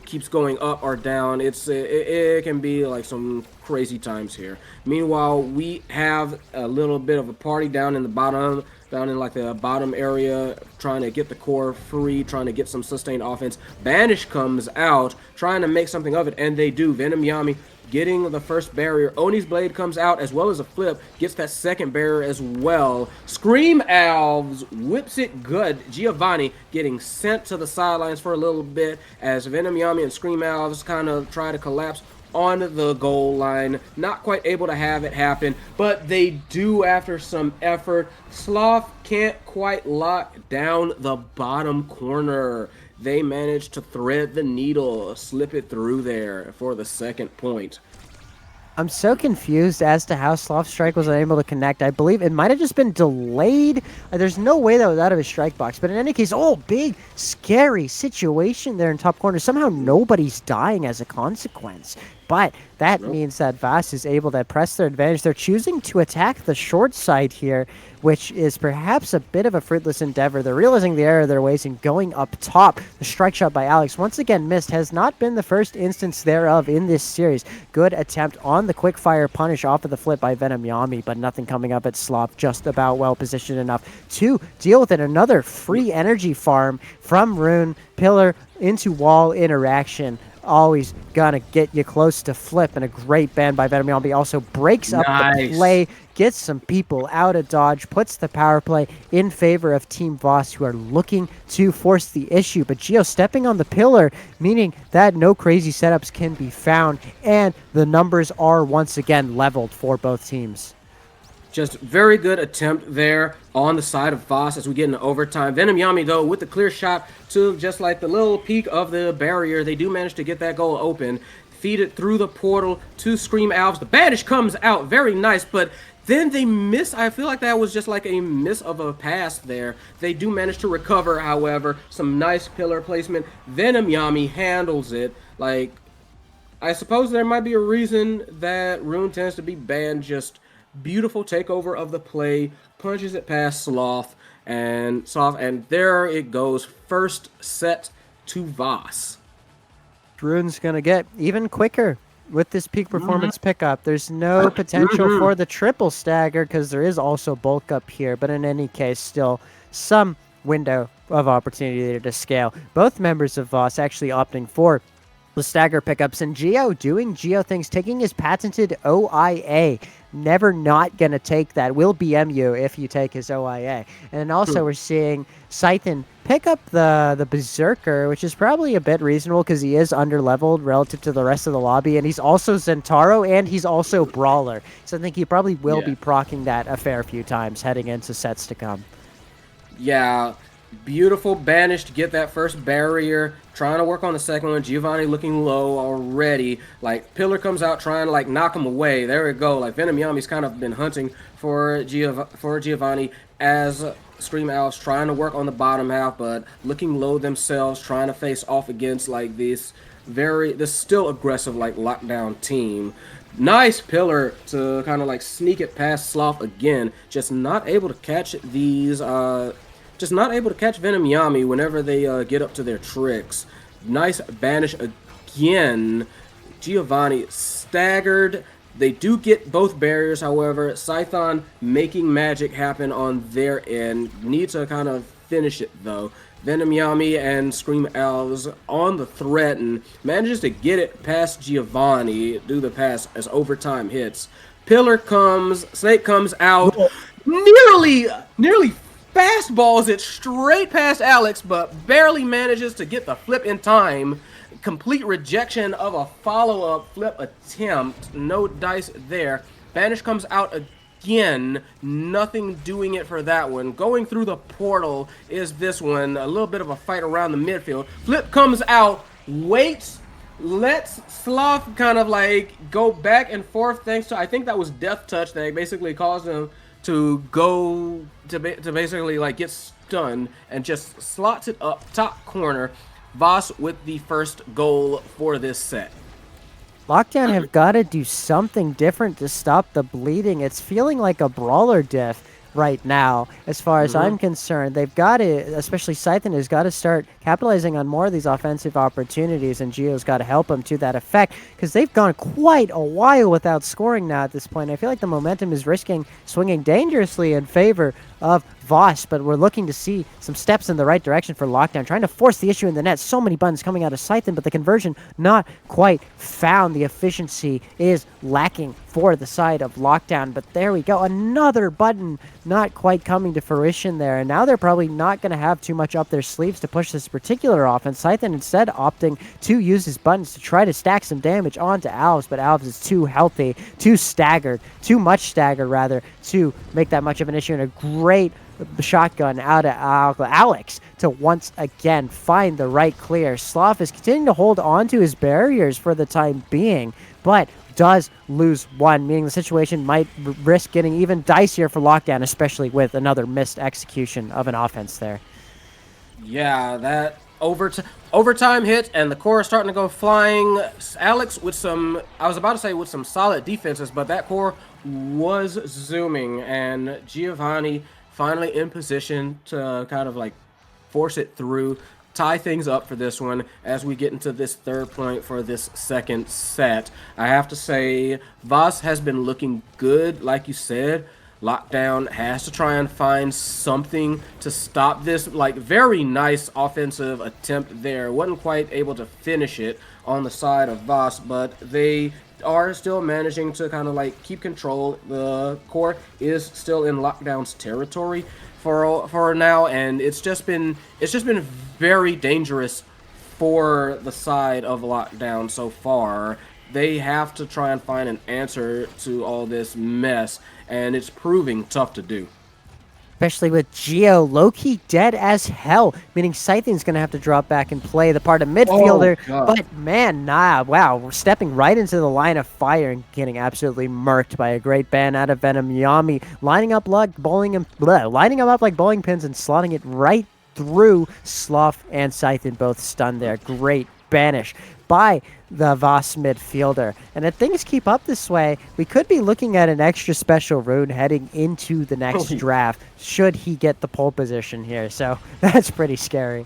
keeps going up or down, it can be like some crazy times here. Meanwhile, we have a little bit of a party down in the bottom, down in like the bottom area, trying to get the core free, trying to get some sustained offense. Banish comes out, trying to make something of it, and they do. Venom Yami getting the first barrier. Oni's blade comes out as well as a flip, gets that second barrier as well. Scream Alves whips it good. Giovanni getting sent to the sidelines for a little bit as Venom Yami and Scream Alves kind of try to collapse on the goal line. Not quite able to have it happen, but they do after some effort. Sloth can't quite lock down the bottom corner. They managed to thread the needle, slip it through there for the second point. I'm so confused as to how Sloth Strike was unable to connect. I believe it might have just been delayed. There's no way that was out of his strike box. But in any case, big, scary situation there in top corner. Somehow nobody's dying as a consequence. But that means that Vas is able to press their advantage. They're choosing to attack the short side here, which is perhaps a bit of a fruitless endeavor. They're realizing the error of their ways and going up top. The strike shot by Alex, once again missed, has not been the first instance thereof in this series. Good attempt on the quick fire punish off of the flip by Venom Yami, but nothing coming up at Sloth, just about well positioned enough to deal with it. Another free energy farm from Rune, pillar into wall interaction. Always gonna get you close to flip, and a great ban by Venom Yami also breaks up the play, gets some people out of dodge, puts the power play in favor of Team Voss, who are looking to force the issue. But Gio stepping on the pillar, meaning that no crazy setups can be found, and the numbers are once again leveled for both teams. Just very good attempt there on the side of Voss as we get into overtime. Venom Yami, though, with the clear shot to just like the little peak of the barrier. They do manage to get that goal open. Feed it through the portal to Scream Alves. The Banish comes out. Very nice, but then they miss. I feel like that was just like a miss of a pass there. They do manage to recover, however. Some nice pillar placement. Venom Yami handles it. Like, I suppose there might be a reason that Rune tends to be banned. Just beautiful takeover of the play, punches it past Sloth, and there it goes. First set to Voss. Rune's gonna get even quicker with this peak performance pickup. There's no potential for the triple stagger because there is also bulk up here, but in any case, still some window of opportunity to scale. Both members of Voss actually opting for the stagger pickups, and Gio doing Gio things, taking his patented OIA never not going to take that. Will BM you if you take his OIA. And then also we're seeing Scythen pick up the Berserker, which is probably a bit reasonable because he is underleveled relative to the rest of the lobby, and he's also Zentaro, and he's also Brawler. So I think he probably will be proccing that a fair few times heading into sets to come. Yeah, beautiful banish to get that first barrier. Trying to work on the second one. Giovanni looking low already. Like, Pillar comes out trying to, like, knock him away. There we go. Like, Venom Yami's kind of been hunting for Giovanni as Scream Owls trying to work on the bottom half, but looking low themselves, trying to face off against, like, this still aggressive, like, lockdown team. Nice Pillar to kind of, like, sneak it past Sloth again. Just not able to catch these, just not able to catch Venom Yami whenever they get up to their tricks. Nice banish again. Giovanni staggered. They do get both barriers, however. Scython making magic happen on their end. Need to kind of finish it, though. Venom Yami and Scream Owls on the threaten. Manages to get it past Giovanni. Do the pass as overtime hits. Pillar comes. Snake comes out. Nearly fastballs it straight past Alex, but barely manages to get the flip in time. Complete rejection of a follow-up flip attempt. No dice there. Banish comes out again. Nothing doing it for that one. Going through the portal is this one. A little bit of a fight around the midfield. Flip comes out. Waits. Lets Sloth kind of like go back and forth thanks to, I think that was Death Touch that basically caused him to go to basically like get stunned, and just slots it up top corner. Voss with the first goal for this set. Lockdown have got to do something different to stop the bleeding. It's feeling like a brawler diff right now, as far as I'm concerned. They've got to, especially Scythen, has got to start capitalizing on more of these offensive opportunities, and Gio's got to help them to that effect, because they've gone quite a while without scoring now at this point. I feel like the momentum is swinging dangerously in favor of Voss, but we're looking to see some steps in the right direction for Lockdown, trying to force the issue in the net. So many buttons coming out of Scythen, but the conversion not quite found. The efficiency is lacking for the side of Lockdown, but there we go. Another button not quite coming to fruition there, and now they're probably not going to have too much up their sleeves to push this particular offense. Scythen instead opting to use his buttons to try to stack some damage onto Alves, but Alves is too healthy, too much staggered rather, to make that much of an issue, and a great shotgun out of Alex to once again find the right clear. Sloth is continuing to hold on to his barriers for the time being, but does lose one, meaning the situation might risk getting even dicier for Lockdown, especially with another missed execution of an offense there. Yeah, that overtime hit, and the core is starting to go flying. Alex with some, I was about to say with some solid defenses, but that core was zooming, and Giovanni finally in position to kind of like force it through, tie things up for this one as we get into this third point for this second set. I have to say, Voss has been looking good, like you said. Lockdown has to try and find something to stop this, like, very nice offensive attempt there. Wasn't quite able to finish it on the side of Voss, but they are still managing to kind of like keep control. The core is still in Lockdown's territory for now, and it's just been very dangerous for the side of Lockdown so far. They have to try and find an answer to all this mess, and it's proving tough to do. Especially with Gio low-key dead as hell, meaning Scythen's going to have to drop back and play the part of midfielder. But man, wow, we're stepping right into the line of fire and getting absolutely murked by a great ban out of Venom Yami, lining him up like bowling pins and slotting it right through. Sloth and Scythen both stunned there. Great banish by the Voss midfielder. And if things keep up this way, we could be looking at an extra special rune heading into the next draft, should he get the pole position here. So that's pretty scary.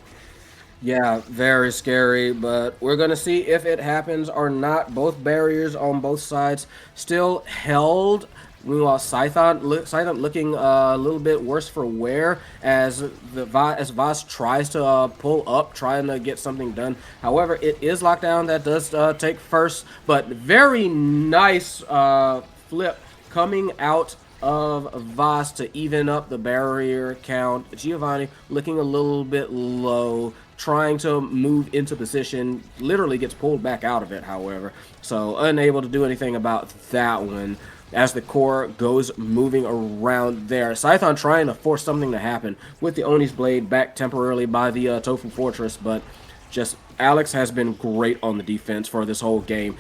Yeah, very scary, but we're going to see if it happens or not. Both barriers on both sides still held. Meanwhile, Scython looking a little bit worse for wear as Voss tries to pull up, trying to get something done. However, it is Lockdown that does take first, but very nice flip coming out of Voss to even up the barrier count. Giovanni looking a little bit low, trying to move into position, literally gets pulled back out of it, however. So unable to do anything about that one as the core goes moving around there. Scython trying to force something to happen with the Oni's Blade back temporarily by the Tofu Fortress, but just Alex has been great on the defense for this whole game.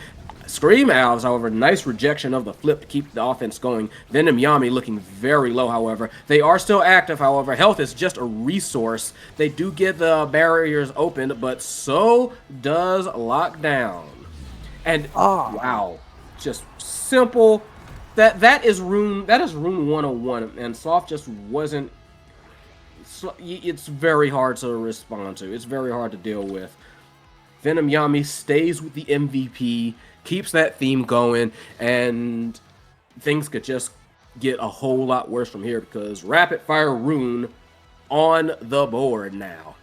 Scream Owls, however, nice rejection of the flip to keep the offense going. Venom Yami looking very low, however. They are still active, however. Health is just a resource. They do get the barriers opened, but so does Lockdown. And, wow, just simple. That is rune 101, and Soft just wasn't. It's very hard to respond to. It's very hard to deal with. Venom Yami stays with the MVP, keeps that theme going, and things could just get a whole lot worse from here because Rapid Fire Rune on the board now.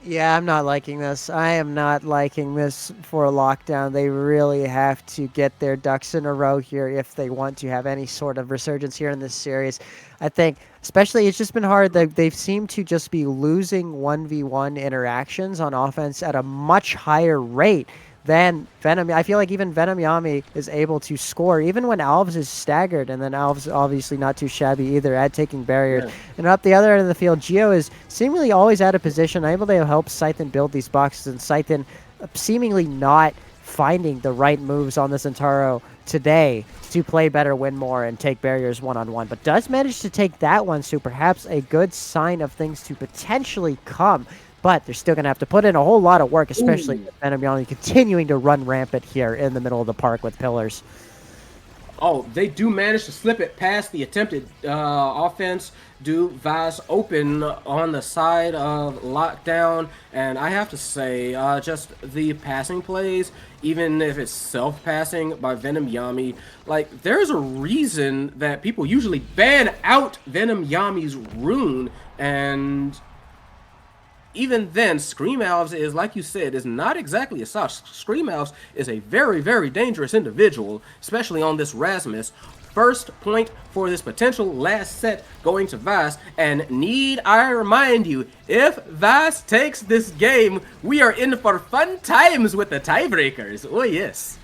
Yeah, I'm not liking this. I am not liking this for a Lockdown. They really have to get their ducks in a row here if they want to have any sort of resurgence here in this series. I think, especially, it's just been hard. They've seemed to just be losing 1v1 interactions on offense at a much higher rate than Venom. I feel like even Venom Yami is able to score, even when Alves is staggered, and then Alves obviously not too shabby either at taking barriers. Yeah. And up the other end of the field, Geo is seemingly always out of position, able to help Scythen build these boxes, and Scythen seemingly not finding the right moves on this Antaro today to play better, win more, and take barriers one-on-one, but does manage to take that one, so perhaps a good sign of things to potentially come. But they're still going to have to put in a whole lot of work, especially with Venom Yami continuing to run rampant here in the middle of the park with pillars. Oh, they do manage to slip it past the attempted offense. Do Vaz open on the side of Lockdown, and I have to say, just the passing plays, even if it's self-passing by Venom Yami, like, there's a reason that people usually ban out Venom Yami's rune, and even then, Scream Elves is, like you said, is not exactly a soft. Scream Elves is a very, very dangerous individual, especially on this Rasmus. First point for this potential last set going to Vaz, and need I remind you, if Vaz takes this game, we are in for fun times with the tiebreakers. Oh, yes.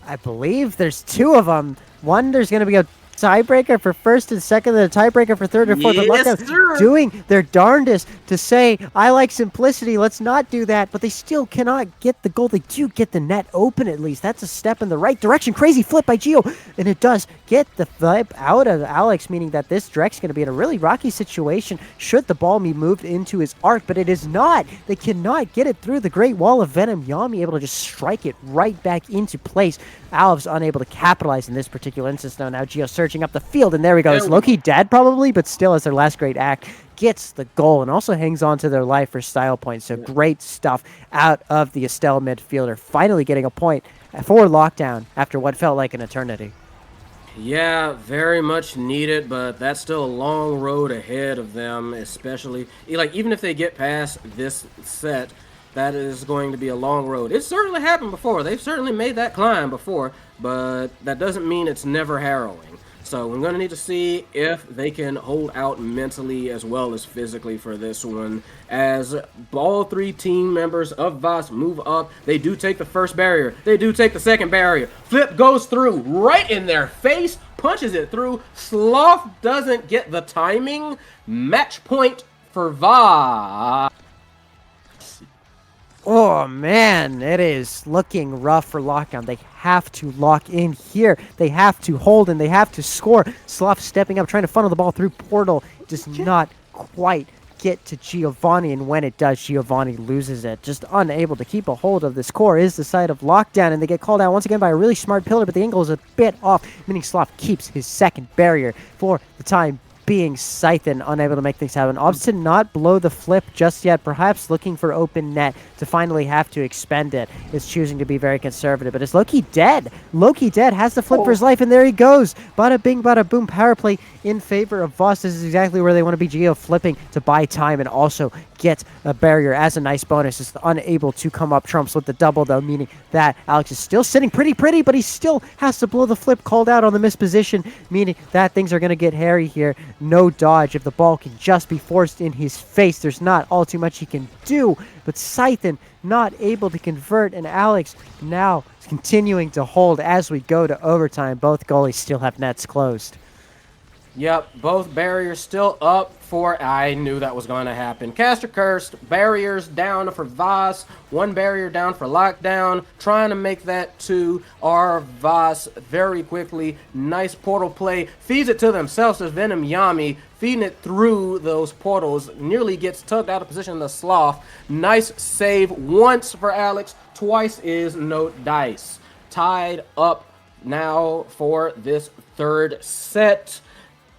I believe there's two of them. One, there's going to be a tiebreaker for first and second, and a tiebreaker for third and fourth. Yes, sir. Doing their darndest to say, I like simplicity, let's not do that, but they still cannot get the goal. They do get the net open at least. That's a step in the right direction. Crazy flip by Geo, and it does get the flip out of Alex, meaning that this Drek's going to be in a really rocky situation should the ball be moved into his arc, but it is not. They cannot get it through the Great Wall of Venom. Yami able to just strike it right back into place. Alves unable to capitalize in this particular instance. Now Geo searching up the field, and there we go. It's Loki dead probably, but still as their last great act gets the goal and also hangs on to their life for style points. So great stuff out of the Estelle midfielder, finally getting a point for Lockdown after what felt like an eternity. Yeah, very much needed, but that's still a long road ahead of them, especially, like, even if they get past this set, that is going to be a long road. It's certainly happened before. They've certainly made that climb before, but that doesn't mean it's never harrowing. So we're going to need to see if they can hold out mentally as well as physically for this one. As all three team members of Voss move up, they do take the first barrier. They do take the second barrier. Flip goes through right in their face, punches it through. Sloth doesn't get the timing. Match point for Voss. Oh man, it is looking rough for Lockdown. They have to lock in here. They have to hold and they have to score. Sloth stepping up, trying to funnel the ball through Portal. Does not quite get to Giovanni, and when it does, Giovanni loses it. Just unable to keep a hold of this core is the side of Lockdown, and they get called out once again by a really smart pillar, but the angle is a bit off, meaning Sloth keeps his second barrier for the time being. Scythen unable to make things happen. Obs to not blow the flip just yet, perhaps looking for open net to finally have to expend it. Is choosing to be very conservative, but is Loki dead? Loki dead, has the flip for his life, and there he goes. Bada bing, bada boom, power play in favor of Voss. This is exactly where they want to be. Geo flipping to buy time and also get a barrier as a nice bonus. Is unable to come up trumps with the double, though, meaning that Alex is still sitting pretty, but he still has to blow the flip called out on the misposition, meaning that things are going to get hairy here. No dodge. If the ball can just be forced in his face, there's not all too much he can do. But Scythen not able to convert, and Alex now continuing to hold as we go to overtime. Both goalies still have nets closed. Yep, both barriers still up for, I knew that was going to happen. Caster Cursed, barriers down for Voss, one barrier down for Lockdown, trying to make that to our Voss very quickly. Nice portal play, feeds it to themselves as Venom Yami, feeding it through those portals, nearly gets tugged out of position in the Sloth. Nice save once for Alex, twice is no dice. Tied up now for this third set.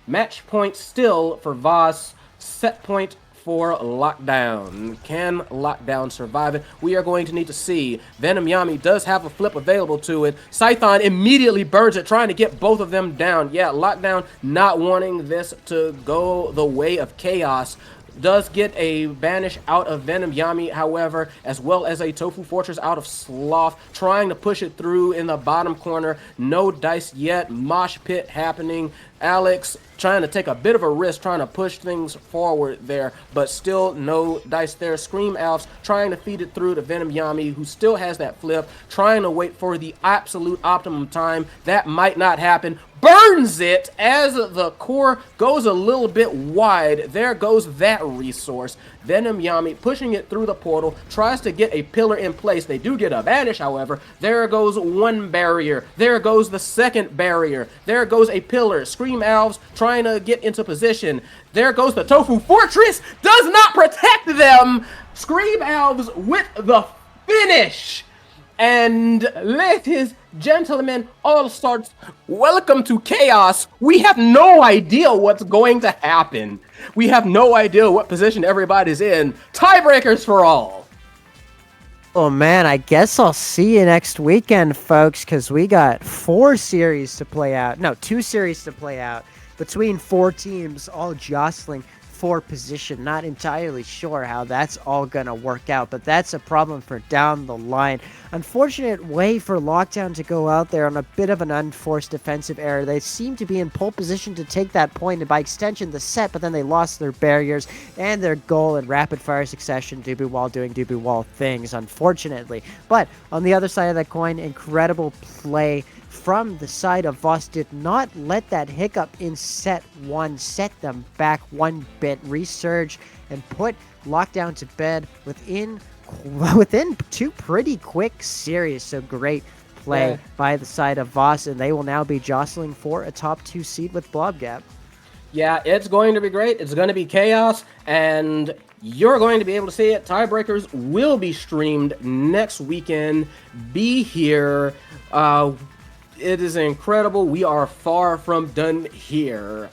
Match point still for Voss, set point for Lockdown. Can Lockdown survive it? We are going to need to see. Venom Yami does have a flip available to it. Scython immediately burns it, trying to get both of them down. Yeah, Lockdown not wanting this to go the way of Chaos. Does get a banish out of Venom Yami, however, as well as a Tofu Fortress out of Sloth, trying to push it through in the bottom corner. No dice yet. Mosh pit happening. Alex trying to take a bit of a risk, trying to push things forward there, but still no dice there. Scream Elves trying to feed it through to Venom Yami, who still has that flip, trying to wait for the absolute optimum time. That might not happen. Burns it as the core goes a little bit wide. There goes that resource. Venom Yami pushing it through the portal, tries to get a pillar in place. They do get a banish, however. There goes one barrier. There goes the second barrier. There goes a pillar. Scream Elves trying to get into position. There goes the Tofu Fortress. Does not protect them. Scream Elves with the finish. And ladies, gentlemen, all stars, welcome to Chaos. We have no idea what's going to happen. We have no idea what position everybody's in. Tiebreakers for all. Oh man, I guess I'll see you next weekend, folks, because we got 4 series to play out. No, 2 series to play out between 4 teams, all jostling for position. Not entirely sure how that's all gonna work out, but that's a problem for down the line. Unfortunate way for Lockdown to go out there on a bit of an unforced defensive error. They seem to be in pole position to take that point and by extension the set, but then they lost their barriers and their goal in rapid fire succession. Doobie Wall doing Doobie Wall things, unfortunately. But on the other side of that coin, incredible play from the side of Voss. Did not let that hiccup in set 1 set them back one bit. Resurge and put Lockdown to bed within 2 pretty quick series. So great play by the side of Voss, and they will now be jostling for a top 2 seed with Blobgap. Yeah, it's going to be great. It's going to be chaos, and you're going to be able to see it. Tiebreakers will be streamed next weekend. Be here. It is incredible. We are far from done here.